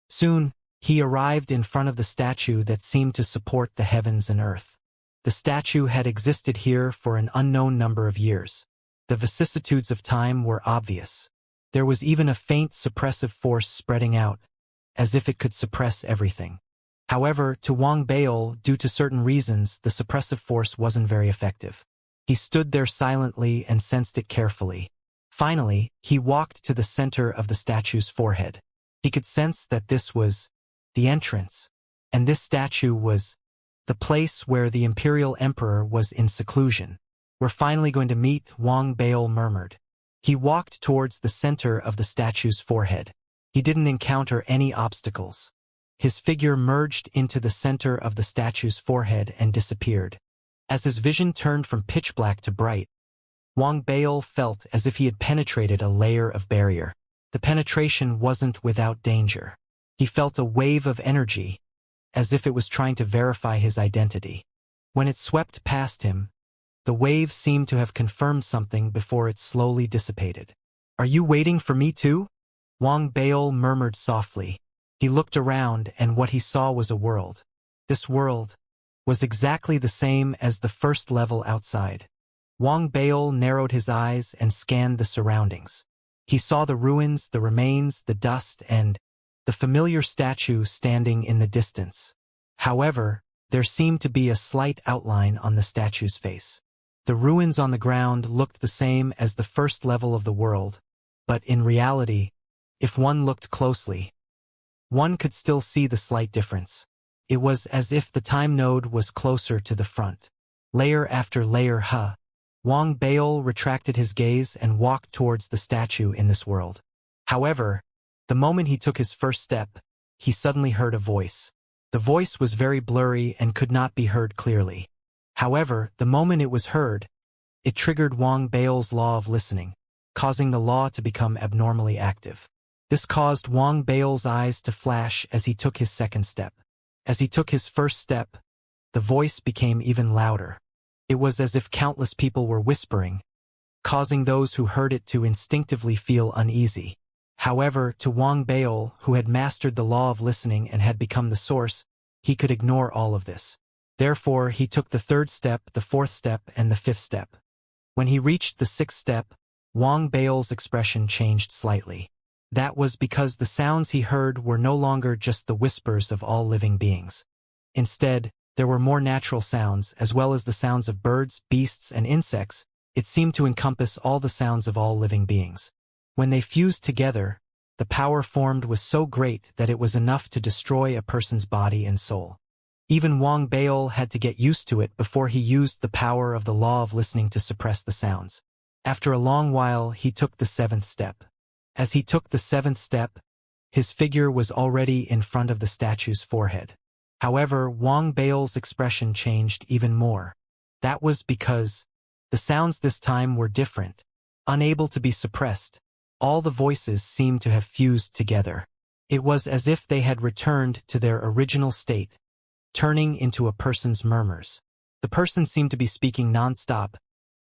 Soon, he arrived in front of the statue that seemed to support the heavens and earth. The statue had existed here for an unknown number of years. The vicissitudes of time were obvious. There was even a faint suppressive force spreading out, as if it could suppress everything. However, to Wang Baol, due to certain reasons, the suppressive force wasn't very effective. He stood there silently and sensed it carefully. Finally, he walked to the center of the statue's forehead. He could sense that this was the entrance, and this statue was the place where the imperial emperor was in seclusion. "We're finally going to meet," Wang Baol murmured. He walked towards the center of the statue's forehead. He didn't encounter any obstacles. His figure merged into the center of the statue's forehead and disappeared. As his vision turned from pitch black to bright, Wang Baol felt as if he had penetrated a layer of barrier. The penetration wasn't without danger. He felt a wave of energy, as if it was trying to verify his identity. When it swept past him, the wave seemed to have confirmed something before it slowly dissipated. "Are you waiting for me too?" Wang Baol murmured softly. He looked around and what he saw was a world. This world was exactly the same as the first level outside. Wang Baol narrowed his eyes and scanned the surroundings. He saw the ruins, the remains, the dust, and the familiar statue standing in the distance. However, there seemed to be a slight outline on the statue's face. The ruins on the ground looked the same as the first level of the world, but in reality, if one looked closely, one could still see the slight difference. It was as if the time node was closer to the front. Layer after layer. Wang Baol retracted his gaze and walked towards the statue in this world. However, the moment he took his first step, he suddenly heard a voice. The voice was very blurry and could not be heard clearly. However, the moment it was heard, it triggered Wang Baol's law of listening, causing the law to become abnormally active. This caused Wang Baol's eyes to flash as he took his second step. As he took his first step, the voice became even louder. It was as if countless people were whispering, causing those who heard it to instinctively feel uneasy. However, to Wang Baol, who had mastered the law of listening and had become the source, he could ignore all of this. Therefore, he took the 3rd step, the 4th step, and the 5th step. When he reached the 6th step, Wang Baol's expression changed slightly. That was because the sounds he heard were no longer just the whispers of all living beings. Instead, there were more natural sounds, as well as the sounds of birds, beasts, and insects. It seemed to encompass all the sounds of all living beings. When they fused together, the power formed was so great that it was enough to destroy a person's body and soul. Even Wang Baol had to get used to it before he used the power of the law of listening to suppress the sounds. After a long while, he took the 7th step. As he took the 7th step, his figure was already in front of the statue's forehead. However, Wang Bao's expression changed even more. That was because the sounds this time were different, unable to be suppressed. All the voices seemed to have fused together. It was as if they had returned to their original state, turning into a person's murmurs. The person seemed to be speaking non-stop,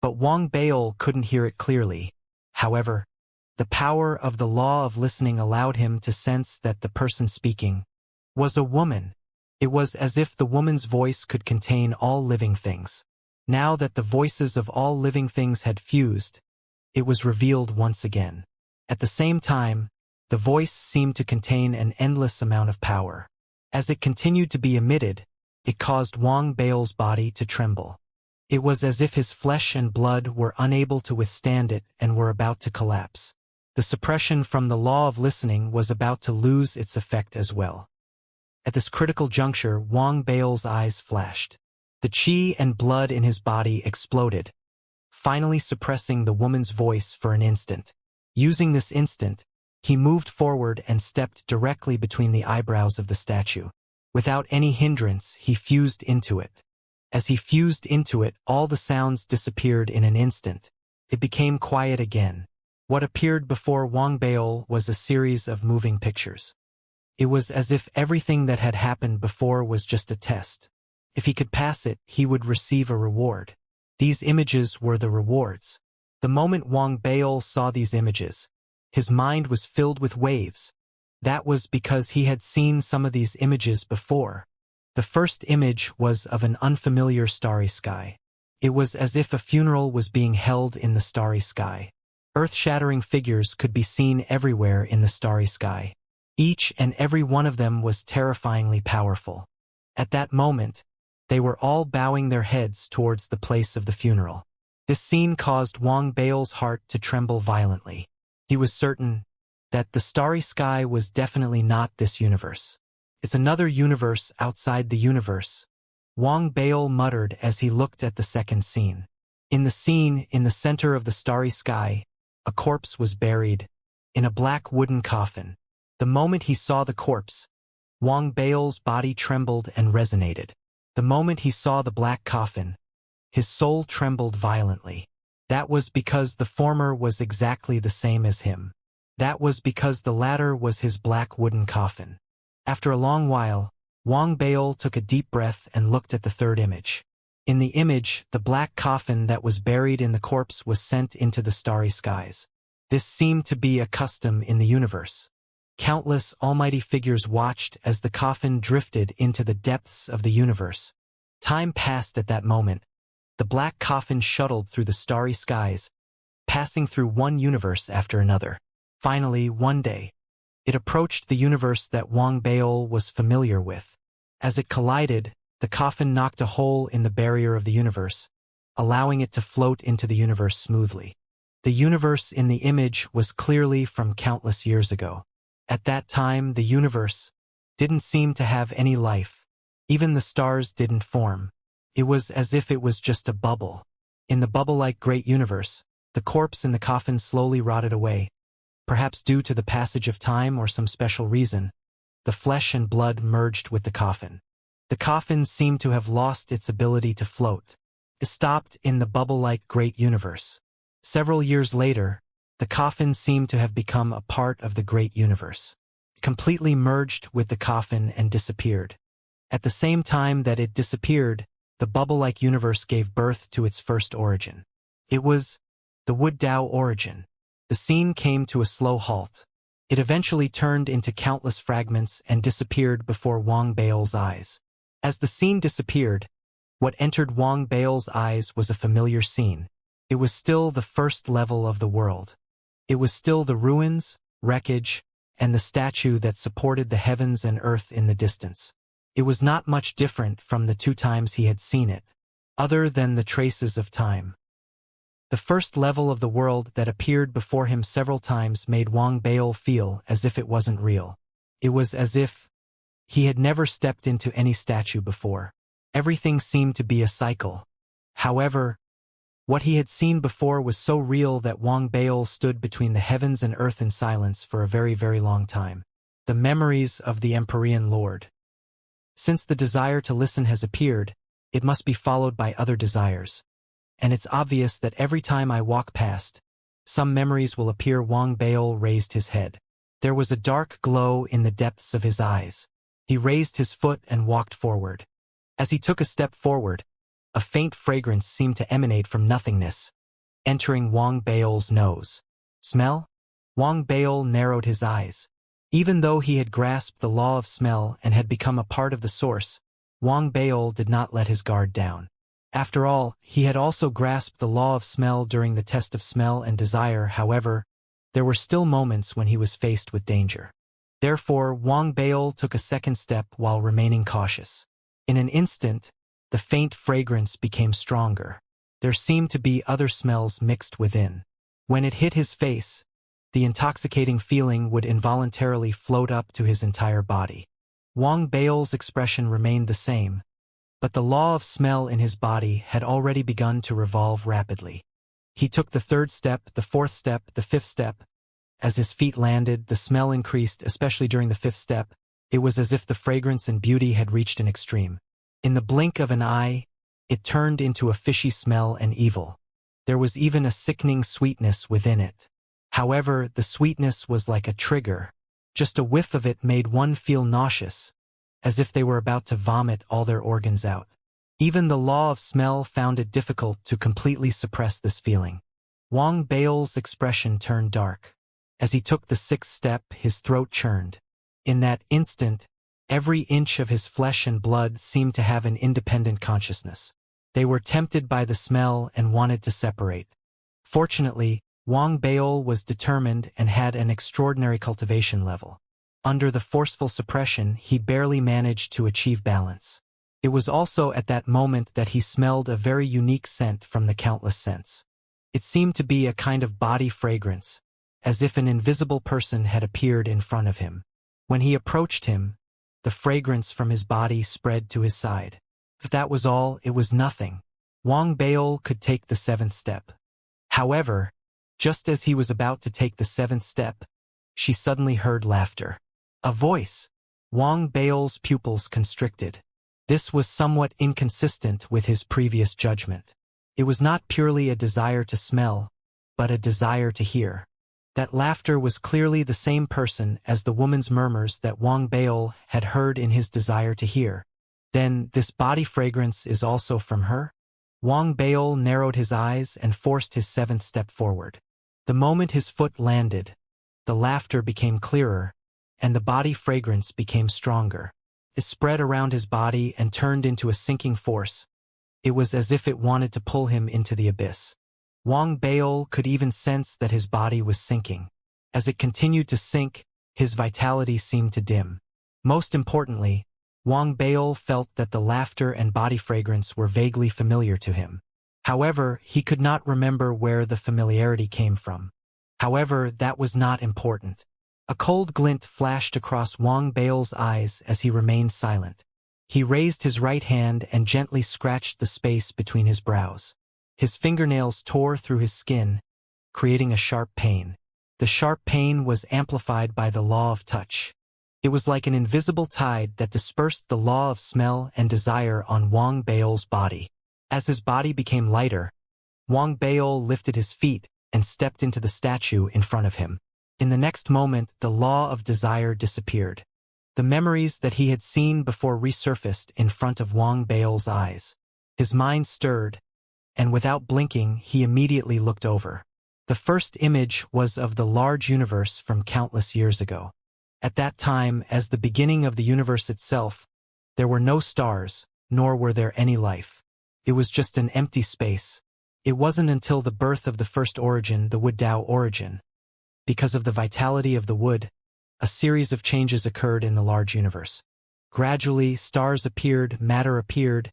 but Wang Bao couldn't hear it clearly. However, the power of the law of listening allowed him to sense that the person speaking was a woman. It was as if the woman's voice could contain all living things. Now that the voices of all living things had fused, it was revealed once again. At the same time, the voice seemed to contain an endless amount of power. As it continued to be emitted, it caused Wang Bao's body to tremble. It was as if his flesh and blood were unable to withstand it and were about to collapse. The suppression from the law of listening was about to lose its effect as well. At this critical juncture, Wang Bao's eyes flashed. The qi and blood in his body exploded, finally suppressing the woman's voice for an instant. Using this instant, he moved forward and stepped directly between the eyebrows of the statue. Without any hindrance, he fused into it. As he fused into it, all the sounds disappeared in an instant. It became quiet again. What appeared before Wang Bao was a series of moving pictures. It was as if everything that had happened before was just a test. If he could pass it, he would receive a reward. These images were the rewards. The moment Wang Bao saw these images, his mind was filled with waves. That was because he had seen some of these images before. The first image was of an unfamiliar starry sky. It was as if a funeral was being held in the starry sky. Earth-shattering figures could be seen everywhere in the starry sky. Each and every one of them was terrifyingly powerful. At that moment, they were all bowing their heads towards the place of the funeral. This scene caused Wang Bao's heart to tremble violently. He was certain that the starry sky was definitely not this universe. It's another universe outside the universe, Wang Bao muttered as he looked at the second scene. In the scene, in the center of the starry sky, a corpse was buried in a black wooden coffin. The moment he saw the corpse, Wang Bao's body trembled and resonated. The moment he saw the black coffin, his soul trembled violently. That was because the former was exactly the same as him. That was because the latter was his black wooden coffin. After a long while, Wang Bao took a deep breath and looked at the third image. In the image, the black coffin that was buried in the corpse was sent into the starry skies. This seemed to be a custom in the universe. Countless almighty figures watched as the coffin drifted into the depths of the universe. Time passed at that moment. The black coffin shuttled through the starry skies, passing through one universe after another. Finally, one day, it approached the universe that Wang Bao was familiar with. As it collided, the coffin knocked a hole in the barrier of the universe, allowing it to float into the universe smoothly. The universe in the image was clearly from countless years ago. At that time, the universe didn't seem to have any life. Even the stars didn't form. It was as if it was just a bubble. In the bubble-like great universe, the corpse in the coffin slowly rotted away. Perhaps due to the passage of time or some special reason, the flesh and blood merged with the coffin. The coffin seemed to have lost its ability to float. It stopped in the bubble-like great universe. Several years later, the coffin seemed to have become a part of the great universe. It completely merged with the coffin and disappeared. At the same time that it disappeared, the bubble-like universe gave birth to its first origin. It was the Wood Dao origin. The scene came to a slow halt. It eventually turned into countless fragments and disappeared before Wang Bao's eyes. As the scene disappeared, what entered Wang Bao's eyes was a familiar scene. It was still the first level of the world. It was still the ruins, wreckage, and the statue that supported the heavens and earth in the distance. It was not much different from the 2 times he had seen it, other than the traces of time. The first level of the world that appeared before him several times made Wang Bao feel as if it wasn't real. It was as if he had never stepped into any statue before. Everything seemed to be a cycle. However, what he had seen before was so real that Wang Bao stood between the heavens and earth in silence for a very, very long time. The memories of the Empyrean Lord. Since the desire to listen has appeared, it must be followed by other desires. And it's obvious that every time I walk past, some memories will appear. Wang Baol raised his head. There was a dark glow in the depths of his eyes. He raised his foot and walked forward. As he took a step forward, a faint fragrance seemed to emanate from nothingness, entering Wang Baol's nose. Smell? Wang Baol narrowed his eyes. Even though he had grasped the law of smell and had become a part of the source, Wang Baol did not let his guard down. After all, he had also grasped the law of smell during the test of smell and desire. However, there were still moments when he was faced with danger. Therefore, Wang Baol took a second step while remaining cautious. In an instant, the faint fragrance became stronger. There seemed to be other smells mixed within. When it hit his face, the intoxicating feeling would involuntarily float up to his entire body. Wang Baol's expression remained the same, but the law of smell in his body had already begun to revolve rapidly. He took the third step, the fourth step, the fifth step. As his feet landed, the smell increased, especially during the fifth step. It was as if the fragrance and beauty had reached an extreme. In the blink of an eye, it turned into a fishy smell and evil. There was even a sickening sweetness within it. However, the sweetness was like a trigger. Just a whiff of it made one feel nauseous, as if they were about to vomit all their organs out. Even the law of smell found it difficult to completely suppress this feeling. Wang Baol's expression turned dark. As he took the sixth step, his throat churned. In that instant, every inch of his flesh and blood seemed to have an independent consciousness. They were tempted by the smell and wanted to separate. Fortunately, Wang Baol was determined and had an extraordinary cultivation level. Under the forceful suppression, he barely managed to achieve balance. It was also at that moment that he smelled a very unique scent from the countless scents. It seemed to be a kind of body fragrance, as if an invisible person had appeared in front of him. When he approached him, the fragrance from his body spread to his side. If that was all, it was nothing. Wang Baol could take the seventh step. However, just as he was about to take the seventh step, she suddenly heard laughter. A voice. Wang Baol's pupils constricted. This was somewhat inconsistent with his previous judgment. It was not purely a desire to smell, but a desire to hear. That laughter was clearly the same person as the woman's murmurs that Wang Baol had heard in his desire to hear. Then, this body fragrance is also from her? Wang Baol narrowed his eyes and forced his seventh step forward. The moment his foot landed, the laughter became clearer, and the body fragrance became stronger. It spread around his body and turned into a sinking force. It was as if it wanted to pull him into the abyss. Wang Baol could even sense that his body was sinking. As it continued to sink, his vitality seemed to dim. Most importantly, Wang Baol felt that the laughter and body fragrance were vaguely familiar to him. However, he could not remember where the familiarity came from. However, that was not important. A cold glint flashed across Wang Baol's eyes as he remained silent. He raised his right hand and gently scratched the space between his brows. His fingernails tore through his skin, creating a sharp pain. The sharp pain was amplified by the law of touch. It was like an invisible tide that dispersed the law of smell and desire on Wang Baol's body. As his body became lighter, Wang Baol lifted his feet and stepped into the statue in front of him. In the next moment, the law of desire disappeared. The memories that he had seen before resurfaced in front of Wang Baol's eyes. His mind stirred, and without blinking, he immediately looked over. The first image was of the large universe from countless years ago. At that time, as the beginning of the universe itself, there were no stars, nor were there any life. It was just an empty space. It wasn't until the birth of the first origin, the wood Tao origin. Because of the vitality of the wood, a series of changes occurred in the large universe. Gradually, stars appeared, matter appeared,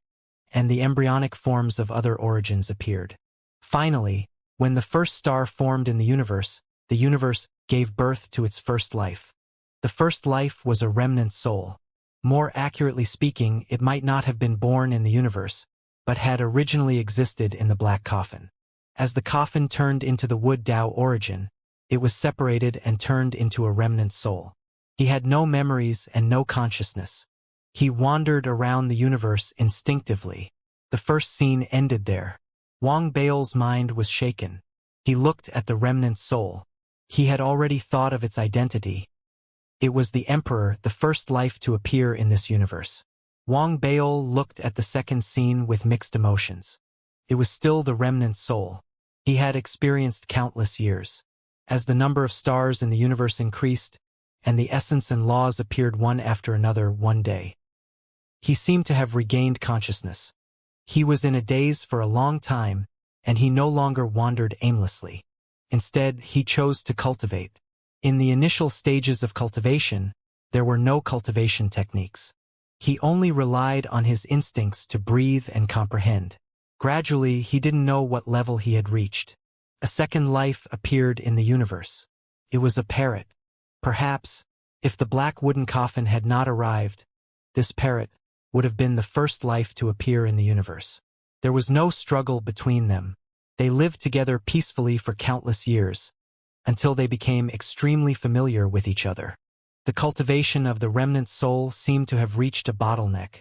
and the embryonic forms of other origins appeared. Finally, when the first star formed in the universe gave birth to its first life. The first life was a remnant soul. More accurately speaking, it might not have been born in the universe, but had originally existed in the black coffin. As the coffin turned into the wood Tao origin, it was separated and turned into a remnant soul. He had no memories and no consciousness. He wandered around the universe instinctively. The first scene ended there. Wang Bao's mind was shaken. He looked at the remnant soul. He had already thought of its identity. It was the Emperor, the first life to appear in this universe. Wang Bao looked at the second scene with mixed emotions. It was still the remnant soul. He had experienced countless years. As the number of stars in the universe increased, and the essence and laws appeared one after another one day, he seemed to have regained consciousness. He was in a daze for a long time, and he no longer wandered aimlessly. Instead, he chose to cultivate. In the initial stages of cultivation, there were no cultivation techniques. He only relied on his instincts to breathe and comprehend. Gradually, he didn't know what level he had reached. A second life appeared in the universe. It was a parrot. Perhaps, if the black wooden coffin had not arrived, this parrot would have been the first life to appear in the universe. There was no struggle between them. They lived together peacefully for countless years, until they became extremely familiar with each other. The cultivation of the remnant soul seemed to have reached a bottleneck,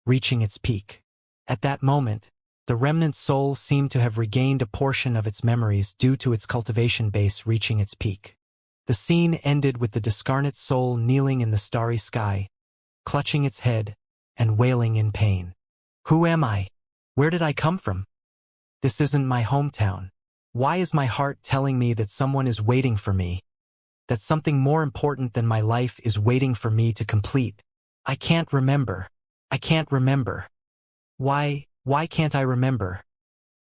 reaching its peak. At that moment, the remnant soul seemed to have regained a portion of its memories due to its cultivation base reaching its peak. The scene ended with the discarnate soul kneeling in the starry sky, clutching its head and wailing in pain. Who am I? Where did I come from? This isn't my hometown. Why is my heart telling me that someone is waiting for me? That something more important than my life is waiting for me to complete? I can't remember. I can't remember. Why can't I remember?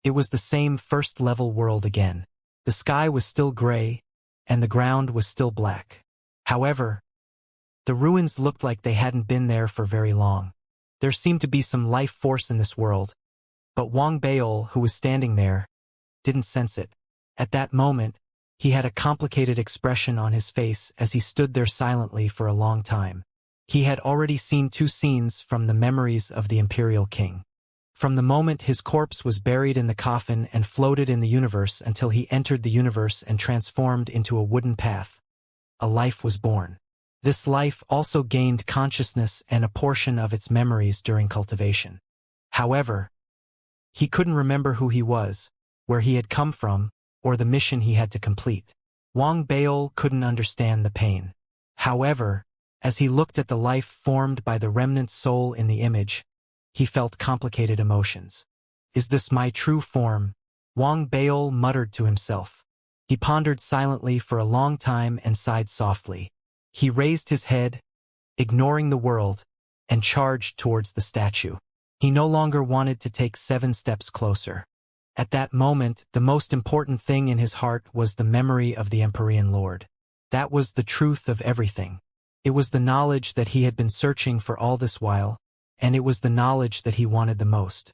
It was the same first-level world again. The sky was still gray, and the ground was still black. However, the ruins looked like they hadn't been there for very long. There seemed to be some life force in this world, but Wang Baol, who was standing there, didn't sense it. At that moment, he had a complicated expression on his face as he stood there silently for a long time. He had already seen two scenes from the memories of the Imperial King. From the moment his corpse was buried in the coffin and floated in the universe until he entered the universe and transformed into a wooden path, a life was born. This life also gained consciousness and a portion of its memories during cultivation. However, he couldn't remember who he was, where he had come from, or the mission he had to complete. Wang Baol couldn't understand the pain. However, as he looked at the life formed by the remnant soul in the image, he felt complicated emotions. Is this my true form? Wang Baol muttered to himself. He pondered silently for a long time and sighed softly. He raised his head, ignoring the world, and charged towards the statue. He no longer wanted to take 7 steps closer. At that moment, the most important thing in his heart was the memory of the Empyrean Lord. That was the truth of everything. It was the knowledge that he had been searching for all this while, and it was the knowledge that he wanted the most.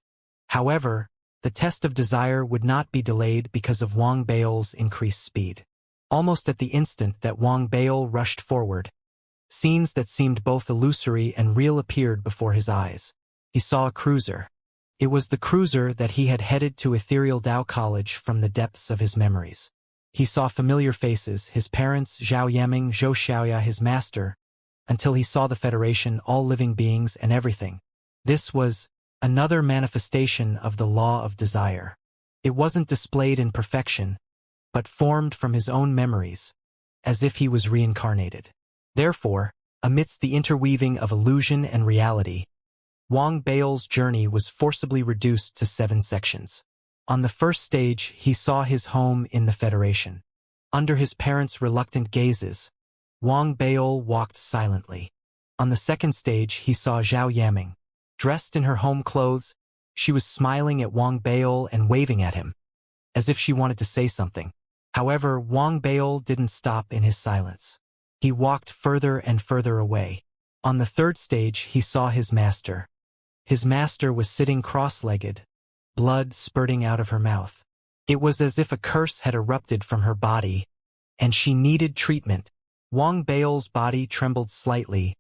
However, the test of desire would not be delayed because of Wang Baol's increased speed. Almost at the instant that Wang Baol rushed forward, scenes that seemed both illusory and real appeared before his eyes. He saw a cruiser. It was the cruiser that he had headed to Ethereal Tao College from the depths of his memories. He saw familiar faces, his parents, Zhao Yaming, Zhou Xiaoya, his master, until he saw the Federation, all living beings and everything. This was another manifestation of the law of desire. It wasn't displayed in perfection, but formed from his own memories, as if he was reincarnated. Therefore, amidst the interweaving of illusion and reality, Wang Baol's journey was forcibly reduced to 7 sections. On the first stage, he saw his home in the Federation. Under his parents' reluctant gazes, Wang Baol walked silently. On the second stage, he saw Zhao Yaming. Dressed in her home clothes, she was smiling at Wang Baol and waving at him, as if she wanted to say something. However, Wang Baol didn't stop in his silence. He walked further and further away. On the third stage, he saw his master. His master was sitting cross-legged, blood spurting out of her mouth. It was as if a curse had erupted from her body, and she needed treatment. Wang Baol's body trembled slightly,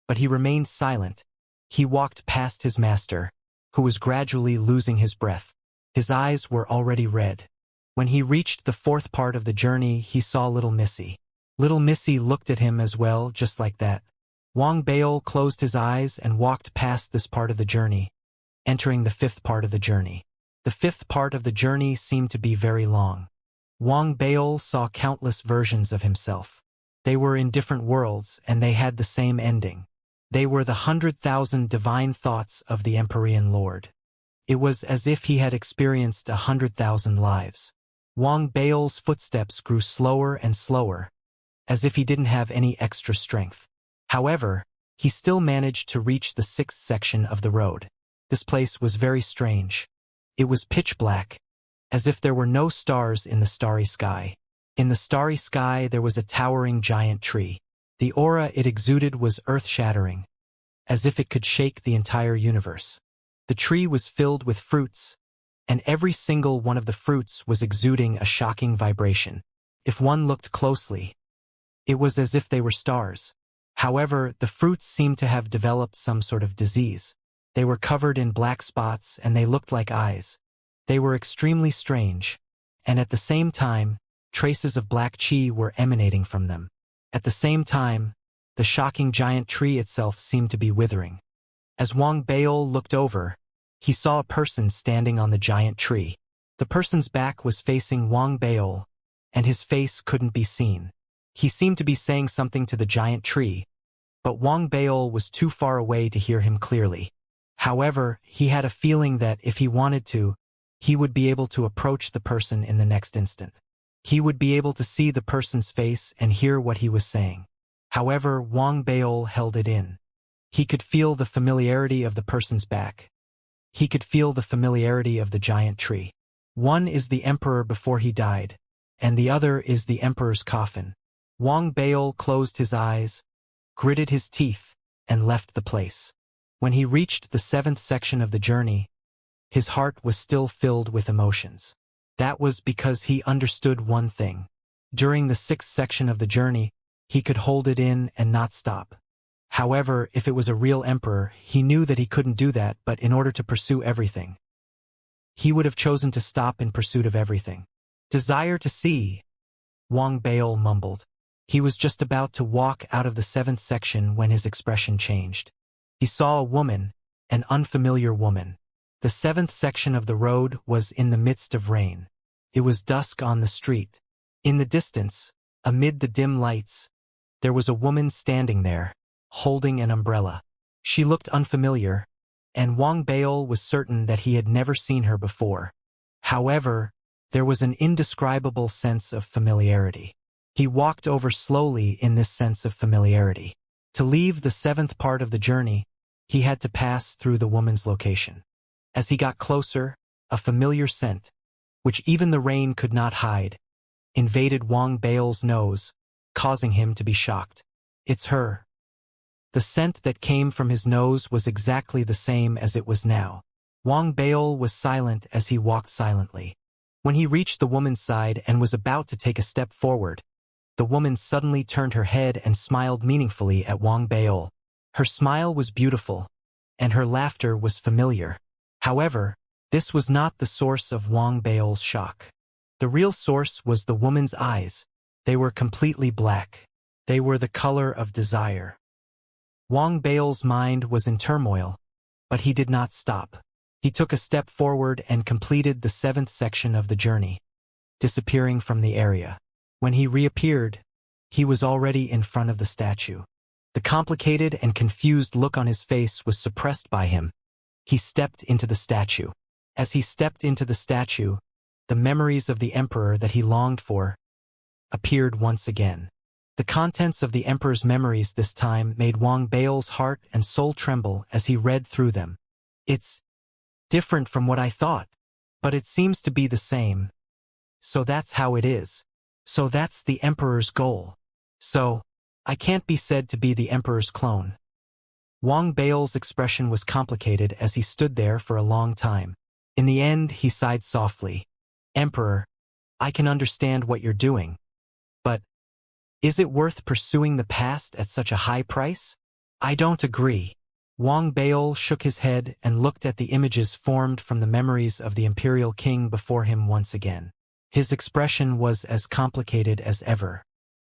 but he remained silent. He walked past his master, who was gradually losing his breath. His eyes were already red. When he reached the 4th part of the journey, he saw little Missy. Little Missy looked at him as well, just like that. Wang Baol closed his eyes and walked past this part of the journey, entering the fifth part of the journey. The fifth part of the journey seemed to be very long. Wang Baol saw countless versions of himself. They were in different worlds, and they had the same ending. They were the 100,000 divine thoughts of the Empyrean Lord. It was as if he had experienced 100,000 lives. Wang Baol's footsteps grew slower and slower, as if he didn't have any extra strength. However, he still managed to reach the sixth section of the road. This place was very strange. It was pitch black, as if there were no stars in the starry sky. In the starry sky there was a towering giant tree. The aura it exuded was earth-shattering, as if it could shake the entire universe. The tree was filled with fruits, and every single one of the fruits was exuding a shocking vibration. If one looked closely, it was as if they were stars. However, the fruits seemed to have developed some sort of disease. They were covered in black spots and they looked like eyes. They were extremely strange, and at the same time, traces of black chi were emanating from them. At the same time, the shocking giant tree itself seemed to be withering. As Wang Baol looked over, he saw a person standing on the giant tree. The person's back was facing Wang Baol, and his face couldn't be seen. He seemed to be saying something to the giant tree, but Wang Baol was too far away to hear him clearly. However, he had a feeling that if he wanted to, he would be able to approach the person in the next instant. He would be able to see the person's face and hear what he was saying. However, Wang Baol held it in. He could feel the familiarity of the person's back. He could feel the familiarity of the giant tree. One is the emperor before he died, and the other is the emperor's coffin. Wang Baol closed his eyes, gritted his teeth, and left the place. When he reached the seventh section of the journey, his heart was still filled with emotions. That was because he understood one thing. During the sixth section of the journey, he could hold it in and not stop. However, if it was a real emperor, he knew that he couldn't do that, but in order to pursue everything, he would have chosen to stop in pursuit of everything. Desire to see, Wang Baol mumbled. He was just about to walk out of the seventh section when his expression changed. He saw a woman, an unfamiliar woman. The seventh section of the road was in the midst of rain. It was dusk on the street. In the distance, amid the dim lights, there was a woman standing there, holding an umbrella. She looked unfamiliar, and Wang Baol was certain that he had never seen her before. However, there was an indescribable sense of familiarity. He walked over slowly in this sense of familiarity. To leave the seventh part of the journey, he had to pass through the woman's location. As he got closer, a familiar scent, which even the rain could not hide, invaded Wang Baol's nose, causing him to be shocked. It's her. The scent that came from his nose was exactly the same as it was now. Wang Baol was silent as he walked silently. When he reached the woman's side and was about to take a step forward, the woman suddenly turned her head and smiled meaningfully at Wang Baol. Her smile was beautiful, and her laughter was familiar. However, this was not the source of Wang Baol's shock. The real source was the woman's eyes. They were completely black. They were the color of desire. Wang Baol's mind was in turmoil, but he did not stop. He took a step forward and completed the seventh section of the journey, disappearing from the area. When he reappeared, he was already in front of the statue. The complicated and confused look on his face was suppressed by him. He stepped into the statue. As he stepped into the statue, the memories of the emperor that he longed for appeared once again. The contents of the emperor's memories this time made Wang Baol's heart and soul tremble as he read through them. It's different from what I thought, but it seems to be the same. So that's how it is. So that's the emperor's goal. So, I can't be said to be the emperor's clone. Wang Baol's expression was complicated as he stood there for a long time. In the end, he sighed softly. Emperor, I can understand what you're doing. But, is it worth pursuing the past at such a high price? I don't agree. Wang Baol shook his head and looked at the images formed from the memories of the imperial king before him once again. His expression was as complicated as ever.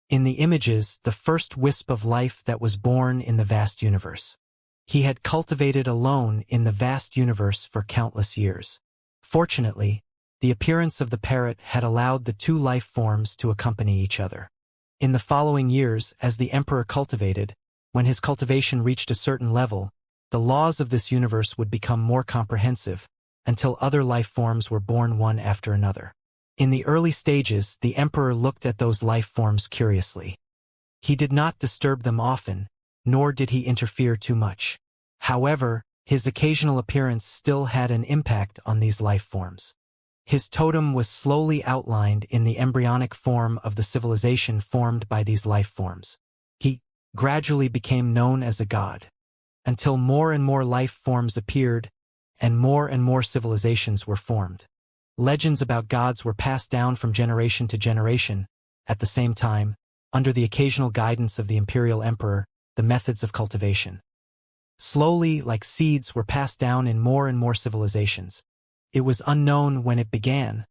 In the images, the first wisp of life that was born in the vast universe. He had cultivated alone in the vast universe for countless years. Fortunately, the appearance of the parrot had allowed the two life forms to accompany each other. In the following years, as the emperor cultivated, when his cultivation reached a certain level, the laws of this universe would become more comprehensive, until other life forms were born one after another. In the early stages, the emperor looked at those life forms curiously. He did not disturb them often, nor did he interfere too much. However, his occasional appearance still had an impact on these life forms. His totem was slowly outlined in the embryonic form of the civilization formed by these life forms. He gradually became known as a god, until more and more life forms appeared, and more civilizations were formed. Legends about gods were passed down from generation to generation. At the same time, under the occasional guidance of the imperial emperor, the methods of cultivation slowly, like seeds, were passed down in more and more civilizations. It was unknown when it began,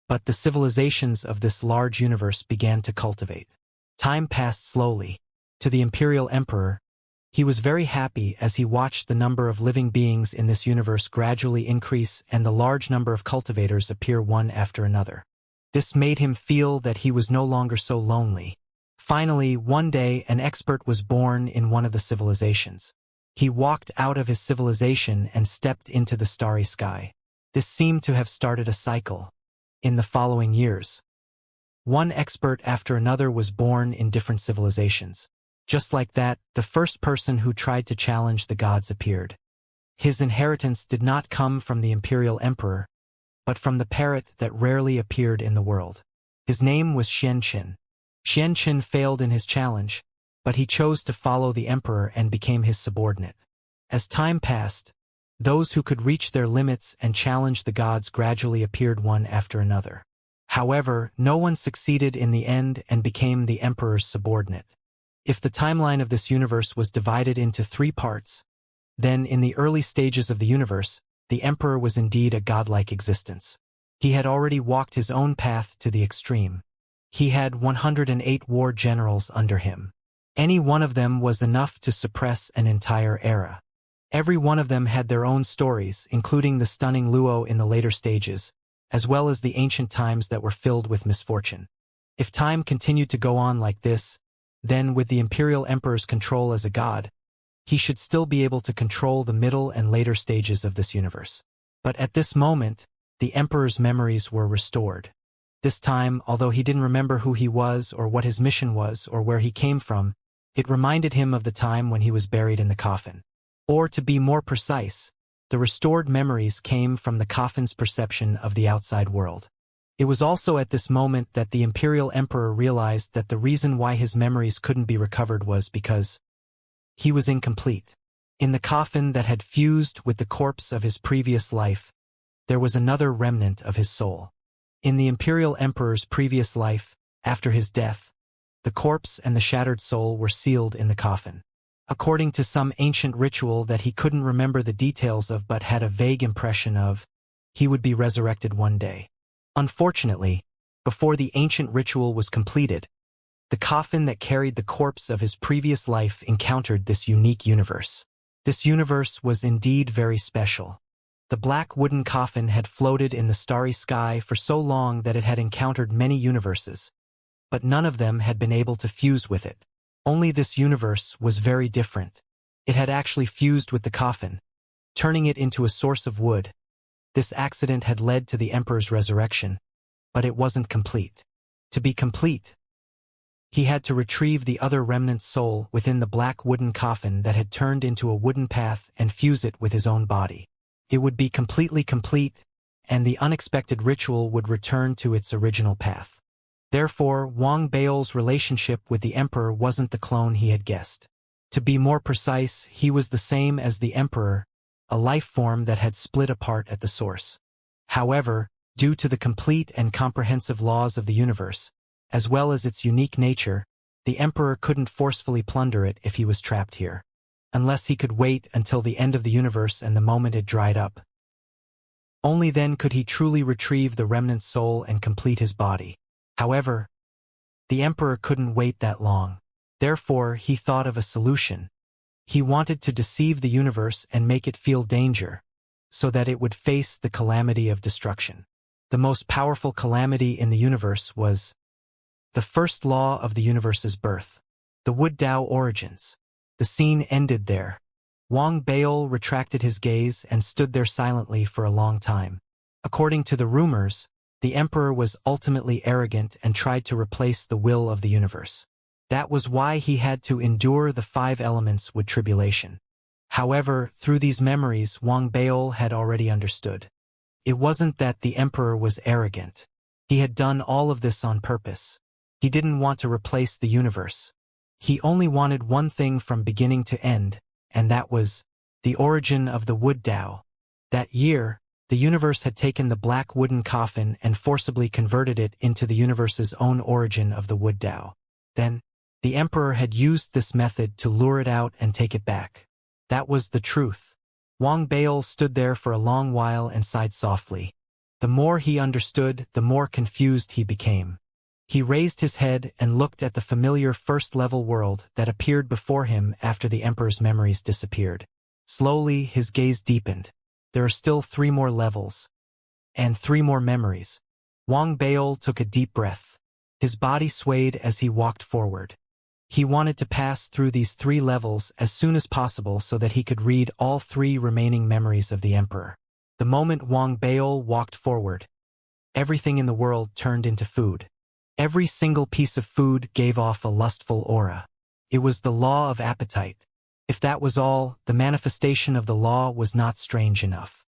but the civilizations of this large universe began to cultivate. Time passed slowly. To the imperial emperor, he was very happy as he watched the number of living beings in this universe gradually increase and the large number of cultivators appear one after another. This made him feel that he was no longer so lonely. Finally, one day, an expert was born in one of the civilizations. He walked out of his civilization and stepped into the starry sky. This seemed to have started a cycle. In the following years, one expert after another was born in different civilizations. Just like that, the first person who tried to challenge the gods appeared. His inheritance did not come from the imperial emperor, but from the parrot that rarely appeared in the world. His name was Xianxia. Xianxia failed in his challenge, but he chose to follow the emperor and became his subordinate. As time passed, those who could reach their limits and challenge the gods gradually appeared one after another. However, no one succeeded in the end and became the emperor's subordinate. If the timeline of this universe was divided into 3 parts, then in the early stages of the universe, the emperor was indeed a godlike existence. He had already walked his own path to the extreme. He had 108 war generals under him. Any one of them was enough to suppress an entire era. Every one of them had their own stories, including the stunning Luo in the later stages, as well as the ancient times that were filled with misfortune. If time continued to go on like this, then with the imperial emperor's control as a god, he should still be able to control the middle and later stages of this universe. But at this moment, the emperor's memories were restored. This time, although he didn't remember who he was or what his mission was or where he came from, it reminded him of the time when he was buried in the coffin. Or to be more precise, the restored memories came from the coffin's perception of the outside world. It was also at this moment that the imperial emperor realized that the reason why his memories couldn't be recovered was because he was incomplete. In the coffin that had fused with the corpse of his previous life, there was another remnant of his soul. In the imperial emperor's previous life, after his death, the corpse and the shattered soul were sealed in the coffin. According to some ancient ritual that he couldn't remember the details of but had a vague impression of, he would be resurrected one day. Unfortunately, before the ancient ritual was completed, the coffin that carried the corpse of his previous life encountered this unique universe. This universe was indeed very special. The black wooden coffin had floated in the starry sky for so long that it had encountered many universes, but none of them had been able to fuse with it. Only this universe was very different. It had actually fused with the coffin, turning it into a source of wood. This accident had led to the emperor's resurrection, but it wasn't complete. To be complete, he had to retrieve the other remnant soul within the black wooden coffin that had turned into a wooden path and fuse it with his own body. It would be completely complete, and the unexpected ritual would return to its original path. Therefore, Wang Bao's relationship with the emperor wasn't the clone he had guessed. To be more precise, he was the same as the emperor, a life form that had split apart at the source. However, due to the complete and comprehensive laws of the universe, as well as its unique nature, the emperor couldn't forcefully plunder it if he was trapped here, unless he could wait until the end of the universe and the moment it dried up. Only then could he truly retrieve the remnant soul and complete his body. However, The emperor couldn't wait that long. Therefore, he thought of a solution. He wanted to deceive the universe and make it feel danger, so that it would face the calamity of destruction. The most powerful calamity in the universe was the first law of the universe's birth. The Wood Dao origins. The scene ended there. Wang Baol retracted his gaze and stood there silently for a long time. According to the rumors, the emperor was ultimately arrogant and tried to replace the will of the universe. That was why he had to endure the 5 elements with tribulation. However, through these memories, Wang Baol had already understood. It wasn't that the emperor was arrogant. He had done all of this on purpose. He didn't want to replace the universe. He only wanted one thing from beginning to end, and that was the origin of the Wood Dao. That year, the universe had taken the black wooden coffin and forcibly converted it into the universe's own origin of the Wood Dao. Then, the emperor had used this method to lure it out and take it back. That was the truth. Wang Baol stood there for a long while and sighed softly. The more he understood, the more confused he became. He raised his head and looked at the familiar first-level world that appeared before him after the emperor's memories disappeared. Slowly, his gaze deepened. There are still 3 more levels. And 3 more memories. Wang Baol took a deep breath. His body swayed as he walked forward. He wanted to pass through these 3 levels as soon as possible so that he could read all 3 remaining memories of the emperor. The moment Wang Baol walked forward, everything in the world turned into food. Every single piece of food gave off a lustful aura. It was the law of appetite. If that was all, the manifestation of the law was not strange enough.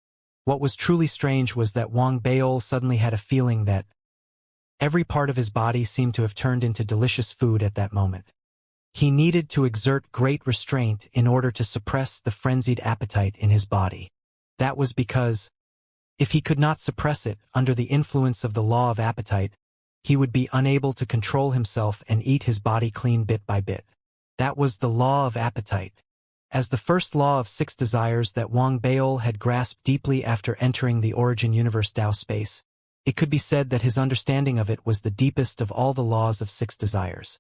What was truly strange was that Wang Baol suddenly had a feeling that every part of his body seemed to have turned into delicious food at that moment. He needed to exert great restraint in order to suppress the frenzied appetite in his body. That was because, if he could not suppress it under the influence of the law of appetite, he would be unable to control himself and eat his body clean bit by bit. That was the law of appetite. As the first law of 6 desires that Wang Baol had grasped deeply after entering the origin universe Dao space, it could be said that his understanding of it was the deepest of all the laws of 6 desires.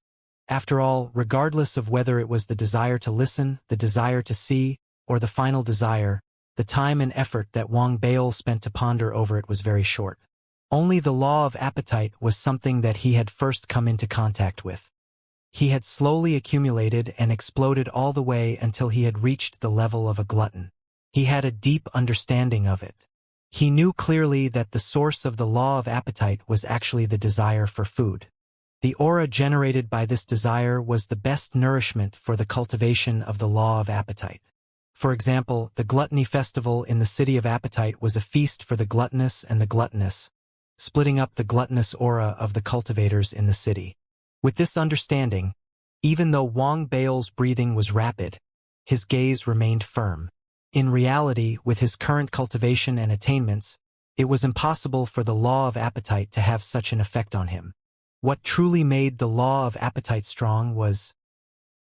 After all, regardless of whether it was the desire to listen, the desire to see, or the final desire, the time and effort that Wang Baol spent to ponder over it was very short. Only the law of appetite was something that he had first come into contact with. He had slowly accumulated and exploded all the way until he had reached the level of a glutton. He had a deep understanding of it. He knew clearly that the source of the law of appetite was actually the desire for food. The aura generated by this desire was the best nourishment for the cultivation of the law of appetite. For example, the Gluttony Festival in the City of Appetite was a feast for the gluttonous and the gluttonous, splitting up the gluttonous aura of the cultivators in the city. With this understanding, even though Wang Baol's breathing was rapid, his gaze remained firm. In reality, with his current cultivation and attainments, it was impossible for the law of appetite to have such an effect on him. What truly made the law of appetite strong was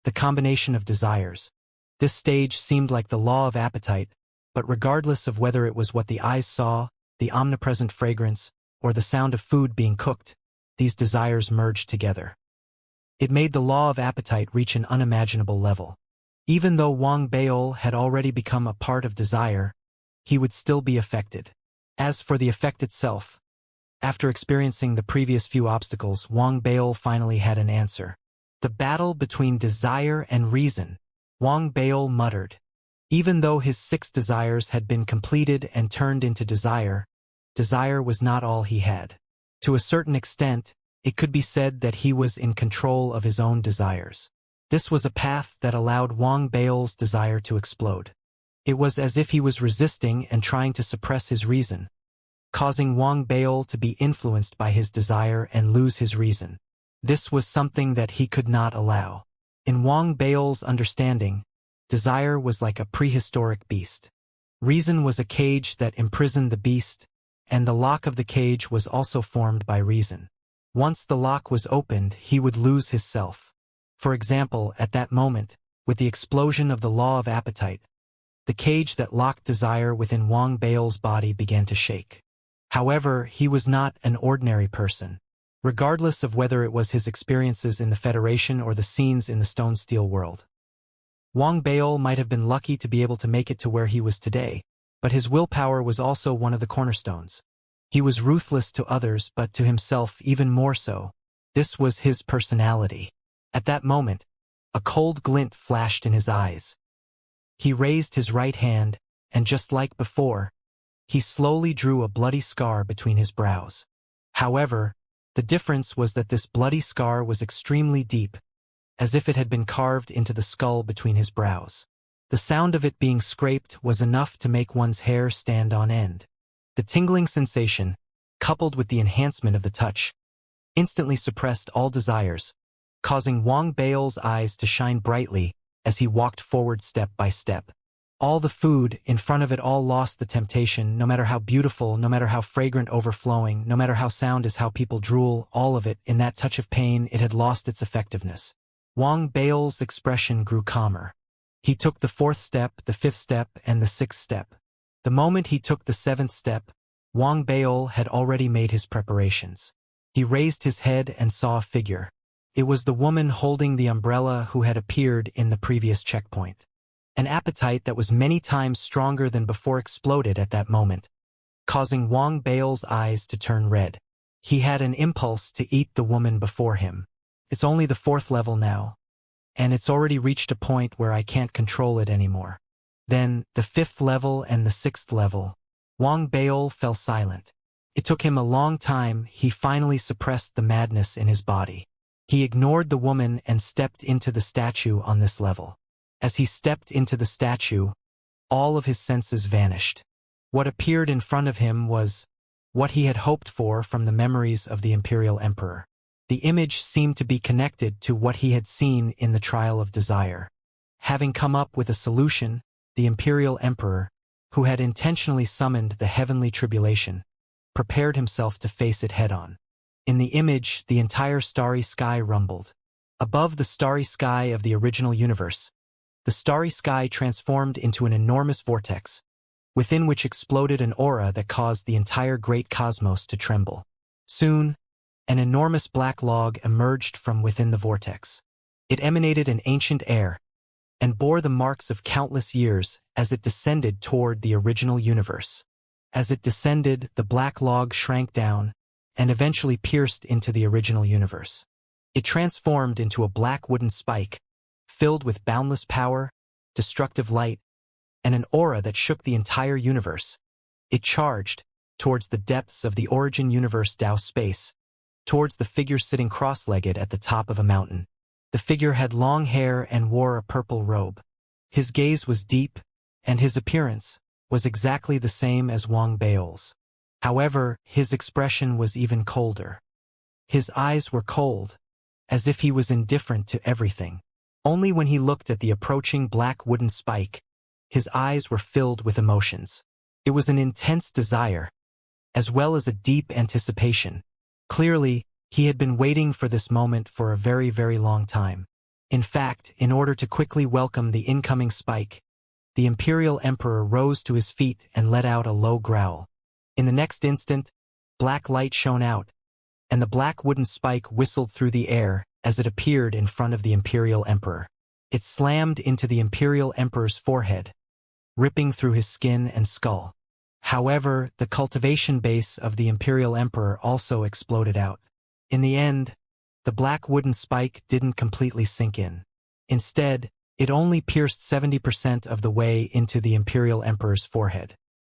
the combination of desires. This stage seemed like the law of appetite, but regardless of whether it was what the eyes saw, the omnipresent fragrance, or the sound of food being cooked, these desires merged together. It made the law of appetite reach an unimaginable level. Even though Wang Baol had already become a part of desire, he would still be affected. As for the effect itself, after experiencing the previous few obstacles, Wang Baol finally had an answer. The battle between desire and reason, Wang Baol muttered. Even though his 6 desires had been completed and turned into desire, desire was not all he had. To a certain extent, it could be said that he was in control of his own desires. This was a path that allowed Wang Baol's desire to explode. It was as if he was resisting and trying to suppress his reason, causing Wang Baol to be influenced by his desire and lose his reason. This was something that he could not allow. In Wang Baol's understanding, desire was like a prehistoric beast. Reason was a cage that imprisoned the beast, and the lock of the cage was also formed by reason. Once the lock was opened, he would lose his self. For example, at that moment, with the explosion of the law of appetite, the cage that locked desire within Wang Baol's body began to shake. However, he was not an ordinary person. regardless of whether it was his experiences in the Federation or the scenes in the Stone Steel world. Wang Baol might have been lucky to be able to make it to where he was today, but his willpower was also one of the cornerstones. He was ruthless to others, but to himself even more so. This was his personality. At that moment, a cold glint flashed in his eyes. He raised his right hand, and just like before, he slowly drew a bloody scar between his brows. However, the difference was that this bloody scar was extremely deep, as if it had been carved into the skull between his brows. The sound of it being scraped was enough to make one's hair stand on end. The tingling sensation, coupled with the enhancement of the touch, instantly suppressed all desires, causing Wang Baol's eyes to shine brightly as he walked forward step by step. All the food in front of it all lost the temptation, no matter how beautiful, no matter how fragrant overflowing, no matter how sound is how people drool, all of it, in that touch of pain, it had lost its effectiveness. Wang Baol's expression grew calmer. He took the 4th step, the 5th step, and the 6th step. The moment he took the 7th step, Wang Baol had already made his preparations. He raised his head and saw a figure. It was the woman holding the umbrella who had appeared in the previous checkpoint. An appetite that was many times stronger than before exploded at that moment, causing Wang Baol's eyes to turn red. He had an impulse to eat the woman before him. It's only the 4th level now, and it's already reached a point where I can't control it anymore. Then, the 5th level and the 6th level. Wang Baol fell silent. It took him a long time. He finally suppressed the madness in his body. He ignored the woman and stepped into the statue on this level. As he stepped into the statue, all of his senses vanished. What appeared in front of him was what he had hoped for from the memories of the Imperial Emperor. The image seemed to be connected to what he had seen in the Trial of Desire. Having come up with a solution, the Imperial Emperor, who had intentionally summoned the heavenly tribulation, prepared himself to face it head-on. In the image, the entire starry sky rumbled. Above the starry sky of the original universe, the starry sky transformed into an enormous vortex, within which exploded an aura that caused the entire great cosmos to tremble. Soon, an enormous black log emerged from within the vortex. It emanated an ancient air, and bore the marks of countless years as it descended toward the original universe. As it descended, the black log shrank down, and eventually pierced into the original universe. It transformed into a black wooden spike, filled with boundless power, destructive light, and an aura that shook the entire universe. It charged towards the depths of the origin universe Tao space, towards the figure sitting cross-legged at the top of a mountain. The figure had long hair and wore a purple robe. His gaze was deep, and his appearance was exactly the same as Wang Baol's. However, his expression was even colder. His eyes were cold, as if he was indifferent to everything. Only when he looked at the approaching black wooden spike, his eyes were filled with emotions. It was an intense desire, as well as a deep anticipation. Clearly, he had been waiting for this moment for a very, very long time. In fact, in order to quickly welcome the incoming spike, the Imperial Emperor rose to his feet and let out a low growl. In the next instant, black light shone out, and the black wooden spike whistled through the air as it appeared in front of the Imperial Emperor. It slammed into the Imperial Emperor's forehead, ripping through his skin and skull. However, the cultivation base of the Imperial Emperor also exploded out. In the end, the black wooden spike didn't completely sink in. Instead, it only pierced 70% of the way into the Imperial Emperor's forehead.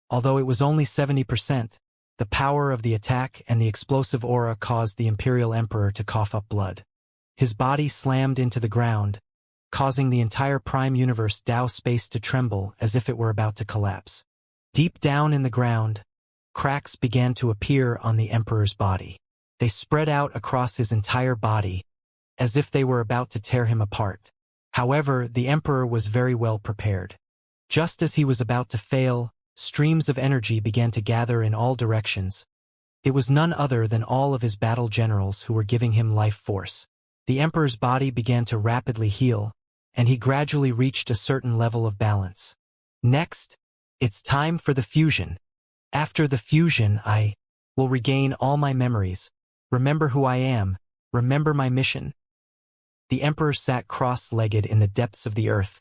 Although it was only 70%, the power of the attack and the explosive aura caused the Imperial Emperor to cough up blood. His body slammed into the ground, causing the entire Prime Universe Tao space to tremble as if it were about to collapse. Deep down in the ground, cracks began to appear on the Emperor's body. They spread out across his entire body, as if they were about to tear him apart. However, the Emperor was very well prepared. Just as he was about to fail, streams of energy began to gather in all directions. It was none other than all of his battle generals who were giving him life force. The Emperor's body began to rapidly heal, and he gradually reached a certain level of balance. Next, it's time for the fusion. After the fusion, I will regain all my memories, Remember who I am. Remember my mission. The emperor sat cross-legged in the depths of the earth,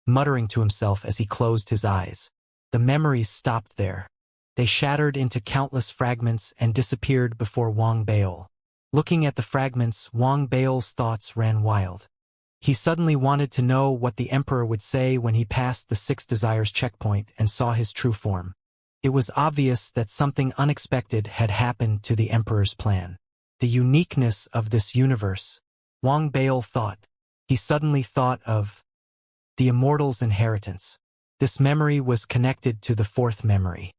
muttering to himself as he closed his eyes. The memories stopped there. They shattered into countless fragments and disappeared before Wang Baol. Looking at the fragments, Wang Baol's thoughts ran wild. He suddenly wanted to know what the emperor would say when he passed the Six Desires checkpoint and saw his true form. It was obvious that something unexpected had happened to the emperor's plan. The uniqueness of this universe, Wang Baol thought. He suddenly thought of the Immortal's inheritance. This memory was connected to the fourth memory.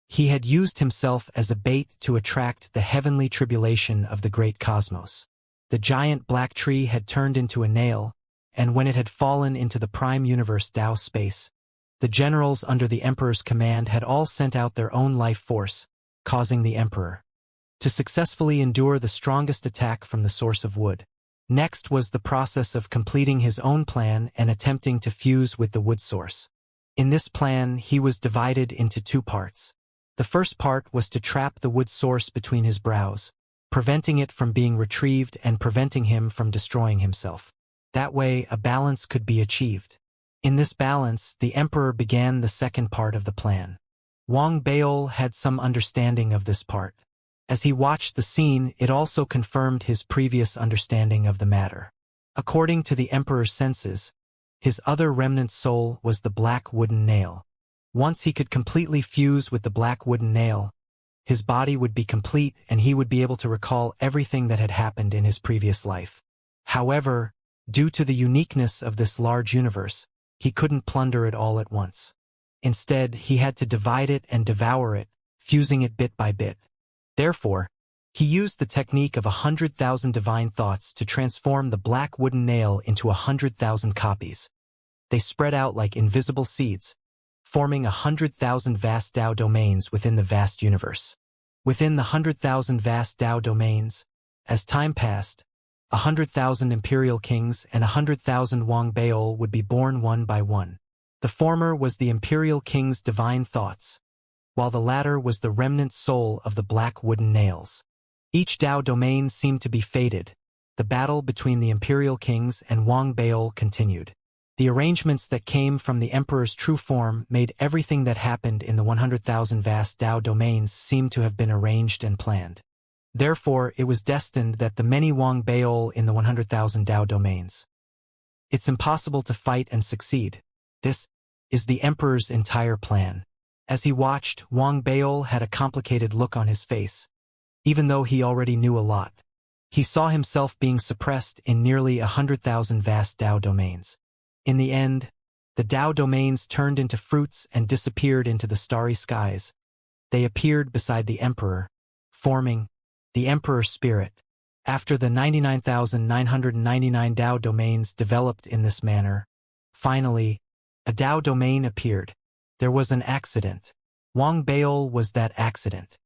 He had used himself as a bait to attract the heavenly tribulation of the great cosmos. The giant black tree had turned into a nail, and when it had fallen into the prime universe Tao space, the generals under the emperor's command had all sent out their own life force, causing the emperor to successfully endure the strongest attack from the source of wood. Next was the process of completing his own plan and attempting to fuse with the wood source. In this plan, he was divided into two parts. The first part was to trap the wood source between his brows, preventing it from being retrieved and preventing him from destroying himself. That way, a balance could be achieved. In this balance, the emperor began the second part of the plan. Wang Baol had some understanding of this part. As he watched the scene, it also confirmed his previous understanding of the matter. According to the emperor's senses, his other remnant soul was the black wooden nail. Once he could completely fuse with the black wooden nail, his body would be complete and he would be able to recall everything that had happened in his previous life. However, due to the uniqueness of this large universe, he couldn't plunder it all at once. Instead, he had to divide it and devour it, fusing it bit by bit. Therefore, he used the technique of 100,000 divine thoughts to transform the black wooden nail into 100,000 copies. They spread out like invisible seeds, forming 100,000 vast Tao domains within the vast universe. Within the 100,000 vast Tao domains, as time passed, 100,000 imperial kings and 100,000 Wang Baol would be born one by one. The former was the imperial king's divine thoughts, while the latter was the remnant soul of the black wooden nails. Each Tao domain seemed to be fated. The battle between the imperial kings and Wang Baol continued. The arrangements that came from the emperor's true form made everything that happened in the 100,000 vast Tao domains seem to have been arranged and planned. Therefore, it was destined that the many Wang Baol in the 100,000 Tao domains. It's impossible to fight and succeed. This is the emperor's entire plan. As he watched, Wang Baol had a complicated look on his face. Even though he already knew a lot, he saw himself being suppressed in nearly 100,000 vast Tao domains. In the end, the Tao domains turned into fruits and disappeared into the starry skies. They appeared beside the emperor, forming the emperor's spirit. After the 99,999 Tao domains developed in this manner, finally, a Tao domain appeared. There was an accident. Wang Baol was that accident.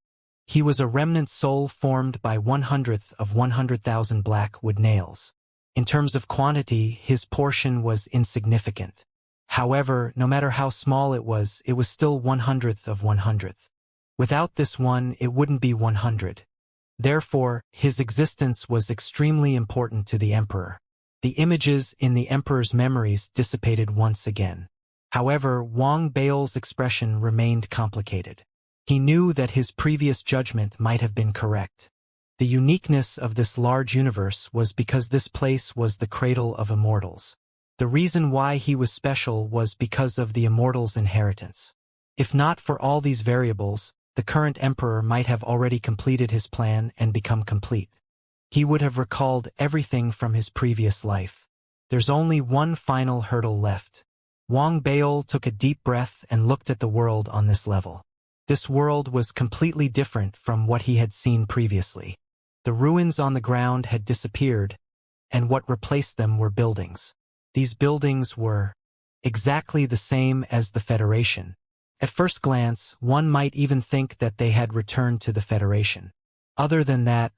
He was a remnant soul formed by 1/100th of 100,000 black wood nails. In terms of quantity, his portion was insignificant. However, no matter how small it was still 1/100th of 100th. Without this one, it wouldn't be 100. Therefore, his existence was extremely important to the emperor. The images in the emperor's memories dissipated once again. However, Wang Baol's expression remained complicated. He knew that his previous judgment might have been correct. The uniqueness of this large universe was because this place was the cradle of immortals. The reason why he was special was because of the immortal's inheritance. If not for all these variables, the current emperor might have already completed his plan and become complete. He would have recalled everything from his previous life. There's only one final hurdle left. Wang Baol took a deep breath and looked at the world on this level. This world was completely different from what he had seen previously. The ruins on the ground had disappeared, and what replaced them were buildings. These buildings were exactly the same as the Federation. At first glance, one might even think that they had returned to the Federation. Other than that,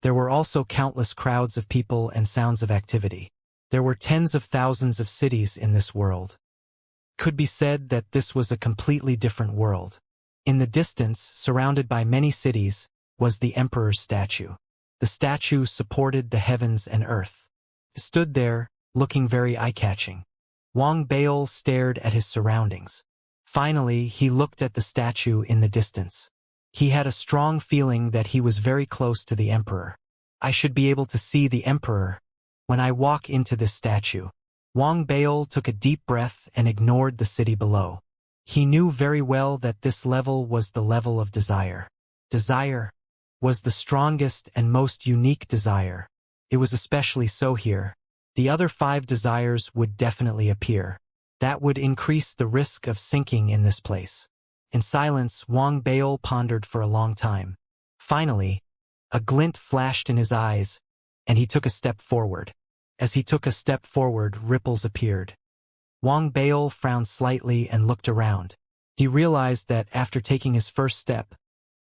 there were also countless crowds of people and sounds of activity. There were tens of thousands of cities in this world. Could be said that this was a completely different world. In the distance, surrounded by many cities, was the emperor's statue. The statue supported the heavens and earth. It stood there, looking very eye-catching. Wang Bail stared at his surroundings. Finally, he looked at the statue in the distance. He had a strong feeling that he was very close to the emperor. I should be able to see the emperor when I walk into this statue. Wang Bail took a deep breath and ignored the city below. He knew very well that this level was the level of desire. Desire was the strongest and most unique desire. It was especially so here. The other 5 desires would definitely appear. That would increase the risk of sinking in this place. In silence, Wang Bail pondered for a long time. Finally, a glint flashed in his eyes, and he took a step forward. As he took a step forward, ripples appeared. Wang Bail frowned slightly and looked around. He realized that after taking his first step,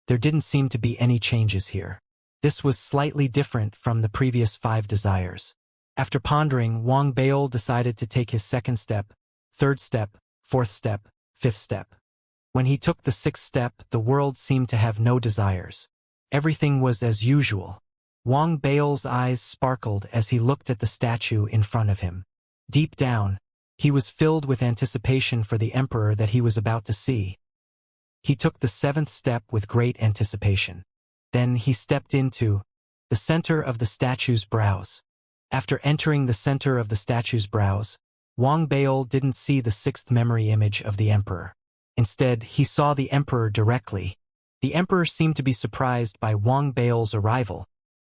there didn't seem to be any changes here. This was slightly different from the previous 5 desires. After pondering, Wang Bail decided to take his second step, third step, fourth step, fifth step. When he took the 6th step, the world seemed to have no desires. Everything was as usual. Wang Bail's eyes sparkled as he looked at the statue in front of him. Deep down, he was filled with anticipation for the emperor that he was about to see. He took the 7th step with great anticipation. Then he stepped into the center of the statue's brows. After entering the center of the statue's brows, Wang Bail didn't see the 6th memory image of the emperor. Instead, he saw the emperor directly. The emperor seemed to be surprised by Wang Bail's arrival,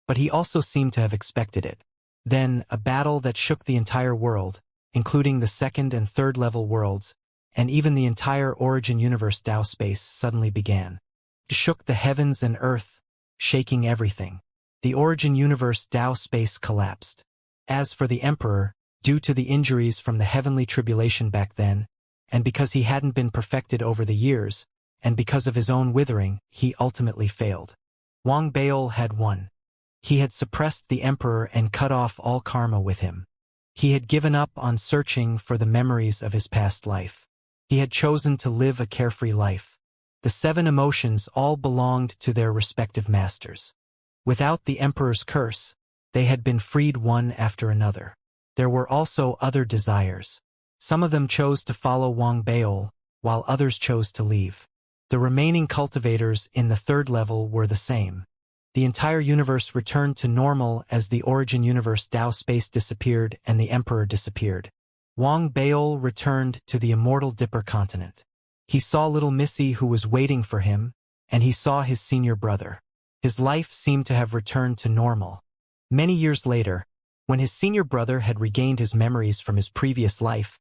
but he also seemed to have expected it. Then, a battle that shook the entire world, including the 2nd and 3rd level worlds, and even the entire Origin Universe Tao space suddenly began. It shook the heavens and earth, shaking everything. The Origin Universe Tao space collapsed. As for the Emperor, due to the injuries from the heavenly tribulation back then, and because he hadn't been perfected over the years, and because of his own withering, he ultimately failed. Wang Bail had won. He had suppressed the Emperor and cut off all karma with him. He had given up on searching for the memories of his past life. He had chosen to live a carefree life. The 7 emotions all belonged to their respective masters. Without the Emperor's curse, they had been freed one after another. There were also other desires. Some of them chose to follow Wang Bail, while others chose to leave. The remaining cultivators in the 3rd level were the same. The entire universe returned to normal as the Origin Universe Tao space disappeared and the Emperor disappeared. Wang Bail returned to the Immortal Dipper continent. He saw little Missy who was waiting for him, and he saw his senior brother. His life seemed to have returned to normal. Many years later, when his senior brother had regained his memories from his previous life,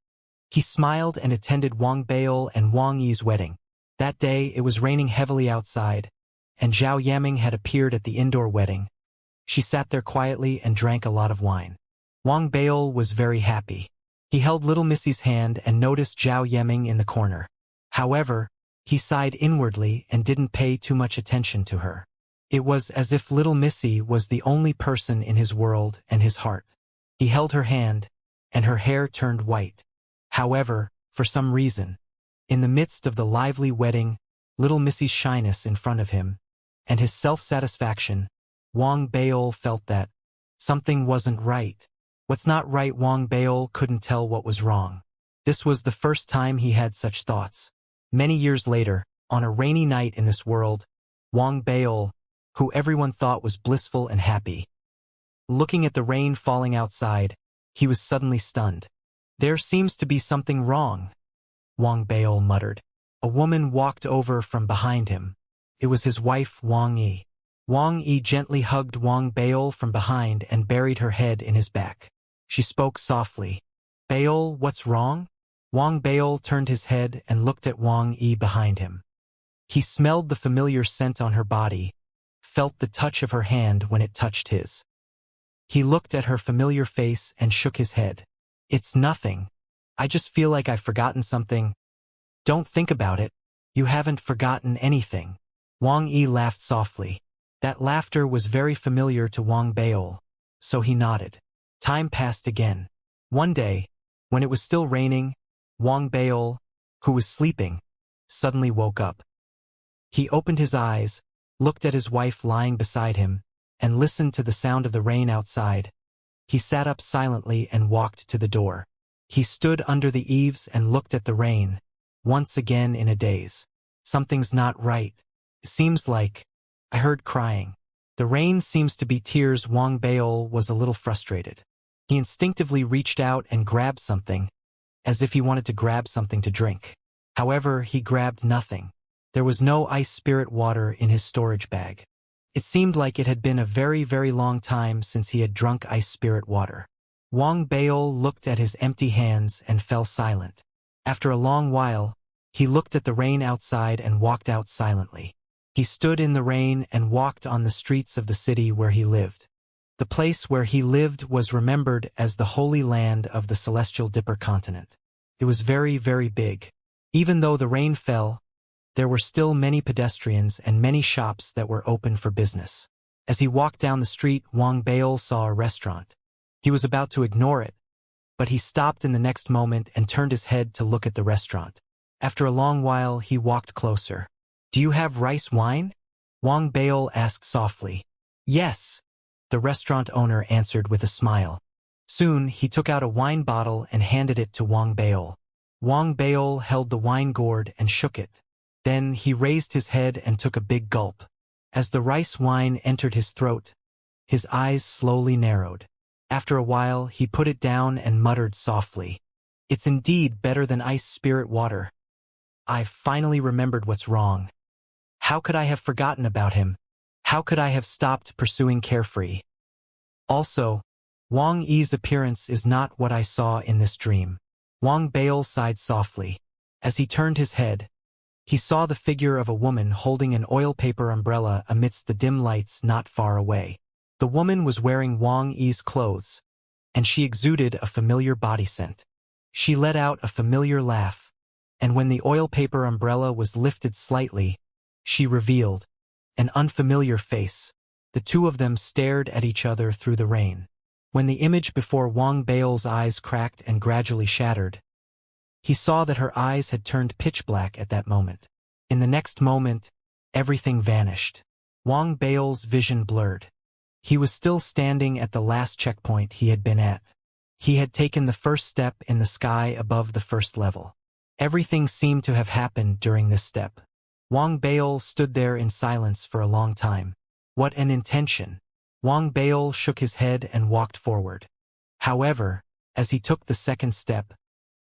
he smiled and attended Wang Bail and Wang Yi's wedding. That day, it was raining heavily outside, and Zhao Yaming had appeared at the indoor wedding. She sat there quietly and drank a lot of wine. Wang Bail was very happy. He held little Missy's hand and noticed Zhao Yaming in the corner. However, he sighed inwardly and didn't pay too much attention to her. It was as if little Missy was the only person in his world and his heart. He held her hand, and her hair turned white. However, for some reason, in the midst of the lively wedding, little Missy's shyness in front of him, and his self-satisfaction, Wang Bail felt that something wasn't right. What's not right? Wang Bail couldn't tell what was wrong. This was the first time he had such thoughts. Many years later, on a rainy night in this world, Wang Bail, who everyone thought was blissful and happy, looking at the rain falling outside, he was suddenly stunned. There seems to be something wrong, Wang Bail muttered. A woman walked over from behind him. It was his wife, Wang Yi. Wang Yi gently hugged Wang Bail from behind and buried her head in his back. She spoke softly. Bail, what's wrong? Wang Bail turned his head and looked at Wang Yi behind him. He smelled the familiar scent on her body, felt the touch of her hand when it touched his. He looked at her familiar face and shook his head. It's nothing. I just feel like I've forgotten something. Don't think about it. You haven't forgotten anything. Wang Yi laughed softly. That laughter was very familiar to Wang Bail, so he nodded. Time passed again. One day, when it was still raining, Wang Bail, who was sleeping, suddenly woke up. He opened his eyes, looked at his wife lying beside him, and listened to the sound of the rain outside. He sat up silently and walked to the door. He stood under the eaves and looked at the rain, once again in a daze. Something's not right. It seems like... I heard crying. The rain seems to be tears. Wang Baol was a little frustrated. He instinctively reached out and grabbed something, as if he wanted to grab something to drink. However, he grabbed nothing. There was no ice spirit water in his storage bag. It seemed like it had been a very, very long time since he had drunk ice spirit water. Wang Baol looked at his empty hands and fell silent. After a long while, he looked at the rain outside and walked out silently. He stood in the rain and walked on the streets of the city where he lived. The place where he lived was remembered as the Holy Land of the Celestial Dipper continent. It was very, very big. Even though the rain fell, there were still many pedestrians and many shops that were open for business. As he walked down the street, Wang Baol saw a restaurant. He was about to ignore it, but he stopped in the next moment and turned his head to look at the restaurant. After a long while, he walked closer. "Do you have rice wine?" Wang Baol asked softly. "Yes," the restaurant owner answered with a smile. Soon, he took out a wine bottle and handed it to Wang Baol. Wang Baol held the wine gourd and shook it. Then he raised his head and took a big gulp. As the rice wine entered his throat, his eyes slowly narrowed. After a while, he put it down and muttered softly, "It's indeed better than ice spirit water. I've finally remembered what's wrong. How could I have forgotten about him? How could I have stopped pursuing Carefree? Also, Wang Yi's appearance is not what I saw in this dream." Wang Baol sighed softly. As he turned his head, he saw the figure of a woman holding an oil paper umbrella amidst the dim lights not far away. The woman was wearing Wang Yi's clothes, and she exuded a familiar body scent. She let out a familiar laugh, and when the oil paper umbrella was lifted slightly, she revealed an unfamiliar face. The two of them stared at each other through the rain. When the image before Wang Baol's eyes cracked and gradually shattered, he saw that her eyes had turned pitch black at that moment. In the next moment, everything vanished. Wang Baol's vision blurred. He was still standing at the last checkpoint he had been at. He had taken the first step in the sky above the first level. Everything seemed to have happened during this step. Wang Baol stood there in silence for a long time. What an intention! Wang Baol shook his head and walked forward. However, as he took the second step,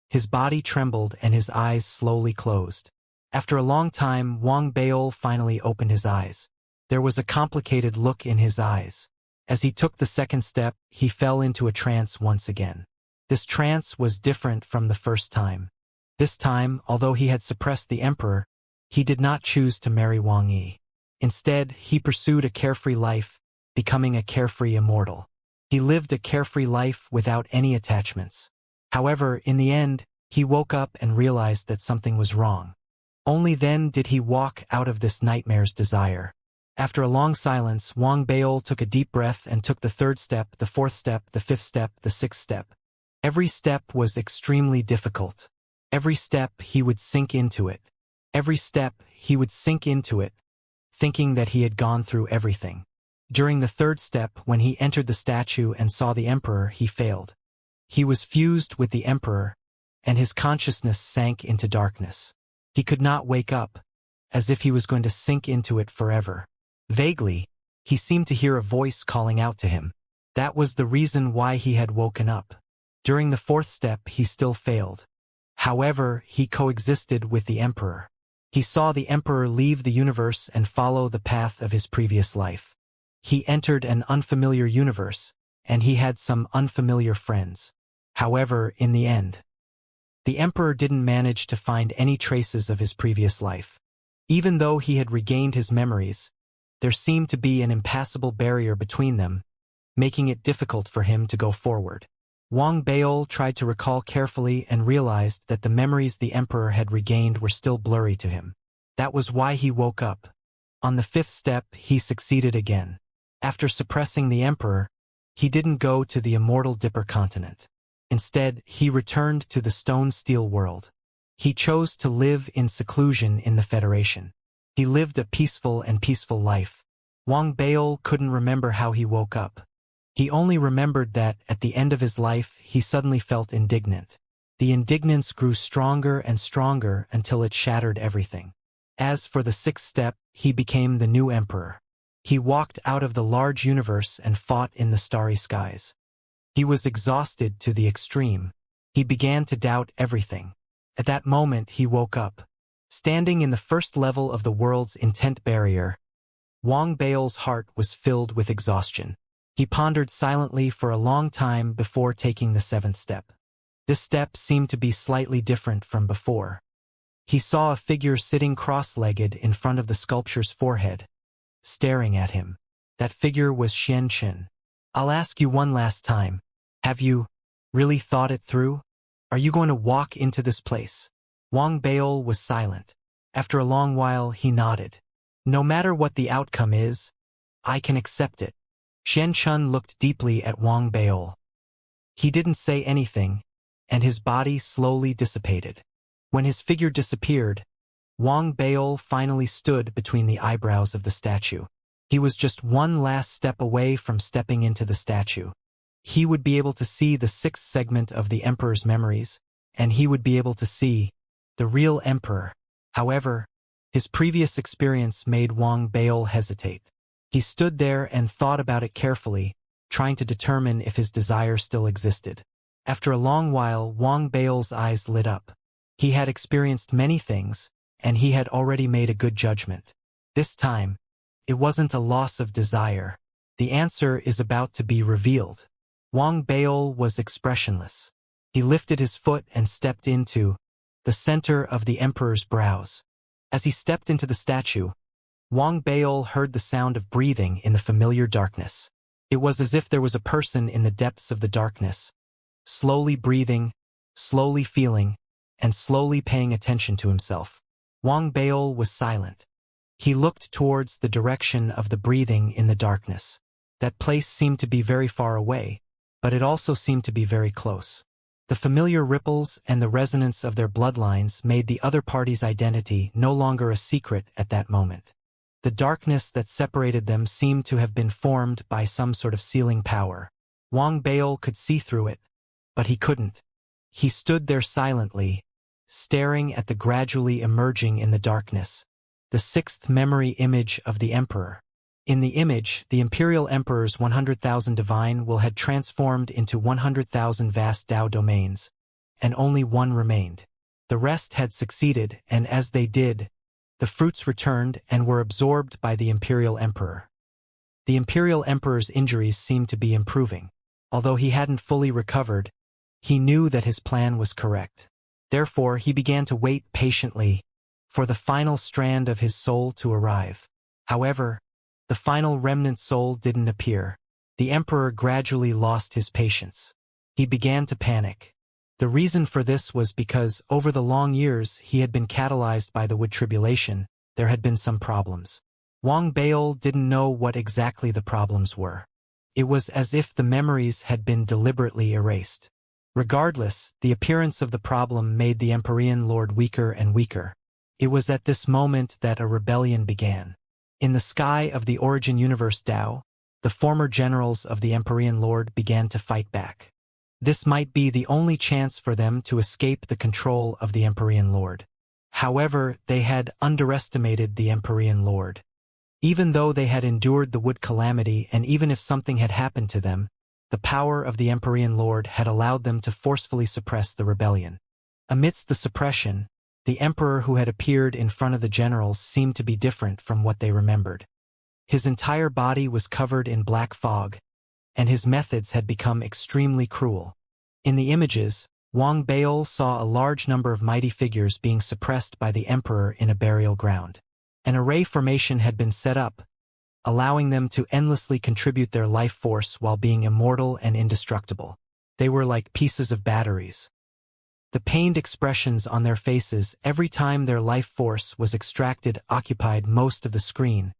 his body trembled and his eyes slowly closed. After a long time, Wang Baol finally opened his eyes. There was a complicated look in his eyes. As he took the second step, he fell into a trance once again. This trance was different from the first time. This time, although he had suppressed the emperor, he did not choose to marry Wang Yi. Instead, he pursued a carefree life, becoming a carefree immortal. He lived a carefree life without any attachments. However, in the end, he woke up and realized that something was wrong. Only then did he walk out of this nightmare's desire. After a long silence, Wang Baol took a deep breath and took the third step, the fourth step, the fifth step, the sixth step. Every step was extremely difficult. Every step he would sink into it. Every step he would sink into it, thinking that he had gone through everything. During the third step, when he entered the statue and saw the emperor, he failed. He was fused with the emperor, and his consciousness sank into darkness. He could not wake up, as if he was going to sink into it forever. Vaguely, he seemed to hear a voice calling out to him. That was the reason why he had woken up. During the fourth step, he still failed. However, he coexisted with the emperor. He saw the emperor leave the universe and follow the path of his previous life. He entered an unfamiliar universe, and he had some unfamiliar friends. However, in the end, the emperor didn't manage to find any traces of his previous life. Even though he had regained his memories, there seemed to be an impassable barrier between them, making it difficult for him to go forward. Wang Baol tried to recall carefully and realized that the memories the emperor had regained were still blurry to him. That was why he woke up. On the fifth step, he succeeded again. After suppressing the emperor, he didn't go to the Immortal Dipper continent. Instead, he returned to the stone-steel world. He chose to live in seclusion in the Federation. He lived a peaceful life. Wang Bail couldn't remember how he woke up. He only remembered that, at the end of his life, he suddenly felt indignant. The indignance grew stronger and stronger until it shattered everything. As for the sixth step, he became the new emperor. He walked out of the large universe and fought in the starry skies. He was exhausted to the extreme. He began to doubt everything. At that moment he woke up. Standing in the first level of the world's intent barrier, Wang Bail's heart was filled with exhaustion. He pondered silently for a long time before taking the seventh step. This step seemed to be slightly different from before. He saw a figure sitting cross-legged in front of the sculpture's forehead, staring at him. That figure was Xianxia. "I'll ask you one last time. Have you really thought it through? Are you going to walk into this place?" Wang Bail was silent. After a long while he nodded. "No matter what the outcome is, I can accept it." Xianxia looked deeply at Wang Bail. He didn't say anything, and his body slowly dissipated. When his figure disappeared, Wang Bail finally stood between the eyebrows of the statue. He was just one last step away from stepping into the statue. He would be able to see the sixth segment of the Emperor's memories, and he would be able to see the real Emperor. However, his previous experience made Wang Bail hesitate. He stood there and thought about it carefully, trying to determine if his desire still existed. After a long while, Wang Bail's eyes lit up. He had experienced many things, and he had already made a good judgment. This time, it wasn't a loss of desire. The answer is about to be revealed. Wang Bail was expressionless. He lifted his foot and stepped into the center of the Emperor's brows. As he stepped into the statue, Wang Bail heard the sound of breathing in the familiar darkness. It was as if there was a person in the depths of the darkness, slowly breathing, slowly feeling, and slowly paying attention to himself. Wang Bail was silent. He looked towards the direction of the breathing in the darkness. That place seemed to be very far away, but it also seemed to be very close. The familiar ripples and the resonance of their bloodlines made the other party's identity no longer a secret at that moment. The darkness that separated them seemed to have been formed by some sort of sealing power. Wang Bail could see through it, but he couldn't. He stood there silently, staring at the gradually emerging in the darkness, the sixth memory image of the Emperor. In the image, the Imperial Emperor's 100,000 divine will had transformed into 100,000 vast Tao domains, and only one remained. The rest had succeeded, and as they did, the fruits returned and were absorbed by the Imperial Emperor. The Imperial Emperor's injuries seemed to be improving. Although he hadn't fully recovered, he knew that his plan was correct. Therefore, he began to wait patiently for the final strand of his soul to arrive. However, the final remnant soul didn't appear. The Emperor gradually lost his patience. He began to panic. The reason for this was because, over the long years he had been catalyzed by the Wood Tribulation, there had been some problems. Wang Bail didn't know what exactly the problems were. It was as if the memories had been deliberately erased. Regardless, the appearance of the problem made the Empyrean Lord weaker and weaker. It was at this moment that a rebellion began. In the sky of the Origin Universe Tao, the former generals of the Empyrean Lord began to fight back. This might be the only chance for them to escape the control of the Empyrean Lord. However, they had underestimated the Empyrean Lord. Even though they had endured the Wood Calamity, and even if something had happened to them, the power of the Empyrean Lord had allowed them to forcefully suppress the rebellion. Amidst the suppression, the Emperor who had appeared in front of the generals seemed to be different from what they remembered. His entire body was covered in black fog, and his methods had become extremely cruel. In the images, Wang Bail saw a large number of mighty figures being suppressed by the Emperor in a burial ground. An array formation had been set up, allowing them to endlessly contribute their life force while being immortal and indestructible. They were like pieces of batteries. The pained expressions on their faces every time their life force was extracted occupied most of the screen.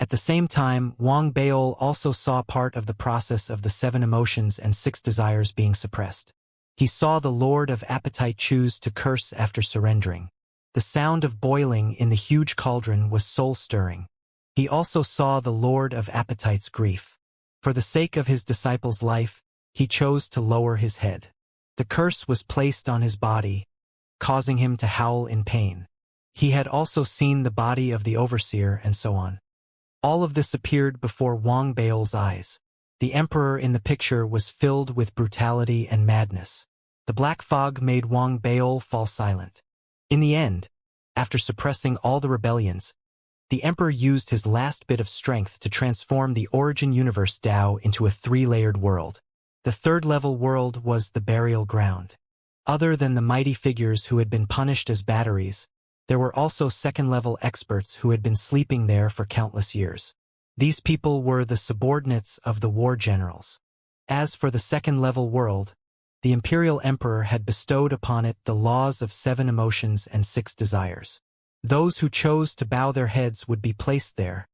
At the same time, Wang Bail also saw part of the process of the 7 emotions and 6 desires being suppressed. He saw the Lord of Appetite choose to curse after surrendering. The sound of boiling in the huge cauldron was soul-stirring. He also saw the Lord of Appetite's grief. For the sake of his disciple's life, he chose to lower his head. The curse was placed on his body, causing him to howl in pain. He had also seen the body of the overseer and so on. All of this appeared before Wang Baol's eyes. The emperor in the picture was filled with brutality and madness. The black fog made Wang Baol fall silent. In the end, after suppressing all the rebellions, the emperor used his last bit of strength to transform the origin universe Dao into a three-layered world. The third-level world was the burial ground. Other than the mighty figures who had been punished as batteries, there were also second-level experts who had been sleeping there for countless years. These people were the subordinates of the war generals. As for the second-level world, the imperial emperor had bestowed upon it the laws of 7 emotions and 6 desires. Those who chose to bow their heads would be placed there,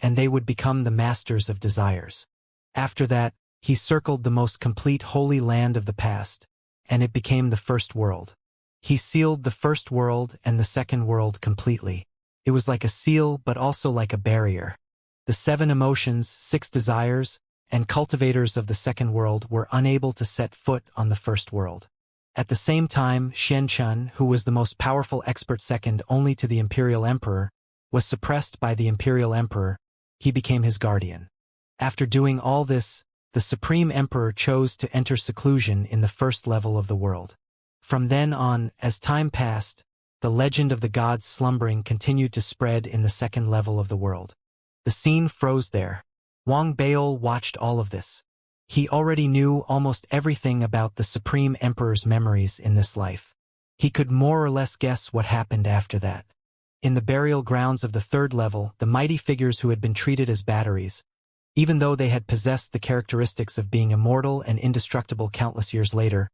and they would become the masters of desires. After that, he circled the most complete holy land of the past, and it became the first world. He sealed the first world and the second world completely. It was like a seal but also like a barrier. The 7 emotions, 6 desires, and cultivators of the second world were unable to set foot on the first world. At the same time, Xianxia, who was the most powerful expert second only to the imperial emperor, was suppressed by the imperial emperor. He became his guardian. After doing all this, the supreme emperor chose to enter seclusion in the first level of the world. From then on, as time passed, the legend of the gods slumbering continued to spread in the second level of the world. The scene froze there. Wang Baol watched all of this. He already knew almost everything about the Supreme Emperor's memories in this life. He could more or less guess what happened after that. In the burial grounds of the third level, the mighty figures who had been treated as batteries, even though they had possessed the characteristics of being immortal and indestructible countless years later,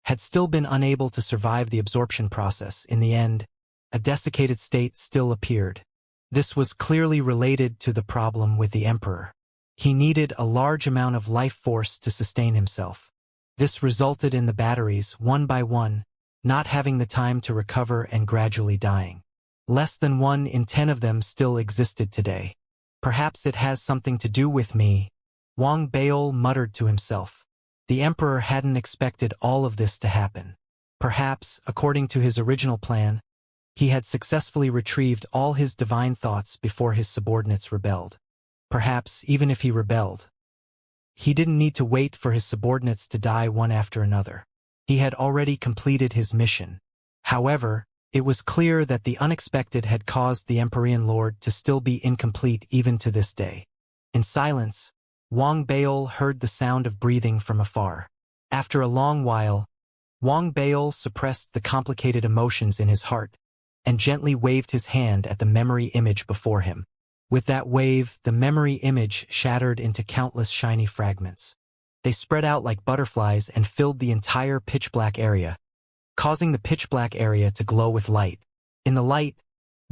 had still been unable to survive the absorption process. In the end, a desiccated state still appeared. This was clearly related to the problem with the emperor. He needed a large amount of life force to sustain himself. This resulted in the batteries, one by one, not having the time to recover and gradually dying. Less than 1 in 10 of them still existed today. Perhaps it has something to do with me, Wang Baol muttered to himself. The emperor hadn't expected all of this to happen. Perhaps, according to his original plan, he had successfully retrieved all his divine thoughts before his subordinates rebelled. Perhaps, even if he rebelled, he didn't need to wait for his subordinates to die one after another. He had already completed his mission. However, it was clear that the unexpected had caused the Empyrean Lord to still be incomplete even to this day. In silence, Wang Baol heard the sound of breathing from afar. After a long while, Wang Baol suppressed the complicated emotions in his heart and gently waved his hand at the memory image before him. With that wave, the memory image shattered into countless shiny fragments. They spread out like butterflies and filled the entire pitch-black area, causing the pitch-black area to glow with light. In the light,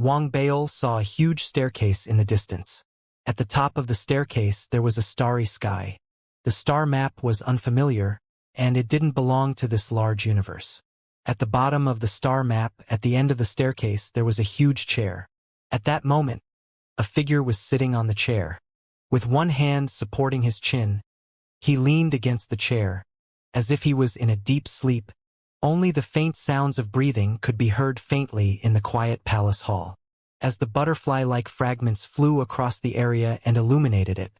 Wang Baol saw a huge staircase in the distance. At the top of the staircase, there was a starry sky. The star map was unfamiliar, and it didn't belong to this large universe. At the bottom of the star map, at the end of the staircase, there was a huge chair. At that moment, a figure was sitting on the chair. With one hand supporting his chin, he leaned against the chair, as if he was in a deep sleep. Only the faint sounds of breathing could be heard faintly in the quiet palace hall. As the butterfly-like fragments flew across the area and illuminated it,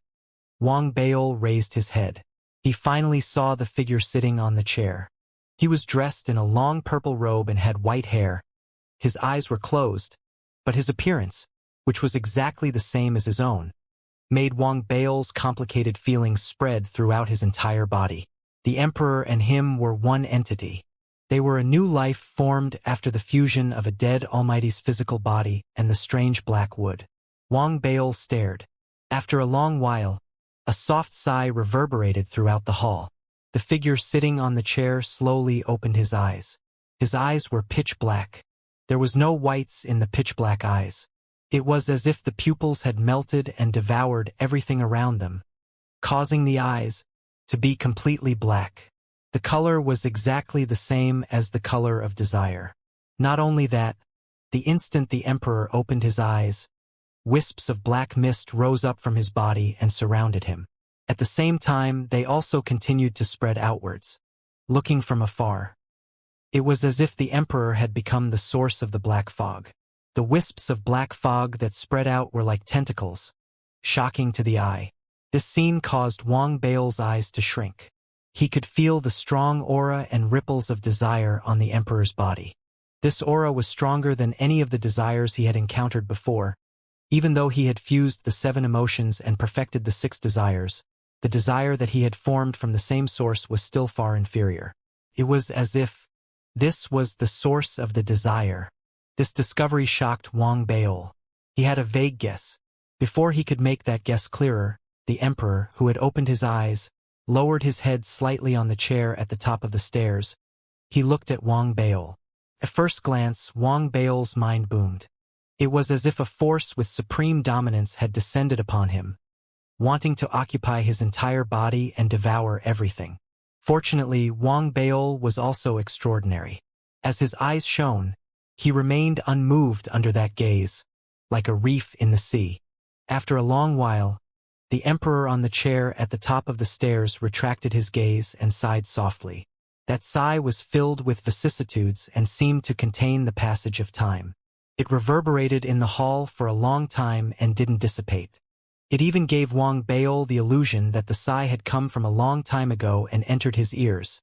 Wang Baol raised his head. He finally saw the figure sitting on the chair. He was dressed in a long purple robe and had white hair. His eyes were closed, but his appearance, which was exactly the same as his own, made Wang Baol's complicated feelings spread throughout his entire body. The emperor and him were one entity. They were a new life formed after the fusion of a dead Almighty's physical body and the strange black wood. Wang Baol stared. After a long while, a soft sigh reverberated throughout the hall. The figure sitting on the chair slowly opened his eyes. His eyes were pitch black. There was no whites in the pitch black eyes. It was as if the pupils had melted and devoured everything around them, causing the eyes to be completely black. The color was exactly the same as the color of desire. Not only that, the instant the emperor opened his eyes, Wisps of black mist rose up from his body and surrounded him. At the same time, they also continued to spread outwards, looking from afar. It was as if the emperor had become the source of the black fog. The wisps of black fog that spread out were like tentacles, shocking to the eye. This scene caused Wang Bao's eyes to shrink. He could feel the strong aura and ripples of desire on the emperor's body. This aura was stronger than any of the desires he had encountered before. Even though he had fused the 7 emotions and perfected the 6 desires, the desire that he had formed from the same source was still far inferior. It was as if this was the source of the desire. This discovery shocked Wang Bao. He had a vague guess. Before he could make that guess clearer, the emperor, who had opened his eyes, lowered his head slightly on the chair at the top of the stairs. He looked at Wang Bao. At first glance, Wang Bao's mind boomed. It was as if a force with supreme dominance had descended upon him, wanting to occupy his entire body and devour everything. Fortunately, Wang Bao was also extraordinary. As his eyes shone, he remained unmoved under that gaze, like a reef in the sea. After a long while, the emperor on the chair at the top of the stairs retracted his gaze and sighed softly. That sigh was filled with vicissitudes and seemed to contain the passage of time. It reverberated in the hall for a long time and didn't dissipate. It even gave Wang Bao the illusion that the sigh had come from a long time ago and entered his ears.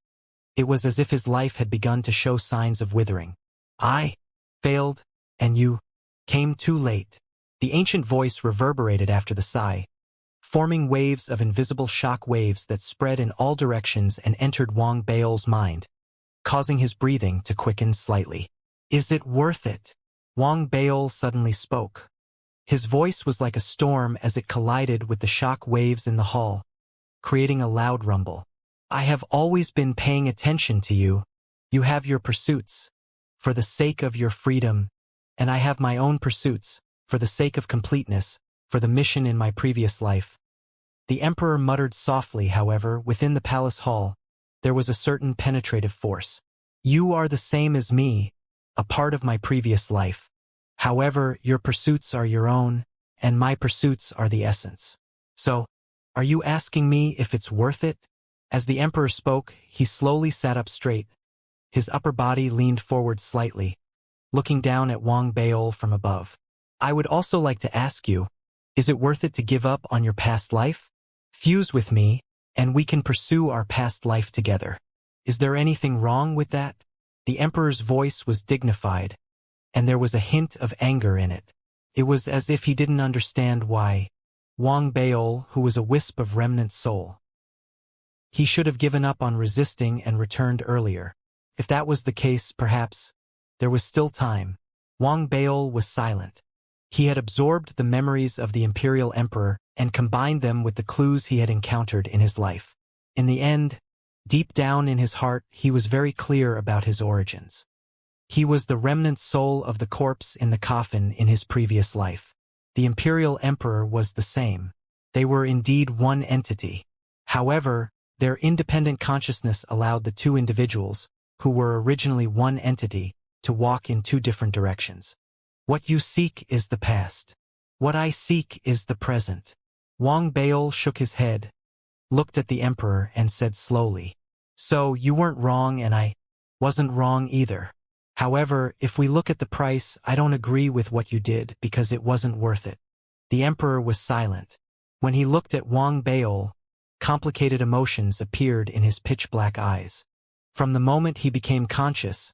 It was as if his life had begun to show signs of withering. I failed, and you came too late. The ancient voice reverberated after the sigh, forming waves of invisible shock waves that spread in all directions and entered Wang Bao's mind, causing his breathing to quicken slightly. Is it worth it? Wang Bao suddenly spoke. His voice was like a storm as it collided with the shock waves in the hall, creating a loud rumble. I have always been paying attention to you. You have your pursuits, for the sake of your freedom, and I have my own pursuits, for the sake of completeness, for the mission in my previous life. The emperor muttered softly, however, within the palace hall, there was a certain penetrative force. You are the same as me, a part of my previous life. However, your pursuits are your own, and my pursuits are the essence. So, are you asking me if it's worth it? As the emperor spoke, he slowly sat up straight. His upper body leaned forward slightly, looking down at Wang Bao from above. I would also like to ask you, is it worth it to give up on your past life? Fuse with me, and we can pursue our past life together. Is there anything wrong with that? The emperor's voice was dignified, and there was a hint of anger in it. It was as if he didn't understand why. Wang Bao, who was a wisp of remnant soul. He should have given up on resisting and returned earlier. If that was the case, perhaps there was still time. Wang Bao was silent. He had absorbed the memories of the imperial emperor and combined them with the clues he had encountered in his life. In the end, deep down in his heart, he was very clear about his origins. He was the remnant soul of the corpse in the coffin in his previous life. The imperial emperor was the same. They were indeed one entity. However, their independent consciousness allowed the two individuals, who were originally one entity, to walk in two different directions. What you seek is the past. What I seek is the present. Wang Bao shook his head, looked at the emperor, and said slowly, So you weren't wrong and I wasn't wrong either. However, if we look at the price, I don't agree with what you did because it wasn't worth it. The emperor was silent. When he looked at Wang Bao, complicated emotions appeared in his pitch-black eyes. From the moment he became conscious,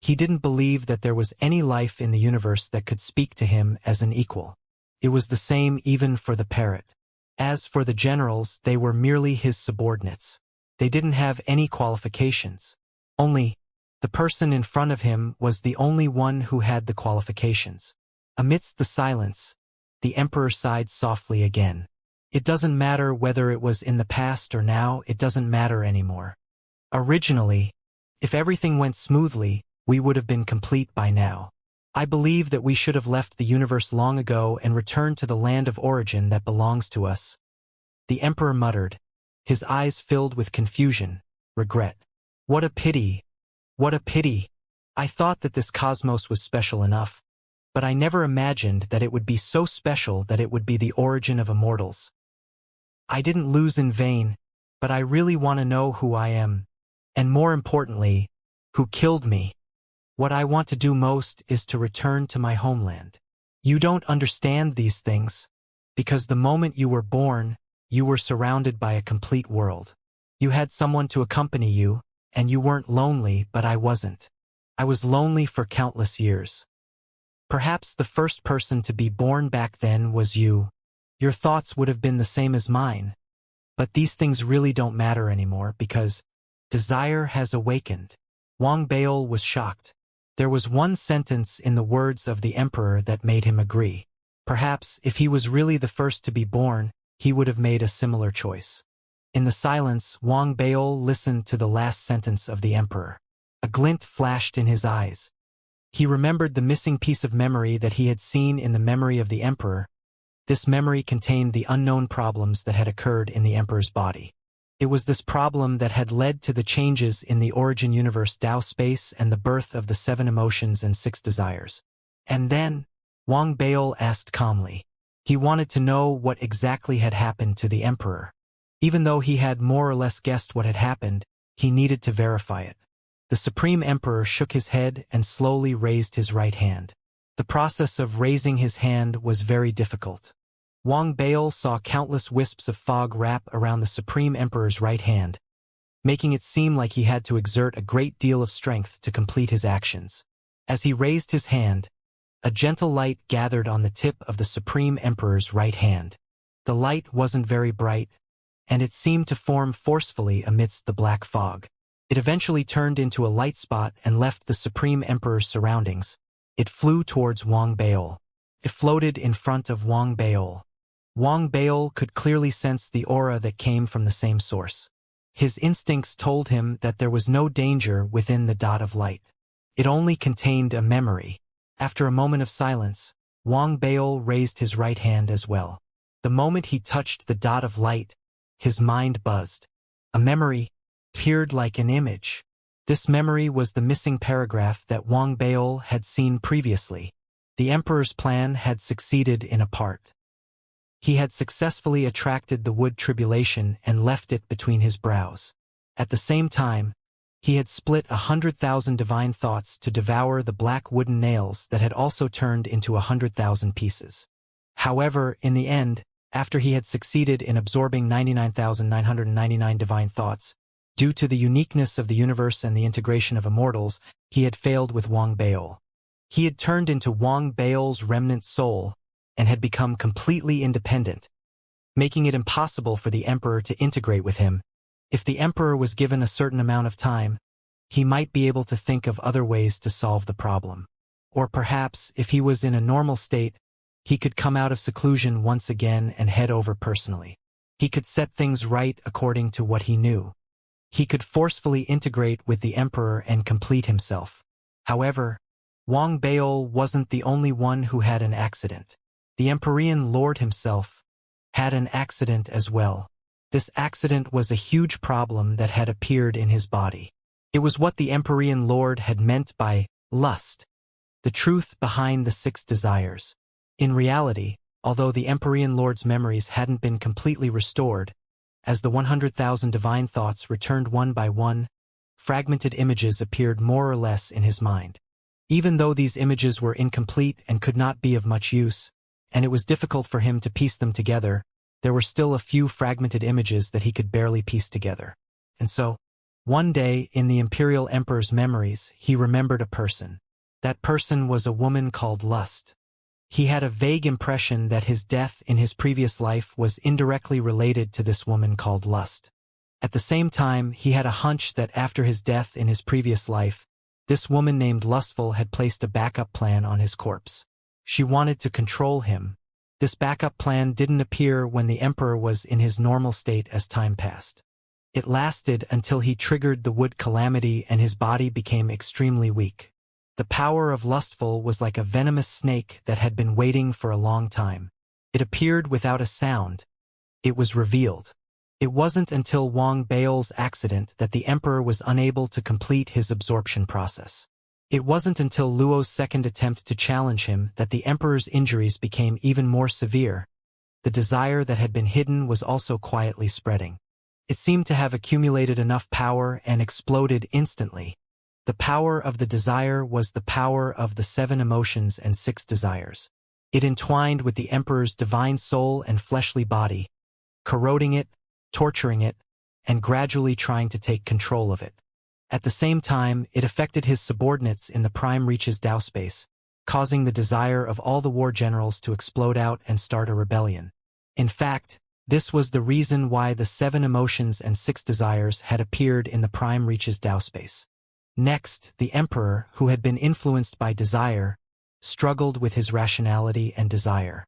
he didn't believe that there was any life in the universe that could speak to him as an equal. It was the same even for the parrot. As for the generals, they were merely his subordinates. They didn't have any qualifications. Only, the person in front of him was the only one who had the qualifications. Amidst the silence, the emperor sighed softly again. It doesn't matter whether it was in the past or now, it doesn't matter anymore. Originally, if everything went smoothly, we would have been complete by now. I believe that we should have left the universe long ago and returned to the land of origin that belongs to us. The emperor muttered, his eyes filled with confusion, regret. What a pity! What a pity! I thought that this cosmos was special enough. but I never imagined that it would be so special that it would be the origin of immortals. I didn't lose in vain, but I really want to know who I am, and more importantly, who killed me. What I want to do most is to return to my homeland. You don't understand these things, because the moment you were born, you were surrounded by a complete world. You had someone to accompany you, and you weren't lonely, but I wasn't. I was lonely for countless years. Perhaps the first person to be born back then was you. Your thoughts would have been the same as mine. But these things really don't matter anymore because desire has awakened. Wang Baol was shocked. There was one sentence in the words of the emperor that made him agree. Perhaps, if he was really the first to be born, he would have made a similar choice. In the silence, Wang Baol listened to the last sentence of the emperor. A glint flashed in his eyes. He remembered the missing piece of memory that he had seen in the memory of the emperor. This memory contained the unknown problems that had occurred in the emperor's body. It was this problem that had led to the changes in the origin universe Tao space and the birth of the 7 emotions and 6 desires. And then, Wang Baol asked calmly. He wanted to know what exactly had happened to the emperor. Even though he had more or less guessed what had happened, he needed to verify it. The Supreme Emperor shook his head and slowly raised his right hand. The process of raising his hand was very difficult. Wang Baol saw countless wisps of fog wrap around the Supreme Emperor's right hand, making it seem like he had to exert a great deal of strength to complete his actions. As he raised his hand, a gentle light gathered on the tip of the Supreme Emperor's right hand. The light wasn't very bright, and it seemed to form forcefully amidst the black fog. It eventually turned into a light spot and left the Supreme Emperor's surroundings. It flew towards Wang Baol. It floated in front of Wang Baol. Wang Baol could clearly sense the aura that came from the same source. His instincts told him that there was no danger within the dot of light. It only contained a memory. After a moment of silence, Wang Baol raised his right hand as well. The moment he touched the dot of light, his mind buzzed. A memory appeared like an image. This memory was the missing paragraph that Wang Baol had seen previously. The emperor's plan had succeeded in a part. He had successfully attracted the wood tribulation and left it between his brows. At the same time, he had split 100,000 divine thoughts to devour the black wooden nails that had also turned into 100,000 pieces. However, in the end, after he had succeeded in absorbing 99,999 divine thoughts, due to the uniqueness of the universe and the integration of immortals, he had failed with Wang Baol. He had turned into Wang Baol's remnant soul and had become completely independent, making it impossible for the emperor to integrate with him. If the emperor was given a certain amount of time, he might be able to think of other ways to solve the problem. Or perhaps, if he was in a normal state, he could come out of seclusion once again and head over personally. He could set things right according to what he knew. He could forcefully integrate with the emperor and complete himself. However, Wang Baol wasn't the only one who had an accident. The Empyrean Lord himself had an accident as well. This accident was a huge problem that had appeared in his body. It was what the Empyrean Lord had meant by lust, the truth behind the 6 desires. In reality, although the Empyrean Lord's memories hadn't been completely restored, as the 100,000 divine thoughts returned one by one, fragmented images appeared more or less in his mind. Even though these images were incomplete and could not be of much use, and it was difficult for him to piece them together, there were still a few fragmented images that he could barely piece together. And so, one day, in the Imperial Emperor's memories, he remembered a person. That person was a woman called Lust. He had a vague impression that his death in his previous life was indirectly related to this woman called Lust. At the same time, he had a hunch that after his death in his previous life, this woman named Lustful had placed a backup plan on his corpse. She wanted to control him. This backup plan didn't appear when the emperor was in his normal state as time passed. It lasted until he triggered the wood calamity and his body became extremely weak. The power of Lustful was like a venomous snake that had been waiting for a long time. It appeared without a sound. It was revealed. It wasn't until Wang Baol's accident that the emperor was unable to complete his absorption process. It wasn't until Luo's second attempt to challenge him that the emperor's injuries became even more severe. The desire that had been hidden was also quietly spreading. It seemed to have accumulated enough power and exploded instantly. The power of the desire was the power of the 7 emotions and 6 desires. It entwined with the emperor's divine soul and fleshly body, corroding it, torturing it, and gradually trying to take control of it. At the same time, it affected his subordinates in the prime reaches Dao space, causing the desire of all the war generals to explode out and start a rebellion. In fact, this was the reason why the 7 emotions and 6 desires had appeared in the prime reaches Dao space. Next, the emperor, who had been influenced by desire, struggled with his rationality and desire.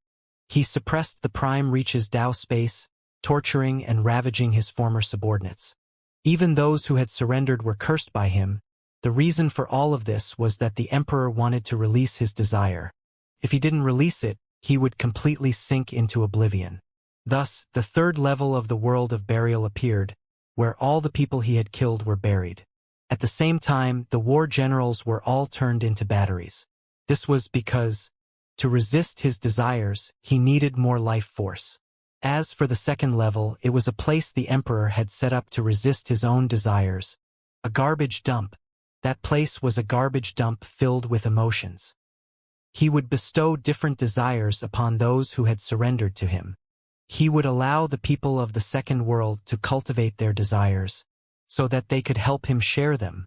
He suppressed the prime reaches Dao space, torturing and ravaging his former subordinates. Even those who had surrendered were cursed by him. The reason for all of this was that the emperor wanted to release his desire. If he didn't release it, he would completely sink into oblivion. Thus, the 3rd level of the world of burial appeared, where all the people he had killed were buried. At the same time, the war generals were all turned into batteries. This was because, to resist his desires, he needed more life force. As for the 2nd level, it was a place the emperor had set up to resist his own desires. A garbage dump. That place was a garbage dump filled with emotions. He would bestow different desires upon those who had surrendered to him. He would allow the people of the 2nd world to cultivate their desires, so that they could help him share them.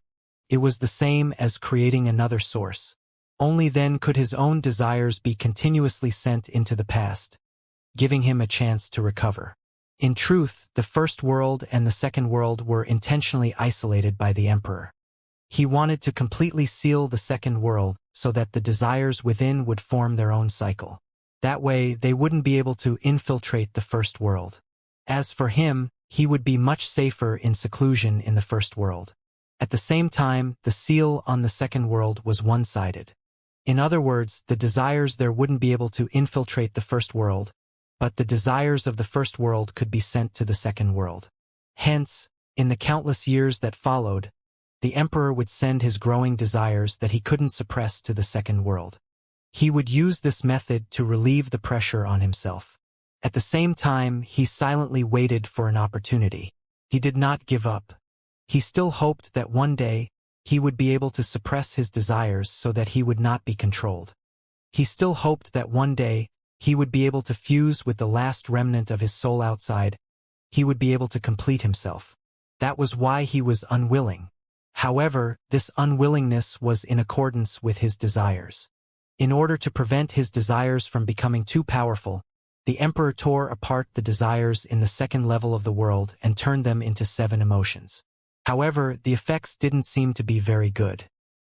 It was the same as creating another source. Only then could his own desires be continuously sent into the past, giving him a chance to recover. In truth, the 1st world and the 2nd world were intentionally isolated by the emperor. He wanted to completely seal the 2nd world so that the desires within would form their own cycle. That way, they wouldn't be able to infiltrate the 1st world. As for him, he would be much safer in seclusion in the 1st world. At the same time, the seal on the 2nd world was one-sided. In other words, the desires there wouldn't be able to infiltrate the 1st world, but the desires of the 1st world could be sent to the 2nd world. Hence, in the countless years that followed, the emperor would send his growing desires that he couldn't suppress to the 2nd world. He would use this method to relieve the pressure on himself. At the same time, he silently waited for an opportunity. He did not give up. He still hoped that one day, he would be able to suppress his desires so that he would not be controlled. He still hoped that one day, he would be able to fuse with the last remnant of his soul outside. He would be able to complete himself. That was why he was unwilling. However, this unwillingness was in accordance with his desires. In order to prevent his desires from becoming too powerful, the emperor tore apart the desires in the 2nd level of the world and turned them into 7 emotions. However, the effects didn't seem to be very good.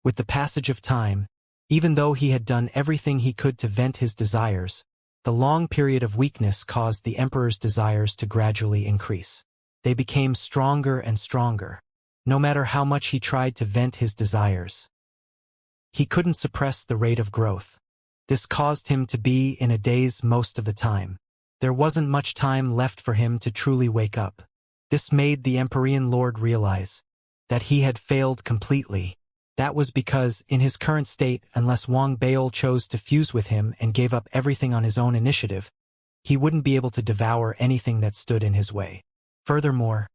With the passage of time, even though he had done everything he could to vent his desires, the long period of weakness caused the emperor's desires to gradually increase. They became stronger and stronger. No matter how much he tried to vent his desires, he couldn't suppress the rate of growth. This caused him to be in a daze most of the time. There wasn't much time left for him to truly wake up. This made the Empyrean Lord realize that he had failed completely. That was because, in his current state, unless Wang Baol chose to fuse with him and gave up everything on his own initiative, he wouldn't be able to devour anything that stood in his way. Furthermore,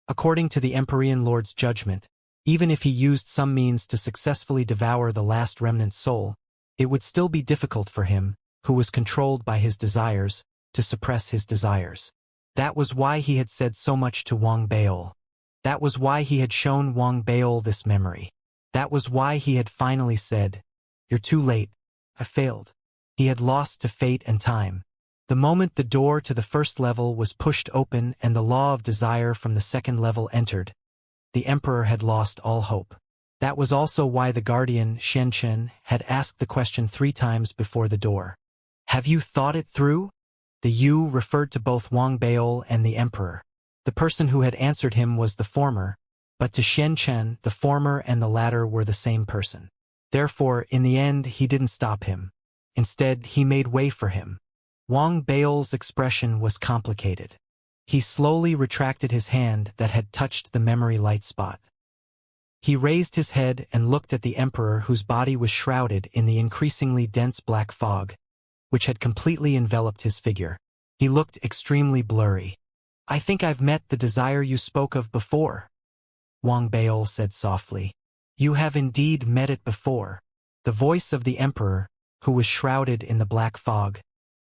according to the Empyrean Lord's judgment, even if he used some means to successfully devour the last remnant soul, it would still be difficult for him, who was controlled by his desires, to suppress his desires. That was why he had said so much to Wang Baol. That was why he had shown Wang Baol this memory. That was why he had finally said, "You're too late. I failed." He had lost to fate and time. The moment the door to the 1st level was pushed open and the law of desire from the 2nd level entered, the emperor had lost all hope. That was also why the guardian, Xianxia, had asked the question 3 times before the door. "Have you thought it through?" The "you" referred to both Wang Baol and the emperor. The person who had answered him was the former, but to Xianxia, the former and the latter were the same person. Therefore, in the end, he didn't stop him. Instead, he made way for him. Wang Baol's expression was complicated. He slowly retracted his hand that had touched the memory light spot. He raised his head and looked at the emperor, whose body was shrouded in the increasingly dense black fog, which had completely enveloped his figure. He looked extremely blurry. "I think I've met the desire you spoke of before," Wang Baol said softly. "You have indeed met it before." The voice of the emperor, who was shrouded in the black fog,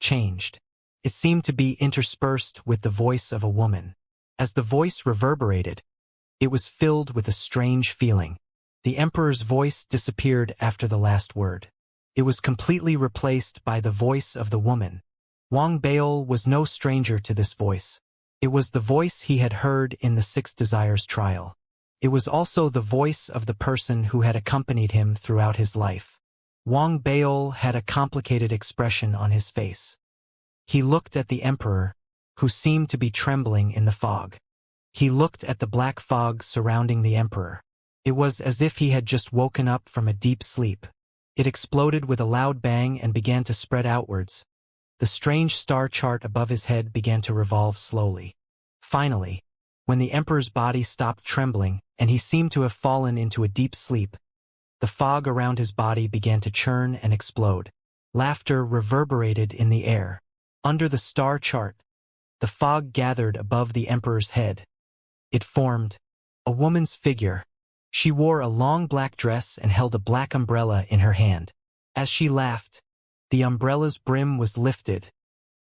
changed. It seemed to be interspersed with the voice of a woman. As the voice reverberated, it was filled with a strange feeling. The emperor's voice disappeared after the last word. It was completely replaced by the voice of the woman. Wang Baol was no stranger to this voice. It was the voice he had heard in the Six Desires trial. It was also the voice of the person who had accompanied him throughout his life. Wang Baol had a complicated expression on his face. He looked at the emperor, who seemed to be trembling in the fog. He looked at the black fog surrounding the emperor. It was as if he had just woken up from a deep sleep. It exploded with a loud bang and began to spread outwards. The strange star chart above his head began to revolve slowly. Finally, when the emperor's body stopped trembling and he seemed to have fallen into a deep sleep, the fog around his body began to churn and explode. Laughter reverberated in the air. Under the star chart, the fog gathered above the emperor's head. It formed a woman's figure. She wore a long black dress and held a black umbrella in her hand. As she laughed, the umbrella's brim was lifted,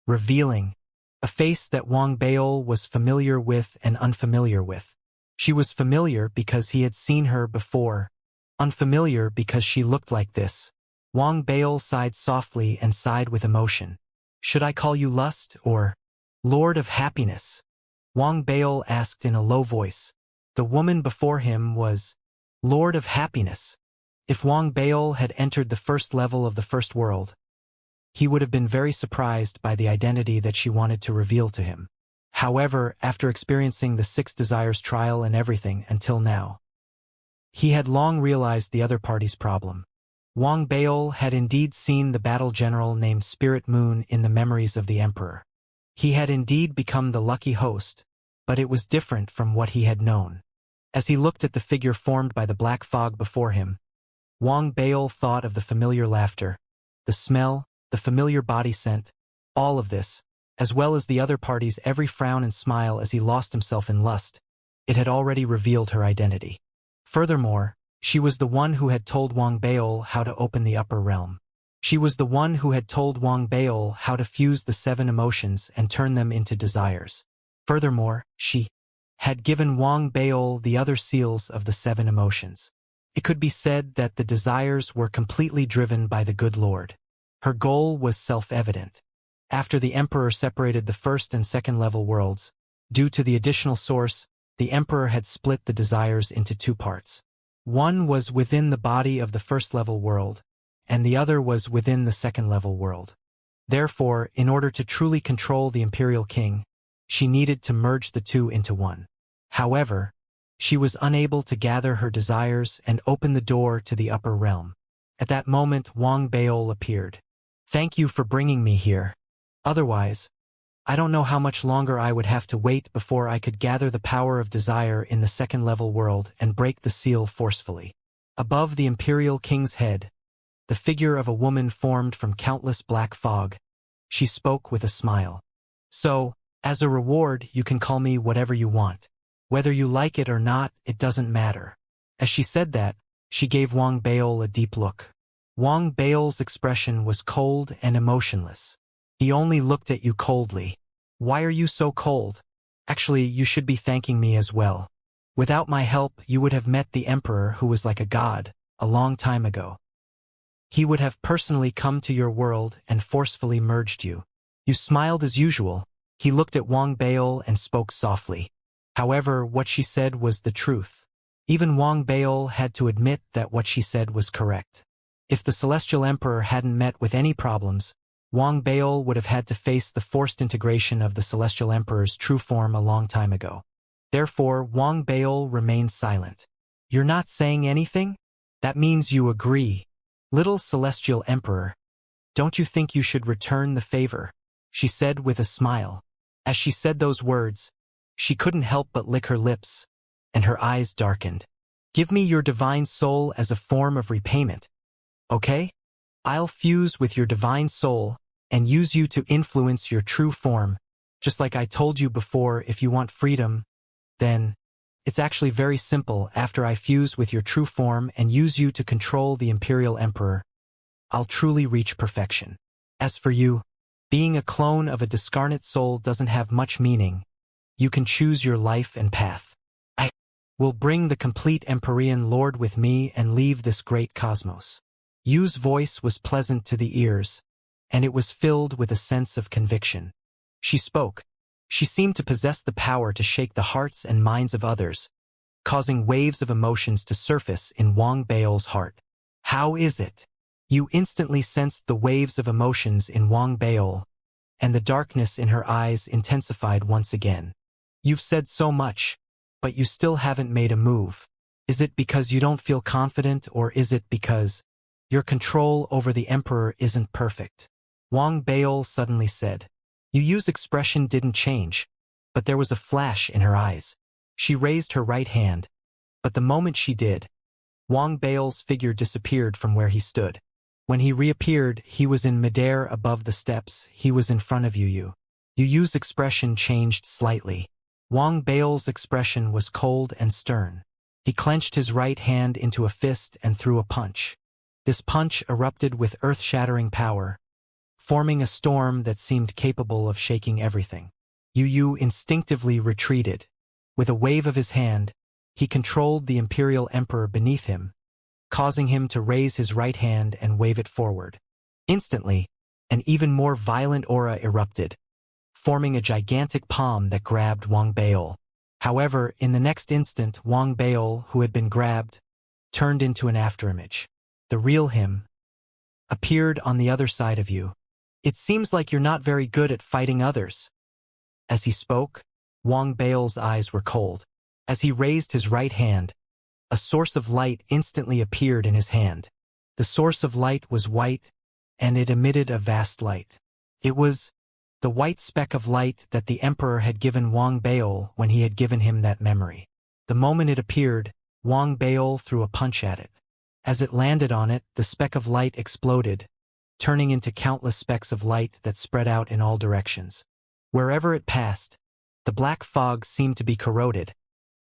revealing a face that Wang Baol was familiar with and unfamiliar with. She was familiar because he had seen her before, unfamiliar because she looked like this. Wang Baol sighed softly and sighed with emotion. "Should I call you Lust or Lord of Happiness?" Wang Baol asked in a low voice. The woman before him was Lord of Happiness. If Wang Baol had entered the first level of the first world, he would have been very surprised by the identity that she wanted to reveal to him. However, after experiencing the Six Desires trial and everything until now, he had long realized the other party's problem. Wang Baol had indeed seen the battle general named Spirit Moon in the memories of the emperor. He had indeed become the lucky host, but it was different from what he had known. As he looked at the figure formed by the black fog before him, Wang Baol thought of the familiar laughter, the smell, the familiar body scent, all of this, as well as the other party's every frown and smile as he lost himself in lust. It had already revealed her identity. Furthermore, she was the one who had told Wang Baol how to open the upper realm. She was the one who had told Wang Baol how to fuse the 7 emotions and turn them into desires. Furthermore, she had given Wang Baol the other seals of the 7 emotions. It could be said that the desires were completely driven by the good Lord. Her goal was self-evident. After the Emperor separated the first and second level worlds, due to the additional source, the Emperor had split the desires into 2 parts. One was within the body of the first level world, and the other was within the second level world. Therefore, in order to truly control the Imperial King, she needed to merge the 2 into 1. However, she was unable to gather her desires and open the door to the upper realm. At that moment, Wang Baol appeared. "Thank you for bringing me here. Otherwise, I don't know how much longer I would have to wait before I could gather the power of desire in the second level world and break the seal forcefully." Above the Imperial King's head, the figure of a woman formed from countless black fog. She spoke with a smile. "So, as a reward, you can call me whatever you want. Whether you like it or not, it doesn't matter." As she said that, she gave Wang Baol a deep look. Wang Baol's expression was cold and emotionless. He only looked at you coldly. "Why are you so cold? Actually, you should be thanking me as well. Without my help, you would have met the Emperor, who was like a god, a long time ago. He would have personally come to your world and forcefully merged you." You smiled as usual. He looked at Wang Baol and spoke softly. However, what she said was the truth. Even Wang Baol had to admit that what she said was correct. If the Celestial Emperor hadn't met with any problems, Wang Baol would have had to face the forced integration of the Celestial Emperor's true form a long time ago. Therefore, Wang Baol remained silent. "You're not saying anything? That means you agree. Little Celestial Emperor, don't you think you should return the favor?" she said with a smile. As she said those words, she couldn't help but lick her lips, and her eyes darkened. Give me your divine soul as a form of repayment, okay? I'll fuse with your divine soul and use you to influence your true form. Just like I told you before, if you want freedom, then it's actually very simple. After I fuse with your true form and use you to control the Imperial Emperor, I'll truly reach perfection. As for you, being a clone of a discarnate soul doesn't have much meaning. You can choose your life and path. I will bring the complete Empyrean Lord with me and leave this great cosmos. Yu's voice was pleasant to the ears, and it was filled with a sense of conviction. She spoke. She seemed to possess the power to shake the hearts and minds of others, causing waves of emotions to surface in Wang Bao's heart. How is it? Yu instantly sensed the waves of emotions in Wang Bao, and the darkness in her eyes intensified once again. You've said so much, but you still haven't made a move. Is it because you don't feel confident, or is it because your control over the Emperor isn't perfect? Wang Bao suddenly said. Yu's expression didn't change, but there was a flash in her eyes. She raised her right hand, but the moment she did, Wang Bao's figure disappeared from where he stood. When he reappeared, he was in midair above the steps. He was in front of Yu. Yu's expression changed slightly. Wang Bao's expression was cold and stern. He clenched his right hand into a fist and threw a punch. This punch erupted with earth-shattering power, forming a storm that seemed capable of shaking everything. Yu instinctively retreated. With a wave of his hand, he controlled the Imperial Emperor beneath him, causing him to raise his right hand and wave it forward. Instantly, an even more violent aura erupted, forming a gigantic palm that grabbed Wang Bao. However, in the next instant, Wang Bao, who had been grabbed, turned into an afterimage. The real him appeared on the other side of you. It seems like you're not very good at fighting others. As he spoke, Wang Bao's eyes were cold. As he raised his right hand, a source of light instantly appeared in his hand. The source of light was white, and it emitted a vast light. It was the white speck of light that the Emperor had given Wang Bao when he had given him that memory. The moment it appeared, Wang Bao threw a punch at it. As it landed on it, the speck of light exploded, turning into countless specks of light that spread out in all directions. Wherever it passed, the black fog seemed to be corroded,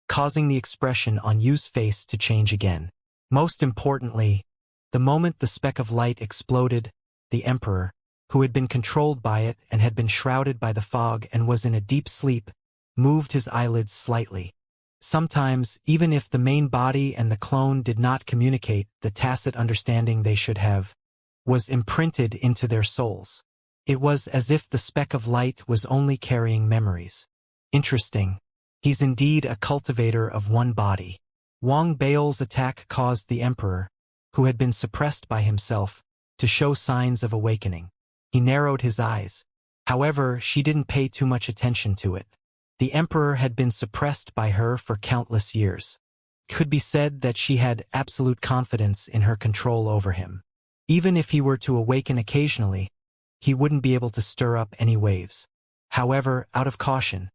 causing the expression on Yu's face to change again. Most importantly, the moment the speck of light exploded, the Emperor, who had been controlled by it and had been shrouded by the fog and was in a deep sleep, moved his eyelids slightly. Sometimes, even if the main body and the clone did not communicate, the tacit understanding they should have was imprinted into their souls. It was as if the speck of light was only carrying memories. Interesting. He's indeed a cultivator of one body. Wang Bao's attack caused the Emperor, who had been suppressed by himself, to show signs of awakening. He narrowed his eyes. However, she didn't pay too much attention to it. The Emperor had been suppressed by her for countless years. It could be said that she had absolute confidence in her control over him. Even if he were to awaken occasionally, he wouldn't be able to stir up any waves. However, out of caution,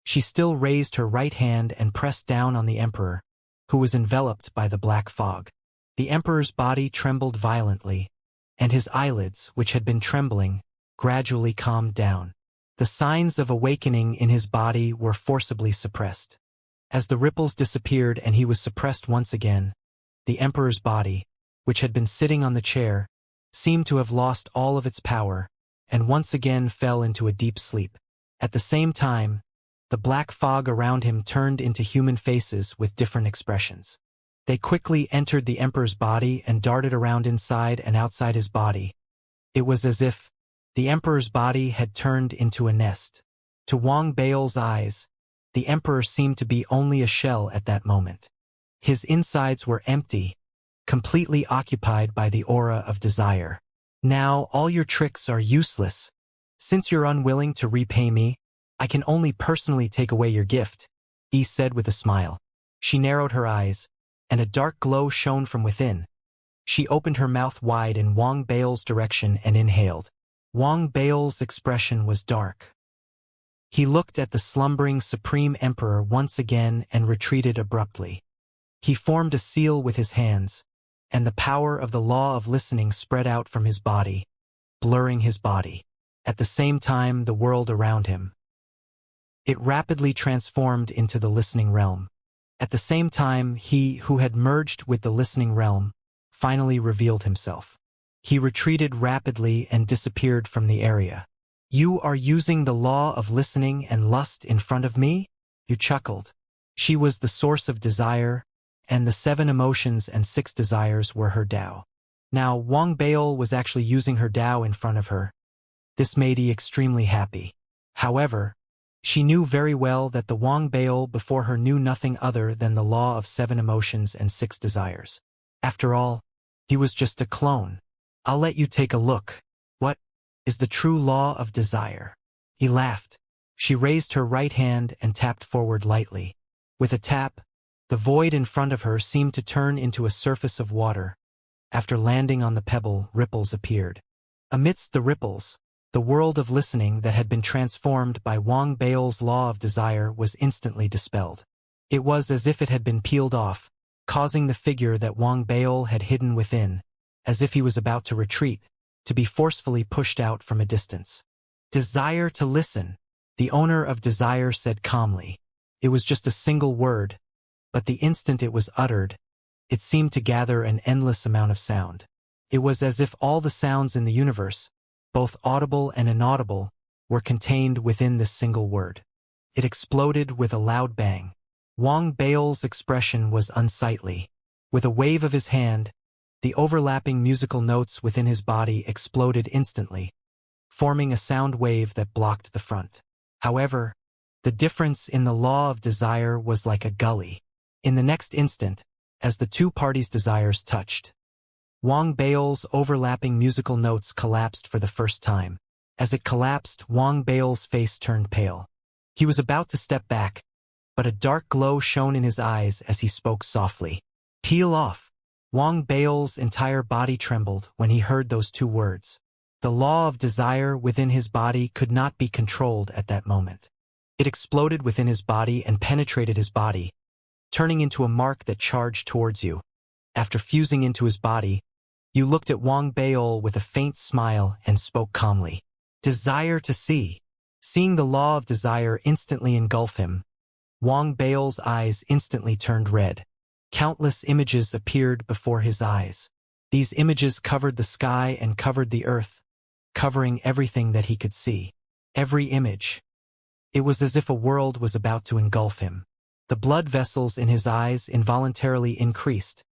she still raised her right hand and pressed down on the Emperor, who was enveloped by the black fog. The Emperor's body trembled violently, and his eyelids, which had been trembling, gradually calmed down. The signs of awakening in his body were forcibly suppressed. As the ripples disappeared and he was suppressed once again, the Emperor's body, which had been sitting on the chair, seemed to have lost all of its power, and once again fell into a deep sleep. At the same time, the black fog around him turned into human faces with different expressions. They quickly entered the Emperor's body and darted around inside and outside his body. It was as if the Emperor's body had turned into a nest. To Wang Bao's eyes, the Emperor seemed to be only a shell at that moment. His insides were empty, completely occupied by the aura of desire. Now all your tricks are useless. Since you're unwilling to repay me, I can only personally take away your gift, Yi said with a smile. She narrowed her eyes, and a dark glow shone from within. She opened her mouth wide in Wang Bao's direction and inhaled. Wang Bao's expression was dark. He looked at the slumbering Supreme Emperor once again and retreated abruptly. He formed a seal with his hands, and the power of the law of listening spread out from his body, blurring his body. At the same time, the world around him. It rapidly transformed into the listening realm. At the same time, he who had merged with the listening realm finally revealed himself. He retreated rapidly and disappeared from the area. "You are using the law of listening and lust in front of me?" You chuckled. She was the source of desire, and the 7 emotions and 6 desires were her Tao. Now, Wang Baol was actually using her Tao in front of her. This made Yi extremely happy. However, she knew very well that the Wang Baol before her knew nothing other than the law of 7 emotions and 6 desires. After all, he was just a clone. "I'll let you take a look. What is the true law of desire?" He laughed. She raised her right hand and tapped forward lightly. With a tap, the void in front of her seemed to turn into a surface of water. After landing on the pebble, ripples appeared. Amidst the ripples, the world of listening that had been transformed by Wang Baol's law of desire was instantly dispelled. It was as if it had been peeled off, causing the figure that Wang Baol had hidden within, as if he was about to retreat, to be forcefully pushed out from a distance. "Desire to listen," the owner of desire said calmly. It was just a single word, but the instant it was uttered, it seemed to gather an endless amount of sound. It was as if all the sounds in the universe, both audible and inaudible, were contained within this single word. It exploded with a loud bang. Wang Baol's expression was unsightly. With a wave of his hand, the overlapping musical notes within his body exploded instantly, forming a sound wave that blocked the front. However, the difference in the law of desire was like a gully. In the next instant, as the two parties' desires touched, Wang Baol's overlapping musical notes collapsed for the first time. As it collapsed, Wang Baol's face turned pale. He was about to step back, but a dark glow shone in his eyes as he spoke softly. "Peel off." Wang Baol's entire body trembled when he heard those 2 words. The law of desire within his body could not be controlled at that moment. It exploded within his body and penetrated his body, turning into a mark that charged towards you. After fusing into his body, you looked at Wang Baol with a faint smile and spoke calmly. "Desire to see." Seeing the law of desire instantly engulf him, Wang Baol's eyes instantly turned red. Countless images appeared before his eyes. These images covered the sky and covered the earth, covering everything that he could see. Every image. It was as if a world was about to engulf him. The blood vessels in his eyes involuntarily increased,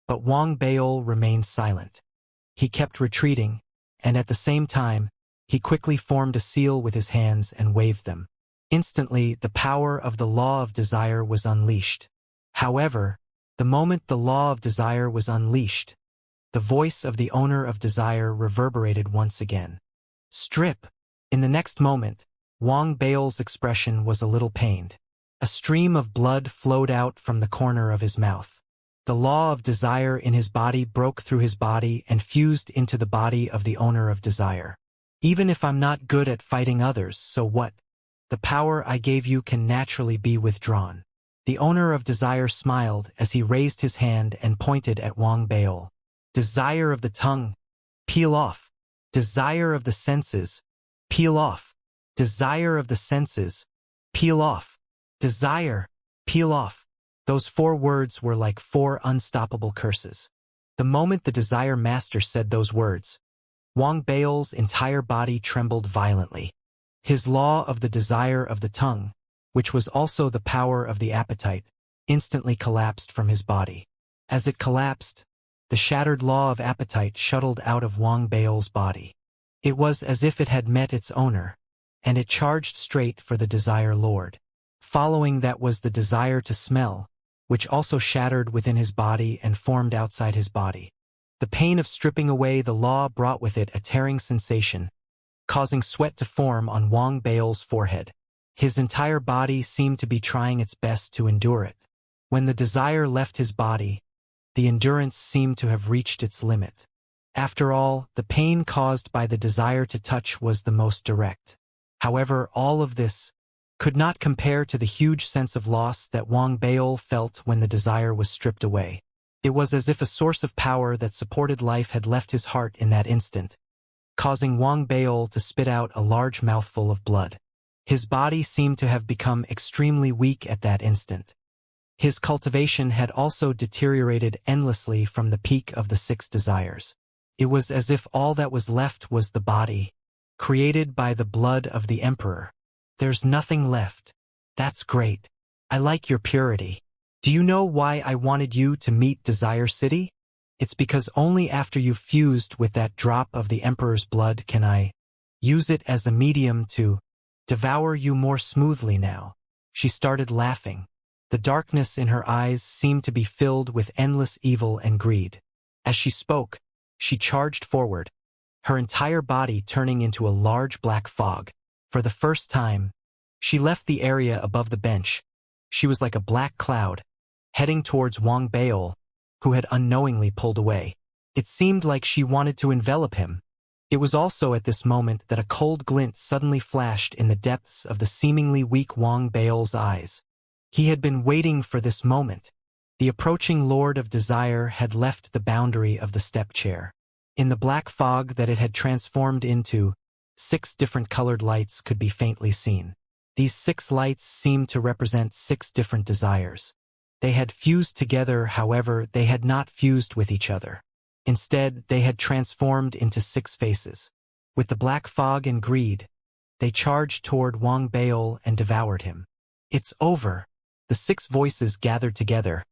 but Wang Baol remained silent. He kept retreating, and at the same time, he quickly formed a seal with his hands and waved them. Instantly, the power of the law of desire was unleashed. However, the moment the law of desire was unleashed, the voice of the owner of desire reverberated once again. "Strip." In the next moment, Wang Baol's expression was a little pained. A stream of blood flowed out from the corner of his mouth. The law of desire in his body broke through his body and fused into the body of the owner of desire. "Even if I'm not good at fighting others, so what? The power I gave you can naturally be withdrawn." The owner of desire smiled as he raised his hand and pointed at Wang Baol. "Desire of the tongue, peel off. Desire of the senses, peel off. Desire of the senses, peel off. Desire, peel off." Those 4 words were like 4 unstoppable curses. The moment the desire master said those words, Wang Baol's entire body trembled violently. His law of the desire of the tongue, which was also the power of the appetite, instantly collapsed from his body. As it collapsed, the shattered law of appetite shuttled out of Wang Baol's body. It was as if it had met its owner, and it charged straight for the desire lord. Following that was the desire to smell, which also shattered within his body and formed outside his body. The pain of stripping away the law brought with it a tearing sensation, causing sweat to form on Wang Baol's forehead. His entire body seemed to be trying its best to endure it. When the desire left his body, the endurance seemed to have reached its limit. After all, the pain caused by the desire to touch was the most direct. However, all of this could not compare to the huge sense of loss that Wang Baol felt when the desire was stripped away. It was as if a source of power that supported life had left his heart in that instant, causing Wang Baol to spit out a large mouthful of blood. His body seemed to have become extremely weak at that instant. His cultivation had also deteriorated endlessly from the peak of the 6 desires. It was as if all that was left was the body, created by the blood of the Emperor. There's nothing left. That's great. I like your purity. Do you know why I wanted you to meet Desire City? It's because only after you've fused with that drop of the Emperor's blood can I use it as a medium to devour you more smoothly now. She started laughing. The darkness in her eyes seemed to be filled with endless evil and greed. As she spoke, she charged forward, her entire body turning into a large black fog. For the first time, she left the area above the bench. She was like a black cloud, heading towards Wang Baol, who had unknowingly pulled away. It seemed like she wanted to envelop him. It was also at this moment that a cold glint suddenly flashed in the depths of the seemingly weak Wang Baol's eyes. He had been waiting for this moment. The approaching Lord of Desire had left the boundary of the step chair. In the black fog that it had transformed into, 6 different colored lights could be faintly seen. These 6 lights seemed to represent 6 different desires. They had fused together, however, they had not fused with each other. Instead, they had transformed into 6 faces. With the black fog and greed, they charged toward Wang Baol and devoured him. It's over. The 6 voices gathered together,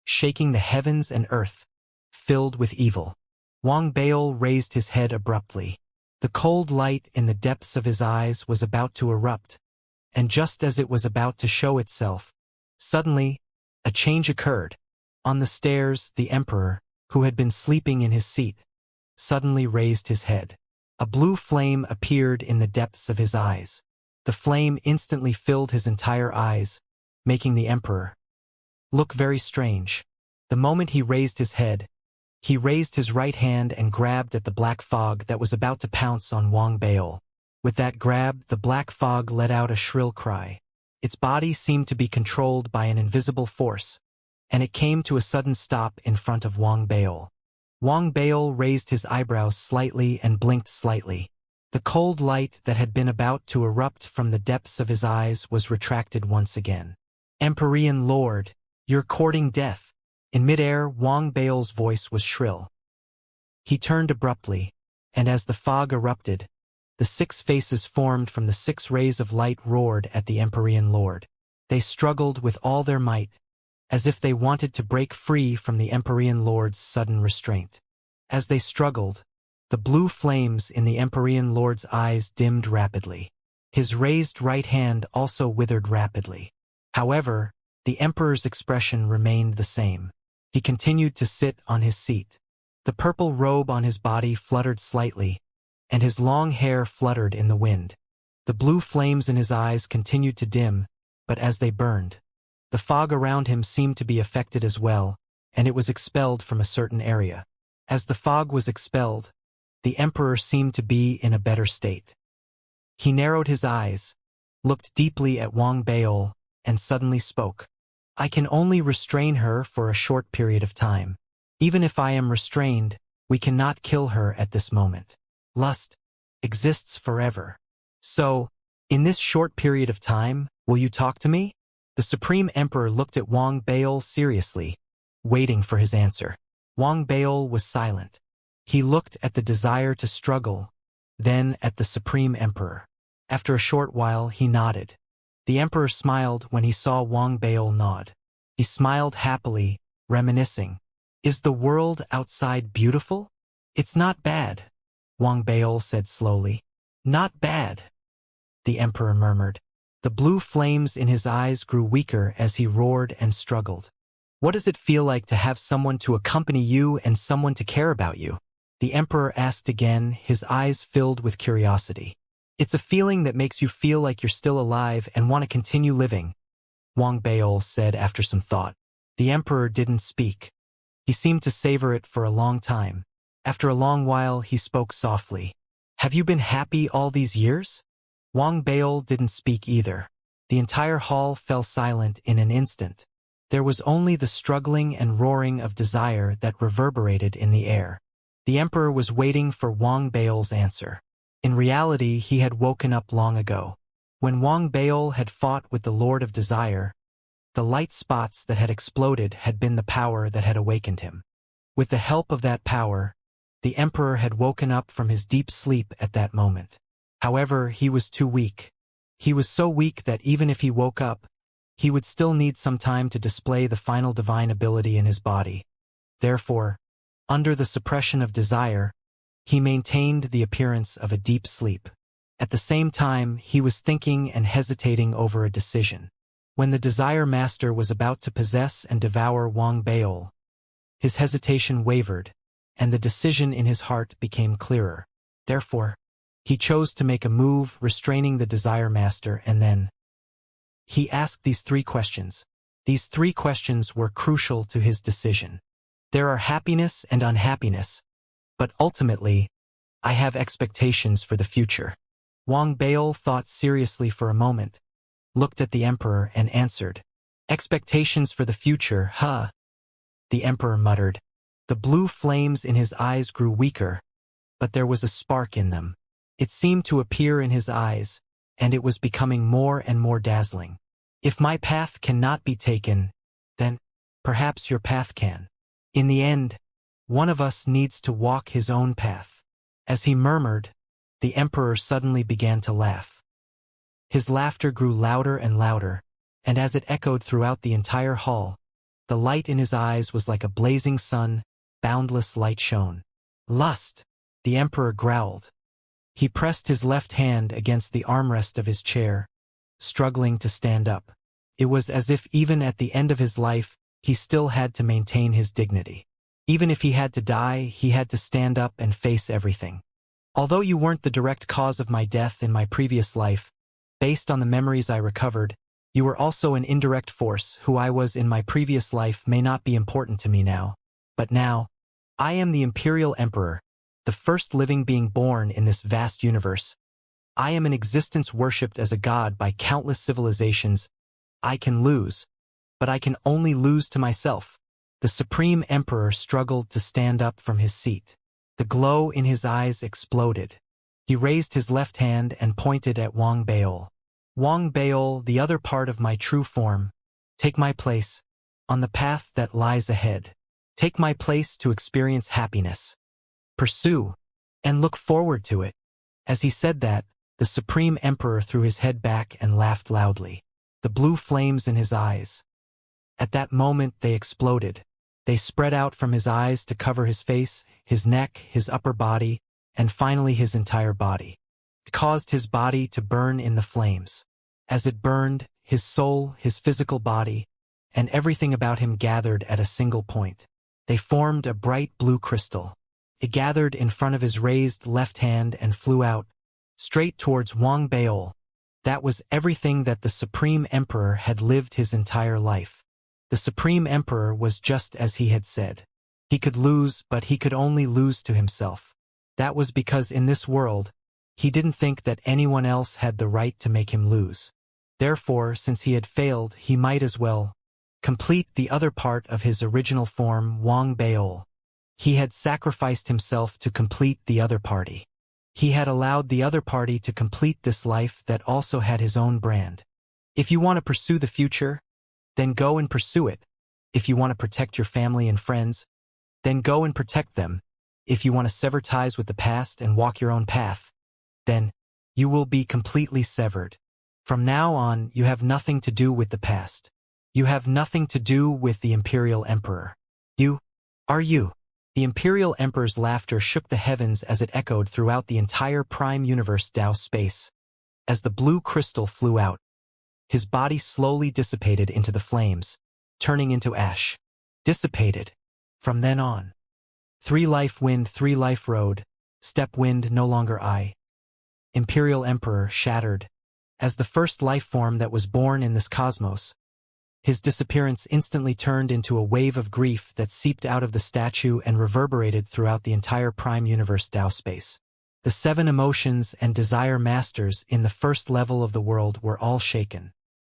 shaking the heavens and earth, filled with evil. Wang Baol raised his head abruptly. The cold light in the depths of his eyes was about to erupt, and just as it was about to show itself, suddenly, a change occurred. On the stairs, the Emperor, who had been sleeping in his seat, suddenly raised his head. A blue flame appeared in the depths of his eyes. The flame instantly filled his entire eyes, making the Emperor look very strange. The moment he raised his head, he raised his right hand and grabbed at the black fog that was about to pounce on Wang Baol. With that grab, the black fog let out a shrill cry. Its body seemed to be controlled by an invisible force, and it came to a sudden stop in front of Wang Baol. Wang Baol raised his eyebrows slightly and blinked slightly. The cold light that had been about to erupt from the depths of his eyes was retracted once again. Empyrean Lord, you're courting death. In midair, Wang Baol's voice was shrill. He turned abruptly, and as the fog erupted, the 6 faces formed from the 6 rays of light roared at the Empyrean Lord. They struggled with all their might, as if they wanted to break free from the Empyrean Lord's sudden restraint. As they struggled, the blue flames in the Empyrean Lord's eyes dimmed rapidly. His raised right hand also withered rapidly. However, the Emperor's expression remained the same. He continued to sit on his seat. The purple robe on his body fluttered slightly, and his long hair fluttered in the wind. The blue flames in his eyes continued to dim, but as they burned, the fog around him seemed to be affected as well, and it was expelled from a certain area. As the fog was expelled, the Emperor seemed to be in a better state. He narrowed his eyes, looked deeply at Wang Baol, and suddenly spoke. I can only restrain her for a short period of time. Even if I am restrained, we cannot kill her at this moment. Lust exists forever. So, in this short period of time, will you talk to me? The Supreme Emperor looked at Wang Baol seriously, waiting for his answer. Wang Baol was silent. He looked at the desire to struggle, then at the Supreme Emperor. After a short while, he nodded. The Emperor smiled when he saw Wang Baol nod. He smiled happily, reminiscing. Is the world outside beautiful? It's not bad, Wang Baol said slowly. Not bad, the Emperor murmured. The blue flames in his eyes grew weaker as he roared and struggled. What does it feel like to have someone to accompany you and someone to care about you? The Emperor asked again, his eyes filled with curiosity. It's a feeling that makes you feel like you're still alive and want to continue living, Wang Baol said after some thought. The Emperor didn't speak. He seemed to savor it for a long time. After a long while, he spoke softly. Have you been happy all these years? Wang Baol didn't speak either. The entire hall fell silent in an instant. There was only the struggling and roaring of desire that reverberated in the air. The emperor was waiting for Wang Baol's answer. In reality, he had woken up long ago. When Wang Baol had fought with the Lord of Desire, the light spots that had exploded had been the power that had awakened him. With the help of that power, the emperor had woken up from his deep sleep at that moment. However, he was too weak. He was so weak that even if he woke up, he would still need some time to display the final divine ability in his body. Therefore, under the suppression of desire, he maintained the appearance of a deep sleep. At the same time, he was thinking and hesitating over a decision. When the Desire Master was about to possess and devour Wang Baol, his hesitation wavered, and the decision in his heart became clearer. Therefore, he chose to make a move, restraining the Desire Master, and then he asked these 3 questions. These 3 questions were crucial to his decision. There are happiness and unhappiness, but ultimately, I have expectations for the future. Wang Baol thought seriously for a moment, looked at the emperor and answered, "Expectations for the future, huh?" The emperor muttered. The blue flames in his eyes grew weaker, but there was a spark in them. It seemed to appear in his eyes, and it was becoming more and more dazzling. "If my path cannot be taken, then perhaps your path can. In the end, one of us needs to walk his own path." As he murmured, the emperor suddenly began to laugh. His laughter grew louder and louder, and as it echoed throughout the entire hall, the light in his eyes was like a blazing sun, boundless light shone. "Lust!" the emperor growled. He pressed his left hand against the armrest of his chair, struggling to stand up. It was as if even at the end of his life, he still had to maintain his dignity. Even if he had to die, he had to stand up and face everything. "Although you weren't the direct cause of my death in my previous life, based on the memories I recovered, you were also an indirect force. Who I was in my previous life may not be important to me now. But now, I am the Imperial Emperor, the first living being born in this vast universe. I am an existence worshipped as a god by countless civilizations. I can lose, but I can only lose to myself." The Supreme Emperor struggled to stand up from his seat. The glow in his eyes exploded. He raised his left hand and pointed at Wang Baol. "Wang Baol, the other part of my true form, take my place on the path that lies ahead. Take my place to experience happiness. Pursue and look forward to it." As he said that, the Supreme Emperor threw his head back and laughed loudly. The blue flames in his eyes. At that moment they exploded. They spread out from his eyes to cover his face, his neck, his upper body, and finally his entire body. It caused his body to burn in the flames. As it burned, his soul, his physical body, and everything about him gathered at a single point. They formed a bright blue crystal. It gathered in front of his raised left hand and flew out, straight towards Wang Baol. That was everything that the Supreme Emperor had lived his entire life. The Supreme Emperor was just as he had said. He could lose, but he could only lose to himself. That was because in this world, he didn't think that anyone else had the right to make him lose. Therefore, since he had failed, he might as well complete the other part of his original form, Wang Baol. He had sacrificed himself to complete the other party. He had allowed the other party to complete this life that also had his own brand. If you want to pursue the future, then go and pursue it. If you want to protect your family and friends, then go and protect them. If you want to sever ties with the past and walk your own path, then you will be completely severed. From now on, you have nothing to do with the past. You have nothing to do with the Imperial Emperor. You are you. The Imperial Emperor's laughter shook the heavens as it echoed throughout the entire Prime Universe Dao space. As the blue crystal flew out, his body slowly dissipated into the flames, turning into ash. Dissipated. From then on. 3 life wind, 3 life road, step wind no longer I. Imperial Emperor shattered. As the first life form that was born in this cosmos, his disappearance instantly turned into a wave of grief that seeped out of the statue and reverberated throughout the entire Prime Universe Dao space. The 7 emotions and desire masters in the first level of the world were all shaken.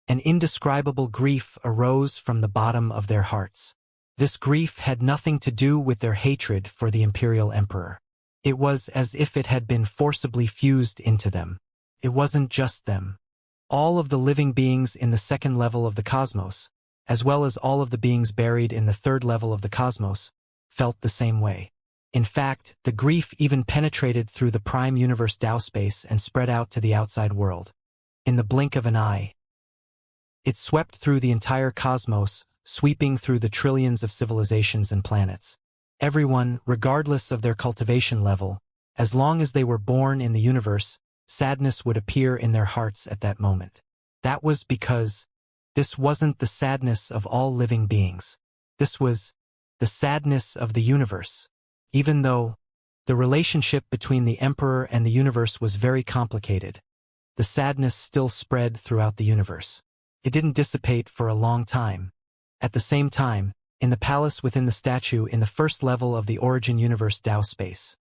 An indescribable grief arose from the bottom of their hearts. This grief had nothing to do with their hatred for the imperial emperor. It was as if it had been forcibly fused into them. It wasn't just them. All of the living beings in the second level of the cosmos, as well as all of the beings buried in the third level of the cosmos, felt the same way. In fact, the grief even penetrated through the prime universe Tao space and spread out to the outside world. In the blink of an eye, it swept through the entire cosmos, sweeping through the trillions of civilizations and planets. Everyone, regardless of their cultivation level, as long as they were born in the universe, sadness would appear in their hearts at that moment. That was because this wasn't the sadness of all living beings. This was the sadness of the universe. Even though the relationship between the emperor and the universe was very complicated, the sadness still spread throughout the universe. It didn't dissipate for a long time. At the same time, in the palace within the statue in the first level of the origin universe Tao space,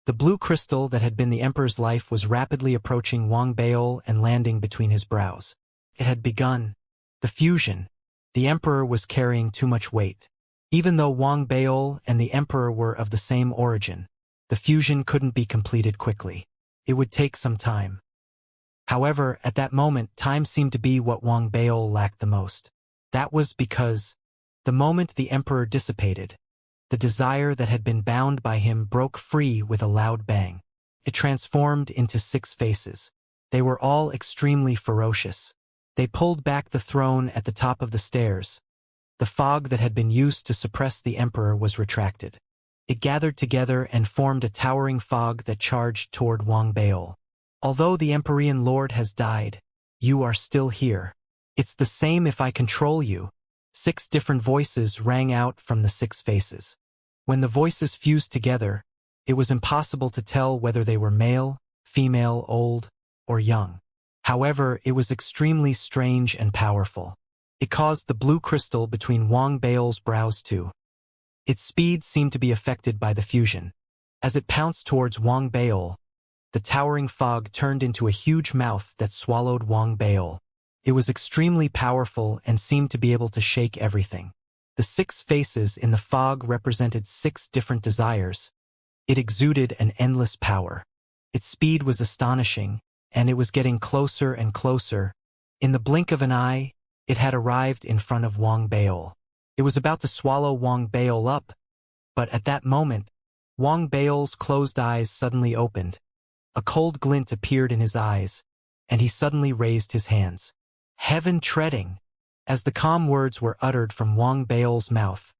the blue crystal that had been the emperor's life was rapidly approaching Wang Baol and landing between his brows. It had begun. The fusion. The emperor was carrying too much weight. Even though Wang Baol and the emperor were of the same origin, the fusion couldn't be completed quickly. It would take some time. However, at that moment, time seemed to be what Wang Baol lacked the most. That was because, the moment the emperor dissipated, the desire that had been bound by him broke free with a loud bang. It transformed into 6 faces. They were all extremely ferocious. They pulled back the throne at the top of the stairs. The fog that had been used to suppress the emperor was retracted. It gathered together and formed a towering fog that charged toward Wang Baol. Although the Empyrean Lord has died, you are still here. It's the same if I control you. 6 different voices rang out from the 6 faces. When the voices fused together, it was impossible to tell whether they were male, female, old, or young. However, it was extremely strange and powerful. It caused the blue crystal between Wang Baol's brows to. Its speed seemed to be affected by the fusion. As it pounced towards Wang Baol, the towering fog turned into a huge mouth that swallowed Wang Baol. It was extremely powerful and seemed to be able to shake everything. The 6 faces in the fog represented 6 different desires. It exuded an endless power. Its speed was astonishing, and it was getting closer and closer. In the blink of an eye, it had arrived in front of Wang Baol. It was about to swallow Wang Baol up, but at that moment, Wang Baol's closed eyes suddenly opened. A cold glint appeared in his eyes, and he suddenly raised his hands. Heaven treading! As the calm words were uttered from Wang Baol's mouth,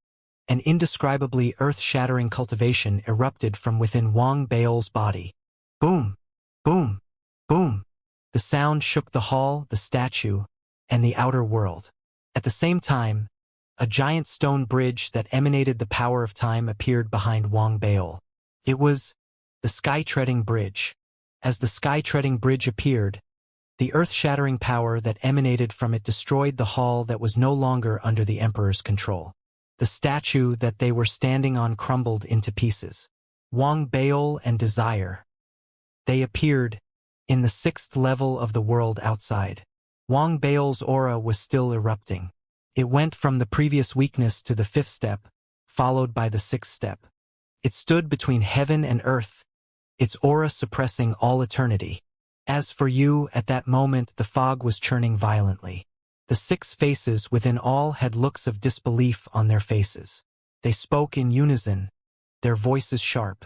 an indescribably earth-shattering cultivation erupted from within Wang Baol's body. Boom! Boom! Boom! The sound shook the hall, the statue, and the outer world. At the same time, a giant stone bridge that emanated the power of time appeared behind Wang Baol. It was the sky-treading bridge. As the sky-treading bridge appeared, the earth-shattering power that emanated from it destroyed the hall that was no longer under the emperor's control. The statue that they were standing on crumbled into pieces. Wang Baol and Desire. They appeared in the 6th level of the world outside. Wang Baol's aura was still erupting. It went from the previous weakness to the 5th step, followed by the 6th step. It stood between heaven and earth, its aura suppressing all eternity. As for you, at that moment the fog was churning violently. The 6 faces within all had looks of disbelief on their faces. They spoke in unison, their voices sharp.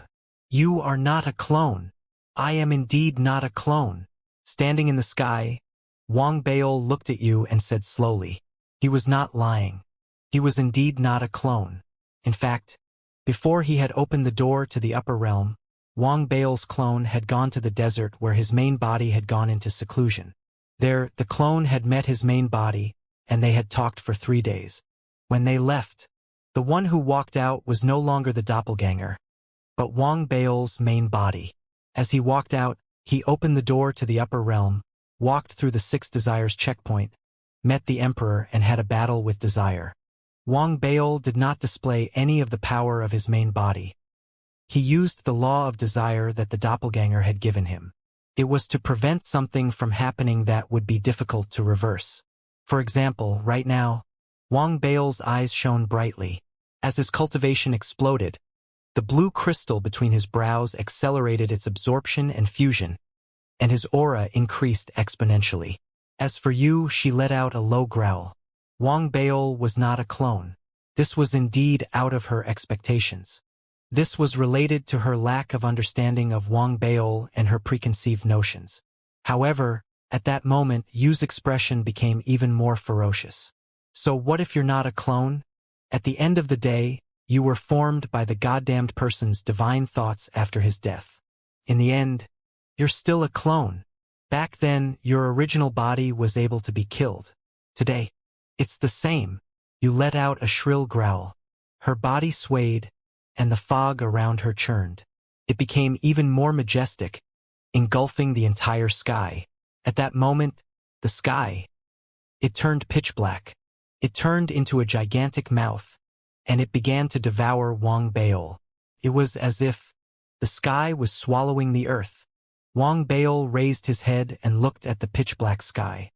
You are not a clone. I am indeed not a clone. Standing in the sky, Wang Baol looked at you and said slowly. He was not lying. He was indeed not a clone. In fact, before he had opened the door to the upper realm, Wang Baol's clone had gone to the desert where his main body had gone into seclusion. There, the clone had met his main body, and they had talked for 3 days. When they left, the one who walked out was no longer the doppelganger, but Wang Baol's main body. As he walked out, he opened the door to the upper realm, walked through the 6 desires checkpoint, met the emperor and had a battle with Desire. Wang Baol did not display any of the power of his main body. He used the law of desire that the doppelganger had given him. It was to prevent something from happening that would be difficult to reverse. For example, right now, Wang Bao's eyes shone brightly. As his cultivation exploded, the blue crystal between his brows accelerated its absorption and fusion, and his aura increased exponentially. As for you, she let out a low growl. Wang Bao was not a clone. This was indeed out of her expectations. This was related to her lack of understanding of Wang Bao and her preconceived notions. However, at that moment, Yu's expression became even more ferocious. So what if you're not a clone? At the end of the day, you were formed by the goddamned person's divine thoughts after his death. In the end, you're still a clone. Back then, your original body was able to be killed. Today, it's the same. You let out a shrill growl. Her body swayed, and the fog around her churned. It became even more majestic, engulfing the entire sky. At that moment, the sky, it turned pitch black. It turned into a gigantic mouth, and it began to devour Wang Bao. It was as if the sky was swallowing the earth. Wang Bao raised his head and looked at the pitch-black sky.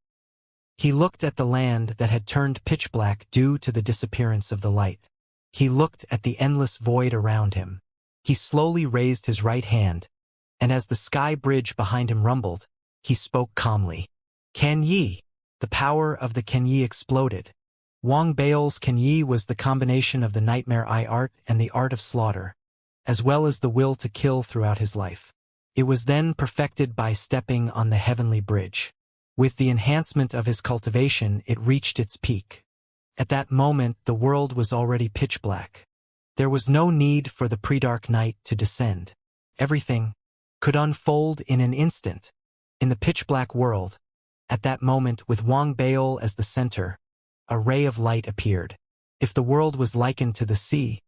He looked at the land that had turned pitch-black due to the disappearance of the light. He looked at the endless void around him. He slowly raised his right hand, and as the sky bridge behind him rumbled, he spoke calmly. Kenyi. The power of the Kenyi exploded. Wang Bao's Kenyi was the combination of the nightmare eye art and the art of slaughter, as well as the will to kill throughout his life. It was then perfected by stepping on the heavenly bridge. With the enhancement of his cultivation, it reached its peak. At that moment, the world was already pitch black. There was no need for the pre-dark night to descend. Everything could unfold in an instant. In the pitch-black world, at that moment, with Wang Bao as the center, a ray of light appeared. If the world was likened to the sea,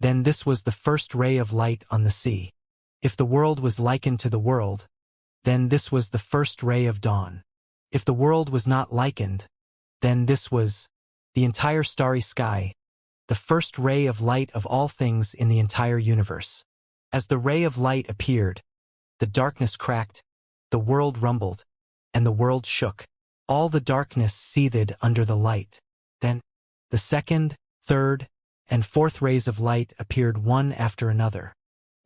then this was the first ray of light on the sea. If the world was likened to the world, then this was the first ray of dawn. If the world was not likened, then this was the entire starry sky, the first ray of light of all things in the entire universe. As the ray of light appeared, the darkness cracked, the world rumbled, and the world shook. All the darkness seethed under the light. Then, the second, third, and fourth rays of light appeared one after another.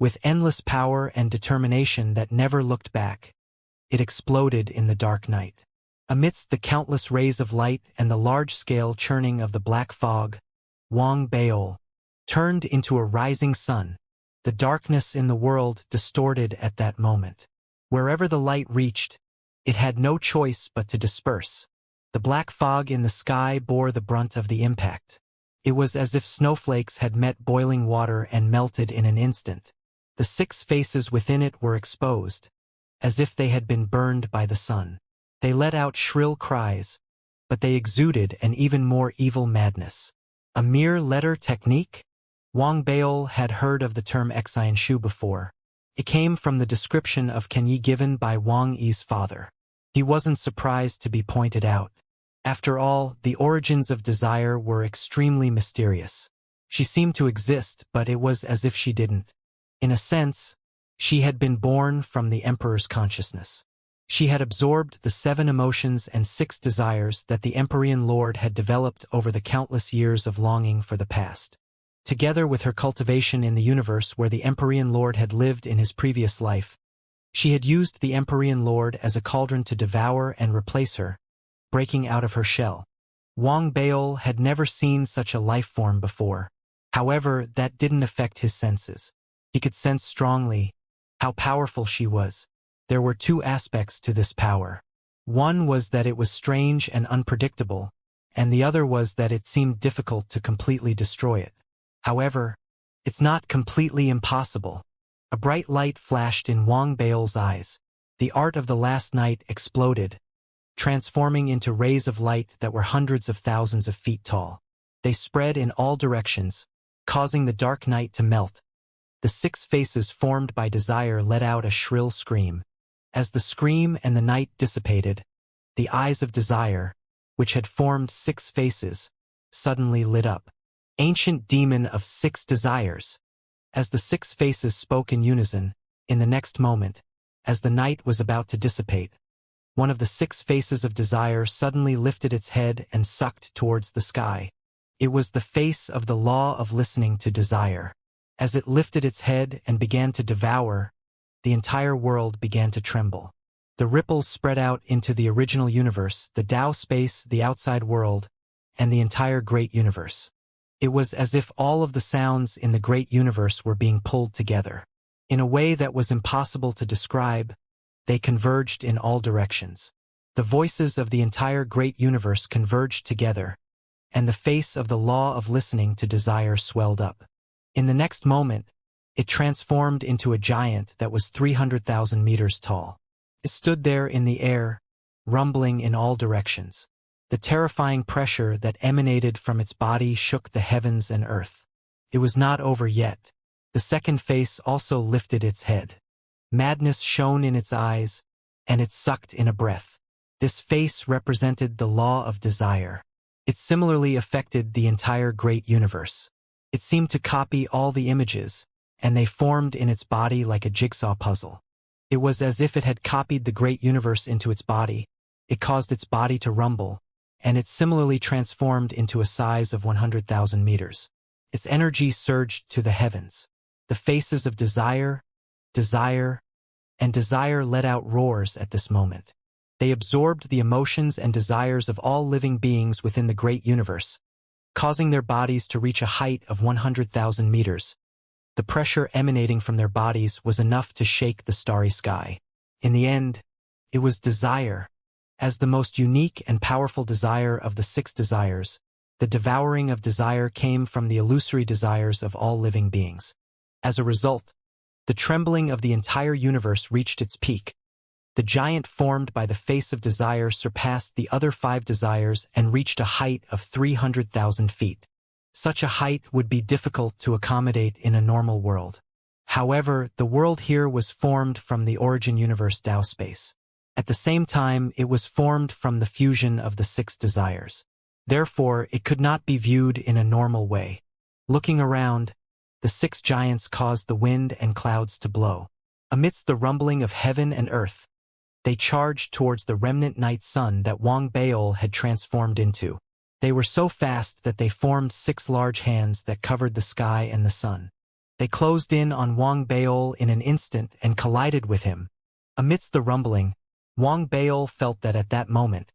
With endless power and determination that never looked back, it exploded in the dark night. Amidst the countless rays of light and the large-scale churning of the black fog, Wang Bao turned into a rising sun. The darkness in the world distorted at that moment. Wherever the light reached, it had no choice but to disperse. The black fog in the sky bore the brunt of the impact. It was as if snowflakes had met boiling water and melted in an instant. The 6 faces within it were exposed, as if they had been burned by the sun. They let out shrill cries, but they exuded an even more evil madness. A mere letter technique? Wang Bao had heard of the term Xianxia before. It came from the description of Kenyi given by Wang Yi's father. He wasn't surprised to be pointed out. After all, the origins of desire were extremely mysterious. She seemed to exist, but it was as if she didn't. In a sense, she had been born from the Emperor's consciousness. She had absorbed the 7 emotions and 6 desires that the Empyrean Lord had developed over the countless years of longing for the past. Together with her cultivation in the universe where the Empyrean Lord had lived in his previous life, she had used the Empyrean Lord as a cauldron to devour and replace her, breaking out of her shell. Wang Bao had never seen such a life form before. However, that didn't affect his senses. He could sense strongly how powerful she was. There were 2 aspects to this power. One was that it was strange and unpredictable, and the other was that it seemed difficult to completely destroy it. However, it's not completely impossible. A bright light flashed in Wang Bao's eyes. The art of the last night exploded, transforming into rays of light that were hundreds of thousands of feet tall. They spread in all directions, causing the dark night to melt. The 6 faces formed by desire let out a shrill scream. As the scream and the night dissipated, the eyes of desire, which had formed 6 faces, suddenly lit up. Ancient demon of 6 desires. As the 6 faces spoke in unison, in the next moment, as the night was about to dissipate, one of the 6 faces of desire suddenly lifted its head and sucked towards the sky. It was the face of the law of listening to desire. As it lifted its head and began to devour, the entire world began to tremble. The ripples spread out into the original universe, the Tao space, the outside world, and the entire great universe. It was as if all of the sounds in the great universe were being pulled together. In a way that was impossible to describe, they converged in all directions. The voices of the entire great universe converged together, and the face of the law of listening to desire swelled up. In the next moment, it transformed into a giant that was 300,000 meters tall. It stood there in the air, rumbling in all directions. The terrifying pressure that emanated from its body shook the heavens and earth. It was not over yet. The second face also lifted its head. Madness shone in its eyes, and it sucked in a breath. This face represented the law of desire. It similarly affected the entire great universe. It seemed to copy all the images, and they formed in its body like a jigsaw puzzle. It was as if it had copied the great universe into its body. It caused its body to rumble, and it similarly transformed into a size of 100,000 meters. Its energy surged to the heavens. The faces of desire, and desire let out roars at this moment. They absorbed the emotions and desires of all living beings within the great universe, causing their bodies to reach a height of 100,000 meters. The pressure emanating from their bodies was enough to shake the starry sky. In the end, it was desire. As the most unique and powerful desire of the 6 desires, the devouring of desire came from the illusory desires of all living beings. As a result, the trembling of the entire universe reached its peak. The giant formed by the face of desire surpassed the other 5 desires and reached a height of 300,000 feet. Such a height would be difficult to accommodate in a normal world. However, the world here was formed from the origin universe Tao space. At the same time, it was formed from the fusion of the 6 desires. Therefore, it could not be viewed in a normal way. Looking around, the 6 giants caused the wind and clouds to blow. Amidst the rumbling of heaven and earth, they charged towards the remnant night sun that Wang Baol had transformed into. They were so fast that they formed 6 large hands that covered the sky and the sun. They closed in on Wang Baol in an instant and collided with him. Amidst the rumbling, Wang Baol felt that at that moment,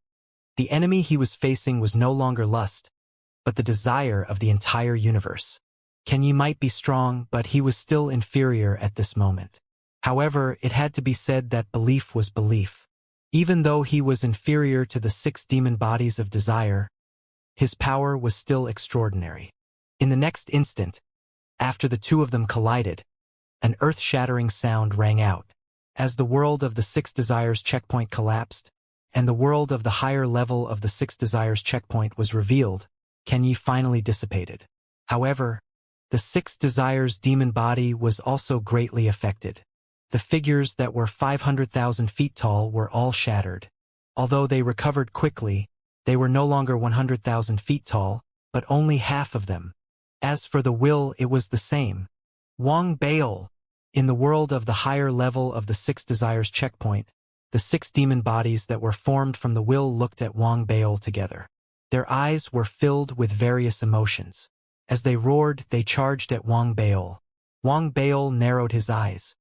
the enemy he was facing was no longer lust, but the desire of the entire universe. Qianyi might be strong, but he was still inferior at this moment. However, it had to be said that belief was belief. Even though he was inferior to the 6 demon bodies of desire, his power was still extraordinary. In the next instant, after the 2 of them collided, an earth-shattering sound rang out. As the world of the 6 desires checkpoint collapsed, and the world of the higher level of the 6 desires checkpoint was revealed, Qianyi finally dissipated. However, the 6 desires demon body was also greatly affected. The figures that were 500,000 feet tall were all shattered. Although they recovered quickly, they were no longer 100,000 feet tall, but only half of them. As for the will, it was the same. Wang Baol. In the world of the higher level of the 6 desires checkpoint, the 6 demon bodies that were formed from the will looked at Wang Baol together. Their eyes were filled with various emotions. As they roared, they charged at Wang Baol. Wang Baol narrowed his eyes.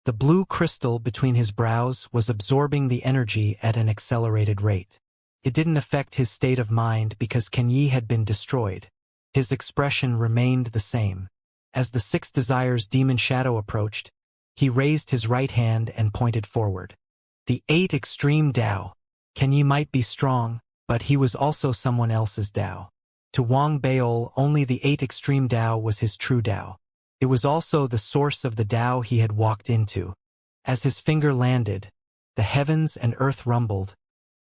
The blue crystal between his brows was absorbing the energy at an accelerated rate. It didn't affect his state of mind because Qianyi had been destroyed. His expression remained the same. As the 6 desires demon shadow approached, he raised his right hand and pointed forward. The 8 extreme Tao. Qianyi might be strong, but he was also someone else's Tao. To Wang Baol, only the 8 extreme Tao was his true Tao. It was also the source of the Tao he had walked into. As his finger landed, the heavens and earth rumbled,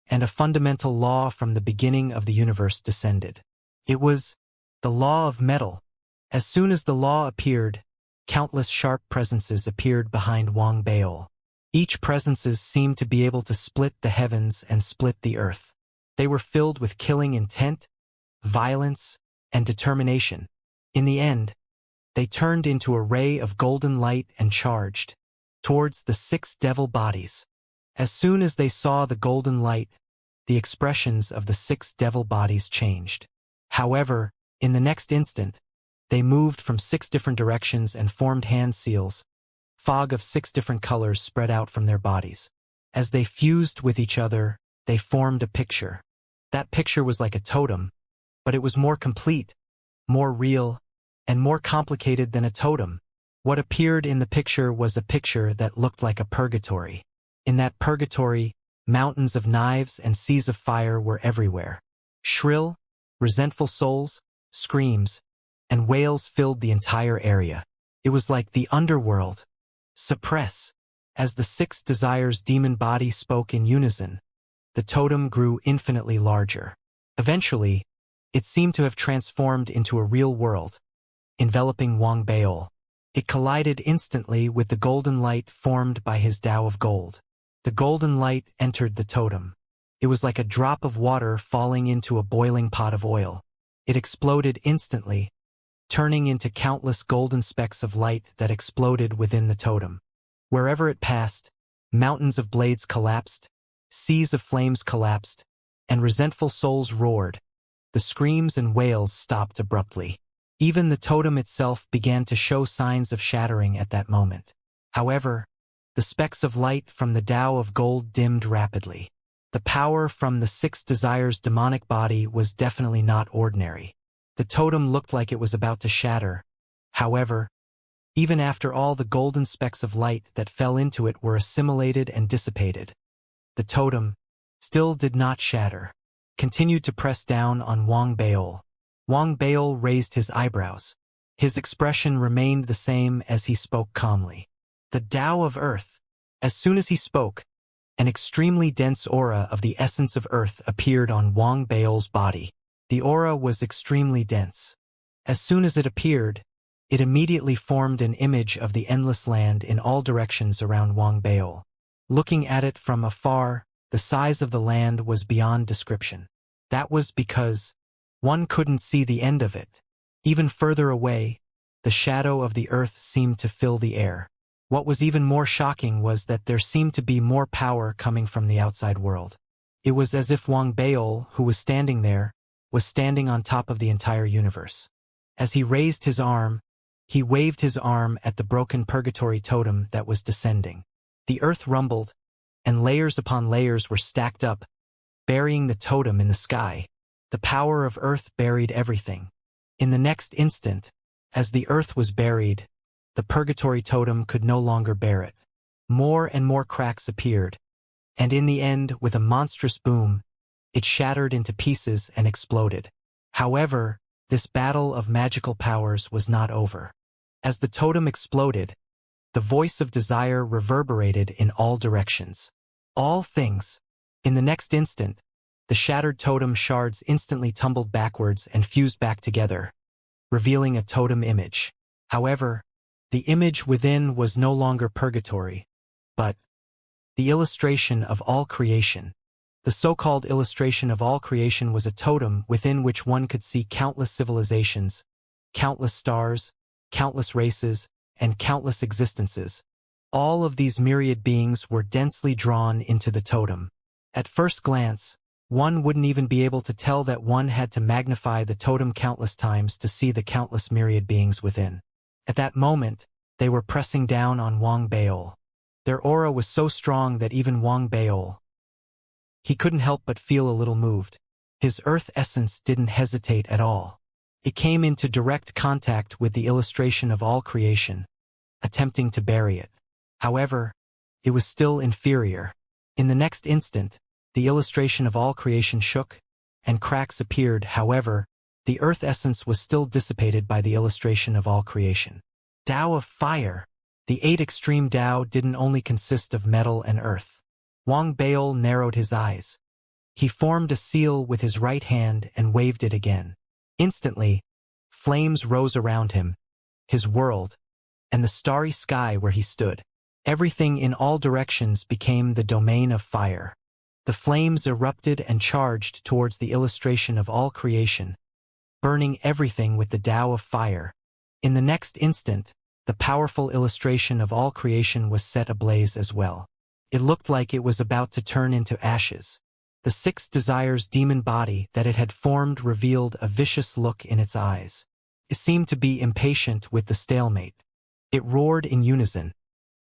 and a fundamental law from the beginning of the universe descended. It was the law of metal. As soon as the law appeared, countless sharp presences appeared behind Wang Baol. Each presences seemed to be able to split the heavens and split the earth. They were filled with killing intent, violence, and determination. In the end, they turned into a ray of golden light and charged towards the 6 devil bodies. As soon as they saw the golden light, the expressions of the 6 devil bodies changed. However, in the next instant, they moved from 6 different directions and formed hand seals. Fog of 6 different colors spread out from their bodies. As they fused with each other, they formed a picture. That picture was like a totem, but it was more complete, more real, and more complicated than a totem. What appeared in the picture was a picture that looked like a purgatory. In that purgatory, mountains of knives and seas of fire were everywhere. Shrill, resentful souls, screams, and wails filled the entire area. It was like the underworld. Suppress. As the 6 desires demon body spoke in unison, the totem grew infinitely larger. Eventually, it seemed to have transformed into a real world, enveloping Wang Baol. It collided instantly with the golden light formed by his Tao of gold. The golden light entered the totem. It was like a drop of water falling into a boiling pot of oil. It exploded instantly, turning into countless golden specks of light that exploded within the totem. Wherever it passed, mountains of blades collapsed, seas of flames collapsed, and resentful souls roared. The screams and wails stopped abruptly. Even the totem itself began to show signs of shattering at that moment. However, the specks of light from the Tao of gold dimmed rapidly. The power from the 6 desires' demonic body was definitely not ordinary. The totem looked like it was about to shatter. However, even after all the golden specks of light that fell into it were assimilated and dissipated, the totem still did not shatter, continued to press down on Wang Baol. Wang Baol raised his eyebrows. His expression remained the same as he spoke calmly. The Tao of Earth. As soon as he spoke, an extremely dense aura of the essence of Earth appeared on Wang Baol's body. The aura was extremely dense. As soon as it appeared, it immediately formed an image of the endless land in all directions around Wang Baol. Looking at it from afar, the size of the land was beyond description. That was because one couldn't see the end of it. Even further away, the shadow of the earth seemed to fill the air. What was even more shocking was that there seemed to be more power coming from the outside world. It was as if Wang Baol, who was standing there, was standing on top of the entire universe. As he raised his arm, he waved his arm at the broken purgatory totem that was descending. The earth rumbled, and layers upon layers were stacked up, burying the totem in the sky. The power of earth buried everything. In the next instant, as the earth was buried, the purgatory totem could no longer bear it. More and more cracks appeared, and in the end, with a monstrous boom, it shattered into pieces and exploded. However, this battle of magical powers was not over. As the totem exploded, the voice of desire reverberated in all directions. All things. In the next instant, the shattered totem shards instantly tumbled backwards and fused back together, revealing a totem image. However, the image within was no longer purgatory, but the illustration of all creation. The so-called illustration of all creation was a totem within which one could see countless civilizations, countless stars, countless races, and countless existences. All of these myriad beings were densely drawn into the totem. At first glance, one wouldn't even be able to tell that one had to magnify the totem countless times to see the countless myriad beings within. At that moment, they were pressing down on Wang Baol. Their aura was so strong that even Wang Baol, he couldn't help but feel a little moved. His earth essence didn't hesitate at all. It came into direct contact with the illustration of all creation, attempting to bury it. However, it was still inferior. In the next instant, the illustration of all creation shook, and cracks appeared. However, the earth essence was still dissipated by the illustration of all creation. Tao of fire. The 8 extreme Tao didn't only consist of metal and earth. Wang Baol narrowed his eyes. He formed a seal with his right hand and waved it again. Instantly, flames rose around him, his world, and the starry sky where he stood. Everything in all directions became the domain of fire. The flames erupted and charged towards the illustration of all creation, burning everything with the Tao of fire. In the next instant, the powerful illustration of all creation was set ablaze as well. It looked like it was about to turn into ashes. The sixth desire's demon body that it had formed revealed a vicious look in its eyes. It seemed to be impatient with the stalemate. It roared in unison.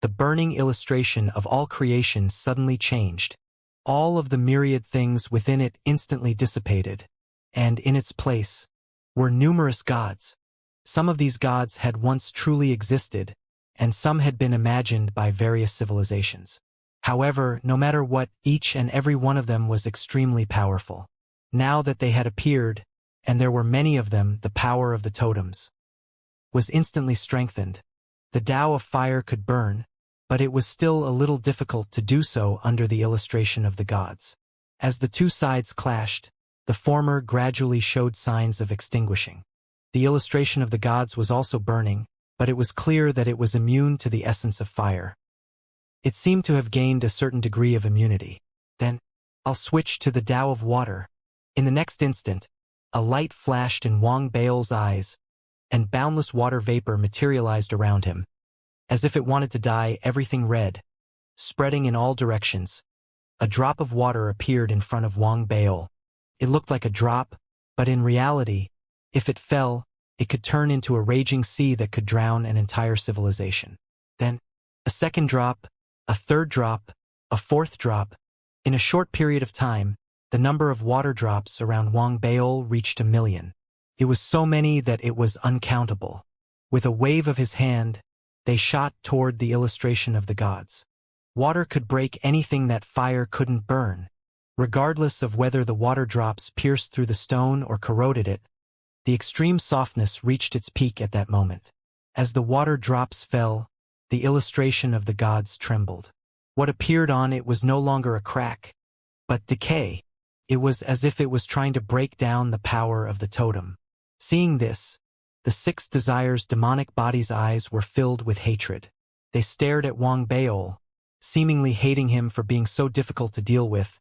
The burning illustration of all creation suddenly changed. All of the myriad things within it instantly dissipated, and in its place were numerous gods. Some of these gods had once truly existed, and some had been imagined by various civilizations. However, no matter what, each and every one of them was extremely powerful. Now that they had appeared, and there were many of them, the power of the totems was instantly strengthened. The Tao of fire could burn, but it was still a little difficult to do so under the illustration of the gods. As the two sides clashed, the former gradually showed signs of extinguishing. The illustration of the gods was also burning, but it was clear that it was immune to the essence of fire. It seemed to have gained a certain degree of immunity. Then, I'll switch to the Tao of water. In the next instant, a light flashed in Wang Bao's eyes, and boundless water vapor materialized around him. As if it wanted to dye everything red, spreading in all directions, a drop of water appeared in front of Wang Bao. It looked like a drop, but in reality, if it fell, it could turn into a raging sea that could drown an entire civilization. Then, a second drop, a third drop, a fourth drop. In a short period of time, the number of water drops around Wang Bao reached 1,000,000. It was so many that it was uncountable. With a wave of his hand, they shot toward the illustration of the gods. Water could break anything that fire couldn't burn. Regardless of whether the water drops pierced through the stone or corroded it, the extreme softness reached its peak at that moment. As the water drops fell, the illustration of the gods trembled. What appeared on it was no longer a crack, but decay. It was as if it was trying to break down the power of the totem. Seeing this, the sixth desire's demonic body's eyes were filled with hatred. They stared at Wang Bao, seemingly hating him for being so difficult to deal with,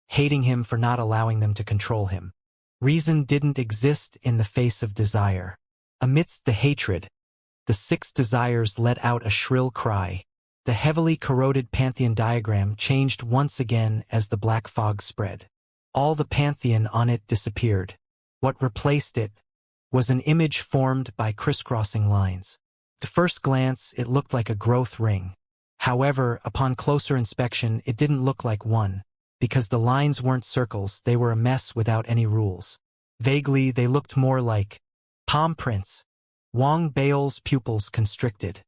hating him for not allowing them to control him. Reason didn't exist in the face of desire. Amidst the hatred, the six desires let out a shrill cry. The heavily corroded pantheon diagram changed once again as the black fog spread. All the pantheon on it disappeared. What replaced it was an image formed by crisscrossing lines. At first glance, it looked like a growth ring. However, upon closer inspection, it didn't look like one. Because the lines weren't circles, they were a mess without any rules. Vaguely, they looked more like palm prints. Wang Bao's pupils constricted.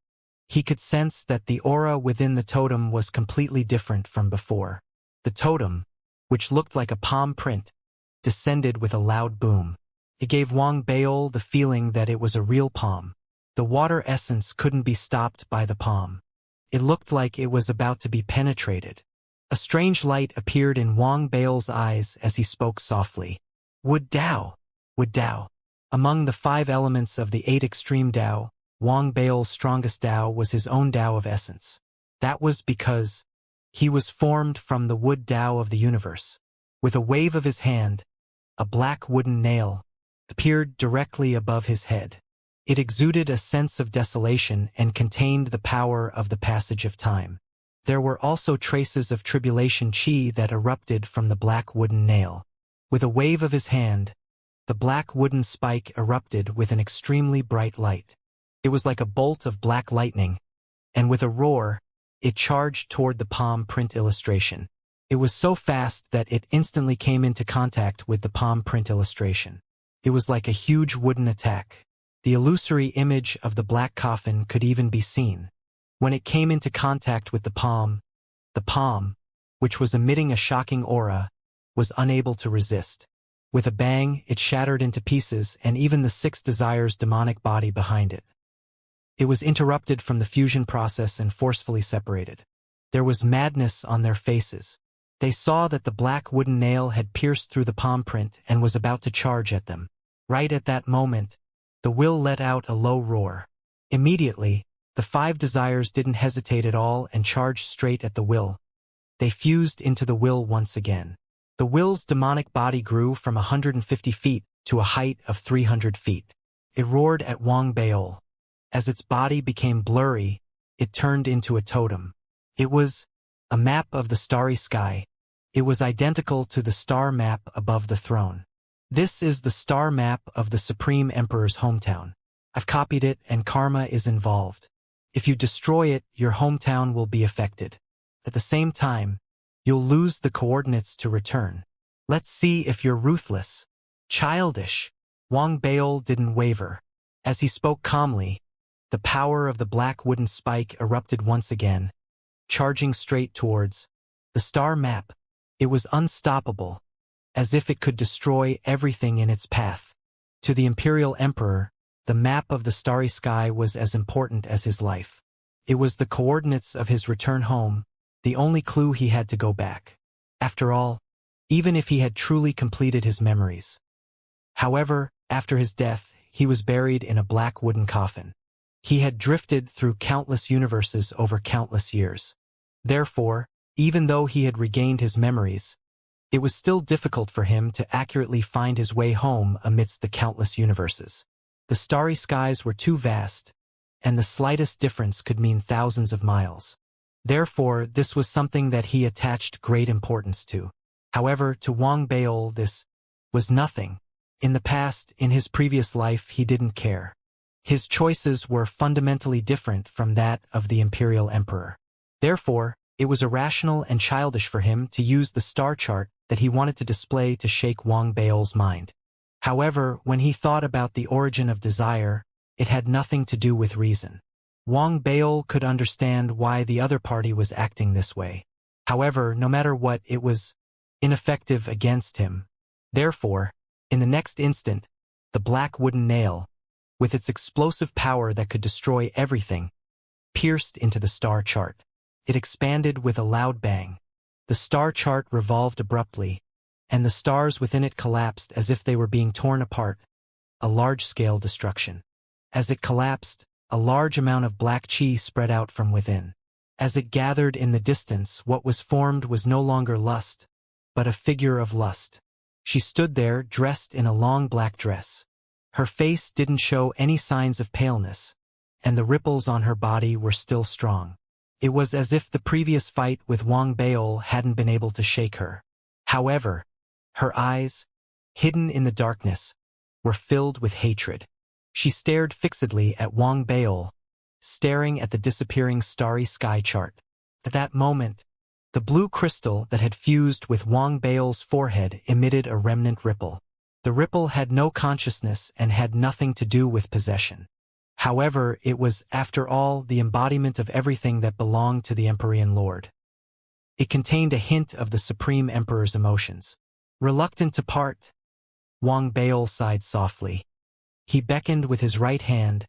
He could sense that the aura within the totem was completely different from before. The totem, which looked like a palm print, descended with a loud boom. It gave Wang Bao the feeling that it was a real palm. The water essence couldn't be stopped by the palm. It looked like it was about to be penetrated. A strange light appeared in Wang Bao's eyes as he spoke softly. Wood Dao. Wood Dao. Among the 5 elements of the 8 extreme Dao, Wang Bao's strongest Dao was his own Dao of essence. That was because he was formed from the wood Dao of the universe. With a wave of his hand, a black wooden nail appeared directly above his head. It exuded a sense of desolation and contained the power of the passage of time. There were also traces of tribulation chi that erupted from the black wooden nail. With a wave of his hand, the black wooden spike erupted with an extremely bright light. It was like a bolt of black lightning, and with a roar, it charged toward the palm print illustration. It was so fast that it instantly came into contact with the palm print illustration. It was like a huge wooden attack. The illusory image of the black coffin could even be seen. When it came into contact with the palm, which was emitting a shocking aura, was unable to resist. With a bang, it shattered into pieces, and even the 6 desires' demonic body behind it. It was interrupted from the fusion process and forcefully separated. There was madness on their faces. They saw that the black wooden nail had pierced through the palm print and was about to charge at them. Right at that moment, the will let out a low roar. Immediately, the 5 desires didn't hesitate at all and charged straight at the will. They fused into the will once again. The will's demonic body grew from 150 feet to a height of 300 feet. It roared at Wang Bao. As its body became blurry, it turned into a totem. It was a map of the starry sky. It was identical to the star map above the throne. This is the star map of the Supreme Emperor's hometown. I've copied it and karma is involved. If you destroy it, your hometown will be affected. At the same time, you'll lose the coordinates to return. Let's see if you're ruthless. Childish. Wang Baol didn't waver. As he spoke calmly, the power of the black wooden spike erupted once again, charging straight towards the star map. It was unstoppable, as if it could destroy everything in its path. To the Imperial Emperor, the map of the starry sky was as important as his life. It was the coordinates of his return home, the only clue he had to go back. After all, even if he had truly completed his memories. However, after his death, he was buried in a black wooden coffin. He had drifted through countless universes over countless years. Therefore, even though he had regained his memories, it was still difficult for him to accurately find his way home amidst the countless universes. The starry skies were too vast, and the slightest difference could mean thousands of miles. Therefore, this was something that he attached great importance to. However, to Wang Baol this was nothing. In the past, in his previous life, he didn't care. His choices were fundamentally different from that of the Imperial Emperor. Therefore, it was irrational and childish for him to use the star chart that he wanted to display to shake Wang Baol's mind. However, when he thought about the origin of desire, it had nothing to do with reason. Wang Baol could understand why the other party was acting this way. However, no matter what, it was ineffective against him. Therefore, in the next instant, the black wooden nail, with its explosive power that could destroy everything, pierced into the star chart. It expanded with a loud bang. The star chart revolved abruptly, and the stars within it collapsed as if they were being torn apart, a large-scale destruction. As it collapsed, a large amount of black chi spread out from within. As it gathered in the distance, what was formed was no longer lust, but a figure of lust. She stood there, dressed in a long black dress. Her face didn't show any signs of paleness, and the ripples on her body were still strong. It was as if the previous fight with Wang Baol hadn't been able to shake her. However, her eyes, hidden in the darkness, were filled with hatred. She stared fixedly at Wang Baol, staring at the disappearing starry sky chart. At that moment, the blue crystal that had fused with Wang Baol's forehead emitted a remnant ripple. The ripple had no consciousness and had nothing to do with possession. However, it was, after all, the embodiment of everything that belonged to the Empyrean Lord. It contained a hint of the Supreme Emperor's emotions. Reluctant to part, Wang Baol sighed softly. He beckoned with his right hand,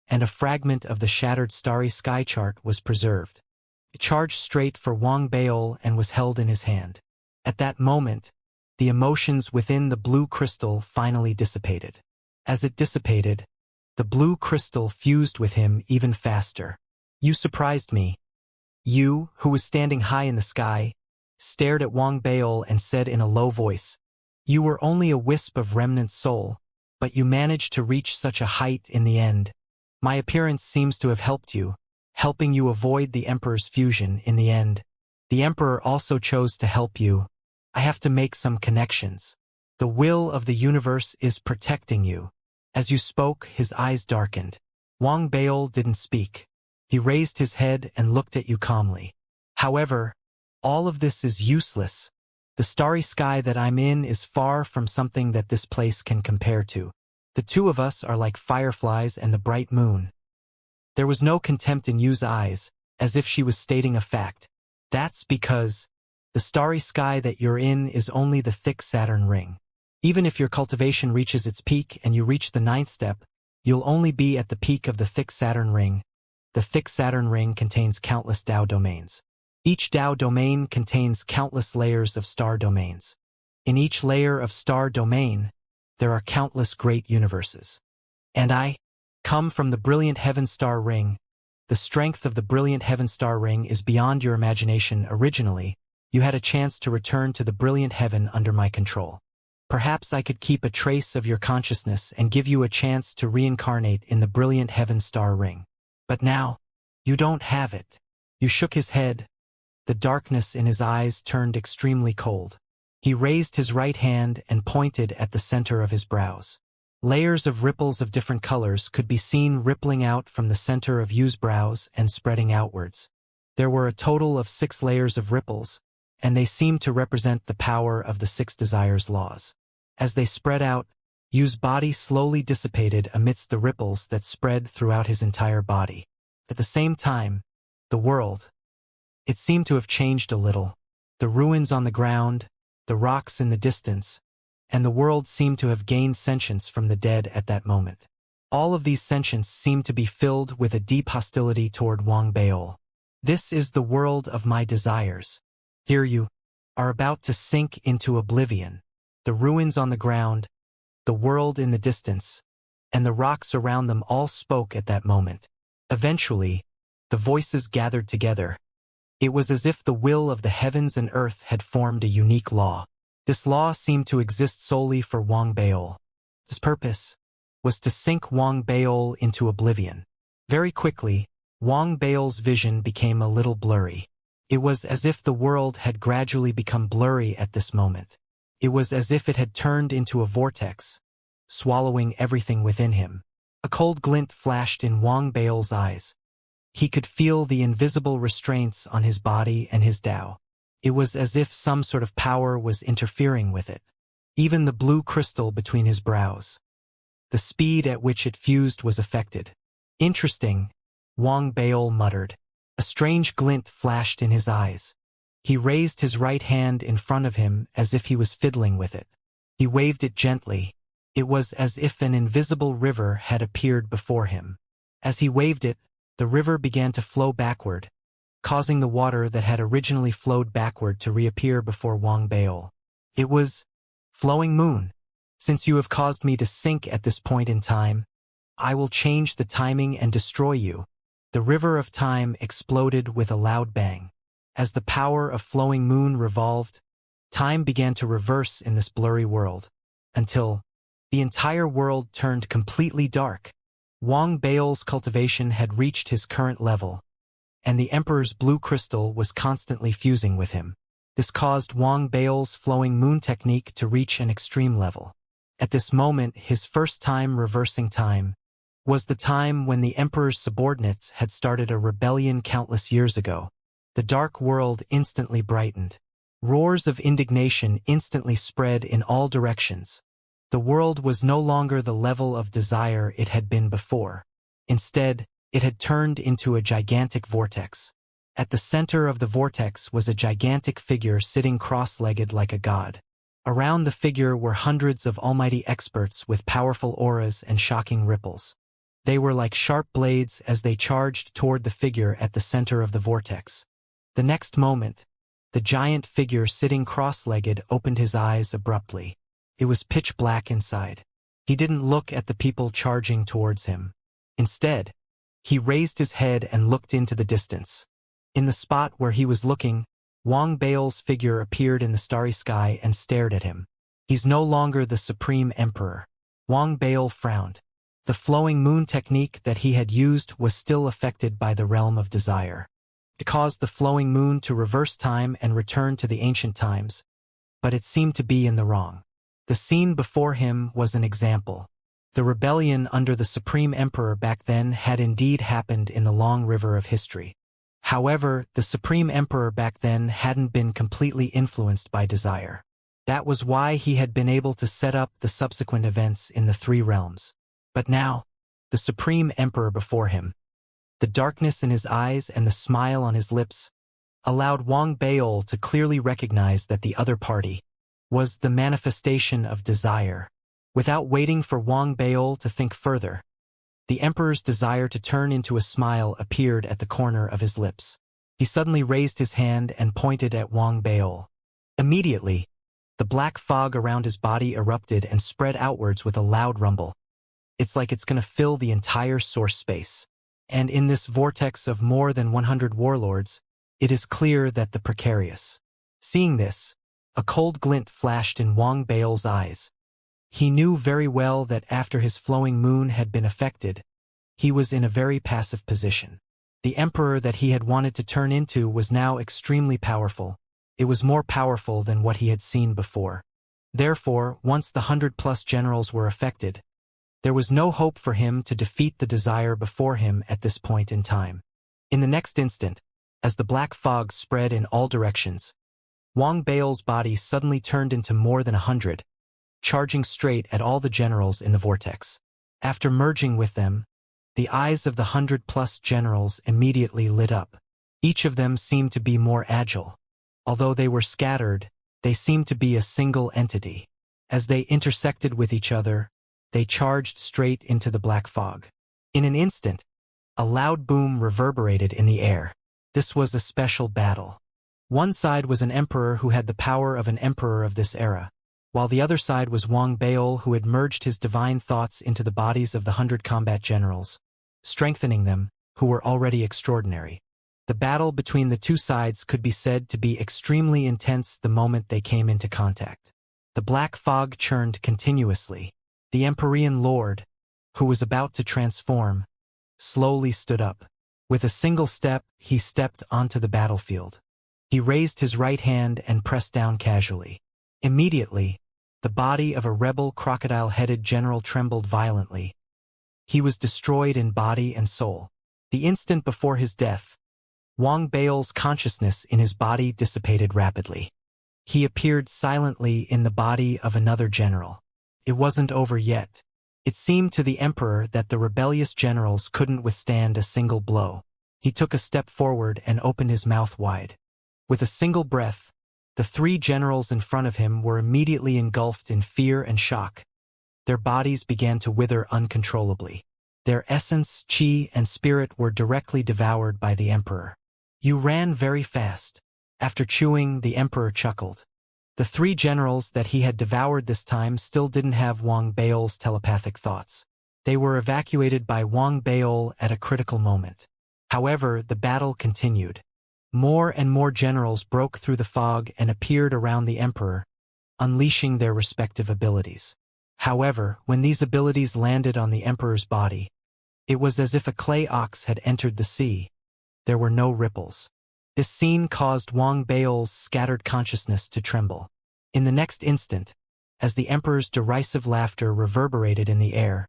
and a fragment of the shattered starry sky chart was preserved. It charged straight for Wang Baol and was held in his hand. At that moment, the emotions within the blue crystal finally dissipated. As it dissipated, the blue crystal fused with him even faster. You surprised me. You, who was standing high in the sky, stared at Wang Baol and said in a low voice, "You were only a wisp of remnant soul, but you managed to reach such a height in the end. My appearance seems to have helped you, helping you avoid the Emperor's fusion in the end. The Emperor also chose to help you. I have to make some connections. The will of the universe is protecting you." As you spoke, his eyes darkened. Wang Baol didn't speak. He raised his head and looked at you calmly. "However, all of this is useless. The starry sky that I'm in is far from something that this place can compare to. The two of us are like fireflies and the bright moon." There was no contempt in Yu's eyes, as if she was stating a fact. "That's because the starry sky that you're in is only the thick Saturn ring. Even if your cultivation reaches its peak and you reach the 9th step, you'll only be at the peak of the thick Saturn ring. The thick Saturn ring contains countless Tao domains. Each Tao domain contains countless layers of star domains. In each layer of star domain, there are countless great universes. And I come from the brilliant heaven star ring. The strength of the brilliant heaven star ring is beyond your imagination. Originally, you had a chance to return to the brilliant heaven under my control. Perhaps I could keep a trace of your consciousness and give you a chance to reincarnate in the brilliant heaven star ring. But now, you don't have it." You shook his head. the darkness in his eyes turned extremely cold. He raised his right hand and pointed at the center of his brows. Layers of ripples of different colors could be seen rippling out from the center of Yu's brows and spreading outwards. There were a total of 6 layers of ripples, and they seemed to represent the power of the 6 desires laws. As they spread out, Yu's body slowly dissipated amidst the ripples that spread throughout his entire body. At the same time, the world, it seemed to have changed a little. The ruins on the ground, the rocks in the distance, and the world seemed to have gained sentience from the dead at that moment. All of these sentience seemed to be filled with a deep hostility toward Wang Baol. This is the world of my desires. Here you are about to sink into oblivion. The ruins on the ground, the world in the distance, and the rocks around them all spoke at that moment. Eventually, the voices gathered together. It was as if the will of the heavens and earth had formed a unique law. This law seemed to exist solely for Wang Baol. Its purpose was to sink Wang Baol into oblivion. Very quickly, Wang Baol's vision became a little blurry. It was as if the world had gradually become blurry at this moment. It was as if it had turned into a vortex, swallowing everything within him. A cold glint flashed in Wang Baol's eyes. He could feel the invisible restraints on his body and his Tao. It was as if some sort of power was interfering with it. Even the blue crystal between his brows. The speed at which it fused was affected. Interesting, Wang Baol muttered. A strange glint flashed in his eyes. He raised his right hand in front of him as if he was fiddling with it. He waved it gently. It was as if an invisible river had appeared before him. As he waved it, the river began to flow backward, causing the water that had originally flowed backward to reappear before Wang Baol. It was flowing moon. Since you have caused me to sink at this point in time, I will change the timing and destroy you. The river of time exploded with a loud bang. As the power of flowing moon revolved, time began to reverse in this blurry world, until the entire world turned completely dark. Wang Baol's cultivation had reached his current level, and the Emperor's blue crystal was constantly fusing with him. This caused Wang Baol's flowing moon technique to reach an extreme level. At this moment, his first time reversing time was the time when the Emperor's subordinates had started a rebellion countless years ago. The dark world instantly brightened. Roars of indignation instantly spread in all directions. The world was no longer the level of desire it had been before. Instead, it had turned into a gigantic vortex. At the center of the vortex was a gigantic figure sitting cross-legged like a god. Around the figure were hundreds of almighty experts with powerful auras and shocking ripples. They were like sharp blades as they charged toward the figure at the center of the vortex. The next moment, the giant figure sitting cross-legged opened his eyes abruptly. It was pitch black inside. He didn't look at the people charging towards him. Instead, he raised his head and looked into the distance. In the spot where he was looking, Wang Baol's figure appeared in the starry sky and stared at him. He's no longer the Supreme Emperor. Wang Baol frowned. The flowing moon technique that he had used was still affected by the realm of desire. It caused the flowing moon to reverse time and return to the ancient times, but it seemed to be in the wrong. The scene before him was an example. The rebellion under the Supreme Emperor back then had indeed happened in the long river of history. However, the Supreme Emperor back then hadn't been completely influenced by desire. That was why he had been able to set up the subsequent events in the 3 realms. But now, the Supreme Emperor before him, the darkness in his eyes and the smile on his lips, allowed Wang Baol to clearly recognize that the other party was the manifestation of desire. Without waiting for Wang Baol to think further, the Emperor's desire to turn into a smile appeared at the corner of his lips. He suddenly raised his hand and pointed at Wang Baol. Immediately, the black fog around his body erupted and spread outwards with a loud rumble. It's like it's going to fill the entire source space. And in this vortex of more than 100 warlords, it is clear that the precarious. Seeing this, a cold glint flashed in Wang Baol's eyes. He knew very well that after his flowing moon had been affected, he was in a very passive position. The emperor that he had wanted to turn into was now extremely powerful. It was more powerful than what he had seen before. Therefore, once the 100+ generals were affected, there was no hope for him to defeat the desire before him at this point in time. In the next instant, as the black fog spread in all directions, Wang Bao's body suddenly turned into more than 100, charging straight at all the generals in the vortex. After merging with them, the eyes of the 100+ generals immediately lit up. Each of them seemed to be more agile. Although they were scattered, they seemed to be a single entity. As they intersected with each other, they charged straight into the black fog. In an instant, a loud boom reverberated in the air. This was a special battle. One side was an emperor who had the power of an emperor of this era, while the other side was Wang Bao who had merged his divine thoughts into the bodies of the 100 combat generals, strengthening them, who were already extraordinary. The battle between the two sides could be said to be extremely intense the moment they came into contact. The black fog churned continuously. The Empyrean Lord, who was about to transform, slowly stood up. With a single step, he stepped onto the battlefield. He raised his right hand and pressed down casually. Immediately, the body of a rebel crocodile-headed general trembled violently. He was destroyed in body and soul. The instant before his death, Wang Bao's consciousness in his body dissipated rapidly. He appeared silently in the body of another general. It wasn't over yet. It seemed to the emperor that the rebellious generals couldn't withstand a single blow. He took a step forward and opened his mouth wide. With a single breath, the 3 generals in front of him were immediately engulfed in fear and shock. Their bodies began to wither uncontrollably. Their essence, chi, and spirit were directly devoured by the emperor. "You ran very fast." After chewing, the emperor chuckled. The 3 generals that he had devoured this time still didn't have Wang Bao's telepathic thoughts. They were evacuated by Wang Bao at a critical moment. However, the battle continued. More and more generals broke through the fog and appeared around the emperor, unleashing their respective abilities. However, when these abilities landed on the emperor's body, it was as if a clay ox had entered the sea. There were no ripples. This scene caused Wang Bao's scattered consciousness to tremble. In the next instant, as the emperor's derisive laughter reverberated in the air,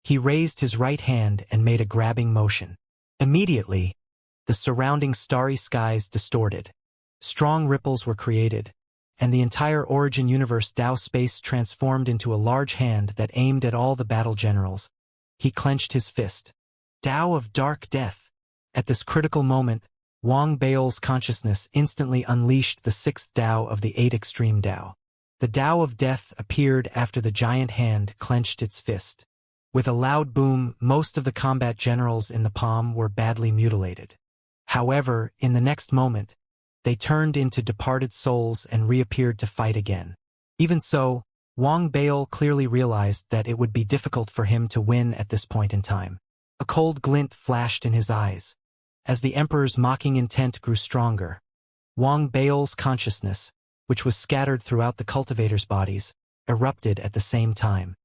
he raised his right hand and made a grabbing motion. Immediately, the surrounding starry skies distorted. Strong ripples were created, and the entire Origin Universe Tao space transformed into a large hand that aimed at all the battle generals. He clenched his fist. Tao of Dark Death. At this critical moment, Wang Bao's consciousness instantly unleashed the 6th Tao of the 8 extreme Tao. The Tao of Death appeared after the giant hand clenched its fist. With a loud boom, most of the combat generals in the palm were badly mutilated. However, in the next moment, they turned into departed souls and reappeared to fight again. Even so, Wang Bao clearly realized that it would be difficult for him to win at this point in time. A cold glint flashed in his eyes. As the emperor's mocking intent grew stronger, Wang Bao's consciousness, which was scattered throughout the cultivators' bodies, erupted at the same time.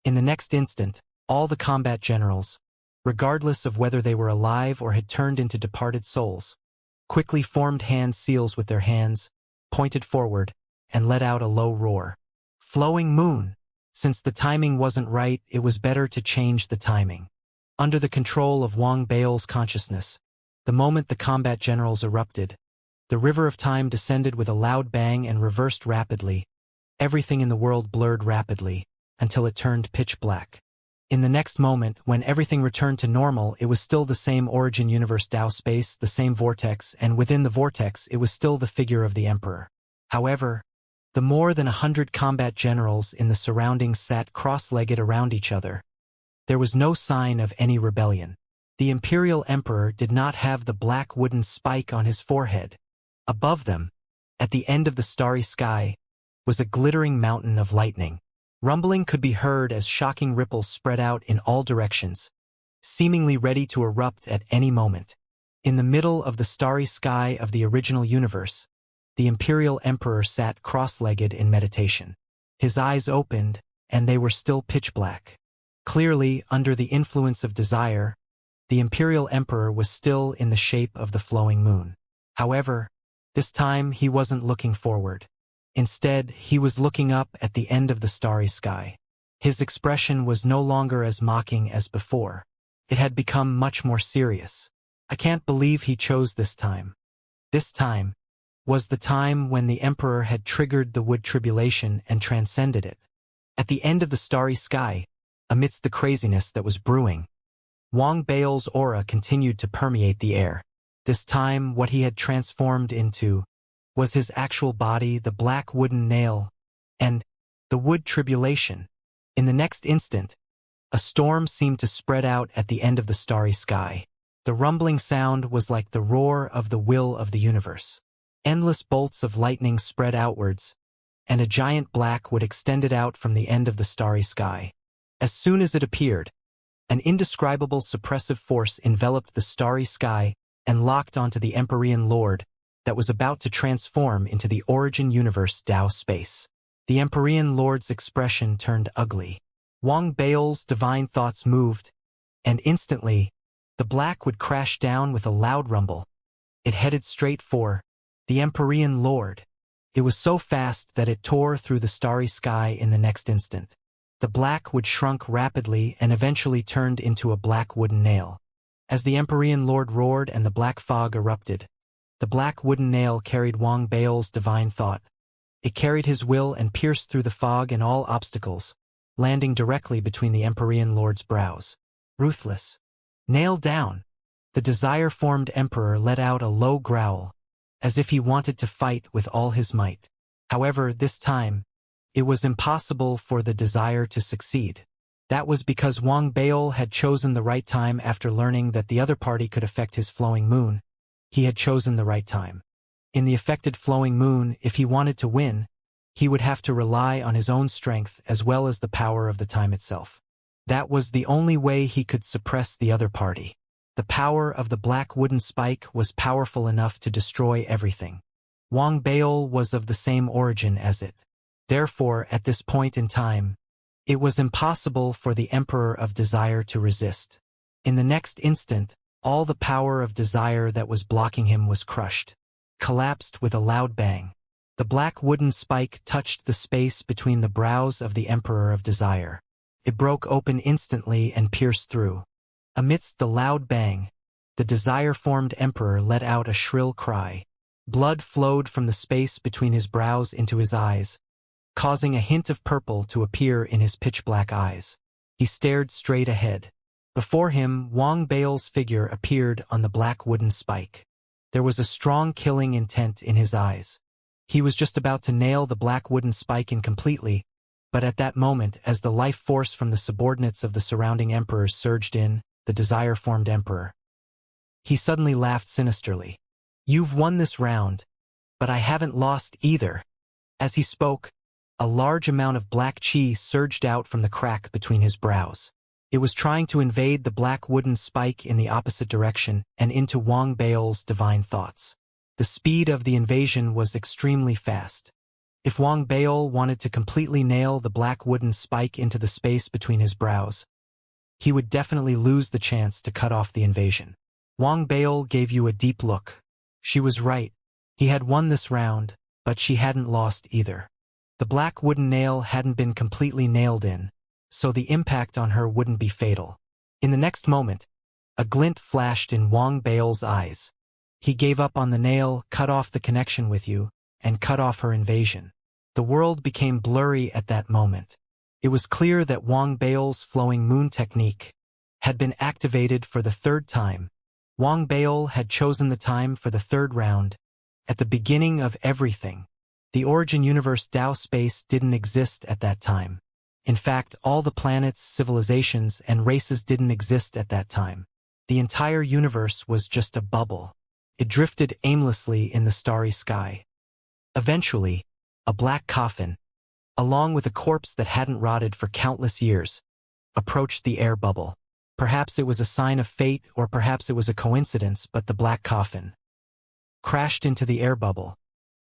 In the next instant, all the combat generals, regardless of whether they were alive or had turned into departed souls, quickly formed hand seals with their hands, pointed forward, and let out a low roar. Flowing moon! Since the timing wasn't right, it was better to change the timing. Under the control of Wang Bao's consciousness, the moment the combat generals erupted, the river of time descended with a loud bang and reversed rapidly. Everything in the world blurred rapidly, until it turned pitch black. In the next moment, when everything returned to normal, it was still the same Origin Universe Tao space, the same vortex, and within the vortex it was still the figure of the Emperor. However, the more than 100 combat generals in the surroundings sat cross-legged around each other. There was no sign of any rebellion. The Imperial Emperor did not have the black wooden spike on his forehead. Above them, at the end of the starry sky, was a glittering mountain of lightning. Rumbling could be heard as shocking ripples spread out in all directions, seemingly ready to erupt at any moment. In the middle of the starry sky of the original universe, the Imperial Emperor sat cross-legged in meditation. His eyes opened, and they were still pitch black. Clearly, under the influence of desire, the Imperial Emperor was still in the shape of the flowing moon. However, this time he wasn't looking forward. Instead, he was looking up at the end of the starry sky. His expression was no longer as mocking as before. It had become much more serious. I can't believe he chose this time. This time was the time when the Emperor had triggered the wood tribulation and transcended it. At the end of the starry sky, amidst the craziness that was brewing, Wang Bao's aura continued to permeate the air. This time, what he had transformed into was his actual body, the black wooden nail, and the wood tribulation. In the next instant, a storm seemed to spread out at the end of the starry sky. The rumbling sound was like the roar of the will of the universe. Endless bolts of lightning spread outwards, and a giant black wood extended out from the end of the starry sky. As soon as it appeared, an indescribable suppressive force enveloped the starry sky and locked onto the Empyrean Lord that was about to transform into the origin universe Tao space. The Empyrean Lord's expression turned ugly. Wang Bao's divine thoughts moved, and instantly, the black would crash down with a loud rumble. It headed straight for the Empyrean Lord. It was so fast that it tore through the starry sky in the next instant. The black wood shrunk rapidly and eventually turned into a black wooden nail. As the Empyrean Lord roared and the black fog erupted, the black wooden nail carried Wang Bao's divine thought. It carried his will and pierced through the fog and all obstacles, landing directly between the Empyrean Lord's brows. Ruthless. Nailed down. The desire-formed emperor let out a low growl, as if he wanted to fight with all his might. However, this time, it was impossible for the desire to succeed. That was because Wang Bao had chosen the right time after learning that the other party could affect his flowing moon. He had chosen the right time. In the affected flowing moon, if he wanted to win, he would have to rely on his own strength as well as the power of the time itself. That was the only way he could suppress the other party. The power of the black wooden spike was powerful enough to destroy everything. Wang Bao was of the same origin as it. Therefore, at this point in time, it was impossible for the Emperor of Desire to resist. In the next instant, all the power of desire that was blocking him was crushed, collapsed with a loud bang. The black wooden spike touched the space between the brows of the Emperor of Desire. It broke open instantly and pierced through. Amidst the loud bang, the desire-formed Emperor let out a shrill cry. Blood flowed from the space between his brows into his eyes, causing a hint of purple to appear in his pitch-black eyes. He stared straight ahead. Before him, Wang Bao's figure appeared on the black wooden spike. There was a strong killing intent in his eyes. He was just about to nail the black wooden spike in completely, but at that moment, as the life force from the subordinates of the surrounding emperors surged in, the desire-formed emperor, he suddenly laughed sinisterly. "You've won this round, but I haven't lost either." As he spoke, a large amount of black chi surged out from the crack between his brows. It was trying to invade the black wooden spike in the opposite direction and into Wang Bao's divine thoughts. The speed of the invasion was extremely fast. If Wang Bao wanted to completely nail the black wooden spike into the space between his brows, he would definitely lose the chance to cut off the invasion. Wang Bao gave you a deep look. She was right. He had won this round, but she hadn't lost either. The black wooden nail hadn't been completely nailed in, so the impact on her wouldn't be fatal. In the next moment, a glint flashed in Wang Bao's eyes. He gave up on the nail, cut off the connection with you, and cut off her invasion. The world became blurry at that moment. It was clear that Wang Bao's flowing moon technique had been activated for the third time. Wang Bao had chosen the time for the third round. At the beginning of everything, the origin universe Tao space didn't exist at that time. In fact, all the planets, civilizations, and races didn't exist at that time. The entire universe was just a bubble. It drifted aimlessly in the starry sky. Eventually, a black coffin, along with a corpse that hadn't rotted for countless years, approached the air bubble. Perhaps it was a sign of fate, or perhaps it was a coincidence, but the black coffin crashed into the air bubble.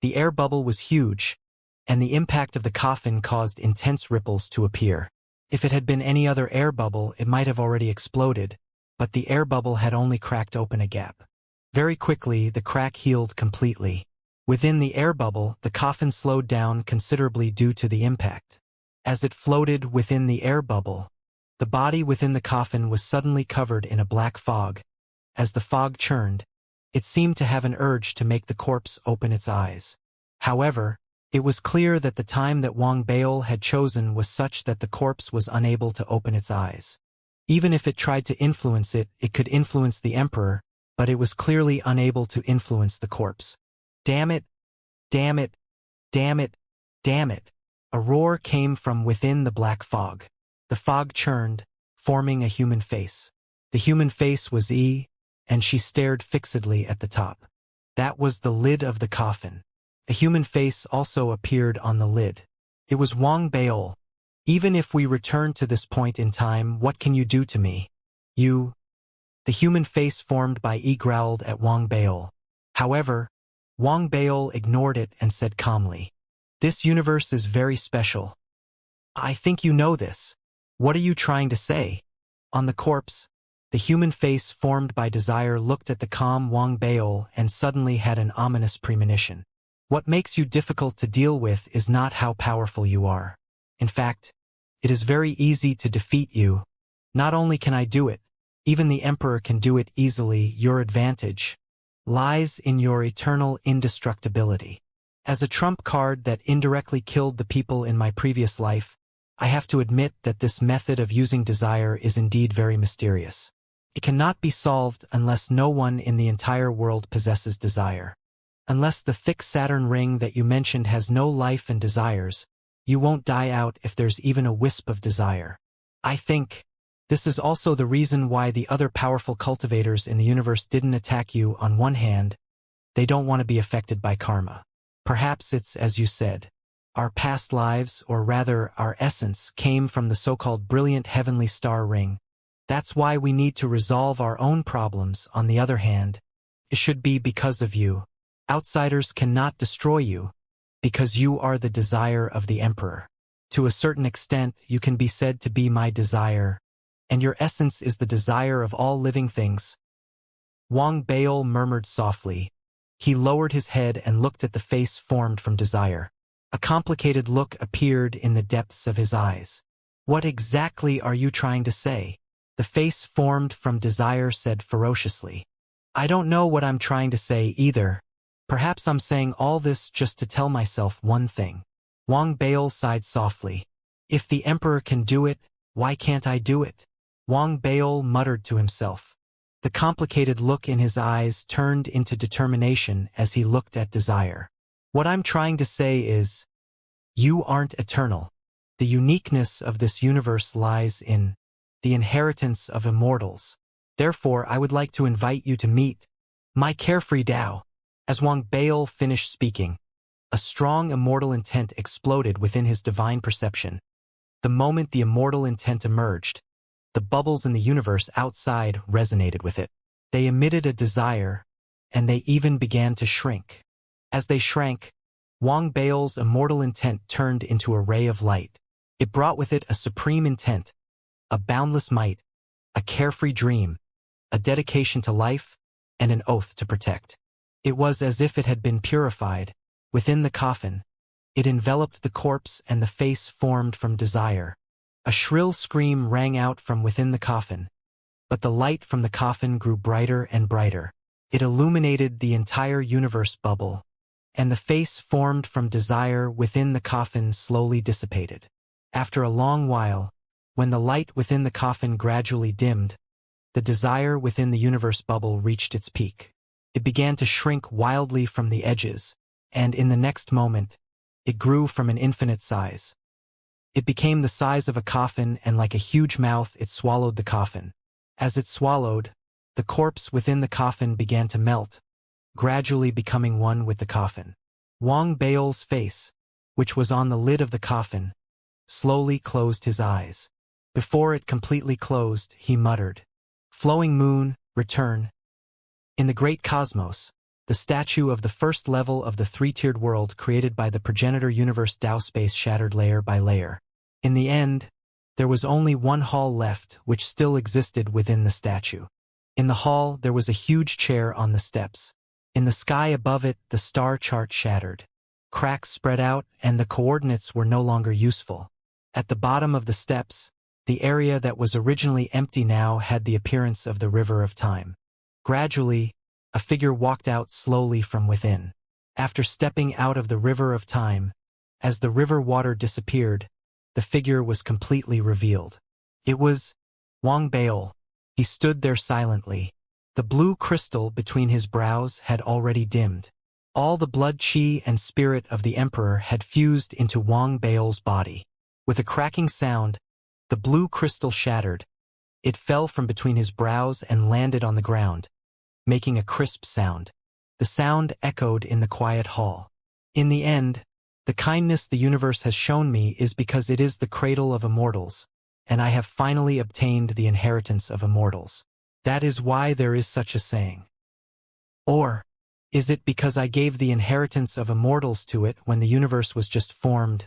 The air bubble was huge, and the impact of the coffin caused intense ripples to appear. If it had been any other air bubble, it might have already exploded, but the air bubble had only cracked open a gap. Very quickly, the crack healed completely. Within the air bubble, the coffin slowed down considerably due to the impact. As it floated within the air bubble, the body within the coffin was suddenly covered in a black fog. As the fog churned, it seemed to have an urge to make the corpse open its eyes. However, it was clear that the time that Wang Baol had chosen was such that the corpse was unable to open its eyes. Even if it tried to influence it, it could influence the emperor, but it was clearly unable to influence the corpse. Damn it! Damn it! Damn it! Damn it! A roar came from within the black fog. The fog churned, forming a human face. The human face was and she stared fixedly at the top. That was the lid of the coffin. A human face also appeared on the lid. It was Wang Baol. Even if we return to this point in time, what can you do to me? You. The human face formed by growled at Wang Baol. However, Wang Baol ignored it and said calmly, "This universe is very special. I think you know this. What are you trying to say?" On the corpse, the human face formed by desire looked at the calm Wang Baol and suddenly had an ominous premonition. What makes you difficult to deal with is not how powerful you are. In fact, it is very easy to defeat you. Not only can I do it, even the Emperor can do it easily. Your advantage lies in your eternal indestructibility. As a trump card that indirectly killed the people in my previous life, I have to admit that this method of using desire is indeed very mysterious. It cannot be solved unless no one in the entire world possesses desire. Unless the thick Saturn ring that you mentioned has no life and desires, you won't die out if there's even a wisp of desire. I think this is also the reason why the other powerful cultivators in the universe didn't attack you. On one hand, they don't want to be affected by karma. Perhaps it's as you said. Our past lives, or rather our essence, came from the so-called brilliant heavenly star ring. That's why we need to resolve our own problems. On the other hand, it should be because of you. Outsiders cannot destroy you, because you are the desire of the Emperor. To a certain extent, you can be said to be my desire, and your essence is the desire of all living things. Wang Baol murmured softly. He lowered his head and looked at the face formed from desire. A complicated look appeared in the depths of his eyes. What exactly are you trying to say? The face formed from desire said ferociously. I don't know what I'm trying to say either. Perhaps I'm saying all this just to tell myself one thing. Wang Baol sighed softly. If the Emperor can do it, why can't I do it? Wang Baol muttered to himself. The complicated look in his eyes turned into determination as he looked at desire. What I'm trying to say is, you aren't eternal. The uniqueness of this universe lies in the inheritance of immortals. Therefore, I would like to invite you to meet my carefree Tao. As Wang Baol finished speaking, a strong immortal intent exploded within his divine perception. The moment the immortal intent emerged, the bubbles in the universe outside resonated with it. They emitted a desire, and they even began to shrink. As they shrank, Wang Baol's immortal intent turned into a ray of light. It brought with it a supreme intent, a boundless might, a carefree dream, a dedication to life, and an oath to protect. It was as if it had been purified. Within the coffin, it enveloped the corpse and the face formed from desire. A shrill scream rang out from within the coffin, but the light from the coffin grew brighter and brighter. It illuminated the entire universe bubble, and the face formed from desire within the coffin slowly dissipated. After a long while, when the light within the coffin gradually dimmed, the desire within the universe bubble reached its peak. It began to shrink wildly from the edges, and in the next moment, it grew from an infinite size. It became the size of a coffin, and like a huge mouth, it swallowed the coffin. As it swallowed, the corpse within the coffin began to melt, gradually becoming one with the coffin. Wang Baol's face, which was on the lid of the coffin, slowly closed his eyes. Before it completely closed, he muttered, "Flowing moon, return." In the great cosmos, the statue of the first level of the three-tiered world created by the progenitor universe Tao space shattered layer by layer. In the end, There was only one hall left, which still existed within the statue. In the hall, there was a huge chair on the steps. In the sky above it, the star chart shattered. Cracks spread out, and the coordinates were no longer useful. At the bottom of the steps, the area that was originally empty now had the appearance of the river of time. Gradually, a figure walked out slowly from within. After stepping out of the river of time, as the river water disappeared, the figure was completely revealed. It was Wang Baol. He stood there silently. The blue crystal between his brows had already dimmed. All the blood chi and spirit of the emperor had fused into Wang Baol's body. With a cracking sound, the blue crystal shattered. It fell from between his brows and landed on the ground, making a crisp sound. The sound echoed in the quiet hall. In the end, the kindness the universe has shown me is because it is the cradle of immortals, and I have finally obtained the inheritance of immortals. That is why there is such a saying. Or, is it because I gave the inheritance of immortals to it when the universe was just formed?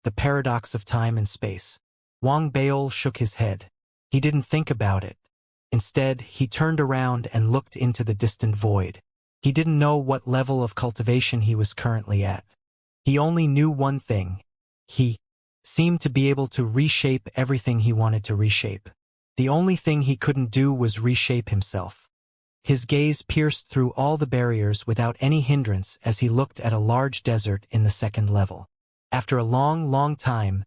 The paradox of time and space. Wang Baol shook his head. He didn't think about it. Instead, he turned around and looked into the distant void. He didn't know what level of cultivation he was currently at. He only knew one thing. He seemed to be able to reshape everything he wanted to reshape. The only thing he couldn't do was reshape himself. His gaze pierced through all the barriers without any hindrance as he looked at a large desert in the second level. After a long, long time,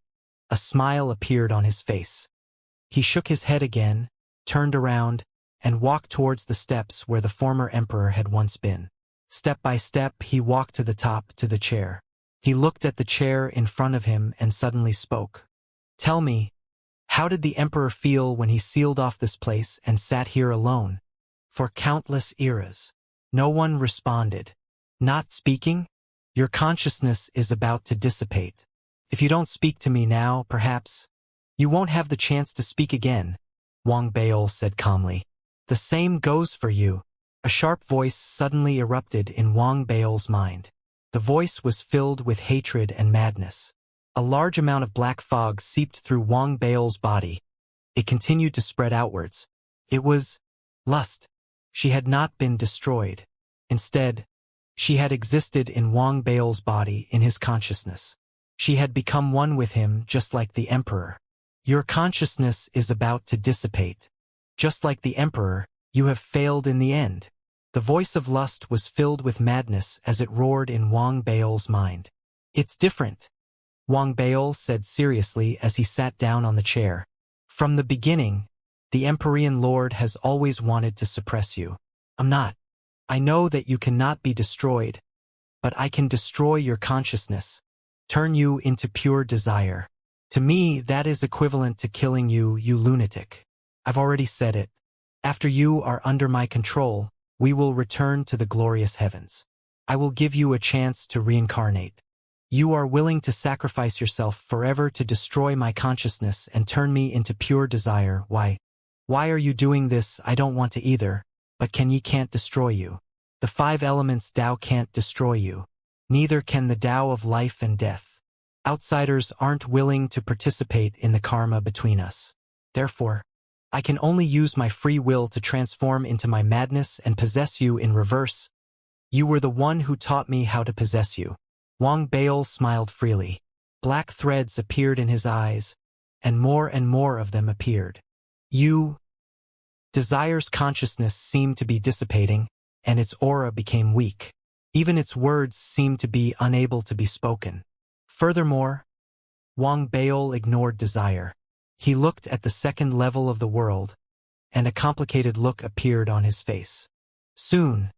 a smile appeared on his face. He shook his head again, turned around, and walked towards the steps where the former emperor had once been. Step by step, he walked to the top, to the chair. He looked at the chair in front of him and suddenly spoke. "Tell me, how did the emperor feel when he sealed off this place and sat here alone? For countless eras." No one responded. "Not speaking? Your consciousness is about to dissipate. If you don't speak to me now, perhaps you won't have the chance to speak again," Wang Baol said calmly. "The same goes for you." A sharp voice suddenly erupted in Wang Baol's mind. The voice was filled with hatred and madness. A large amount of black fog seeped through Wang Baol's body. It continued to spread outwards. It was lust. She had not been destroyed. Instead, she had existed in Wang Baol's body, in his consciousness. She had become one with him, just like the emperor. Your consciousness is about to dissipate. Just like the emperor, you have failed in the end. The voice of lust was filled with madness as it roared in Wang Baol's mind. "It's different," Wang Baol said seriously as he sat down on the chair. "From the beginning, the Empyrean Lord has always wanted to suppress you. I'm not. I know that you cannot be destroyed, but I can destroy your consciousness, turn you into pure desire. To me, that is equivalent to killing you, you lunatic. I've already said it. After you are under my control, we will return to the glorious heavens. I will give you a chance to reincarnate. You are willing to sacrifice yourself forever to destroy my consciousness and turn me into pure desire. Why? Why are you doing this? I don't want to either, but can't destroy you. The 5 elements Tao can't destroy you. Neither can the Tao of life and death. Outsiders aren't willing to participate in the karma between us. Therefore, I can only use my free will to transform into my madness and possess you in reverse. You were the one who taught me how to possess you." Wang Baol smiled freely. Black threads appeared in his eyes, and more of them appeared. "You." Desire's consciousness seemed to be dissipating, and its aura became weak. Even its words seemed to be unable to be spoken. Furthermore, Wang Baol ignored desire. He looked at the second level of the world, and a complicated look appeared on his face. Soon,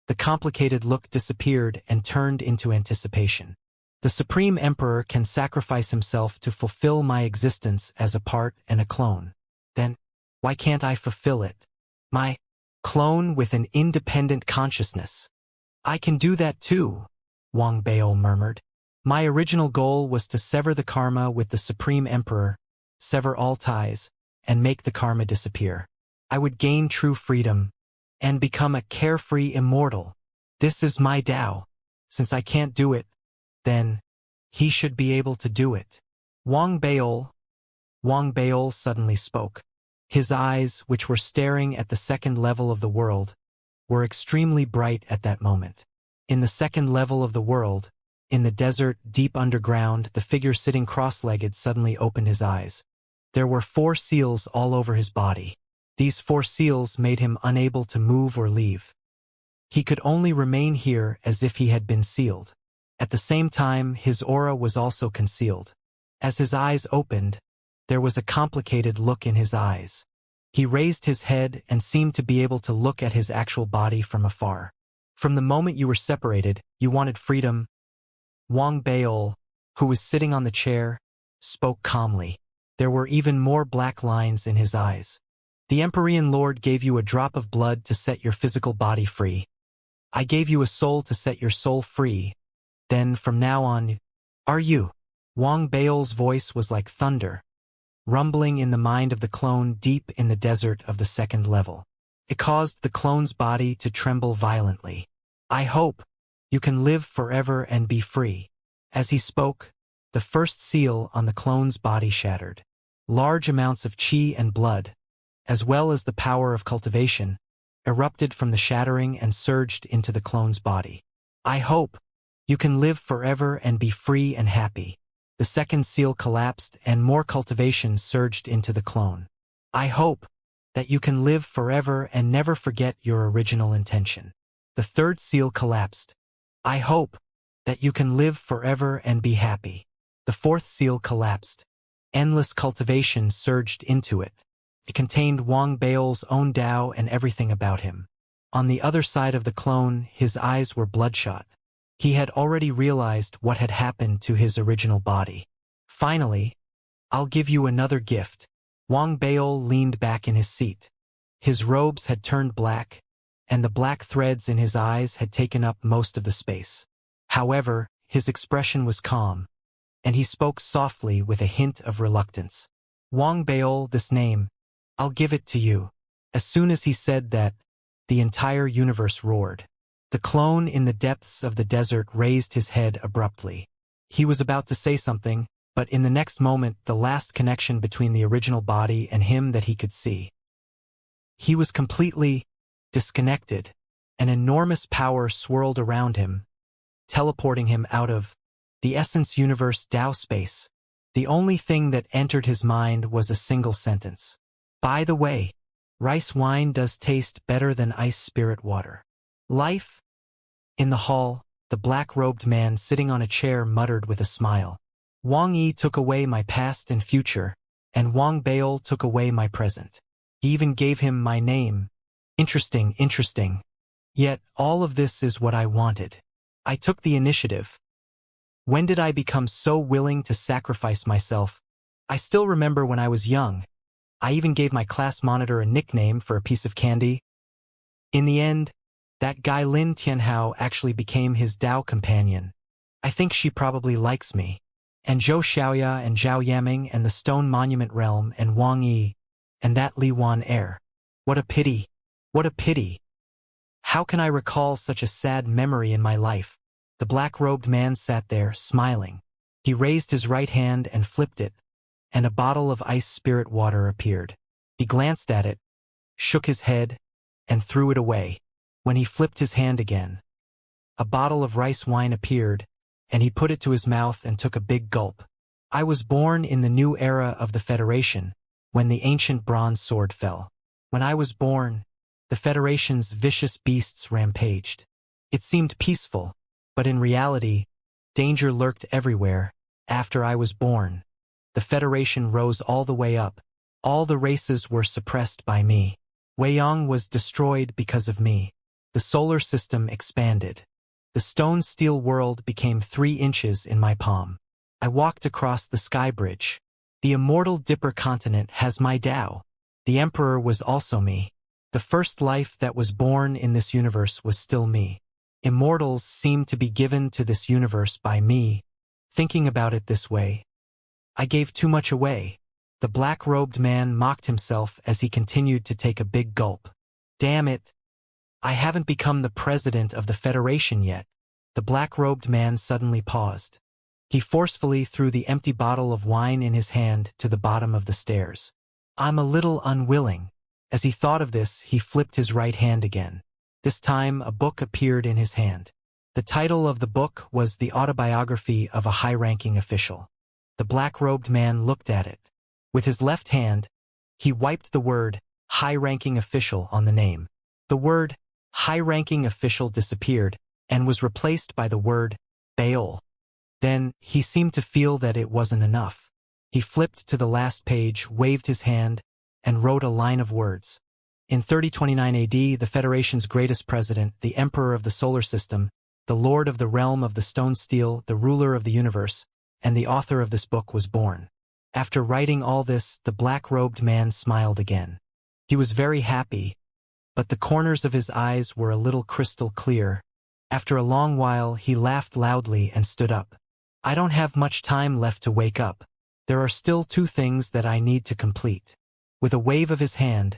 the complicated look disappeared and turned into anticipation. "The Supreme Emperor can sacrifice himself to fulfill my existence as a part and a clone. Then, why can't I fulfill it? My clone with an independent consciousness. I can do that too," Wang Baol murmured. "My original goal was to sever the karma with the Supreme Emperor, sever all ties, and make the karma disappear. I would gain true freedom and become a carefree immortal. This is my Tao. Since I can't do it, then he should be able to do it." Wang Baol Wang Baol suddenly spoke. His eyes, which were staring at the second level of the world, were extremely bright at that moment. In the second level of the world, in the desert deep underground, the figure sitting cross-legged suddenly opened his eyes. There were 4 seals all over his body. These 4 seals made him unable to move or leave. He could only remain here as if he had been sealed. At the same time, his aura was also concealed. As his eyes opened, there was a complicated look in his eyes. He raised his head and seemed to be able to look at his actual body from afar. From the moment you were separated, you wanted freedom. Wang Baol, who was sitting on the chair, spoke calmly. There were even more black lines in his eyes. The Empyrean Lord gave you a drop of blood to set your physical body free. I gave you a soul to set your soul free. Then, from now on, are you? Wang Baol's voice was like thunder, rumbling in the mind of the clone deep in the desert of the second level. It caused the clone's body to tremble violently. I hope you can live forever and be free. As he spoke, the first seal on the clone's body shattered. Large amounts of chi and blood, as well as the power of cultivation, erupted from the shattering and surged into the clone's body. I hope you can live forever and be free and happy. The second seal collapsed and more cultivation surged into the clone. I hope that you can live forever and never forget your original intention. The third seal collapsed. I hope that you can live forever and be happy. The fourth seal collapsed. Endless cultivation surged into it. It contained Wang Baol's own Tao and everything about him. On the other side of the clone, his eyes were bloodshot. He had already realized what had happened to his original body. Finally, I'll give you another gift. Wang Baol leaned back in his seat. His robes had turned black, and the black threads in his eyes had taken up most of the space. However, his expression was calm, and he spoke softly with a hint of reluctance. Wang Baol, this name, I'll give it to you. As soon as he said that, the entire universe roared. The clone in the depths of the desert raised his head abruptly. He was about to say something, but in the next moment the last connection between the original body and him that he could see. He was completely disconnected. An enormous power swirled around him, teleporting him out of the essence universe Tao space. The only thing that entered his mind was a single sentence. By the way, rice wine does taste better than ice spirit water. Life? In the hall, the black-robed man sitting on a chair muttered with a smile. Wang Yi took away my past and future, and Wang Baol took away my present. He even gave him my name. Interesting, interesting. Yet, all of this is what I wanted. I took the initiative. When did I become so willing to sacrifice myself? I still remember when I was young. I even gave my class monitor a nickname for a piece of candy. In the end, that guy Lin Tianhao actually became his Tao companion. I think she probably likes me. And Zhou Xiaoya and Zhao Yaming and the Stone Monument Realm and Wang Yi and that Li Wan heir. What a pity. What a pity. How can I recall such a sad memory in my life? The black-robed man sat there, smiling. He raised his right hand and flipped it, and a bottle of ice spirit water appeared. He glanced at it, shook his head, and threw it away. When he flipped his hand again, a bottle of rice wine appeared, and he put it to his mouth and took a big gulp. I was born in the new era of the Federation, when the ancient bronze sword fell. When I was born, the Federation's vicious beasts rampaged. It seemed peaceful, but in reality, danger lurked everywhere. After I was born, the Federation rose all the way up. All the races were suppressed by me. Weiyang was destroyed because of me. The solar system expanded. The stone-steel world became 3 inches in my palm. I walked across the sky bridge. The immortal Dipper continent has my Tao. The Emperor was also me. The first life that was born in this universe was still me. Immortals seem to be given to this universe by me. Thinking about it this way, I gave too much away. The black-robed man mocked himself as he continued to take a big gulp. Damn it! I haven't become the president of the Federation yet. The black-robed man suddenly paused. He forcefully threw the empty bottle of wine in his hand to the bottom of the stairs. "I'm a little unwilling." As he thought of this, he flipped his right hand again. This time, a book appeared in his hand. The title of the book was The Autobiography of a High-Ranking Official. The black-robed man looked at it. With his left hand, he wiped the word high-ranking official on the name. The word high-ranking official disappeared and was replaced by the word Baol. Then, he seemed to feel that it wasn't enough. He flipped to the last page, waved his hand, and wrote a line of words. In 3029 AD, the Federation's greatest president, the Emperor of the Solar System, the Lord of the Realm of the Stone Steel, the ruler of the universe, and the author of this book was born. After writing all this, the black-robed man smiled again. He was very happy, but the corners of his eyes were a little crystal clear. After a long while, he laughed loudly and stood up. "I don't have much time left to wake up. There are still 2 things that I need to complete." With a wave of his hand,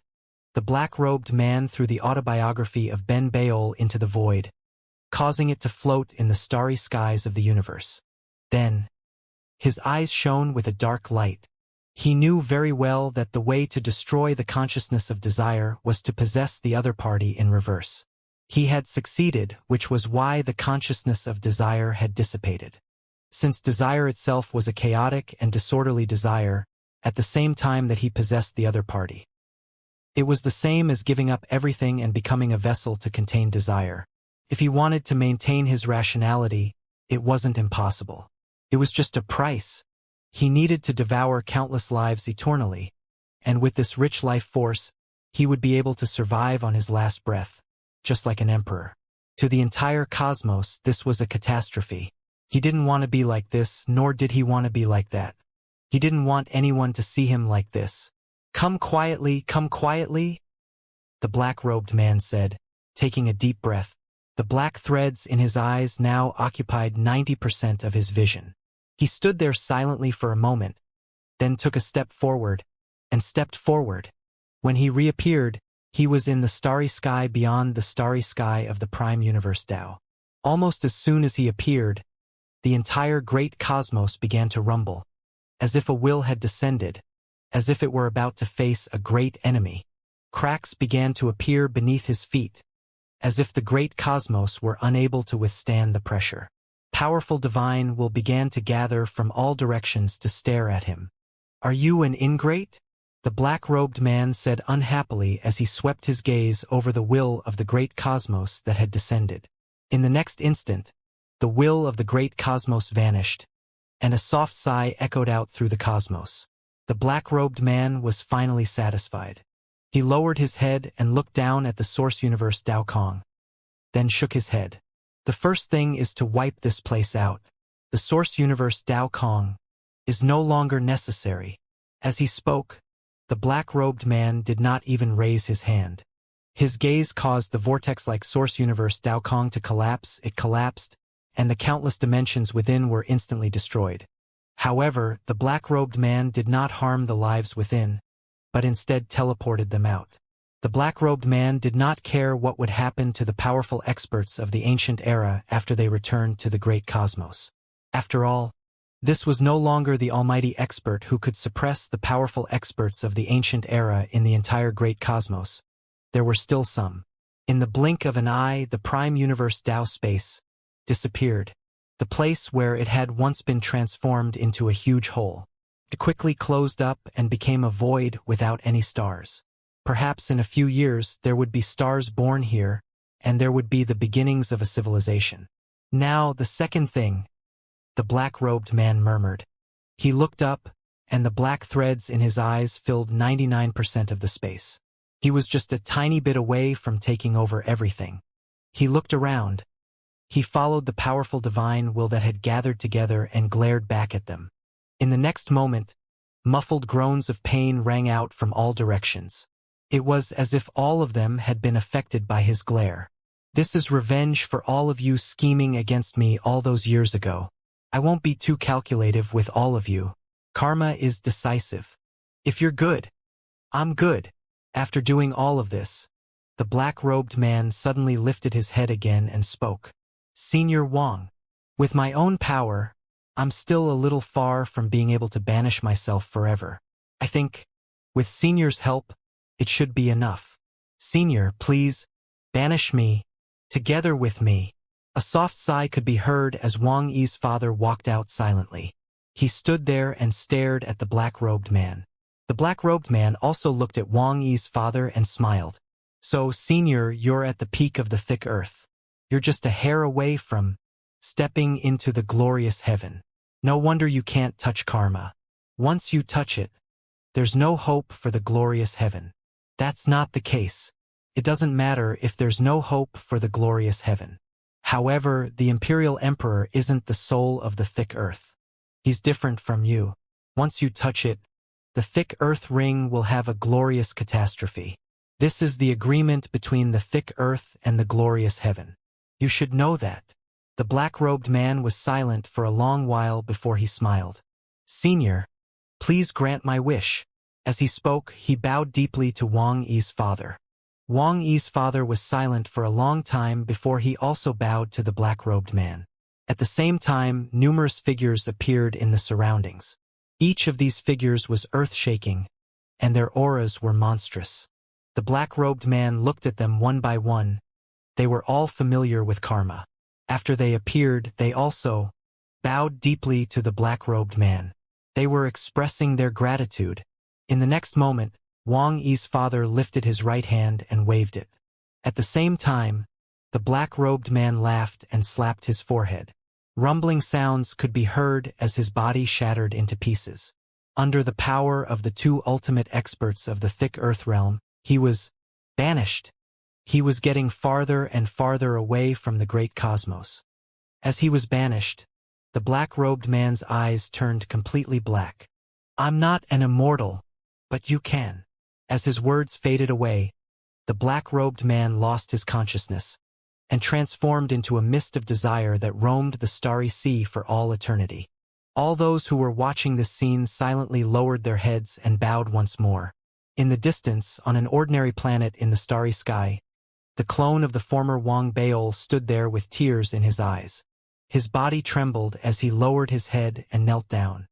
the black-robed man threw the autobiography of Ben Baol into the void, causing it to float in the starry skies of the universe. Then, his eyes shone with a dark light. He knew very well that the way to destroy the consciousness of desire was to possess the other party in reverse. He had succeeded, which was why the consciousness of desire had dissipated. Since desire itself was a chaotic and disorderly desire, at the same time that he possessed the other party. It was the same as giving up everything and becoming a vessel to contain desire. If he wanted to maintain his rationality, it wasn't impossible. It was just a price. He needed to devour countless lives eternally, and with this rich life force, he would be able to survive on his last breath, just like an emperor. To the entire cosmos, this was a catastrophe. He didn't want to be like this, nor did he want to be like that. He didn't want anyone to see him like this. Come quietly, the black-robed man said, taking a deep breath. The black threads in his eyes now occupied 90% of his vision. He stood there silently for a moment, then took a step forward, and stepped forward. When he reappeared, he was in the starry sky beyond the starry sky of the prime universe Tao. Almost as soon as he appeared, the entire great cosmos began to rumble, as if a will had descended, as if it were about to face a great enemy. Cracks began to appear beneath his feet, as if the great cosmos were unable to withstand the pressure. Powerful divine will began to gather from all directions to stare at him. "Are you an ingrate?" the black-robed man said unhappily as he swept his gaze over the will of the great cosmos that had descended. In the next instant, the will of the great cosmos vanished, and a soft sigh echoed out through the cosmos. The black-robed man was finally satisfied. He lowered his head and looked down at the source universe Dao Kong, then shook his head. "The first thing is to wipe this place out. The source universe Dao Kong is no longer necessary." As he spoke, the black-robed man did not even raise his hand. His gaze caused the vortex-like source universe Dao Kong to collapse. It collapsed, and the countless dimensions within were instantly destroyed. However, the black-robed man did not harm the lives within, but instead teleported them out. The black-robed man did not care what would happen to the powerful experts of the ancient era after they returned to the great cosmos. After all, this was no longer the almighty expert who could suppress the powerful experts of the ancient era in the entire great cosmos. There were still some. In the blink of an eye, the prime universe Tao space disappeared, the place where it had once been transformed into a huge hole. It quickly closed up and became a void without any stars. Perhaps in a few years there would be stars born here, and there would be the beginnings of a civilization. "Now, the second thing," the black-robed man murmured. He looked up, and the black threads in his eyes filled 99% of the space. He was just a tiny bit away from taking over everything. He looked around. He followed the powerful divine will that had gathered together and glared back at them. In the next moment, muffled groans of pain rang out from all directions. It was as if all of them had been affected by his glare. "This is revenge for all of you scheming against me all those years ago. I won't be too calculative with all of you. Karma is decisive. If you're good, I'm good." After doing all of this, the black-robed man suddenly lifted his head again and spoke. "Senior Wang, with my own power, I'm still a little far from being able to banish myself forever. I think, with Senior's help, it should be enough. Senior, please, banish me, together with me. A soft sigh could be heard as Wang Yi's father walked out silently. He stood there and stared at the black-robed man. The black-robed man also looked at Wang Yi's father and smiled. So, Senior, you're at the peak of the thick earth. You're just a hair away from stepping into the glorious heaven. No wonder you can't touch karma. Once you touch it, there's no hope for the glorious heaven. That's not the case. It doesn't matter if there's no hope for the glorious heaven. However, the Imperial Emperor isn't the soul of the thick earth. He's different from you. Once you touch it, the thick earth ring will have a glorious catastrophe. This is the agreement between the thick earth and the glorious heaven. You should know that. The black-robed man was silent for a long while before he smiled. Senior, please grant my wish. As he spoke, he bowed deeply to Wang Yi's father. Wang Yi's father was silent for a long time before he also bowed to the black-robed man. At the same time, numerous figures appeared in the surroundings. Each of these figures was earth-shaking, and their auras were monstrous. The black-robed man looked at them one by one. They were all familiar with karma. After they appeared, they also bowed deeply to the black-robed man. They were expressing their gratitude. In the next moment, Wang Yi's father lifted his right hand and waved it. At the same time, the black-robed man laughed and slapped his forehead. Rumbling sounds could be heard as his body shattered into pieces. Under the power of the two ultimate experts of the thick earth realm, he was banished. He was getting farther and farther away from the great cosmos. As he was banished, the black-robed man's eyes turned completely black. I'm not an immortal, but you can. As his words faded away, the black-robed man lost his consciousness and transformed into a mist of desire that roamed the starry sea for all eternity. All those who were watching this scene silently lowered their heads and bowed once more. In the distance, on an ordinary planet in the starry sky, the clone of the former Wang Baol stood there with tears in his eyes. His body trembled as he lowered his head and knelt down.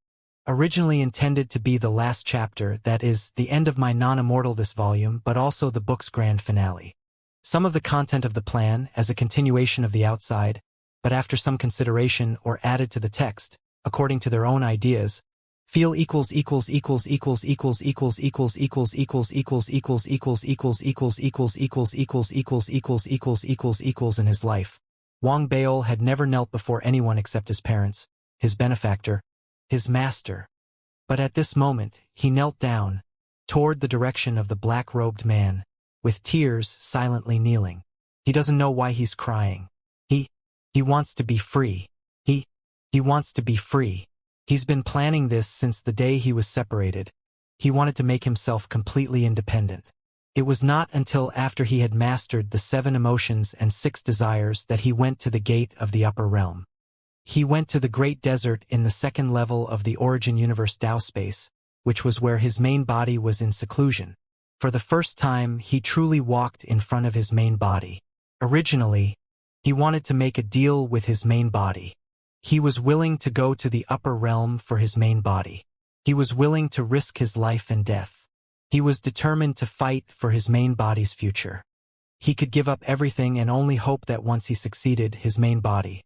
Originally intended to be the last chapter, that is, the end of my non-immortal this volume, but also the book's grand finale. Some of the content of the plan, as a continuation of the outside, but after some consideration or added to the text, according to their own ideas, feel equals in his life. Wang Baol had never knelt before anyone except his parents, his benefactor, his master. But at this moment, he knelt down, toward the direction of the black-robed man, with tears silently kneeling. He doesn't know why he's crying. He wants to be free. He wants to be free. He's been planning this since the day he was separated. He wanted to make himself completely independent. It was not until after he had mastered the 7 emotions and 6 desires that he went to the gate of the upper realm. He went to the great desert in the 2nd level of the Origin Universe Tao space, which was where his main body was in seclusion. For the first time, he truly walked in front of his main body. Originally, he wanted to make a deal with his main body. He was willing to go to the upper realm for his main body. He was willing to risk his life and death. He was determined to fight for his main body's future. He could give up everything and only hope that once he succeeded his main body,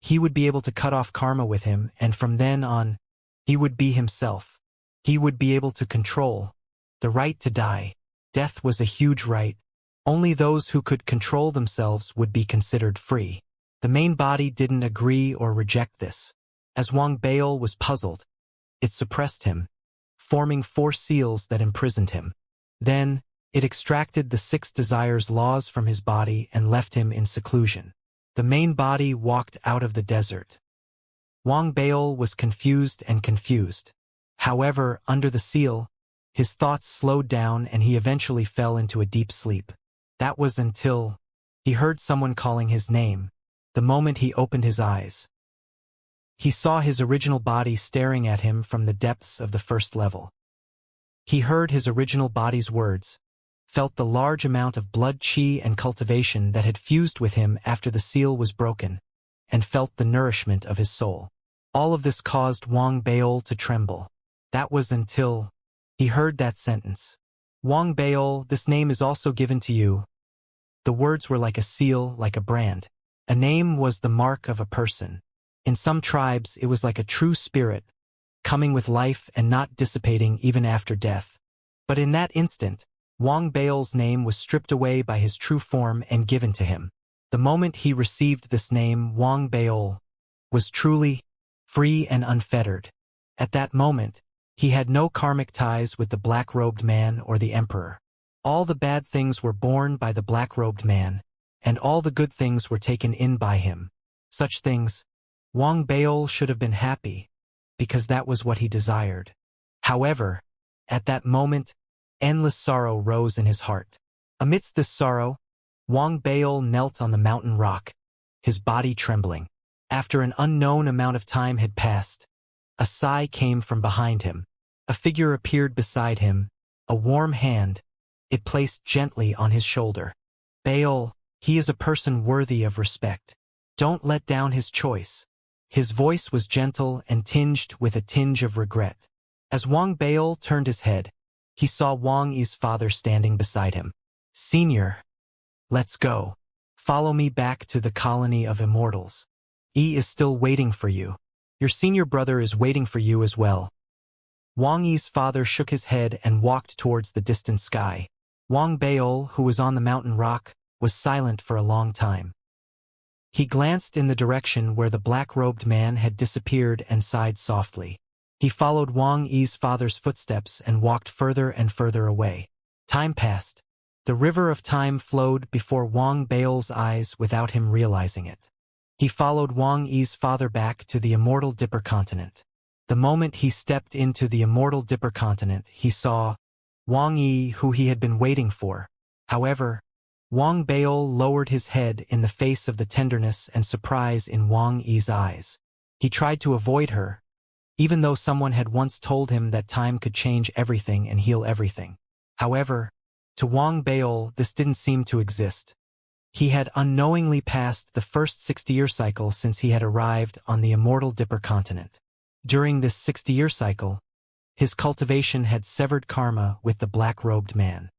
he would be able to cut off karma with him, and from then on, he would be himself. He would be able to control the right to die. Death was a huge right. Only those who could control themselves would be considered free. The main body didn't agree or reject this. As Wang Baol was puzzled, it suppressed him, forming 4 seals that imprisoned him. Then, it extracted the 6 desires laws from his body and left him in seclusion. The main body walked out of the desert. Wang Baol was confused and confused. However, under the seal, his thoughts slowed down and he eventually fell into a deep sleep. That was until he heard someone calling his name. The moment he opened his eyes, he saw his original body staring at him from the depths of the 1st level. He heard his original body's words, felt the large amount of blood chi and cultivation that had fused with him after the seal was broken, and felt the nourishment of his soul. All of this caused Wang Baol to tremble. That was until he heard that sentence. Wang Baol, this name is also given to you. The words were like a seal, like a brand. A name was the mark of a person. In some tribes, it was like a true spirit, coming with life and not dissipating even after death. But in that instant, Wang Baol's name was stripped away by his true form and given to him. The moment he received this name, Wang Baol was truly free and unfettered. At that moment, he had no karmic ties with the black-robed man or the emperor. All the bad things were borne by the black-robed man, and all the good things were taken in by him. Such things, Wang Baol should have been happy, because that was what he desired. However, at that moment, endless sorrow rose in his heart. Amidst this sorrow, Wang Baol knelt on the mountain rock, his body trembling. After an unknown amount of time had passed, a sigh came from behind him. A figure appeared beside him, a warm hand, it placed gently on his shoulder. Baol, he is a person worthy of respect. Don't let down his choice. His voice was gentle and tinged with a tinge of regret. As Wang Baol turned his head, he saw Wang Yi's father standing beside him. Senior, let's go. Follow me back to the colony of immortals. Yi is still waiting for you. Your senior brother is waiting for you as well. Wang Yi's father shook his head and walked towards the distant sky. Wang Baol, who was on the mountain rock, was silent for a long time. He glanced in the direction where the black-robed man had disappeared and sighed softly. He followed Wang Yi's father's footsteps and walked further and further away. Time passed. The river of time flowed before Wang Baol's eyes without him realizing it. He followed Wang Yi's father back to the Immortal Dipper continent. The moment he stepped into the Immortal Dipper continent, he saw Wang Yi, who he had been waiting for. However, Wang Baol lowered his head in the face of the tenderness and surprise in Wang Yi's eyes. He tried to avoid her, even though someone had once told him that time could change everything and heal everything. However, to Wang Baol, this didn't seem to exist. He had unknowingly passed the first 60-year cycle since he had arrived on the Immortal Dipper continent. During this 60-year cycle, his cultivation had severed karma with the black-robed man.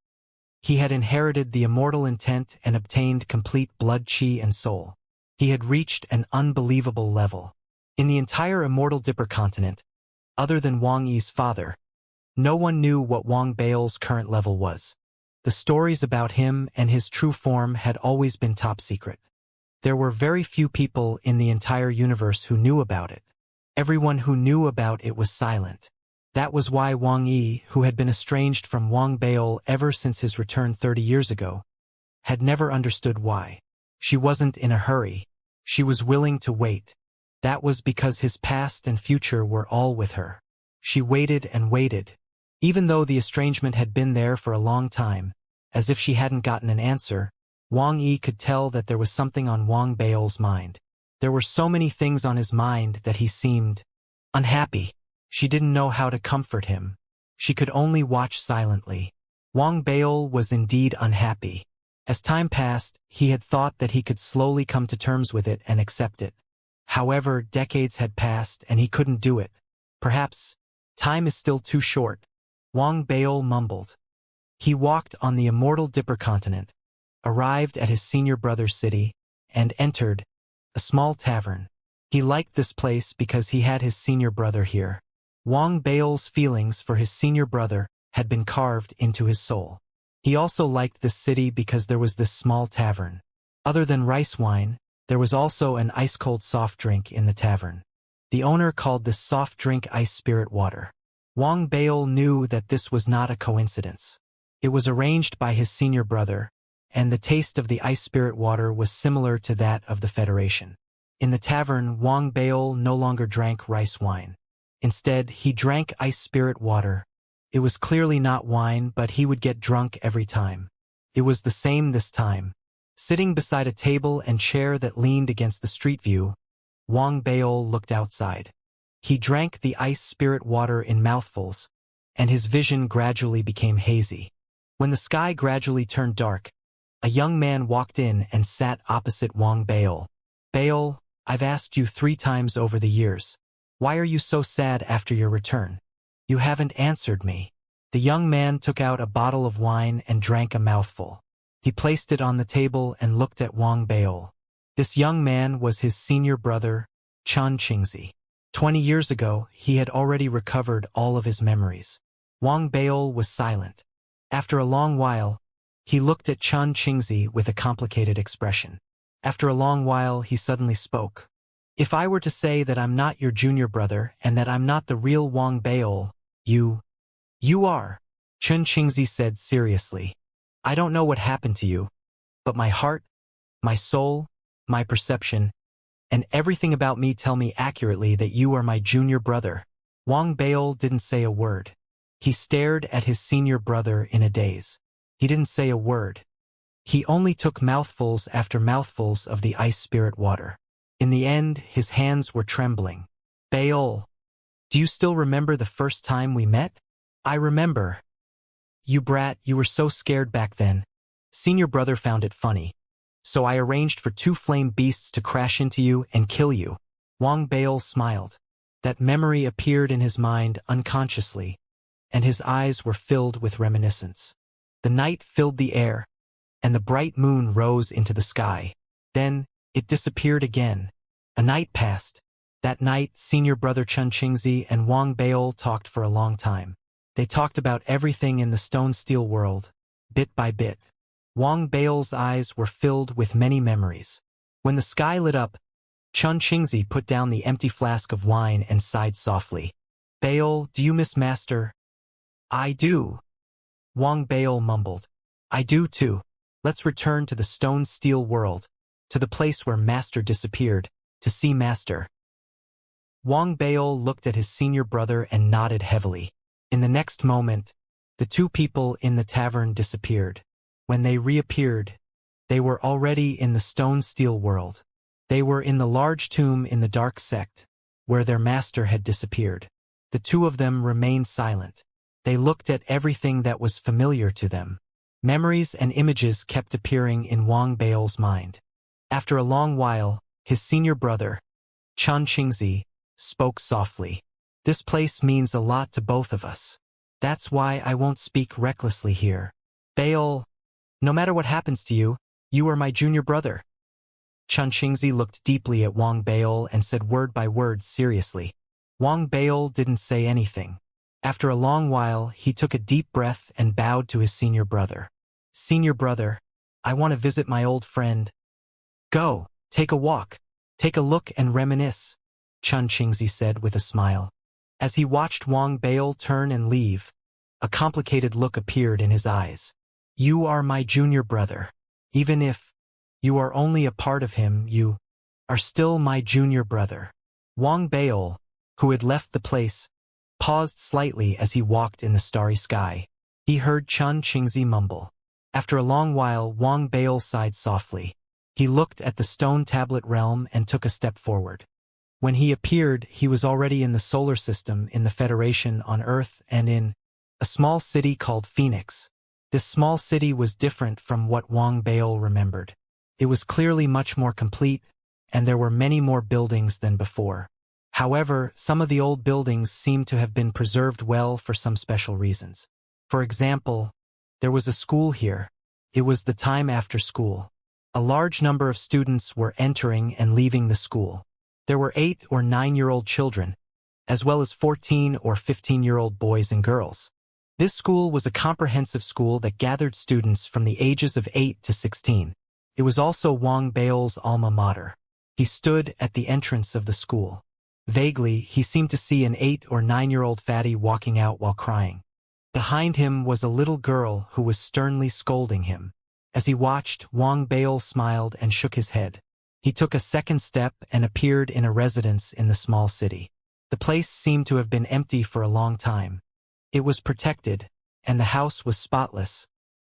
He had inherited the immortal intent and obtained complete blood chi and soul. He had reached an unbelievable level. In the entire Immortal Dipper continent, other than Wang Yi's father, no one knew what Wang Baol's current level was. The stories about him and his true form had always been top secret. There were very few people in the entire universe who knew about it. Everyone who knew about it was silent. That was why Wang Yi, who had been estranged from Wang Baol ever since his return 30 years ago, had never understood why. She wasn't in a hurry. She was willing to wait. That was because his past and future were all with her. She waited and waited, even though the estrangement had been there for a long time. As if she hadn't gotten an answer, Wang Yi could tell that there was something on Wang Baol's mind. There were so many things on his mind that he seemed unhappy. She didn't know how to comfort him. She could only watch silently. Wang Baol was indeed unhappy. As time passed, he had thought that he could slowly come to terms with it and accept it. However, decades had passed and he couldn't do it. Perhaps time is still too short. Wang Baol mumbled. He walked on the Immortal Dipper continent, arrived at his senior brother's city, and entered a small tavern. He liked this place because he had his senior brother here. Wang Baol's feelings for his senior brother had been carved into his soul. He also liked this city because there was this small tavern. Other than rice wine, there was also an ice-cold soft drink in the tavern. The owner called this soft drink ice spirit water. Wang Baol knew that this was not a coincidence. It was arranged by his senior brother, and the taste of the ice spirit water was similar to that of the Federation. In the tavern, Wang Baol no longer drank rice wine. Instead, he drank ice spirit water. It was clearly not wine, but he would get drunk every time. It was the same this time. Sitting beside a table and chair that leaned against the street view, Wang Baol looked outside. He drank the ice spirit water in mouthfuls, and his vision gradually became hazy. When the sky gradually turned dark, a young man walked in and sat opposite Wang Baol. Baol, I've asked you 3 times over the years. Why are you so sad after your return? You haven't answered me." The young man took out a bottle of wine and drank a mouthful. He placed it on the table and looked at Wang Baol. This young man was his senior brother, Xianxia. 20 years ago, he had already recovered all of his memories. Wang Baol was silent. After a long while, he looked at Xianxia with a complicated expression. After a long while, he suddenly spoke. "If I were to say that I'm not your junior brother and that I'm not the real Wang Baol, you are," Xianxia said seriously. "I don't know what happened to you, but my heart, my soul, my perception, and everything about me tell me accurately that you are my junior brother." Wang Baol didn't say a word. He stared at his senior brother in a daze. He didn't say a word. He only took mouthfuls after mouthfuls of the ice spirit water. In the end, his hands were trembling. "Baol, do you still remember the first time we met?" "I remember. You brat, you were so scared back then." Senior brother found it funny. "So I arranged for 2 flame beasts to crash into you and kill you." Wang Baol smiled. That memory appeared in his mind unconsciously, and his eyes were filled with reminiscence. The night filled the air, and the bright moon rose into the sky. Then, it disappeared again. A night passed. That night, senior brother Xianxia and Wang Baol talked for a long time. They talked about everything in the stone-steel world, bit by bit. Wang Baol's eyes were filled with many memories. When the sky lit up, Xianxia put down the empty flask of wine and sighed softly. "Baol, do you miss Master?" "I do," Wang Baol mumbled. "I do too. Let's return to the stone-steel world, to the place where Master disappeared, to see Master." Wang Baol looked at his senior brother and nodded heavily. In the next moment, the 2 people in the tavern disappeared. When they reappeared, they were already in the stone-steel world. They were in the large tomb in the dark sect, where their master had disappeared. The 2 of them remained silent. They looked at everything that was familiar to them. Memories and images kept appearing in Wang Baol's mind. After a long while, his senior brother, Xianxia, spoke softly. "This place means a lot to both of us. That's why I won't speak recklessly here. Baol, no matter what happens to you, you are my junior brother." Xianxia looked deeply at Wang Baol and said word by word seriously. Wang Baol didn't say anything. After a long while, he took a deep breath and bowed to his senior brother. "Senior brother, I want to visit my old friend." "Go, take a walk, take a look and reminisce," Xianxia said with a smile. As he watched Wang Baol turn and leave, a complicated look appeared in his eyes. "You are my junior brother. Even if you are only a part of him, you are still my junior brother." Wang Baol, who had left the place, paused slightly as he walked in the starry sky. He heard Xianxia mumble. After a long while, Wang Baol sighed softly. He looked at the stone tablet realm and took a step forward. When he appeared, he was already in the solar system, in the Federation on Earth, and in a small city called Phoenix. This small city was different from what Wang Baol remembered. It was clearly much more complete, and there were many more buildings than before. However, some of the old buildings seemed to have been preserved well for some special reasons. For example, there was a school here. It was the time after school. A large number of students were entering and leaving the school. There were 8 or 9-year-old children, as well as 14 or 15-year-old boys and girls. This school was a comprehensive school that gathered students from the ages of 8 to 16. It was also Wang Baol's alma mater. He stood at the entrance of the school. Vaguely, he seemed to see an 8 or 9-year-old fatty walking out while crying. Behind him was a little girl who was sternly scolding him. As he watched, Wang Baol smiled and shook his head. He took a second step and appeared in a residence in the small city. The place seemed to have been empty for a long time. It was protected, and the house was spotless.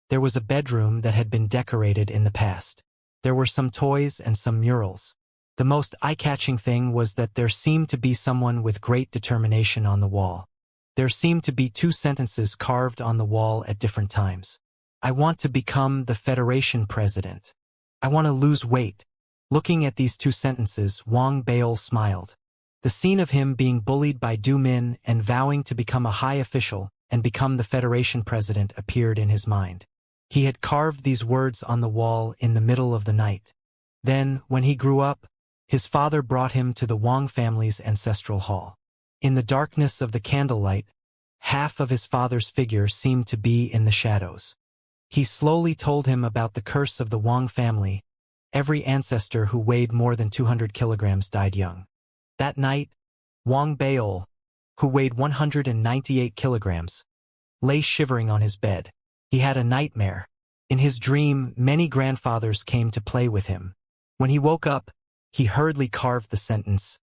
There was a bedroom that had been decorated in the past. There were some toys and some murals. The most eye-catching thing was that there seemed to be someone with great determination on the wall. There seemed to be 2 sentences carved on the wall at different times. "I want to become the Federation president. I want to lose weight." Looking at these 2 sentences, Wang Baol smiled. The scene of him being bullied by Du Min and vowing to become a high official and become the Federation president appeared in his mind. He had carved these words on the wall in the middle of the night. Then, when he grew up, his father brought him to the Wang family's ancestral hall. In the darkness of the candlelight, half of his father's figure seemed to be in the shadows. He slowly told him about the curse of the Wang family. Every ancestor who weighed more than 200 kilograms died young. That night, Wang Baol, who weighed 198 kilograms, lay shivering on his bed. He had a nightmare. In his dream, many grandfathers came to play with him. When he woke up, he hurriedly carved the sentence,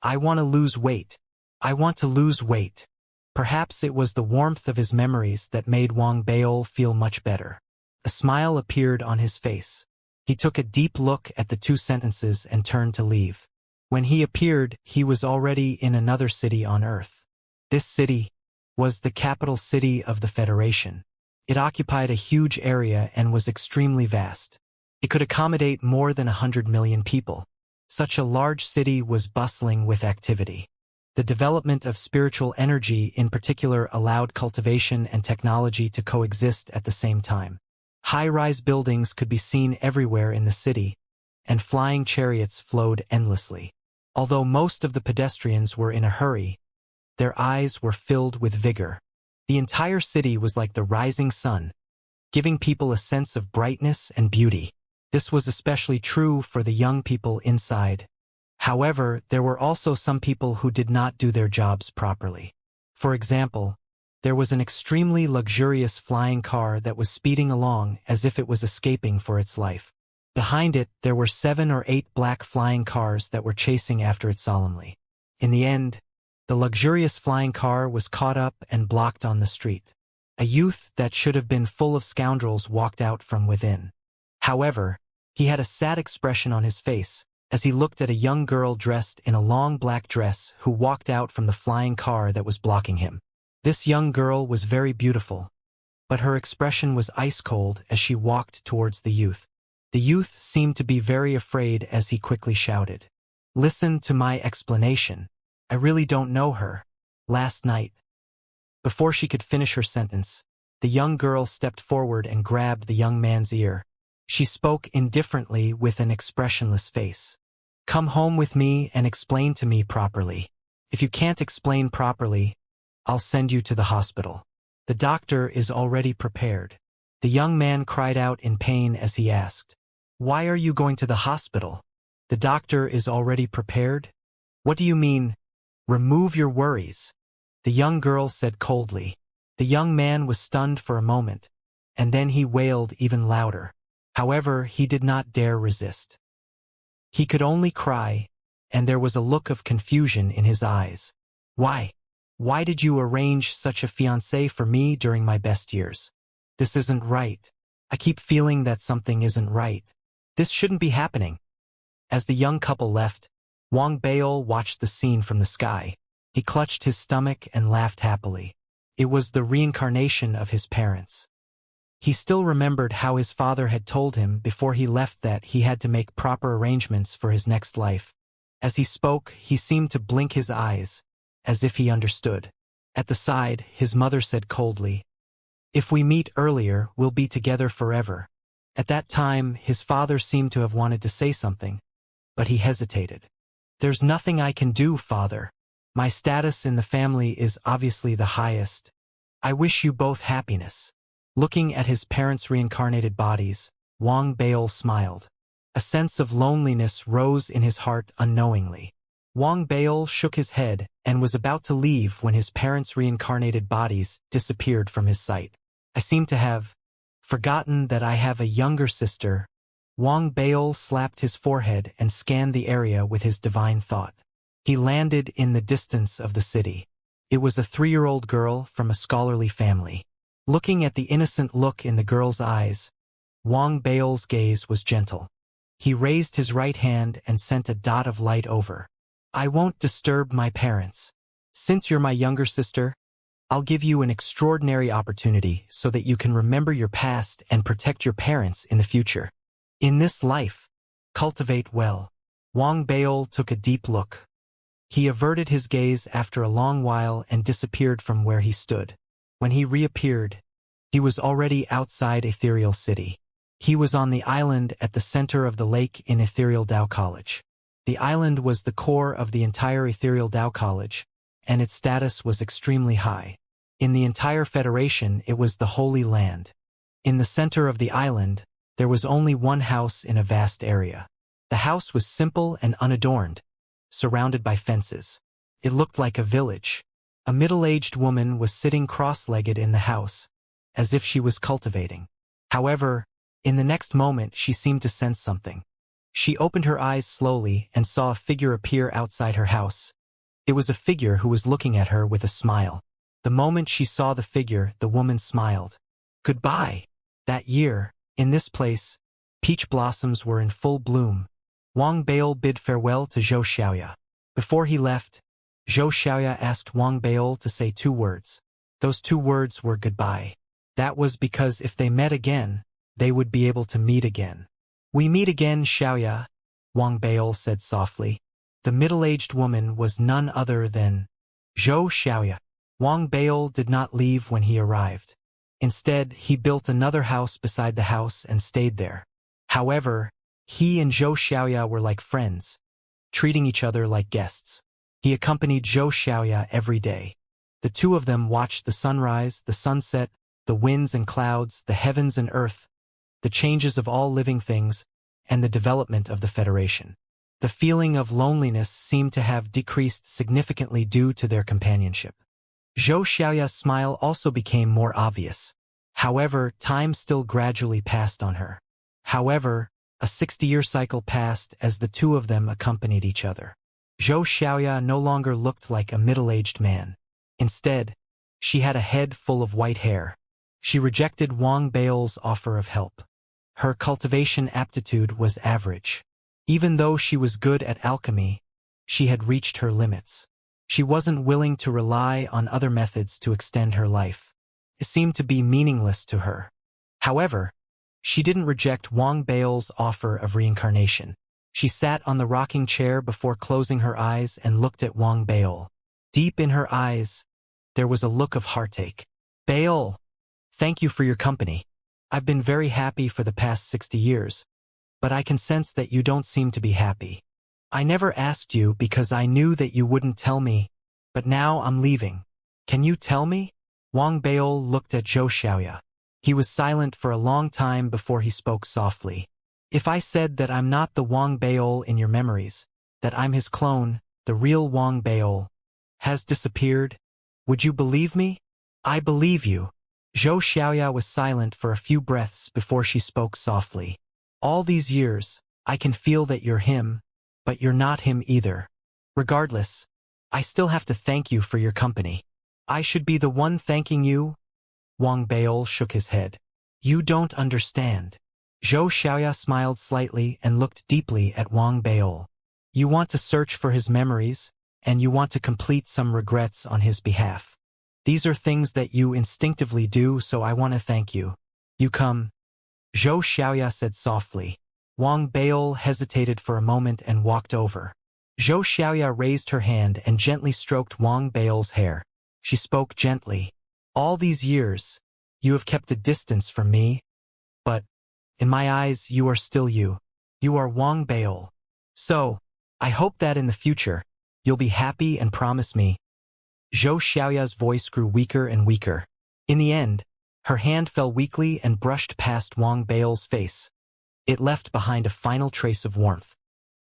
"I want to lose weight. I want to lose weight." Perhaps it was the warmth of his memories that made Wang Baol feel much better. A smile appeared on his face. He took a deep look at the two sentences and turned to leave. When he appeared, he was already in another city on Earth. This city was the capital city of the Federation. It occupied a huge area and was extremely vast. It could accommodate more than 100 million people. Such a large city was bustling with activity. The development of spiritual energy in particular allowed cultivation and technology to coexist at the same time. High-rise buildings could be seen everywhere in the city, and flying chariots flowed endlessly. Although most of the pedestrians were in a hurry, their eyes were filled with vigor. The entire city was like the rising sun, giving people a sense of brightness and beauty. This was especially true for the young people inside. However, there were also some people who did not do their jobs properly. For example, there was an extremely luxurious flying car that was speeding along as if it was escaping for its life. Behind it, there were 7 or 8 black flying cars that were chasing after it solemnly. In the end, the luxurious flying car was caught up and blocked on the street. A youth that should have been full of scoundrels walked out from within. However, he had a sad expression on his face as he looked at a young girl dressed in a long black dress who walked out from the flying car that was blocking him. This young girl was very beautiful, but her expression was ice-cold as she walked towards the youth. The youth seemed to be very afraid as he quickly shouted, "Listen to my explanation. I really don't know her. Last night." Before she could finish her sentence, the young girl stepped forward and grabbed the young man's ear. She spoke indifferently with an expressionless face. "Come home with me and explain to me properly. If you can't explain properly, I'll send you to the hospital. The doctor is already prepared." The young man cried out in pain as he asked, "Why are you going to the hospital? The doctor is already prepared? What do you mean? Remove your worries." The young girl said coldly. The young man was stunned for a moment, and then he wailed even louder. However, he did not dare resist. He could only cry, and there was a look of confusion in his eyes. "Why? Why did you arrange such a fiancé for me during my best years? This isn't right. I keep feeling that something isn't right. This shouldn't be happening." As the young couple left, Wang Baol watched the scene from the sky. He clutched his stomach and laughed happily. It was the reincarnation of his parents. He still remembered how his father had told him before he left that he had to make proper arrangements for his next life. As he spoke, he seemed to blink his eyes, as if he understood. At the side, his mother said coldly, "If we meet earlier, we'll be together forever." At that time, his father seemed to have wanted to say something, but he hesitated. "There's nothing I can do, father. My status in the family is obviously the highest. I wish you both happiness." Looking at his parents' reincarnated bodies, Wang Baol smiled. A sense of loneliness rose in his heart unknowingly. Wang Baol shook his head and was about to leave when his parents' reincarnated bodies disappeared from his sight. "I seem to have forgotten that I have a younger sister." Wang Baol slapped his forehead and scanned the area with his divine thought. He landed in the distance of the city. It was a 3-year-old girl from a scholarly family. Looking at the innocent look in the girl's eyes, Wang Baol's gaze was gentle. He raised his right hand and sent a dot of light over. "I won't disturb my parents. Since you're my younger sister, I'll give you an extraordinary opportunity so that you can remember your past and protect your parents in the future. In this life, cultivate well." Wang Baol took a deep look. He averted his gaze after a long while and disappeared from where he stood. When he reappeared, he was already outside Ethereal City. He was on the island at the center of the lake in Ethereal Dao College. The island was the core of the entire Ethereal Dao College, and its status was extremely high. In the entire Federation, it was the Holy Land. In the center of the island, there was only one house in a vast area. The house was simple and unadorned, surrounded by fences. It looked like a village. A middle-aged woman was sitting cross-legged in the house, as if she was cultivating. However, in the next moment she seemed to sense something. She opened her eyes slowly and saw a figure appear outside her house. It was a figure who was looking at her with a smile. The moment she saw the figure, the woman smiled. Goodbye. That year, in this place, peach blossoms were in full bloom. Wang Baol bid farewell to Zhou Xiaoya. Before he left, Zhou Xiaoya asked Wang Baol to say 2 words. Those 2 words were goodbye. That was because if they met again, they would be able to meet again. We meet again, Xiaoya, Wang Baol said softly. The middle-aged woman was none other than Zhou Xiaoya. Wang Baol did not leave when he arrived. Instead, he built another house beside the house and stayed there. However, he and Zhou Xiaoya were like friends, treating each other like guests. He accompanied Zhou Xiaoya every day. The 2 of them watched the sunrise, the sunset, the winds and clouds, the heavens and earth, the changes of all living things, and the development of the Federation. The feeling of loneliness seemed to have decreased significantly due to their companionship. Zhou Xiaoya's smile also became more obvious. However, time still gradually passed on her. However, a 60-year cycle passed as the 2 of them accompanied each other. Zhou Xiaoya no longer looked like a middle-aged man. Instead, she had a head full of white hair. She rejected Wang Baol's offer of help. Her cultivation aptitude was average. Even though she was good at alchemy, she had reached her limits. She wasn't willing to rely on other methods to extend her life. It seemed to be meaningless to her. However, she didn't reject Wang Baol's offer of reincarnation. She sat on the rocking chair before closing her eyes and looked at Wang Baol. Deep in her eyes, there was a look of heartache. Baol, thank you for your company. I've been very happy for the past 60 years, but I can sense that you don't seem to be happy. I never asked you because I knew that you wouldn't tell me, but now I'm leaving. Can you tell me? Wang Baol looked at Zhou Xiaoya. He was silent for a long time before he spoke softly. If I said that I'm not the Wang Baol in your memories, that I'm his clone, the real Wang Baol, has disappeared, would you believe me? I believe you. Zhou Xiaoya was silent for a few breaths before she spoke softly. All these years, I can feel that you're him, but you're not him either. Regardless, I still have to thank you for your company. I should be the one thanking you? Wang Baol shook his head. You don't understand. Zhou Xiaoya smiled slightly and looked deeply at Wang Baol. You want to search for his memories, and you want to complete some regrets on his behalf. These are things that you instinctively do, so I want to thank you. You come. Zhou Xiaoya said softly. Wang Baol hesitated for a moment and walked over. Zhou Xiaoya raised her hand and gently stroked Wang Baol's hair. She spoke gently. All these years, you have kept a distance from me, but, in my eyes, you are still you. You are Wang Baol. So, I hope that in the future, you'll be happy and promise me. Zhou Xiaoya's voice grew weaker and weaker. In the end, her hand fell weakly and brushed past Wang Baol's face. It left behind a final trace of warmth.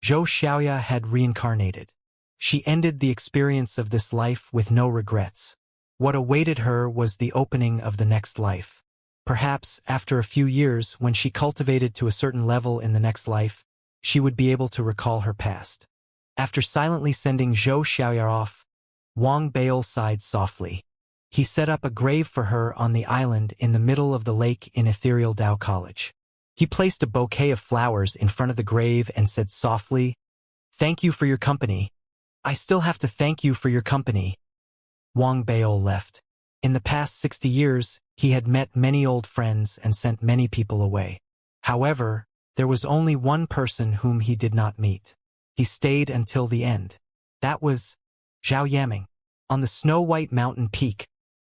Zhou Xiaoya had reincarnated. She ended the experience of this life with no regrets. What awaited her was the opening of the next life. Perhaps, after a few years, when she cultivated to a certain level in the next life, she would be able to recall her past. After silently sending Zhou Xiaoya off, Wang Baol sighed softly. He set up a grave for her on the island in the middle of the lake in Ethereal Dao College. He placed a bouquet of flowers in front of the grave and said softly, "Thank you for your company. I still have to thank you for your company." Wang Baol left. In the past 60 years, he had met many old friends and sent many people away. However, there was only one person whom he did not meet. He stayed until the end. That was Zhao Yaming. On the snow-white mountain peak,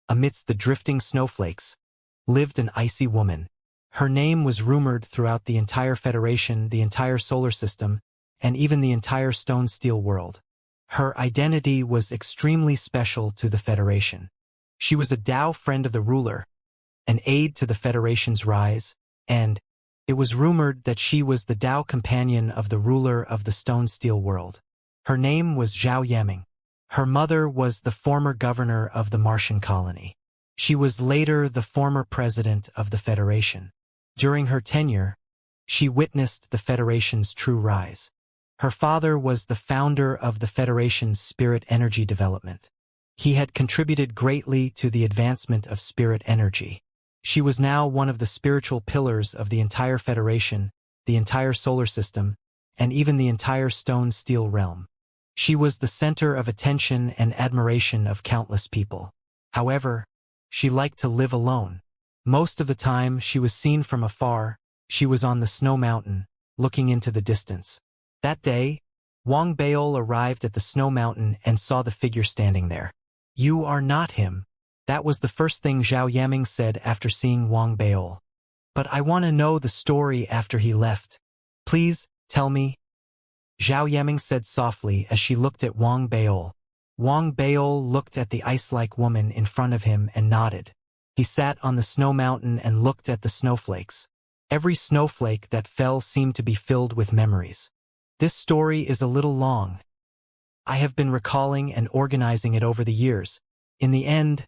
amidst the drifting snowflakes, lived an icy woman. Her name was rumored throughout the entire Federation, the entire solar system, and even the entire stone-steel world. Her identity was extremely special to the Federation. She was a Dao friend of the ruler, an aide to the Federation's rise, and it was rumored that she was the Dao companion of the ruler of the stone-steel world. Her name was Zhao Yaming. Her mother was the former governor of the Martian colony. She was later the former president of the Federation. During her tenure, she witnessed the Federation's true rise. Her father was the founder of the Federation's spirit energy development. He had contributed greatly to the advancement of spirit energy. She was now one of the spiritual pillars of the entire Federation, the entire solar system, and even the entire stone-steel realm. She was the center of attention and admiration of countless people. However, she liked to live alone. Most of the time she was seen from afar. She was on the snow mountain, looking into the distance. That day, Wang Baol arrived at the snow mountain and saw the figure standing there. "You are not him." That was the first thing Zhao Yaming said after seeing Wang Baol. "But I want to know the story after he left. Please, tell me." Zhao Yaming said softly as she looked at Wang Baol. Wang Baol looked at the ice-like woman in front of him and nodded. He sat on the snow mountain and looked at the snowflakes. Every snowflake that fell seemed to be filled with memories. "This story is a little long. I have been recalling and organizing it over the years. In the end,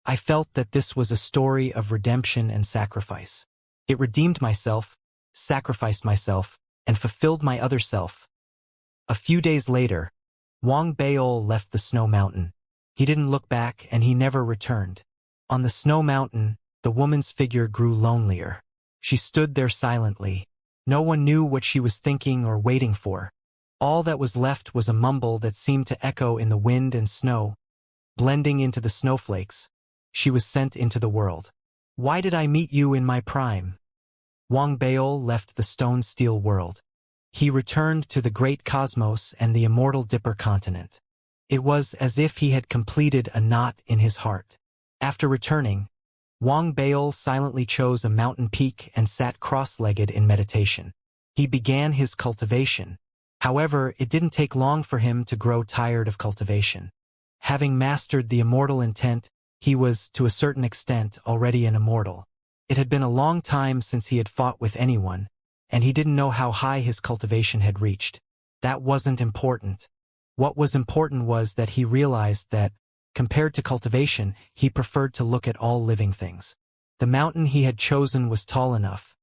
I felt that this was a story of redemption and sacrifice. It redeemed myself, sacrificed myself, and fulfilled my other self." A few days later, Wang Baol left the snow mountain. He didn't look back and he never returned. On the snow mountain, the woman's figure grew lonelier. She stood there silently. No one knew what she was thinking or waiting for. All that was left was a mumble that seemed to echo in the wind and snow. Blending into the snowflakes, she was sent into the world. "Why did I meet you in my prime?" Wang Baol left the stone-steel world. He returned to the great cosmos and the immortal Dipper continent. It was as if he had completed a knot in his heart. After returning, Wang Baol silently chose a mountain peak and sat cross-legged in meditation. He began his cultivation. However, it didn't take long for him to grow tired of cultivation. Having mastered the immortal intent, he was, to a certain extent, already an immortal. It had been a long time since he had fought with anyone, and he didn't know how high his cultivation had reached. That wasn't important. What was important was that he realized that, compared to cultivation, he preferred to look at all living things. The mountain he had chosen was tall enough,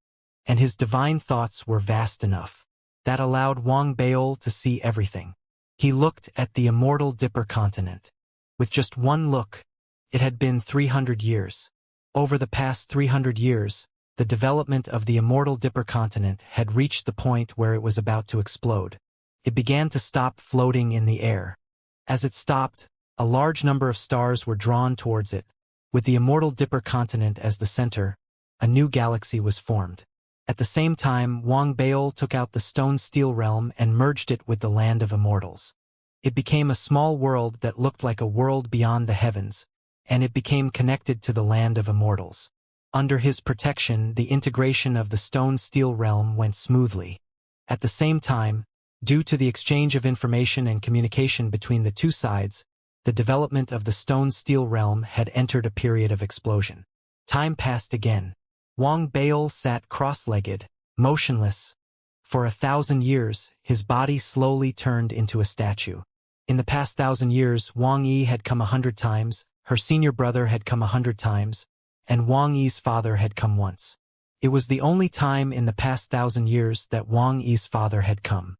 and his divine thoughts were vast enough. That allowed Wang Baol to see everything. He looked at the immortal Dipper continent. With just one look, it had been 300 years. Over the past 300 years, the development of the immortal Dipper continent had reached the point where it was about to explode. It began to stop floating in the air. As it stopped, a large number of stars were drawn towards it. With the immortal Dipper continent as the center, a new galaxy was formed. At the same time, Wang Baol took out the stone-steel realm and merged it with the land of immortals. It became a small world that looked like a world beyond the heavens, and it became connected to the land of immortals. Under his protection, the integration of the stone-steel realm went smoothly. At the same time, due to the exchange of information and communication between the two sides, the development of the stone-steel realm had entered a period of explosion. Time passed again. Wang Baol sat cross-legged, motionless. For 1,000 years, his body slowly turned into a statue. In the past 1,000 years, Wang Yi had come 100 times, her senior brother had come 100 times, and Wang Yi's father had come once. It was the only time in the past 1,000 years that Wang Yi's father had come.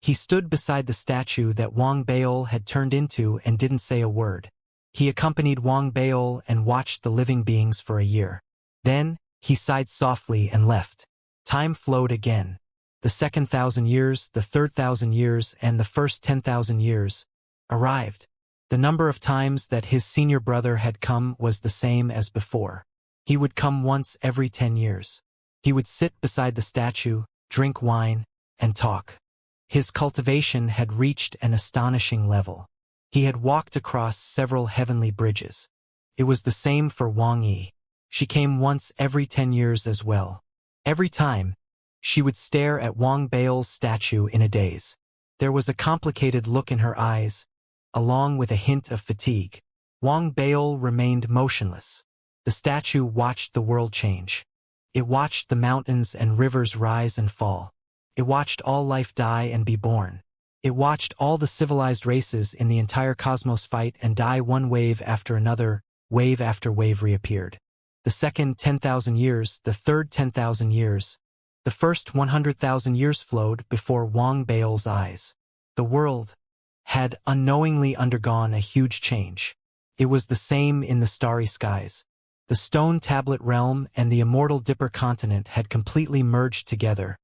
He stood beside the statue that Wang Baol had turned into and didn't say a word. He accompanied Wang Baol and watched the living beings for a year. Then, he sighed softly and left. Time flowed again. The second 1,000 years, the third 1,000 years, and the first 10,000 years arrived. The number of times that his senior brother had come was the same as before. He would come once every 10 years. He would sit beside the statue, drink wine, and talk. His cultivation had reached an astonishing level. He had walked across several heavenly bridges. It was the same for Wang Yi. She came once every 10 years as well. Every time, she would stare at Wang Bao's statue in a daze. There was a complicated look in her eyes, along with a hint of fatigue. Wang Bao remained motionless. The statue watched the world change. It watched the mountains and rivers rise and fall. It watched all life die and be born. It watched all the civilized races in the entire cosmos fight and die. One wave after another, wave after wave reappeared. The second 10,000 years, the third 10,000 years. The first 100,000 years flowed before Wang Bao's eyes. The world had unknowingly undergone a huge change. It was the same in the starry skies. The stone tablet realm and the immortal Dipper continent had completely merged together,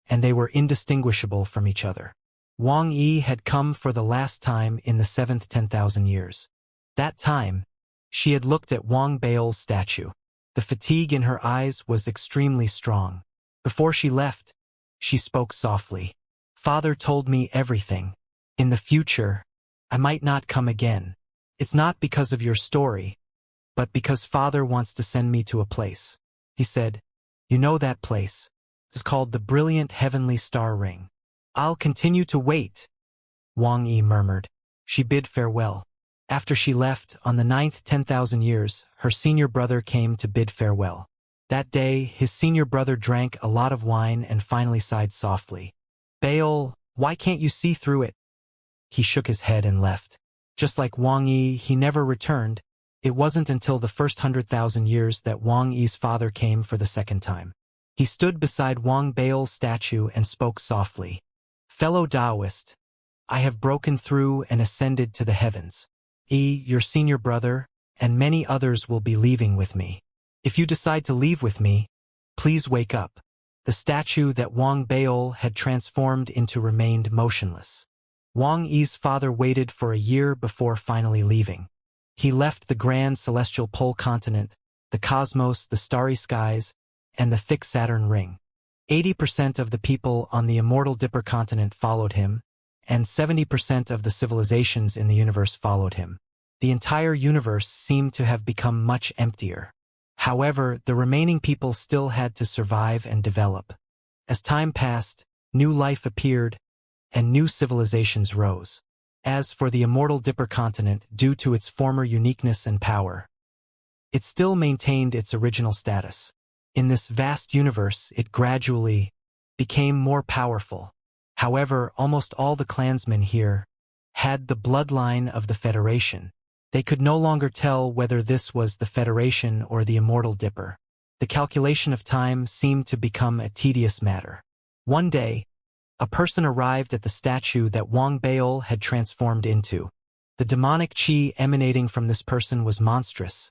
and they were indistinguishable from each other. Wang Yi had come for the last time in the seventh 10,000 years. That time, she had looked at Wang Bao's statue. The fatigue in her eyes was extremely strong. Before she left, she spoke softly. Father told me everything. In the future, I might not come again. It's not because of your story, but because Father wants to send me to a place. He said, you know that place. It's called the Brilliant Heavenly Star Ring. I'll continue to wait, Wang Yi murmured. She bid farewell. After she left, on the ninth 10,000 years, her senior brother came to bid farewell. That day, his senior brother drank a lot of wine and finally sighed softly. Baol, why can't you see through it? He shook his head and left. Just like Wang Yi, he never returned. It wasn't until the first 100,000 years that Wang Yi's father came for the second time. He stood beside Wang Baol's statue and spoke softly. Fellow Taoist, I have broken through and ascended to the heavens. Your senior brother, and many others will be leaving with me. If you decide to leave with me, please wake up. The statue that Wang Baol had transformed into remained motionless. Wang Yi's father waited for a year before finally leaving. He left the grand celestial pole continent, the cosmos, the starry skies, and the thick Saturn ring. 80% of the people on the immortal Dipper continent followed him, and 70% of the civilizations in the universe followed him. The entire universe seemed to have become much emptier. However, the remaining people still had to survive and develop. As time passed, new life appeared, and new civilizations rose. As for the immortal Dipper continent, due to its former uniqueness and power, it still maintained its original status. In this vast universe, it gradually became more powerful. However, almost all the clansmen here had the bloodline of the Federation. They could no longer tell whether this was the Federation or the immortal Dipper. The calculation of time seemed to become a tedious matter. One day, a person arrived at the statue that Wang Baol had transformed into. The demonic chi emanating from this person was monstrous,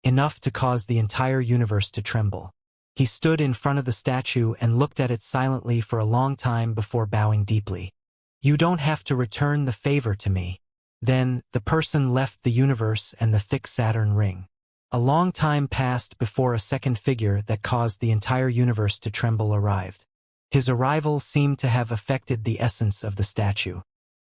enough to cause the entire universe to tremble. He stood in front of the statue and looked at it silently for a long time before bowing deeply. You don't have to return the favor to me. Then, the person left the universe and the thick Saturn ring. A long time passed before a second figure that caused the entire universe to tremble arrived. His arrival seemed to have affected the essence of the statue.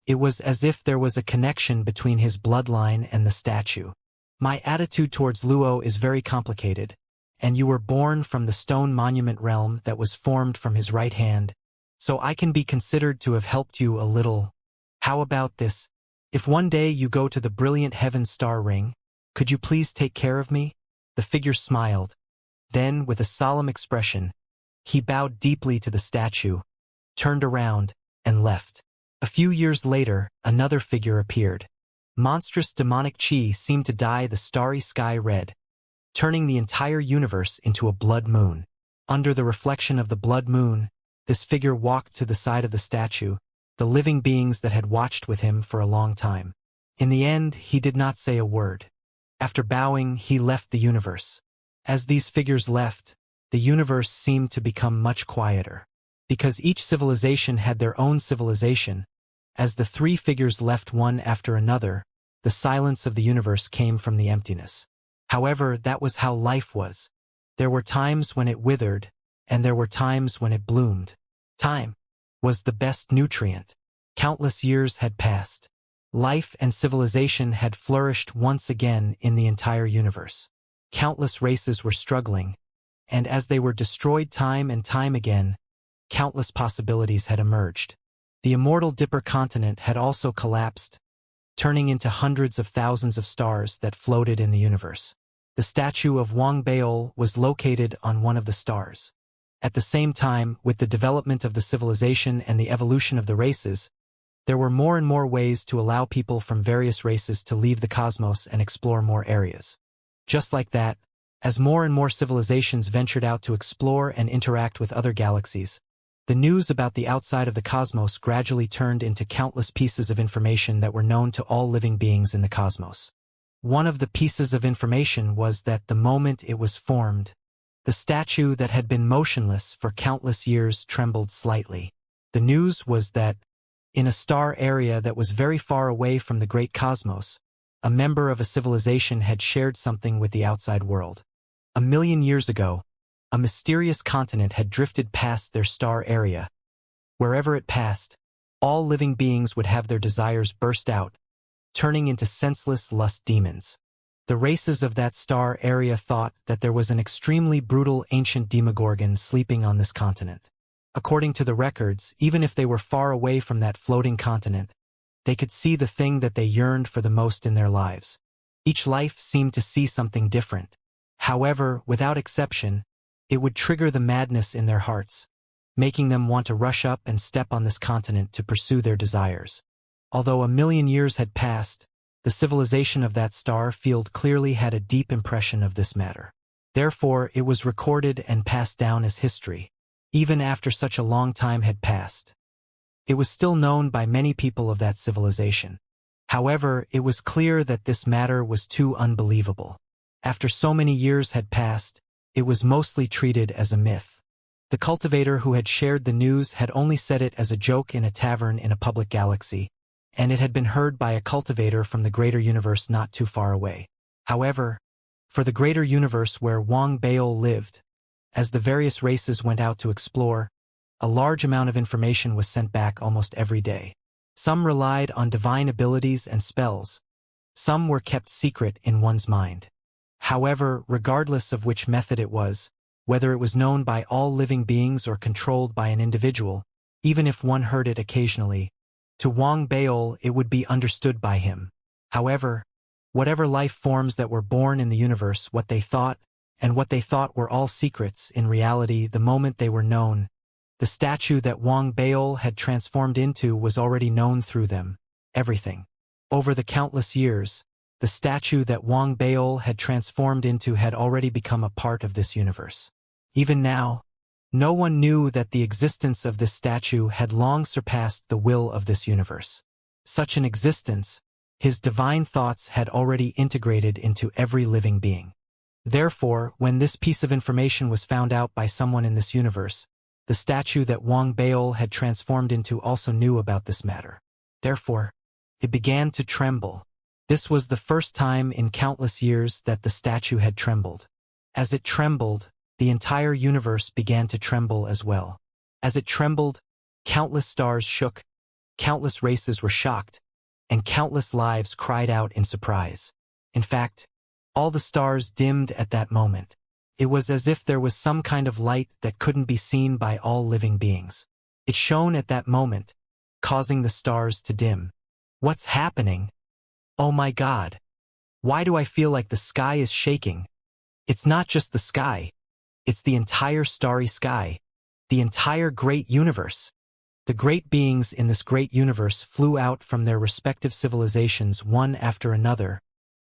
It was as if there was a connection between his bloodline and the statue. My attitude towards Luo is very complicated, and you were born from the stone monument realm that was formed from his right hand, so I can be considered to have helped you a little. How about this? If one day you go to the Brilliant Heaven Star Ring, could you please take care of me? The figure smiled. Then, with a solemn expression, he bowed deeply to the statue, turned around, and left. A few years later, another figure appeared. Monstrous demonic chi seemed to dye the starry sky red, turning the entire universe into a blood moon. Under the reflection of the blood moon, this figure walked to the side of the statue, the living beings that had watched with him for a long time. In the end, he did not say a word. After bowing, he left the universe. As these figures left, the universe seemed to become much quieter. Because each civilization had their own civilization, as the three figures left one after another, the silence of the universe came from the emptiness. However, that was how life was. There were times when it withered, and there were times when it bloomed. Time was the best nutrient. Countless years had passed. Life and civilization had flourished once again in the entire universe. Countless races were struggling, and as they were destroyed time and time again, countless possibilities had emerged. The immortal Dipper continent had also collapsed, turning into hundreds of thousands of stars that floated in the universe. The statue of Wang Baol was located on one of the stars. At the same time, with the development of the civilization and the evolution of the races, there were more and more ways to allow people from various races to leave the cosmos and explore more areas. Just like that, as more and more civilizations ventured out to explore and interact with other galaxies, the news about the outside of the cosmos gradually turned into countless pieces of information that were known to all living beings in the cosmos. One of the pieces of information was that the moment it was formed, the statue that had been motionless for countless years trembled slightly. The news was that, in a star area that was very far away from the great cosmos, a member of a civilization had shared something with the outside world. 1,000,000 years ago, a mysterious continent had drifted past their star area. Wherever it passed, all living beings would have their desires burst out, turning into senseless lust demons. The races of that star area thought that there was an extremely brutal ancient demogorgon sleeping on this continent. According to the records, even if they were far away from that floating continent, they could see the thing that they yearned for the most in their lives. Each life seemed to see something different. However, without exception, it would trigger the madness in their hearts, making them want to rush up and step on this continent to pursue their desires. Although 1,000,000 years had passed, the civilization of that star field clearly had a deep impression of this matter. Therefore, it was recorded and passed down as history. Even after such a long time had passed, it was still known by many people of that civilization. However, it was clear that this matter was too unbelievable. After so many years had passed, it was mostly treated as a myth. The cultivator who had shared the news had only said it as a joke in a tavern in a public galaxy, and it had been heard by a cultivator from the greater universe not too far away. However, for the greater universe where Wang Baol lived, as the various races went out to explore, a large amount of information was sent back almost every day. Some relied on divine abilities and spells. Some were kept secret in one's mind. However, regardless of which method it was, whether it was known by all living beings or controlled by an individual, even if one heard it occasionally, to Wang Baol it would be understood by him. However, whatever life forms that were born in the universe, what they thought were all secrets, in reality, the moment they were known, the statue that Wang Baol had transformed into was already known through them, everything. Over the countless years, the statue that Wang Baol had transformed into had already become a part of this universe. Even now, no one knew that the existence of this statue had long surpassed the will of this universe. Such an existence, his divine thoughts had already integrated into every living being. Therefore, when this piece of information was found out by someone in this universe, the statue that Wang Baol had transformed into also knew about this matter. Therefore, it began to tremble. This was the first time in countless years that the statue had trembled. As it trembled, the entire universe began to tremble as well. As it trembled, countless stars shook, countless races were shocked, and countless lives cried out in surprise. In fact, all the stars dimmed at that moment. It was as if there was some kind of light that couldn't be seen by all living beings. It shone at that moment, causing the stars to dim. What's happening? Oh my God! Why do I feel like the sky is shaking? It's not just the sky. It's the entire starry sky. The entire great universe. The great beings in this great universe flew out from their respective civilizations one after another,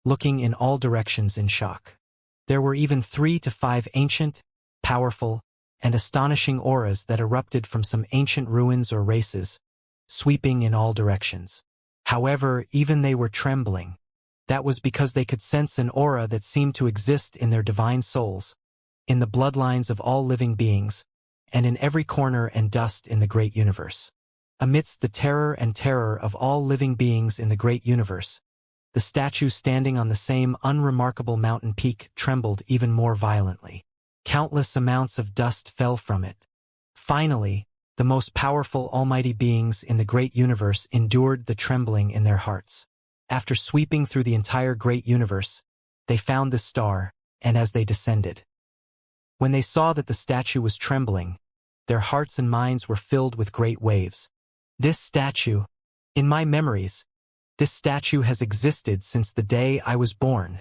looking in all directions in shock. There were even 3 to 5 ancient, powerful, and astonishing auras that erupted from some ancient ruins or races, sweeping in all directions. However, even they were trembling. That was because they could sense an aura that seemed to exist in their divine souls, in the bloodlines of all living beings, and in every corner and dust in the great universe. Amidst the terror of all living beings in the great universe, the statue standing on the same unremarkable mountain peak trembled even more violently. Countless amounts of dust fell from it. Finally, The most powerful almighty beings in the great universe endured the trembling in their hearts. After sweeping through the entire great universe, they found this star, and as they descended, when they saw that the statue was trembling, their hearts and minds were filled with great waves. This statue, in my memories, this statue has existed since the day I was born.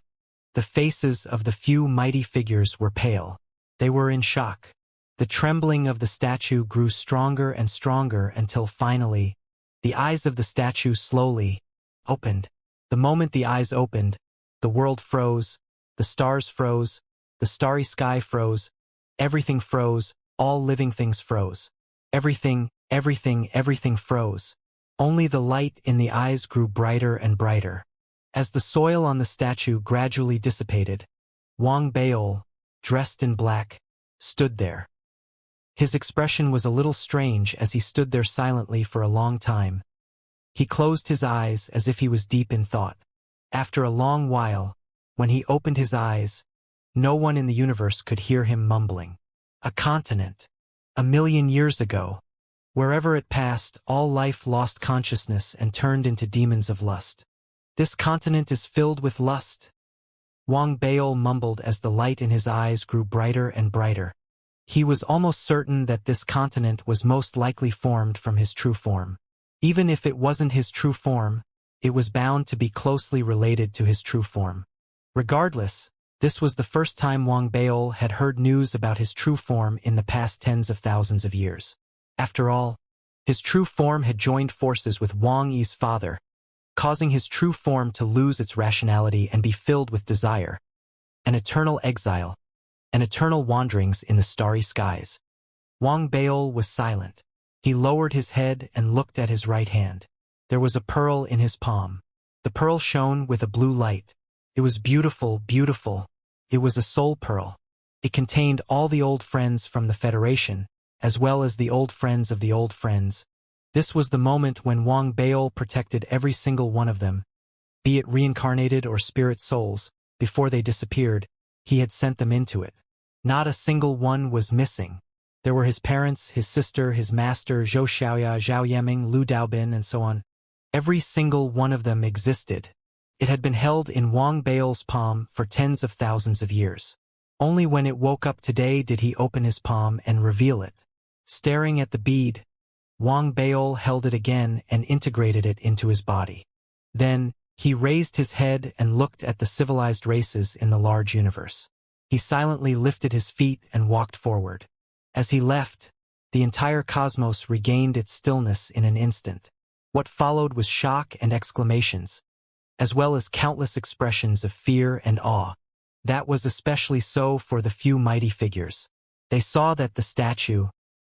The faces of the few mighty figures were pale. They were in shock. The trembling of the statue grew stronger and stronger until finally, the eyes of the statue slowly opened. The moment the eyes opened, the world froze, the stars froze, the starry sky froze, everything froze, all living things froze. Everything froze. Only the light in the eyes grew brighter and brighter. As the soil on the statue gradually dissipated, Wang Baol, dressed in black, stood there. His expression was a little strange as he stood there silently for a long time. He closed his eyes as if he was deep in thought. After a long while, when he opened his eyes, no one in the universe could hear him mumbling. A continent. 1,000,000 years ago. Wherever it passed, all life lost consciousness and turned into demons of lust. This continent is filled with lust. Wang Baol mumbled as the light in his eyes grew brighter and brighter. He was almost certain that this continent was most likely formed from his true form. Even if it wasn't his true form, it was bound to be closely related to his true form. Regardless, this was the first time Wang Baol had heard news about his true form in the past tens of thousands of years. After all, his true form had joined forces with Wang Yi's father, causing his true form to lose its rationality and be filled with desire, an eternal exile, and eternal wanderings in the starry skies. Wang Baol was silent. He lowered his head and looked at his right hand. There was a pearl in his palm. The pearl shone with a blue light. It was beautiful, beautiful. It was a soul pearl. It contained all the old friends from the Federation, as well as the old friends of the old friends. This was the moment when Wang Baol protected every single one of them, be it reincarnated or spirit souls. Before they disappeared, he had sent them into it. Not a single one was missing. There were his parents, his sister, his master, Zhou Xiaoya, Zhao Yeming, Lu Daobin, and so on. Every single one of them existed. It had been held in Wang Baol's palm for tens of thousands of years. Only when it woke up today did he open his palm and reveal it. Staring at the bead, Wang Baol held it again and integrated it into his body. Then, he raised his head and looked at the civilized races in the large universe. He silently lifted his feet and walked forward. As he left, the entire cosmos regained its stillness in an instant. What followed was shock and exclamations, as well as countless expressions of fear and awe. That was especially so for the few mighty figures. They saw that the statue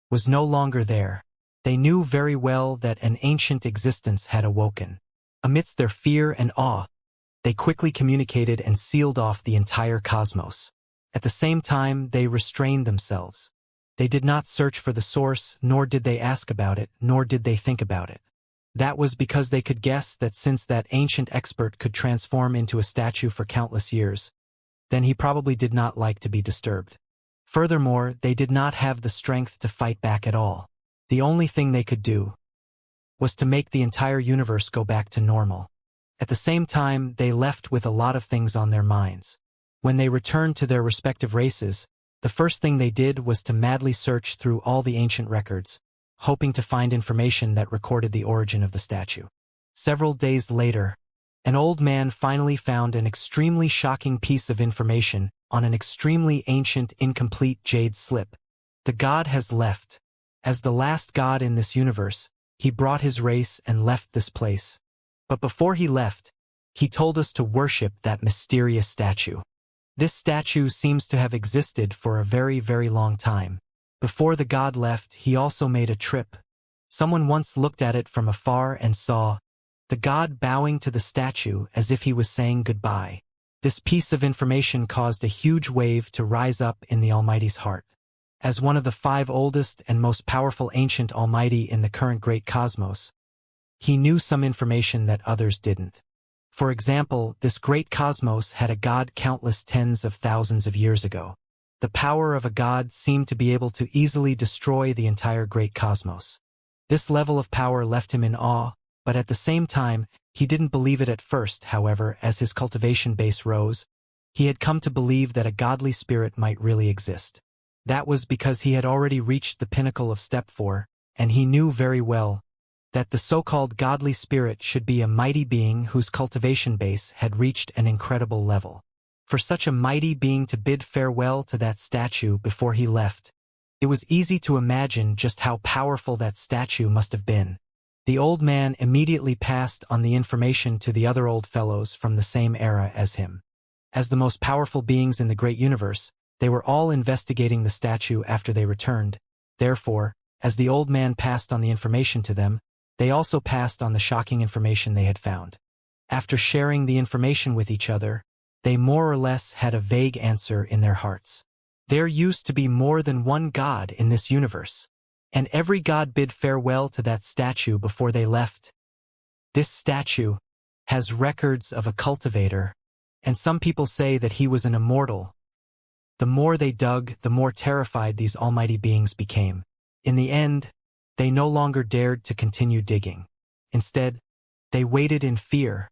was no longer there. They knew very well that an ancient existence had awoken. Amidst their fear and awe, they quickly communicated and sealed off the entire cosmos. At the same time, they restrained themselves. They did not search for the source, nor did they ask about it, nor did they think about it. That was because they could guess that since that ancient expert could transform into a statue for countless years, then he probably did not like to be disturbed. Furthermore, they did not have the strength to fight back at all. The only thing they could do was to make the entire universe go back to normal. At the same time, they left with a lot of things on their minds. When they returned to their respective races, the first thing they did was to madly search through all the ancient records, hoping to find information that recorded the origin of the statue. Several days later, an old man finally found an extremely shocking piece of information on an extremely ancient, incomplete jade slip. The god has left. As the last god in this universe, he brought his race and left this place. But before he left, he told us to worship that mysterious statue. This statue seems to have existed for a very, very long time. Before the god left, he also made a trip. Someone once looked at it from afar and saw the god bowing to the statue as if he was saying goodbye. This piece of information caused a huge wave to rise up in the Almighty's heart. As one of the 5 oldest and most powerful ancient Almighty in the current great cosmos, he knew some information that others didn't. For example, this great cosmos had a god countless tens of thousands of years ago. The power of a god seemed to be able to easily destroy the entire great cosmos. This level of power left him in awe, but at the same time, he didn't believe it at first. However, as his cultivation base rose, he had come to believe that a godly spirit might really exist. That was because he had already reached the pinnacle of step 4, and he knew very well that the so-called godly spirit should be a mighty being whose cultivation base had reached an incredible level. For such a mighty being to bid farewell to that statue before he left, it was easy to imagine just how powerful that statue must have been. The old man immediately passed on the information to the other old fellows from the same era as him. As the most powerful beings in the great universe, they were all investigating the statue after they returned. Therefore, as the old man passed on the information to them, they also passed on the shocking information they had found. After sharing the information with each other, they more or less had a vague answer in their hearts. There used to be more than one god in this universe, and every god bid farewell to that statue before they left. This statue has records of a cultivator, and some people say that he was an immortal. The more they dug, the more terrified these almighty beings became. In the end, they no longer dared to continue digging. Instead, they waited in fear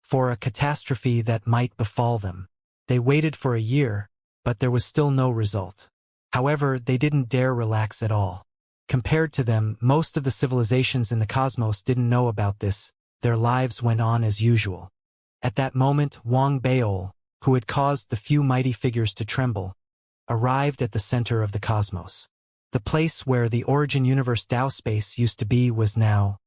for a catastrophe that might befall them. They waited for a year, but there was still no result. However, they didn't dare relax at all. Compared to them, most of the civilizations in the cosmos didn't know about this. Their lives went on as usual. At that moment, Wang Baol, who had caused the few mighty figures to tremble, arrived at the center of the cosmos. The place where the origin universe Tao space used to be was now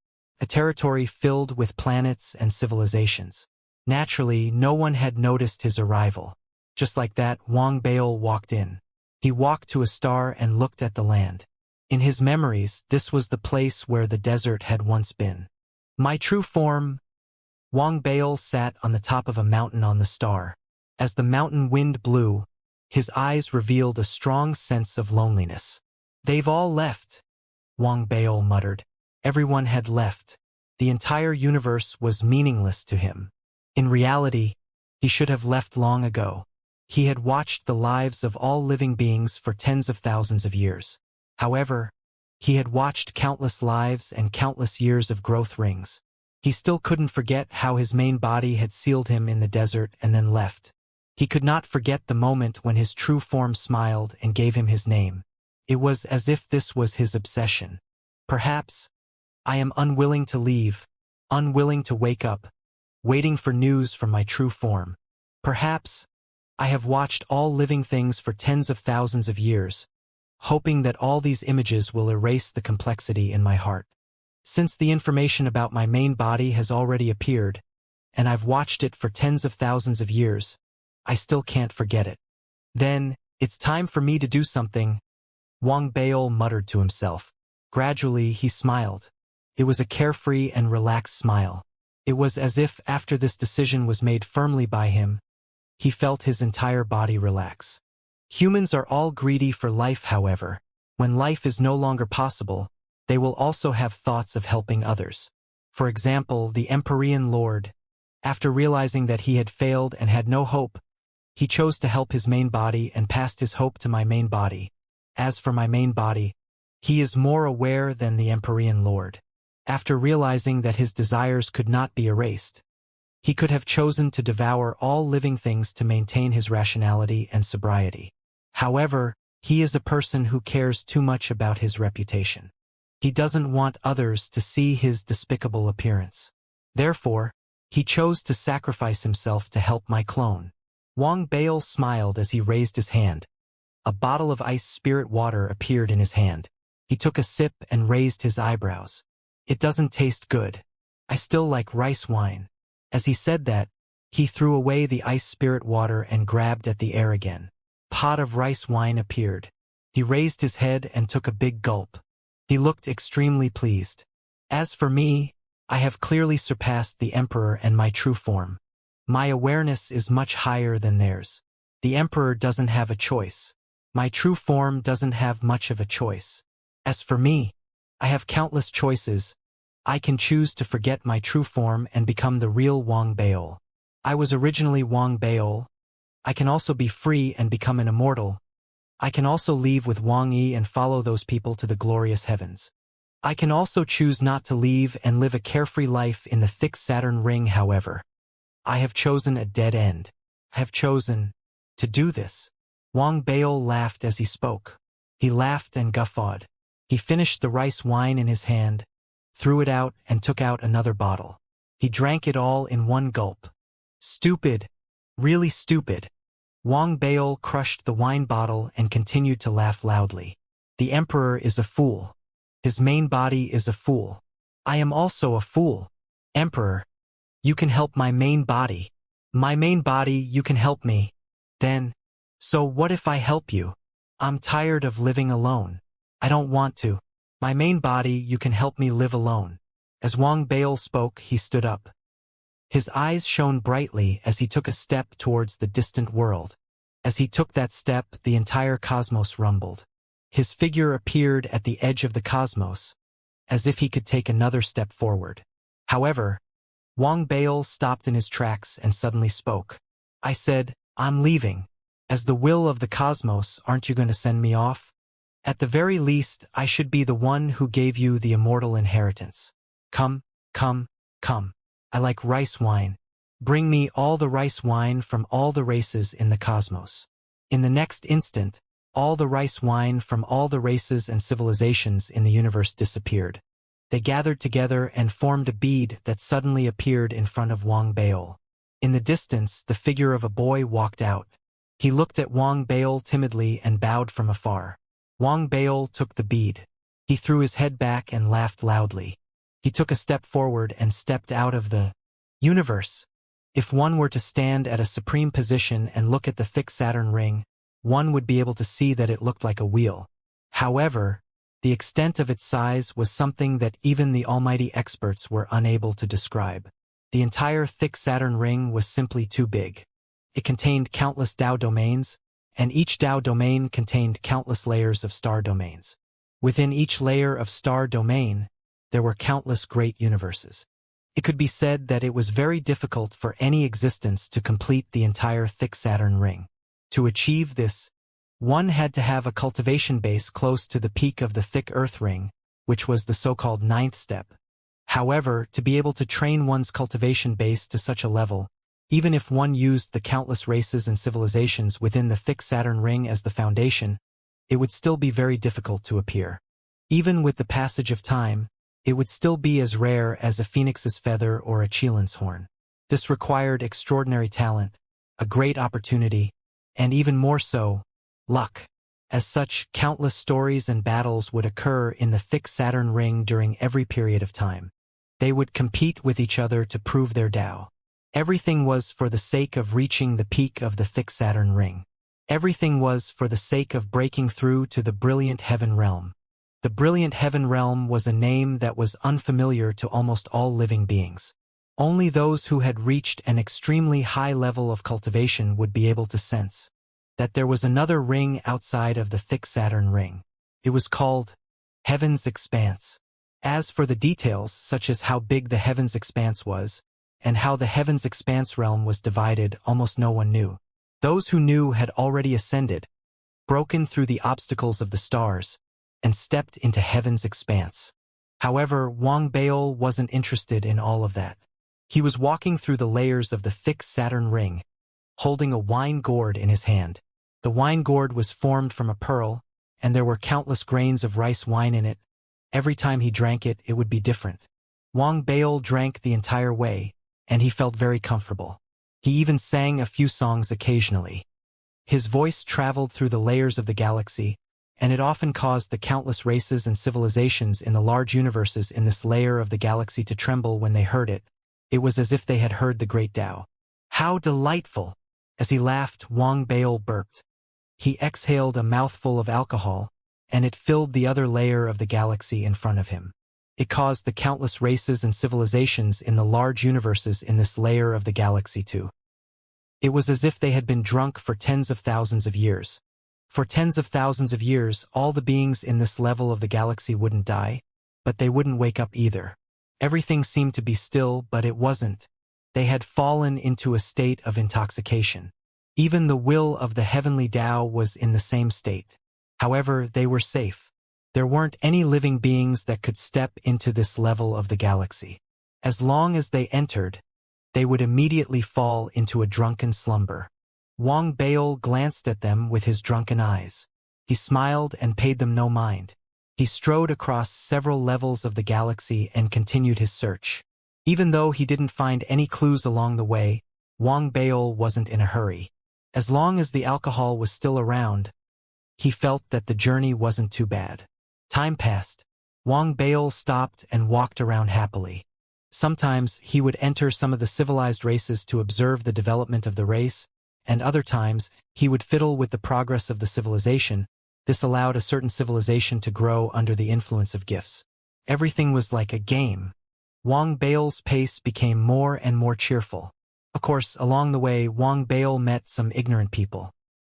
a territory filled with planets and civilizations. Naturally, no one had noticed his arrival. Just like that, Wang Baol walked in. He walked to a star and looked at the land. In his memories, this was the place where the desert had once been. My true form. Wang Baol sat on the top of a mountain on the star. As the mountain wind blew, his eyes revealed a strong sense of loneliness. They've all left, Wang Baol muttered. Everyone had left. The entire universe was meaningless to him. In reality, he should have left long ago. He had watched the lives of all living beings for tens of thousands of years. However, he had watched countless lives and countless years of growth rings. He still couldn't forget how his main body had sealed him in the desert and then left. He could not forget the moment when his true form smiled and gave him his name. It was as if this was his obsession. Perhaps, I am unwilling to leave, unwilling to wake up, waiting for news from my true form. Perhaps, I have watched all living things for tens of thousands of years, hoping that all these images will erase the complexity in my heart. Since the information about my main body has already appeared, and I've watched it for tens of thousands of years, I still can't forget it. Then, it's time for me to do something, Wang Baol muttered to himself. Gradually, he smiled. It was a carefree and relaxed smile. It was as if after this decision was made firmly by him, he felt his entire body relax. Humans are all greedy for life, however. When life is no longer possible, they will also have thoughts of helping others. For example, the Empyrean Lord, after realizing that he had failed and had no hope, he chose to help his main body and passed his hope to my main body. As for my main body, he is more aware than the Empyrean Lord. After realizing that his desires could not be erased, he could have chosen to devour all living things to maintain his rationality and sobriety. However, he is a person who cares too much about his reputation. He doesn't want others to see his despicable appearance. Therefore, he chose to sacrifice himself to help my clone. Wang Baol smiled as he raised his hand. A bottle of ice spirit water appeared in his hand. He took a sip and raised his eyebrows. It doesn't taste good. I still like rice wine. As he said that, he threw away the ice spirit water and grabbed at the air again. Pot of rice wine appeared. He raised his head and took a big gulp. He looked extremely pleased. As for me, I have clearly surpassed the Emperor and my true form. My awareness is much higher than theirs. The Emperor doesn't have a choice. My true form doesn't have much of a choice. As for me, I have countless choices. I can choose to forget my true form and become the real Wang Baol. I was originally Wang Baol. I can also be free and become an immortal. I can also leave with Wang Yi and follow those people to the glorious heavens. I can also choose not to leave and live a carefree life in the thick Saturn ring. However, I have chosen a dead end. I have chosen to do this. Wang Bail laughed as he spoke. He laughed and guffawed. He finished the rice wine in his hand, threw it out and took out another bottle. He drank it all in one gulp. Stupid. Really stupid. Wang Bail crushed the wine bottle and continued to laugh loudly. The emperor is a fool. His main body is a fool. I am also a fool. Emperor, you can help my main body. My main body, you can help me. Then, so what if I help you? I'm tired of living alone. I don't want to. My main body, you can help me live alone. As Wang Bail spoke, he stood up. His eyes shone brightly as he took a step towards the distant world. As he took that step, the entire cosmos rumbled. His figure appeared at the edge of the cosmos, as if he could take another step forward. However, Wang Bail stopped in his tracks and suddenly spoke. I said, I'm leaving. As the will of the cosmos, aren't you going to send me off? At the very least, I should be the one who gave you the immortal inheritance. Come, come, come. I like rice wine. Bring me all the rice wine from all the races in the cosmos. In the next instant, all the rice wine from all the races and civilizations in the universe disappeared. They gathered together and formed a bead that suddenly appeared in front of Wang Bail. In the distance, the figure of a boy walked out. He looked at Wang Bail timidly and bowed from afar. Wang Bail took the bead. He threw his head back and laughed loudly. He took a step forward and stepped out of the universe. If one were to stand at a supreme position and look at the thick Saturn ring, one would be able to see that it looked like a wheel. However, the extent of its size was something that even the almighty experts were unable to describe. The entire thick Saturn ring was simply too big. It contained countless Tao domains, and each Tao domain contained countless layers of star domains. Within each layer of star domain, there were countless great universes. It could be said that it was very difficult for any existence to complete the entire thick Saturn ring. To achieve this, one had to have a cultivation base close to the peak of the thick Earth ring, which was the so-called ninth step. However, to be able to train one's cultivation base to such a level, even if one used the countless races and civilizations within the thick Saturn ring as the foundation, it would still be very difficult to appear. Even with the passage of time, it would still be as rare as a phoenix's feather or a chelan's horn. This required extraordinary talent, a great opportunity, and even more so, luck. As such, countless stories and battles would occur in the thick Saturn ring during every period of time. They would compete with each other to prove their Tao. Everything was for the sake of reaching the peak of the thick Saturn ring. Everything was for the sake of breaking through to the brilliant heaven realm. The brilliant heaven realm was a name that was unfamiliar to almost all living beings. Only those who had reached an extremely high level of cultivation would be able to sense that there was another ring outside of the thick Saturn ring. It was called Heaven's Expanse. As for the details, such as how big the Heaven's Expanse was, and how the Heaven's Expanse realm was divided, almost no one knew. Those who knew had already ascended, broken through the obstacles of the stars, and stepped into Heaven's Expanse. However, Wang Bail wasn't interested in all of that. He was walking through the layers of the thick Saturn ring, holding a wine gourd in his hand. The wine gourd was formed from a pearl, and there were countless grains of rice wine in it. Every time he drank it, it would be different. Wang Bail drank the entire way, and he felt very comfortable. He even sang a few songs occasionally. His voice traveled through the layers of the galaxy, and it often caused the countless races and civilizations in the large universes in this layer of the galaxy to tremble when they heard it. It was as if they had heard the great Tao. How delightful! As he laughed, Wang Bail burped. He exhaled a mouthful of alcohol, and it filled the other layer of the galaxy in front of him. It caused the countless races and civilizations in the large universes in this layer of the galaxy to. It was as if they had been drunk for tens of thousands of years. For tens of thousands of years, all the beings in this level of the galaxy wouldn't die, but they wouldn't wake up either. Everything seemed to be still, but it wasn't. They had fallen into a state of intoxication. Even the will of the heavenly Tao was in the same state. However, they were safe. There weren't any living beings that could step into this level of the galaxy. As long as they entered, they would immediately fall into a drunken slumber. Wang Baol glanced at them with his drunken eyes. He smiled and paid them no mind. He strode across several levels of the galaxy and continued his search. Even though he didn't find any clues along the way, Wang Baol wasn't in a hurry. As long as the alcohol was still around, he felt that the journey wasn't too bad. Time passed. Wang Baol stopped and walked around happily. Sometimes he would enter some of the civilized races to observe the development of the race, and other times he would fiddle with the progress of the civilization. This allowed a certain civilization to grow under the influence of gifts. Everything was like a game. Wang Baol's pace became more and more cheerful. Of course, along the way, Wang Baol met some ignorant people.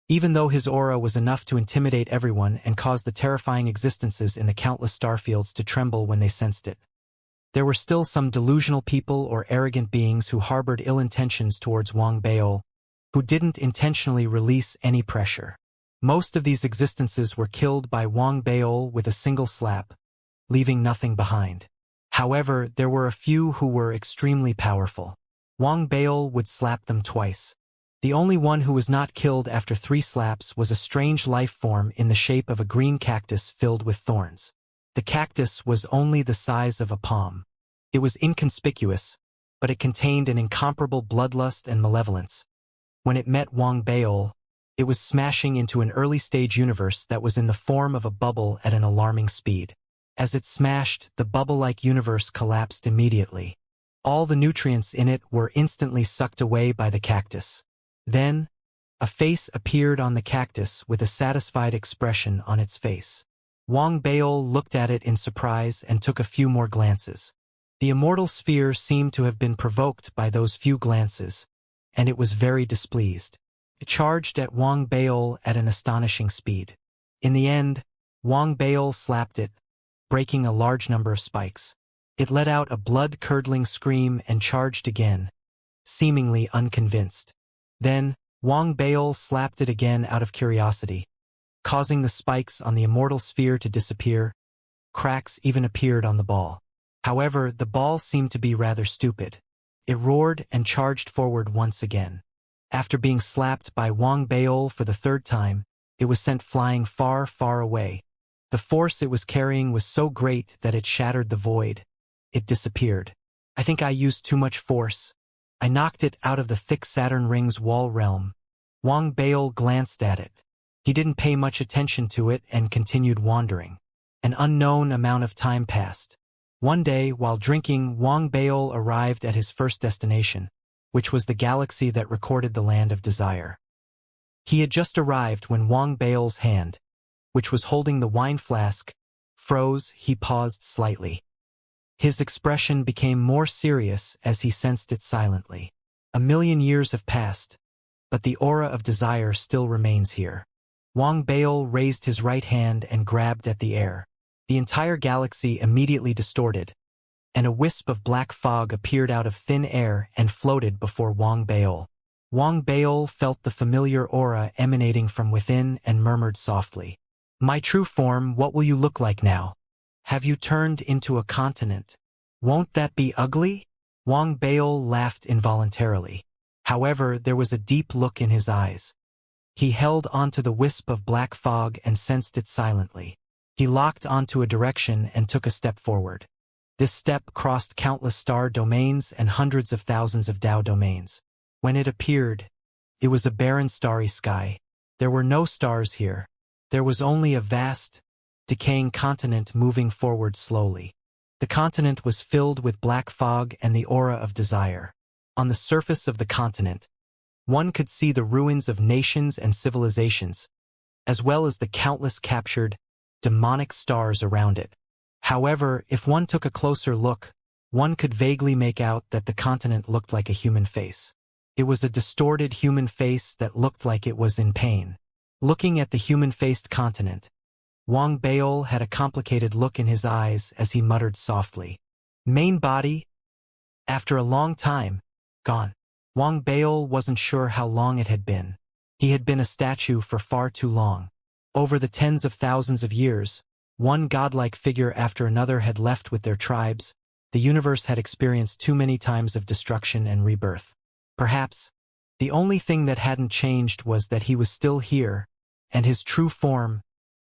Even though his aura was enough to intimidate everyone and cause the terrifying existences in the countless starfields to tremble when they sensed it, there were still some delusional people or arrogant beings who harbored ill intentions towards Wang Baol, who didn't intentionally release any pressure. Most of these existences were killed by Wang Baol with a single slap, leaving nothing behind. However, there were a few who were extremely powerful. Wang Baol would slap them twice. The only one who was not killed after 3 slaps was a strange life form in the shape of a green cactus filled with thorns. The cactus was only the size of a palm. It was inconspicuous, but it contained an incomparable bloodlust and malevolence. When it met Wang Baol, it was smashing into an early-stage universe that was in the form of a bubble at an alarming speed. As it smashed, the bubble-like universe collapsed immediately. All the nutrients in it were instantly sucked away by the cactus. Then, a face appeared on the cactus with a satisfied expression on its face. Wang Baol looked at it in surprise and took a few more glances. The immortal sphere seemed to have been provoked by those few glances, and it was very displeased. It charged at Wang Baol at an astonishing speed. In the end, Wang Baol slapped it, breaking a large number of spikes. It let out a blood-curdling scream and charged again, seemingly unconvinced. Then, Wang Baol slapped it again out of curiosity, causing the spikes on the immortal sphere to disappear. Cracks even appeared on the ball. However, the ball seemed to be rather stupid. It roared and charged forward once again. After being slapped by Wang Baol for the 3rd time, it was sent flying far, far away. The force it was carrying was so great that it shattered the void. It disappeared. I think I used too much force. I knocked it out of the thick Saturn Ring's wall realm. Wang Baol glanced at it. He didn't pay much attention to it and continued wandering. An unknown amount of time passed. One day, while drinking, Wang Baol arrived at his first destination, which was the galaxy that recorded the Land of Desire. He had just arrived when Wang Baol's hand, which was holding the wine flask, froze. He paused slightly. His expression became more serious as he sensed it silently. 1,000,000 years have passed, but the aura of desire still remains here. Wang Baol raised his right hand and grabbed at the air. The entire galaxy immediately distorted, and a wisp of black fog appeared out of thin air and floated before Wang Baol. Wang Baol felt the familiar aura emanating from within and murmured softly, "My true form, what will you look like now? Have you turned into a continent? Won't that be ugly?" Wang Baol laughed involuntarily. However, there was a deep look in his eyes. He held onto the wisp of black fog and sensed it silently. He locked onto a direction and took a step forward. This step crossed countless star domains and hundreds of thousands of Tao domains. When it appeared, it was a barren starry sky. There were no stars here. There was only a vast, decaying continent moving forward slowly. The continent was filled with black fog and the aura of desire. On the surface of the continent, one could see the ruins of nations and civilizations, as well as the countless captured, demonic stars around it. However, if one took a closer look, one could vaguely make out that the continent looked like a human face. It was a distorted human face that looked like it was in pain. Looking at the human-faced continent, Wang Baol had a complicated look in his eyes as he muttered softly, "Main body?" After a long time, gone. Wang Baol wasn't sure how long it had been. He had been a statue for far too long. Over the tens of thousands of years, one godlike figure after another had left with their tribes. The universe had experienced too many times of destruction and rebirth. Perhaps, the only thing that hadn't changed was that he was still here, and his true form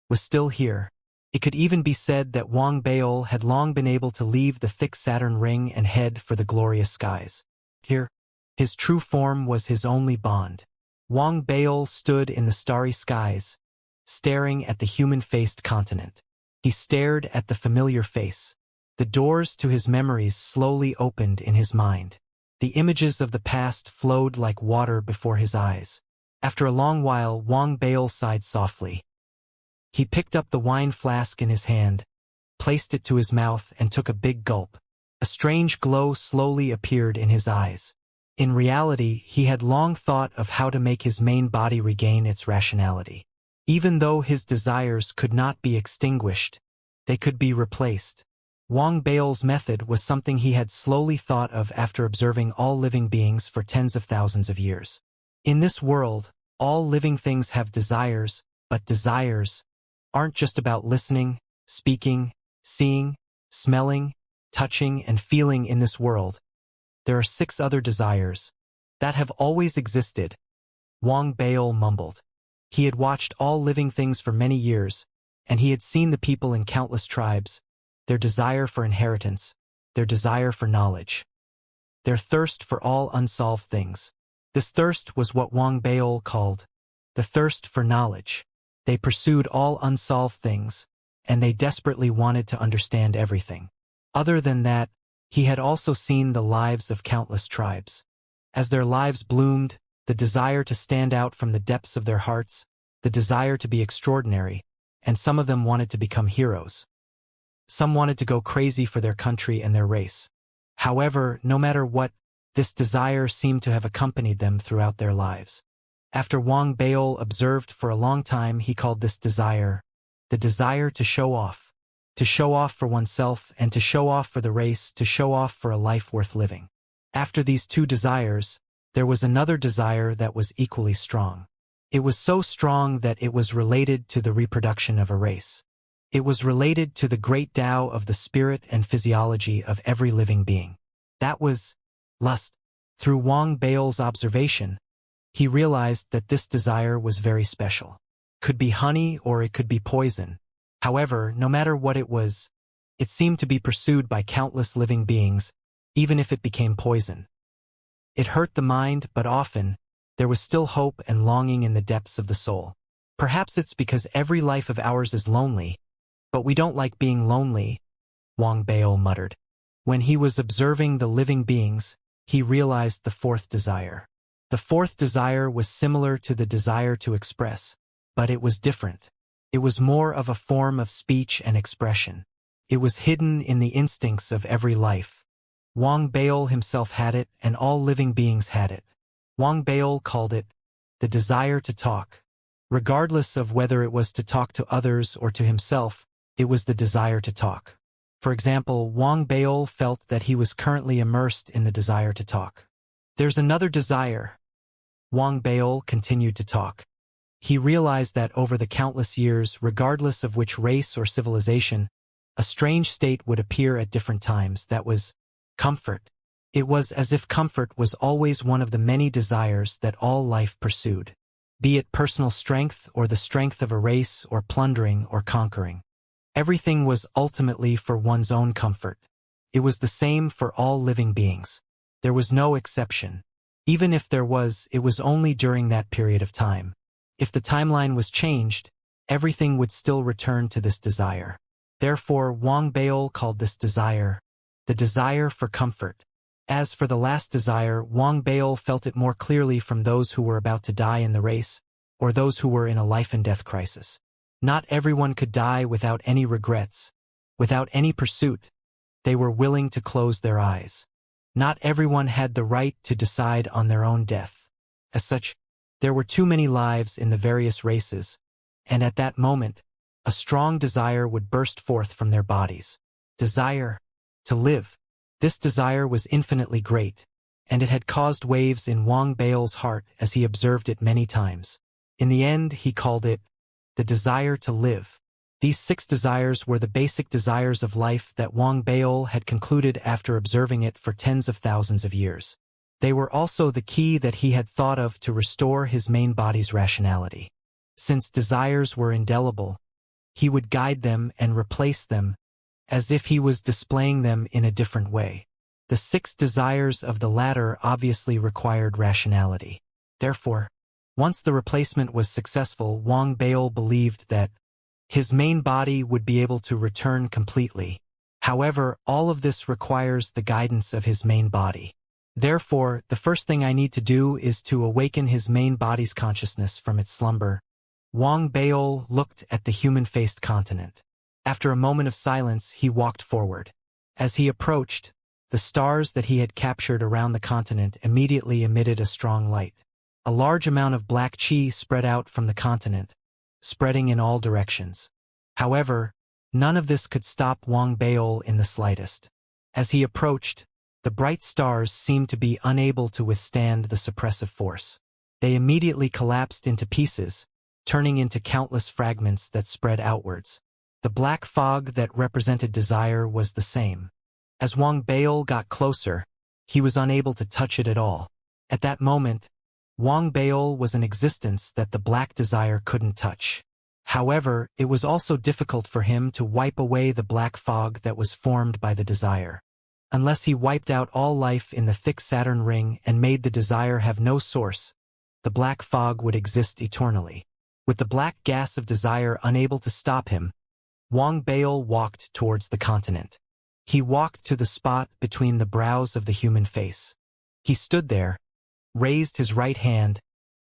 was still here. It could even be said that Wang Baol had long been able to leave the thick Saturn ring and head for the glorious skies. Here, his true form was his only bond. Wang Baol stood in the starry skies, staring at the human-faced continent. He stared at the familiar face. The doors to his memories slowly opened in his mind. The images of the past flowed like water before his eyes. After a long while, Wang Baol sighed softly. He picked up the wine flask in his hand, placed it to his mouth, and took a big gulp. A strange glow slowly appeared in his eyes. In reality, he had long thought of how to make his main body regain its rationality. Even though his desires could not be extinguished, they could be replaced. Wang Baol's method was something he had slowly thought of after observing all living beings for tens of thousands of years. In this world, all living things have desires, but desires aren't just about listening, speaking, seeing, smelling, touching, and feeling in this world. There are 6 other desires that have always existed, Wang Baol mumbled. He had watched all living things for many years, and he had seen the people in countless tribes, their desire for inheritance, their desire for knowledge, their thirst for all unsolved things. This thirst was what Wang Baol called the thirst for knowledge. They pursued all unsolved things, and they desperately wanted to understand everything. Other than that, he had also seen the lives of countless tribes. As their lives bloomed, the desire to stand out from the depths of their hearts, the desire to be extraordinary, and some of them wanted to become heroes. Some wanted to go crazy for their country and their race. However, no matter what, this desire seemed to have accompanied them throughout their lives. After Wang Baol observed for a long time, he called this desire the desire to show off for oneself and to show off for the race, to show off for a life worth living. After these 2 desires, there was another desire that was equally strong. It was so strong that it was related to the reproduction of a race. It was related to the great Tao of the spirit and physiology of every living being. That was lust. Through Wang Baol's observation, he realized that this desire was very special. It could be honey or it could be poison. However, no matter what it was, it seemed to be pursued by countless living beings, even if it became poison. It hurt the mind, but often, there was still hope and longing in the depths of the soul. Perhaps it's because every life of ours is lonely, but we don't like being lonely, Wang Baol muttered. When he was observing the living beings, he realized the 4th desire. The 4th desire was similar to the desire to express, but it was different. It was more of a form of speech and expression. It was hidden in the instincts of every life. Wang Baol himself had it, and all living beings had it. Wang Baol called it the desire to talk. Regardless of whether it was to talk to others or to himself, it was the desire to talk. For example, Wang Baol felt that he was currently immersed in the desire to talk. There's another desire. Wang Baol continued to talk. He realized that over the countless years, regardless of which race or civilization, a strange state would appear at different times. That was comfort. It was as if comfort was always one of the many desires that all life pursued. Be it personal strength or the strength of a race or plundering or conquering. Everything was ultimately for one's own comfort. It was the same for all living beings. There was no exception. Even if there was, it was only during that period of time. If the timeline was changed, everything would still return to this desire. Therefore, Wang Baol called this desire the desire for comfort. As for the last desire, Wang Baol felt it more clearly from those who were about to die in the race, or those who were in a life-and-death crisis. Not everyone could die without any regrets, without any pursuit. They were willing to close their eyes. Not everyone had the right to decide on their own death. As such, there were too many lives in the various races, and at that moment, a strong desire would burst forth from their bodies. Desire to live. This desire was infinitely great, and it had caused waves in Wang Baol's heart as he observed it many times. In the end, he called it the desire to live. These 6 desires were the basic desires of life that Wang Baol had concluded after observing it for tens of thousands of years. They were also the key that he had thought of to restore his main body's rationality. Since desires were indelible, he would guide them and replace them as if he was displaying them in a different way. The 6 desires of the latter obviously required rationality. Therefore, once the replacement was successful, Wang Baol believed that his main body would be able to return completely. However, all of this requires the guidance of his main body. Therefore, the first thing I need to do is to awaken his main body's consciousness from its slumber. Wang Baol looked at the human-faced continent. After a moment of silence, he walked forward. As he approached, the stars that he had captured around the continent immediately emitted a strong light. A large amount of black chi spread out from the continent, spreading in all directions. However, none of this could stop Wang Baol in the slightest. As he approached, the bright stars seemed to be unable to withstand the suppressive force. They immediately collapsed into pieces, turning into countless fragments that spread outwards. The black fog that represented desire was the same. As Wang Baol got closer, he was unable to touch it at all. At that moment, Wang Baol was an existence that the black desire couldn't touch. However, it was also difficult for him to wipe away the black fog that was formed by the desire. Unless he wiped out all life in the thick Saturn ring and made the desire have no source, the black fog would exist eternally. With the black gas of desire unable to stop him, Wang Baol walked towards the continent. He walked to the spot between the brows of the human face. He stood there, raised his right hand,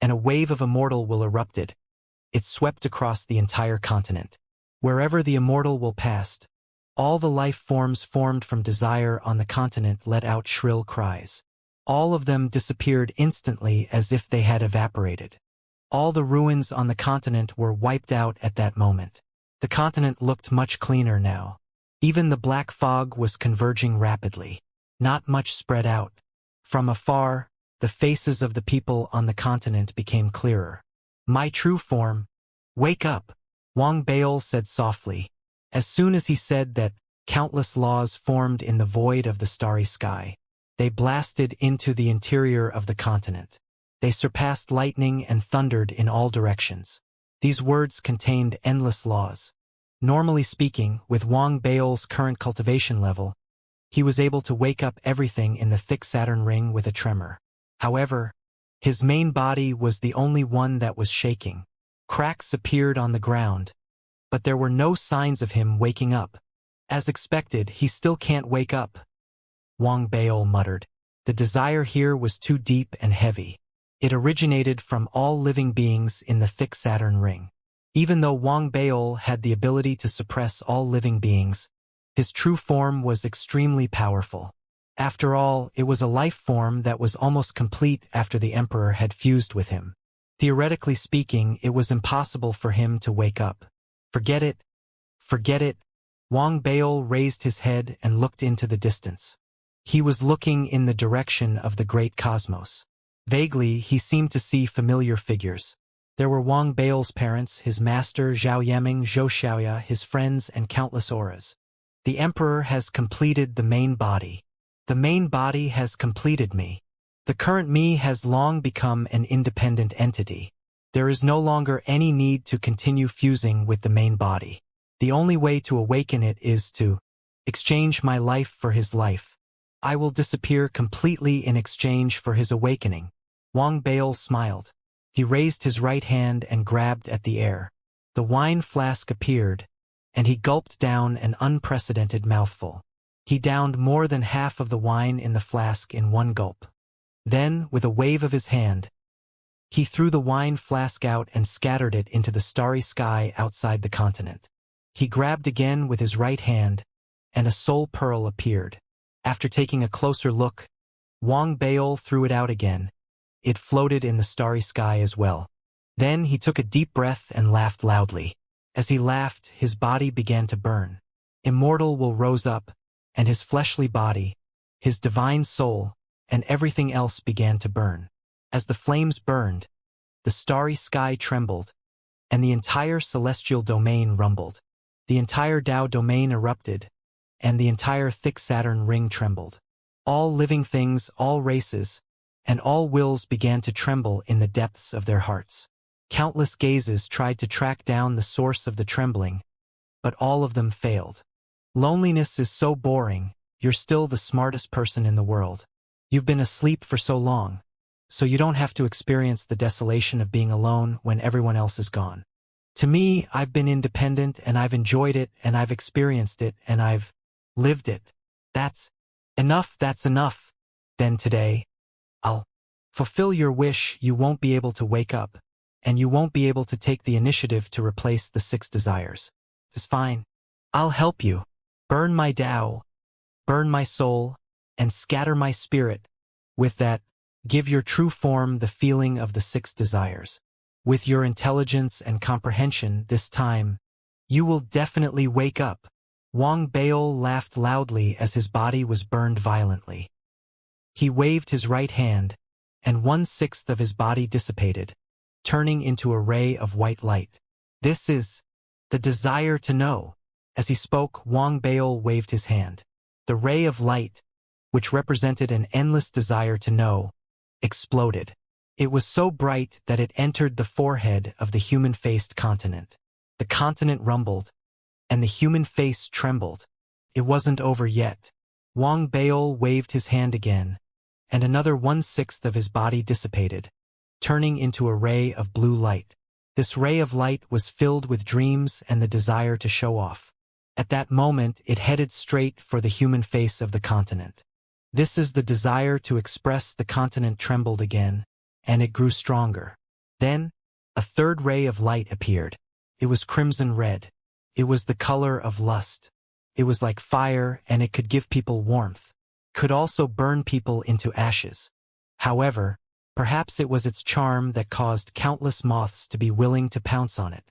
and a wave of Immortal will erupted. It swept across the entire continent. Wherever the Immortal will passed, all the life forms formed from desire on the continent let out shrill cries. All of them disappeared instantly as if they had evaporated. All the ruins on the continent were wiped out at that moment. The continent looked much cleaner now. Even the black fog was converging rapidly. Not much spread out. From afar, the faces of the people on the continent became clearer. "My true form, wake up," Wang Baol said softly. As soon as he said that, countless laws formed in the void of the starry sky. They blasted into the interior of the continent. They surpassed lightning and thundered in all directions. These words contained endless laws. Normally speaking, with Wang Baol's current cultivation level, he was able to wake up everything in the thick Saturn ring with a tremor. However, his main body was the only one that was shaking. Cracks appeared on the ground, but there were no signs of him waking up. As expected, he still can't wake up, Wang Baol muttered. The desire here was too deep and heavy. It originated from all living beings in the thick Saturn ring. Even though Wang Baol had the ability to suppress all living beings, his true form was extremely powerful. After all, it was a life form that was almost complete after the Emperor had fused with him. Theoretically speaking, it was impossible for him to wake up. Forget it. Forget it. Wang Baol raised his head and looked into the distance. He was looking in the direction of the great cosmos. Vaguely, he seemed to see familiar figures. There were Wang Baol's parents, his master Zhao Yaming, Zhou Xiaoya, his friends, and countless auras. The Emperor has completed the main body. The main body has completed me. The current me has long become an independent entity. There is no longer any need to continue fusing with the main body. The only way to awaken it is to exchange my life for his life. I will disappear completely in exchange for his awakening. Wang Baol smiled. He raised his right hand and grabbed at the air. The wine flask appeared, and he gulped down an unprecedented mouthful. He downed more than half of the wine in the flask in one gulp. Then, with a wave of his hand, he threw the wine flask out and scattered it into the starry sky outside the continent. He grabbed again with his right hand, and a soul pearl appeared. After taking a closer look, Wang Baol threw it out again. It floated in the starry sky as well. Then he took a deep breath and laughed loudly. As he laughed, his body began to burn. Immortal will rose up, and his fleshly body, his divine soul, and everything else began to burn. As the flames burned, the starry sky trembled, and the entire celestial domain rumbled. The entire Tao domain erupted, and the entire thick Saturn ring trembled. All living things, all races, and all wills began to tremble in the depths of their hearts. Countless gazes tried to track down the source of the trembling, but all of them failed. Loneliness is so boring, you're still the smartest person in the world. You've been asleep for so long, so you don't have to experience the desolation of being alone when everyone else is gone. To me, I've been independent and I've enjoyed it and I've experienced it and I've lived it. That's enough, that's enough. Then today, I'll fulfill your wish. You won't be able to wake up, and you won't be able to take the initiative to replace the 6 desires. It's fine. I'll help you. Burn my Tao, burn my soul, and scatter my spirit. With that, give your true form the feeling of the 6 desires. With your intelligence and comprehension this time, you will definitely wake up. Wang Baol laughed loudly as his body was burned violently. He waved his right hand, and 1/6 of his body dissipated, turning into a ray of white light. This is the desire to know. As he spoke, Wang Baol waved his hand. The ray of light, which represented an endless desire to know, exploded. It was so bright that it entered the forehead of the human-faced continent. The continent rumbled, and the human face trembled. It wasn't over yet. Wang Baol waved his hand again, and another 1/6 of his body dissipated, turning into a ray of blue light. This ray of light was filled with dreams and the desire to show off. At that moment, it headed straight for the human face of the continent. This is the desire to express. The continent trembled again, and it grew stronger. Then, a third ray of light appeared. It was crimson red. It was the color of lust. It was like fire, and it could give people warmth. Could also burn people into ashes. However, perhaps it was its charm that caused countless moths to be willing to pounce on it.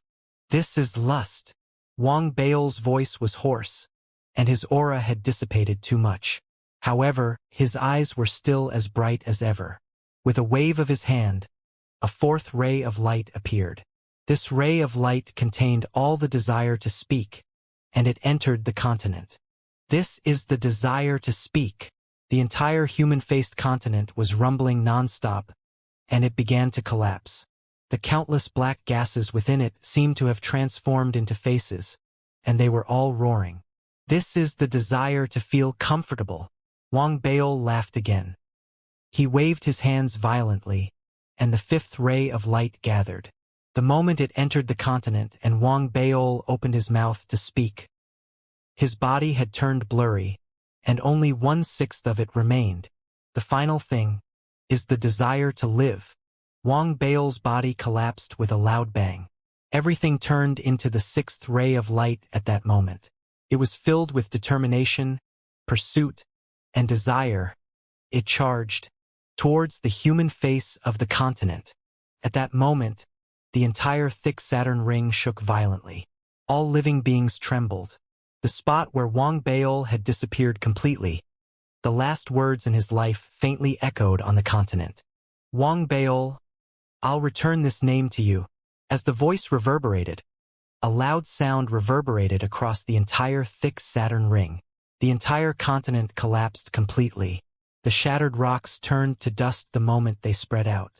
This is lust. Wang Baol's voice was hoarse, and his aura had dissipated too much. However, his eyes were still as bright as ever. With a wave of his hand, a 4th ray of light appeared. This ray of light contained all the desire to speak, and it entered the continent. This is the desire to speak. The entire human-faced continent was rumbling non-stop, and it began to collapse. The countless black gases within it seemed to have transformed into faces, and they were all roaring. This is the desire to feel comfortable. Wang Baol laughed again. He waved his hands violently, and the 5th ray of light gathered. The moment it entered the continent and Wang Baol opened his mouth to speak, his body had turned blurry, and only 1/6 of it remained. The final thing is the desire to live. Wang Baol's body collapsed with a loud bang. Everything turned into the 6th ray of light at that moment. It was filled with determination, pursuit, and desire. It charged towards the human face of the continent. At that moment, the entire thick Saturn ring shook violently. All living beings trembled. The spot where Wang Baol had disappeared completely, the last words in his life faintly echoed on the continent. Wang Baol, I'll return this name to you. As the voice reverberated, a loud sound reverberated across the entire thick Saturn ring. The entire continent collapsed completely. The shattered rocks turned to dust the moment they spread out.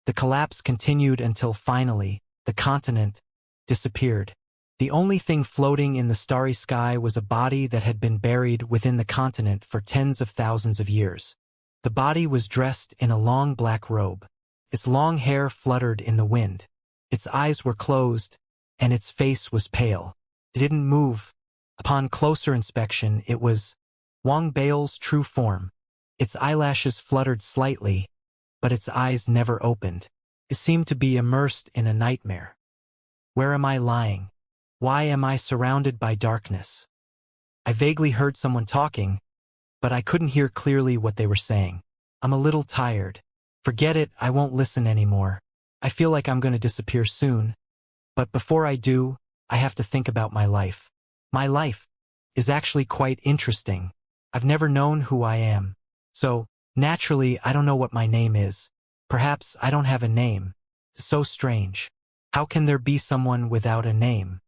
The collapse continued until finally, the continent disappeared. The only thing floating in the starry sky was a body that had been buried within the continent for tens of thousands of years. The body was dressed in a long black robe. Its long hair fluttered in the wind. Its eyes were closed, and its face was pale. It didn't move. Upon closer inspection, it was Wang Baol's true form. Its eyelashes fluttered slightly, but its eyes never opened. It seemed to be immersed in a nightmare. Where am I lying? Why am I surrounded by darkness? I vaguely heard someone talking, but I couldn't hear clearly what they were saying. I'm a little tired. Forget it, I won't listen anymore. I feel like I'm going to disappear soon. But before I do, I have to think about my life. My life is actually quite interesting. I've never known who I am. So, naturally, I don't know what my name is. Perhaps I don't have a name. So strange. How can there be someone without a name?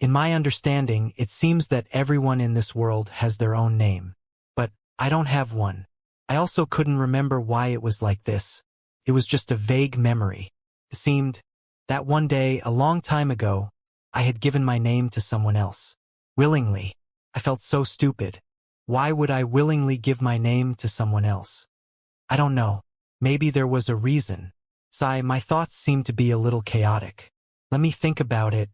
In my understanding, it seems that everyone in this world has their own name. But I don't have one. I also couldn't remember why it was like this. It was just a vague memory. It seemed that one day, a long time ago, I had given my name to someone else. Willingly. I felt so stupid. Why would I willingly give my name to someone else? I don't know. Maybe there was a reason. My thoughts seemed to be a little chaotic. Let me think about it.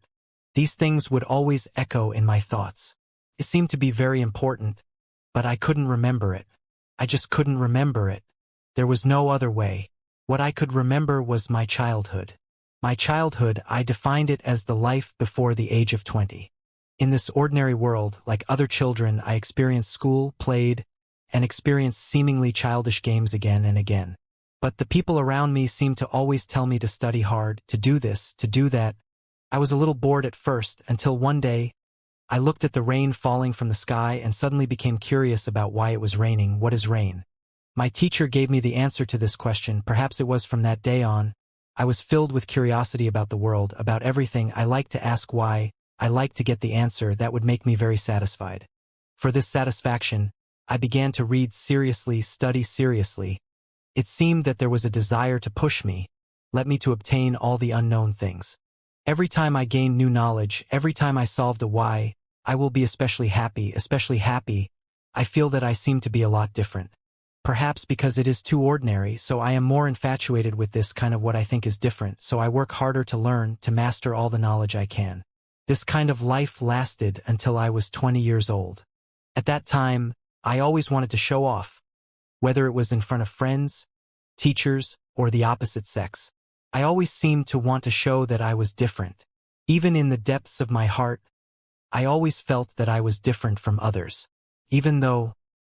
These things would always echo in my thoughts. It seemed to be very important, but I couldn't remember it. I just couldn't remember it. There was no other way. What I could remember was my childhood. My childhood, I defined it as the life before the age of 20. In this ordinary world, like other children, I experienced school, played, and experienced seemingly childish games again and again. But the people around me seemed to always tell me to study hard, to do this, to do that. I was a little bored at first, until one day, I looked at the rain falling from the sky and suddenly became curious about why it was raining. What is rain? My teacher gave me the answer to this question. Perhaps it was from that day on. I was filled with curiosity about the world, about everything. I liked to ask why. I liked to get the answer that would make me very satisfied. For this satisfaction, I began to read seriously, study seriously. It seemed that there was a desire to push me, let me to obtain all the unknown things. Every time I gained new knowledge, every time I solved a why, I will be especially happy, I feel that I seem to be a lot different. Perhaps because it is too ordinary, so I am more infatuated with this kind of what I think is different, so I work harder to learn, to master all the knowledge I can. This kind of life lasted until I was 20 years old. At that time, I always wanted to show off, whether it was in front of friends, teachers, or the opposite sex. I always seemed to want to show that I was different. Even in the depths of my heart, I always felt that I was different from others. Even though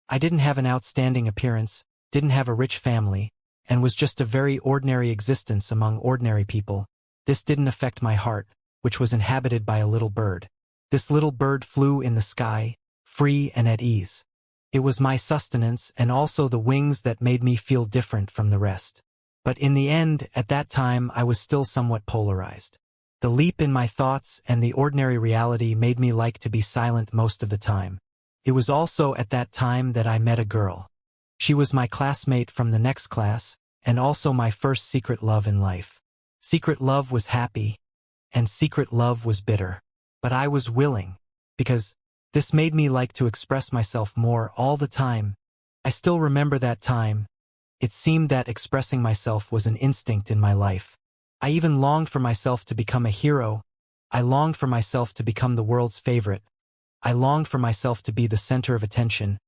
I didn't have an outstanding appearance, didn't have a rich family, and was just a very ordinary existence among ordinary people, this didn't affect my heart, which was inhabited by a little bird. This little bird flew in the sky, free and at ease. It was my sustenance and also the wings that made me feel different from the rest. But in the end, at that time, I was still somewhat polarized. The leap in my thoughts and the ordinary reality made me like to be silent most of the time. It was also at that time that I met a girl. She was my classmate from the next class, and also my first secret love in life. Secret love was happy, and secret love was bitter. But I was willing, because this made me like to express myself more all the time. I still remember that time. It seemed that expressing myself was an instinct in my life. I even longed for myself to become a hero. I longed for myself to become the world's favorite. I longed for myself to be the center of attention,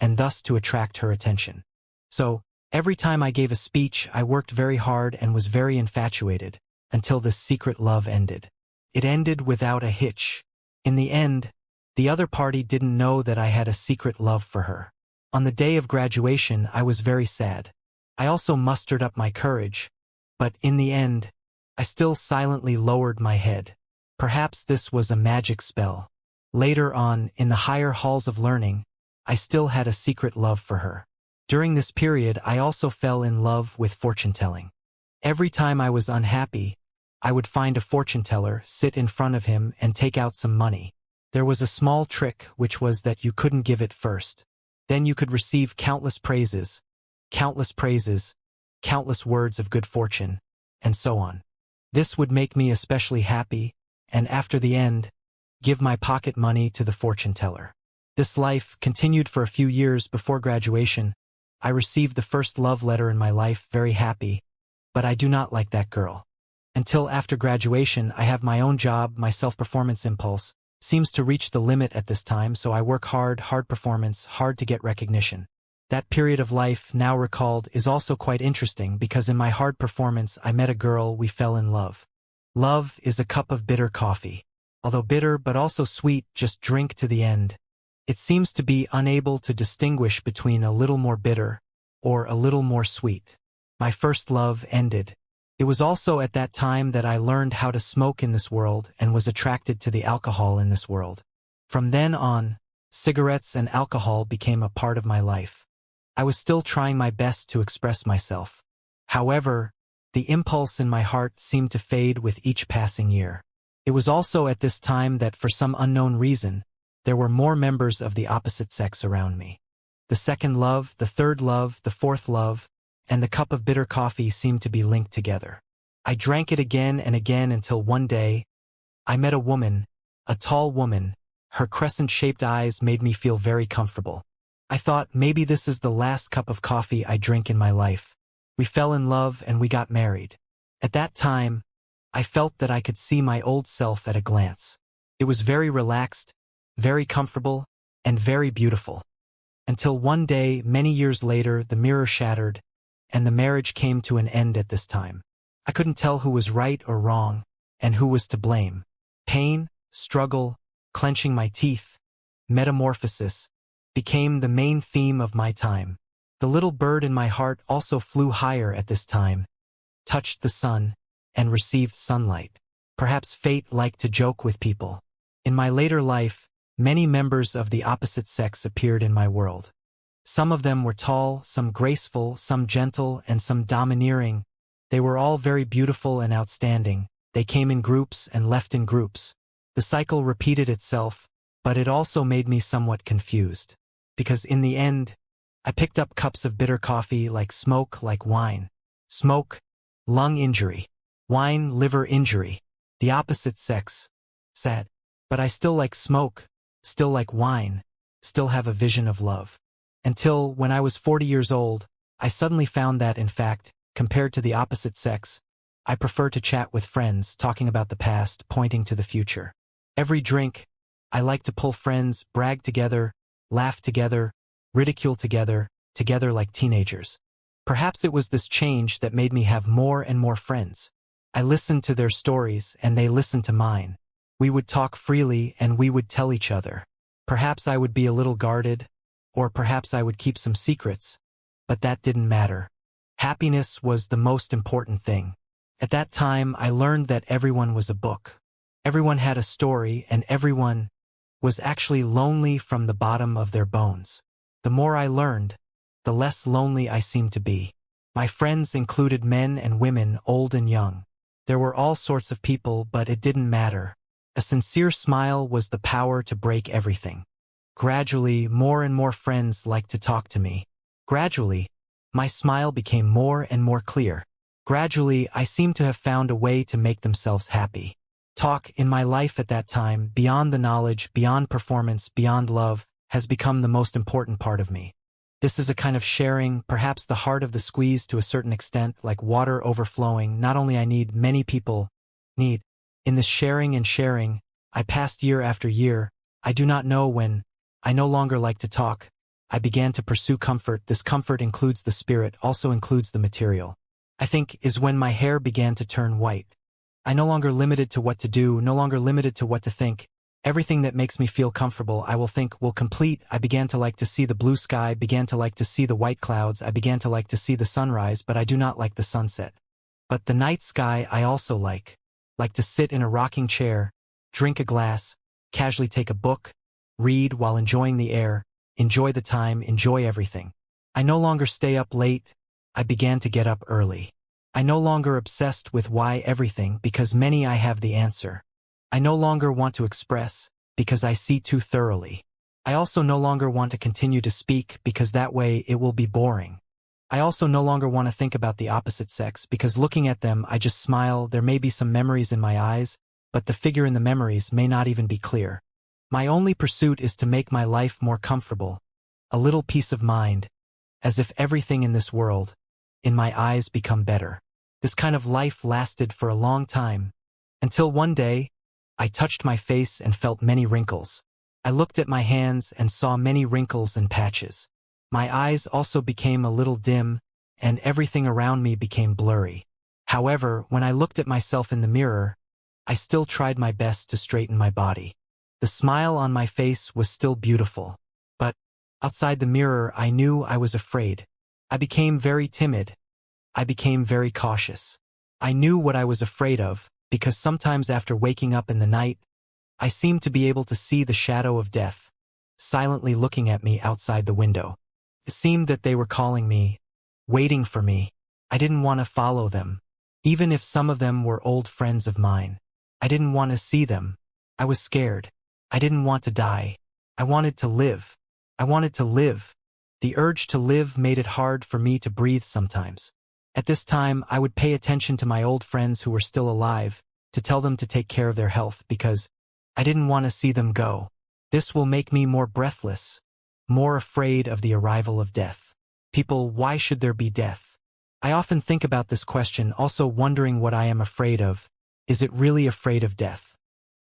and thus to attract her attention. So, every time I gave a speech, I worked very hard and was very infatuated, until this secret love ended. It ended without a hitch. In the end, the other party didn't know that I had a secret love for her. On the day of graduation, I was very sad. I also mustered up my courage, but in the end, I still silently lowered my head. Perhaps this was a magic spell. Later on, in the higher halls of learning, I still had a secret love for her. During this period, I also fell in love with fortune-telling. Every time I was unhappy, I would find a fortune-teller, sit in front of him, and take out some money. There was a small trick, which was that you couldn't give it first. Then you could receive countless praises, countless words of good fortune, and so on. This would make me especially happy, and after the end, give my pocket money to the fortune-teller. This life continued for a few years before graduation. I received the first love letter in my life, very happy, but I do not like that girl. Until after graduation, I have my own job, my self-performance impulse seems to reach the limit at this time, so I work hard performance, hard to get recognition. That period of life, now recalled, is also quite interesting because in my hard performance I met a girl, we fell in love. Love is a cup of bitter coffee. Although bitter but also sweet, just drink to the end. It seems to be unable to distinguish between a little more bitter or a little more sweet. My first love ended. It was also at that time that I learned how to smoke in this world and was attracted to the alcohol in this world. From then on, cigarettes and alcohol became a part of my life. I was still trying my best to express myself. However, the impulse in my heart seemed to fade with each passing year. It was also at this time that, for some unknown reason, there were more members of the opposite sex around me. The second love, the third love, the fourth love, and the cup of bitter coffee seemed to be linked together. I drank it again and again until one day, I met a woman, a tall woman. Her crescent-shaped eyes made me feel very comfortable. I thought, maybe this is the last cup of coffee I drink in my life. We fell in love and we got married. At that time, I felt that I could see my old self at a glance. It was very relaxed, very comfortable, and very beautiful. Until one day, many years later, the mirror shattered, and the marriage came to an end at this time. I couldn't tell who was right or wrong, and who was to blame. Pain, struggle, clenching my teeth, metamorphosis, became the main theme of my time. The little bird in my heart also flew higher at this time, touched the sun, and received sunlight. Perhaps fate liked to joke with people. In my later life, many members of the opposite sex appeared in my world. Some of them were tall, some graceful, some gentle, and some domineering. They were all very beautiful and outstanding. They came in groups and left in groups. The cycle repeated itself, but it also made me somewhat confused. Because in the end, I picked up cups of bitter coffee like smoke, like wine. Smoke, lung injury. Wine, liver injury. The opposite sex, sad. But I still like smoke, still like wine, still have a vision of love. Until, when I was 40 years old, I suddenly found that, in fact, compared to the opposite sex, I prefer to chat with friends, talking about the past, pointing to the future. Every drink, I like to pull friends, brag together, laugh together, ridicule together, together like teenagers. Perhaps it was this change that made me have more and more friends. I listened to their stories and they listened to mine. We would talk freely and we would tell each other. Perhaps I would be a little guarded, or perhaps I would keep some secrets, but that didn't matter. Happiness was the most important thing. At that time, I learned that everyone was a book. Everyone had a story and everyone was actually lonely from the bottom of their bones. The more I learned, the less lonely I seemed to be. My friends included men and women, old and young. There were all sorts of people, but it didn't matter. A sincere smile was the power to break everything. Gradually, more and more friends liked to talk to me. Gradually, my smile became more and more clear. Gradually, I seemed to have found a way to make themselves happy. Talk, in my life at that time, beyond the knowledge, beyond performance, beyond love, has become the most important part of me. This is a kind of sharing, perhaps the heart of the squeeze to a certain extent, like water overflowing. Not only I need, many people need. In this sharing and sharing, I passed year after year. I do not know when. I no longer like to talk. I began to pursue comfort. This comfort includes the spirit, also includes the material. I think is when my hair began to turn white. I no longer limited to what to do, no longer limited to what to think. Everything that makes me feel comfortable, I will think, will complete. I began to like to see the blue sky, began to like to see the white clouds. I began to like to see the sunrise, but I do not like the sunset. But the night sky I also like to sit in a rocking chair, drink a glass, casually take a book, read while enjoying the air, enjoy the time, enjoy everything. I no longer stay up late. I began to get up early. I no longer obsessed with why everything, because many I have the answer. I no longer want to express, because I see too thoroughly. I also no longer want to continue to speak, because that way it will be boring. I also no longer want to think about the opposite sex, because looking at them I just smile. There may be some memories in my eyes, but the figure in the memories may not even be clear. My only pursuit is to make my life more comfortable, a little peace of mind, as if everything in this world, in my eyes, become better. This kind of life lasted for a long time, until one day, I touched my face and felt many wrinkles. I looked at my hands and saw many wrinkles and patches. My eyes also became a little dim, and everything around me became blurry. However, when I looked at myself in the mirror, I still tried my best to straighten my body. The smile on my face was still beautiful. But, outside the mirror, I knew I was afraid. I became very timid. I became very cautious. I knew what I was afraid of, because sometimes after waking up in the night, I seemed to be able to see the shadow of death, silently looking at me outside the window. It seemed that they were calling me, waiting for me. I didn't want to follow them. even if some of them were old friends of mine. I didn't want to see them. I was scared. I didn't want to die. I wanted to live. I wanted to live. The urge to live made it hard for me to breathe sometimes. At this time, I would pay attention to my old friends who were still alive, to tell them to take care of their health because I didn't want to see them go. This will make me more breathless, more afraid of the arrival of death. People, why should there be death? I often think about this question, also wondering what I am afraid of. Is it really afraid of death?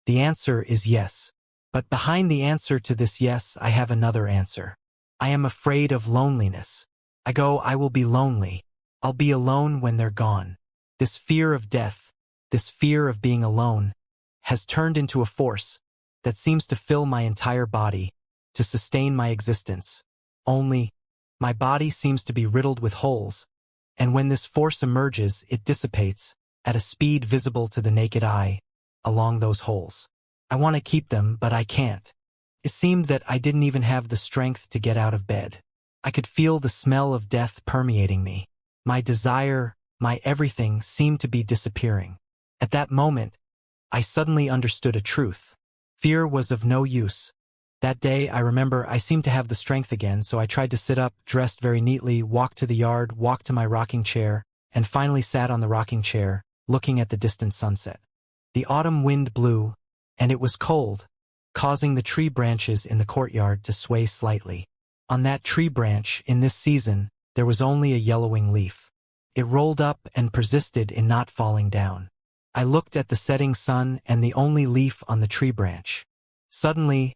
The answer is yes. But behind the answer to this yes, I have another answer. I am afraid of loneliness. I will be lonely. I'll be alone when they're gone. This fear of death, this fear of being alone, has turned into a force that seems to fill my entire body, to sustain my existence. Only, my body seems to be riddled with holes, and when this force emerges, it dissipates, at a speed visible to the naked eye, along those holes. I want to keep them, but I can't. It seemed that I didn't even have the strength to get out of bed. I could feel the smell of death permeating me. My desire, my everything seemed to be disappearing. At that moment, I suddenly understood a truth. Fear was of no use. That day, I remember I seemed to have the strength again, so I tried to sit up, dressed very neatly, walked to the yard, walked to my rocking chair, and finally sat on the rocking chair, looking at the distant sunset. The autumn wind blew, and it was cold, causing the tree branches in the courtyard to sway slightly. On that tree branch, in this season, there was only a yellowing leaf. It rolled up and persisted in not falling down. I looked at the setting sun and the only leaf on the tree branch. Suddenly,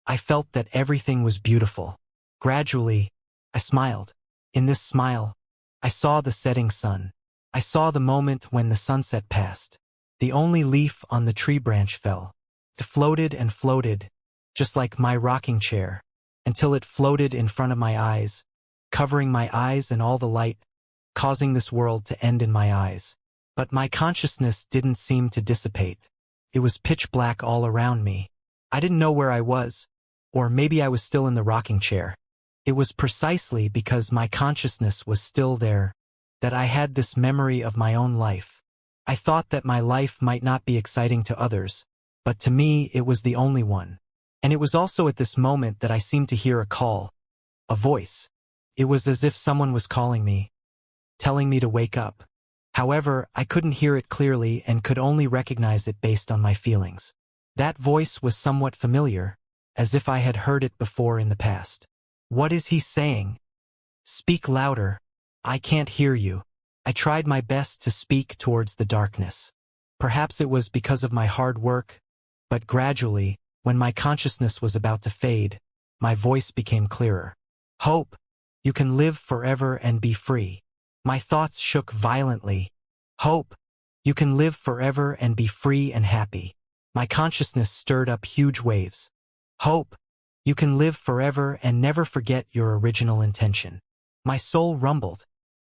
I felt that everything was beautiful. Gradually, I smiled. In this smile, I saw the setting sun. I saw the moment when the sunset passed. The only leaf on the tree branch fell. It floated and floated, just like my rocking chair, until it floated in front of my eyes, covering my eyes and all the light, causing this world to end in my eyes. But my consciousness didn't seem to dissipate. It was pitch black all around me. I didn't know where I was, or maybe I was still in the rocking chair. It was precisely because my consciousness was still there that I had this memory of my own life. I thought that my life might not be exciting to others, but to me it was the only one. And it was also at this moment that I seemed to hear a call, a voice. It was as if someone was calling me, telling me to wake up. However, I couldn't hear it clearly and could only recognize it based on my feelings. That voice was somewhat familiar, as if I had heard it before in the past. What is he saying? Speak louder. I can't hear you. I tried my best to speak towards the darkness. Perhaps it was because of my hard work, but gradually, when my consciousness was about to fade, my voice became clearer. Hope, you can live forever and be free. My thoughts shook violently. Hope, you can live forever and be free and happy. My consciousness stirred up huge waves. Hope, you can live forever and never forget your original intention. My soul rumbled.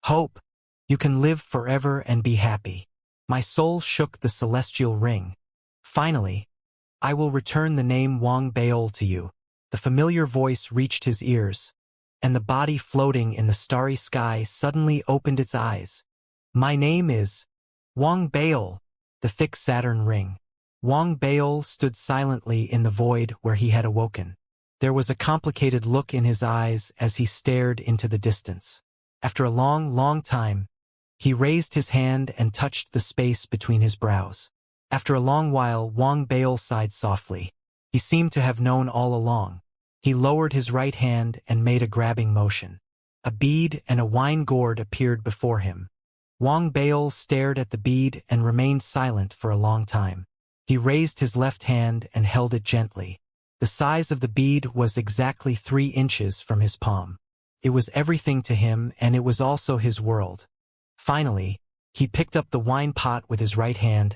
Hope, you can live forever and be happy. My soul shook the celestial ring. Finally, I will return the name Wang Baol to you. The familiar voice reached his ears, and the body floating in the starry sky suddenly opened its eyes. My name is Wang Baol, the thick Saturn ring. Wang Baol stood silently in the void where he had awoken. There was a complicated look in his eyes as he stared into the distance. After a long, long time, he raised his hand and touched the space between his brows. After a long while, Wang Baol sighed softly. He seemed to have known all along. He lowered his right hand and made a grabbing motion. A bead and a wine gourd appeared before him. Wang Baol stared at the bead and remained silent for a long time. He raised his left hand and held it gently. The size of the bead was exactly 3 inches from his palm. It was everything to him, and it was also his world. Finally, he picked up the wine pot with his right hand,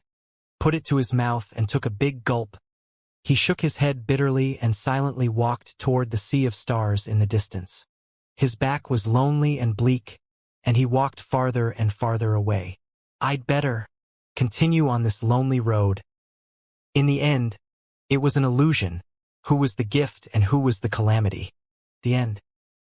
put it to his mouth, and took a big gulp. He shook his head bitterly and silently walked toward the sea of stars in the distance. His back was lonely and bleak, and he walked farther and farther away. I'd better continue on this lonely road. In the end, it was an illusion. Who was the gift and who was the calamity? The end.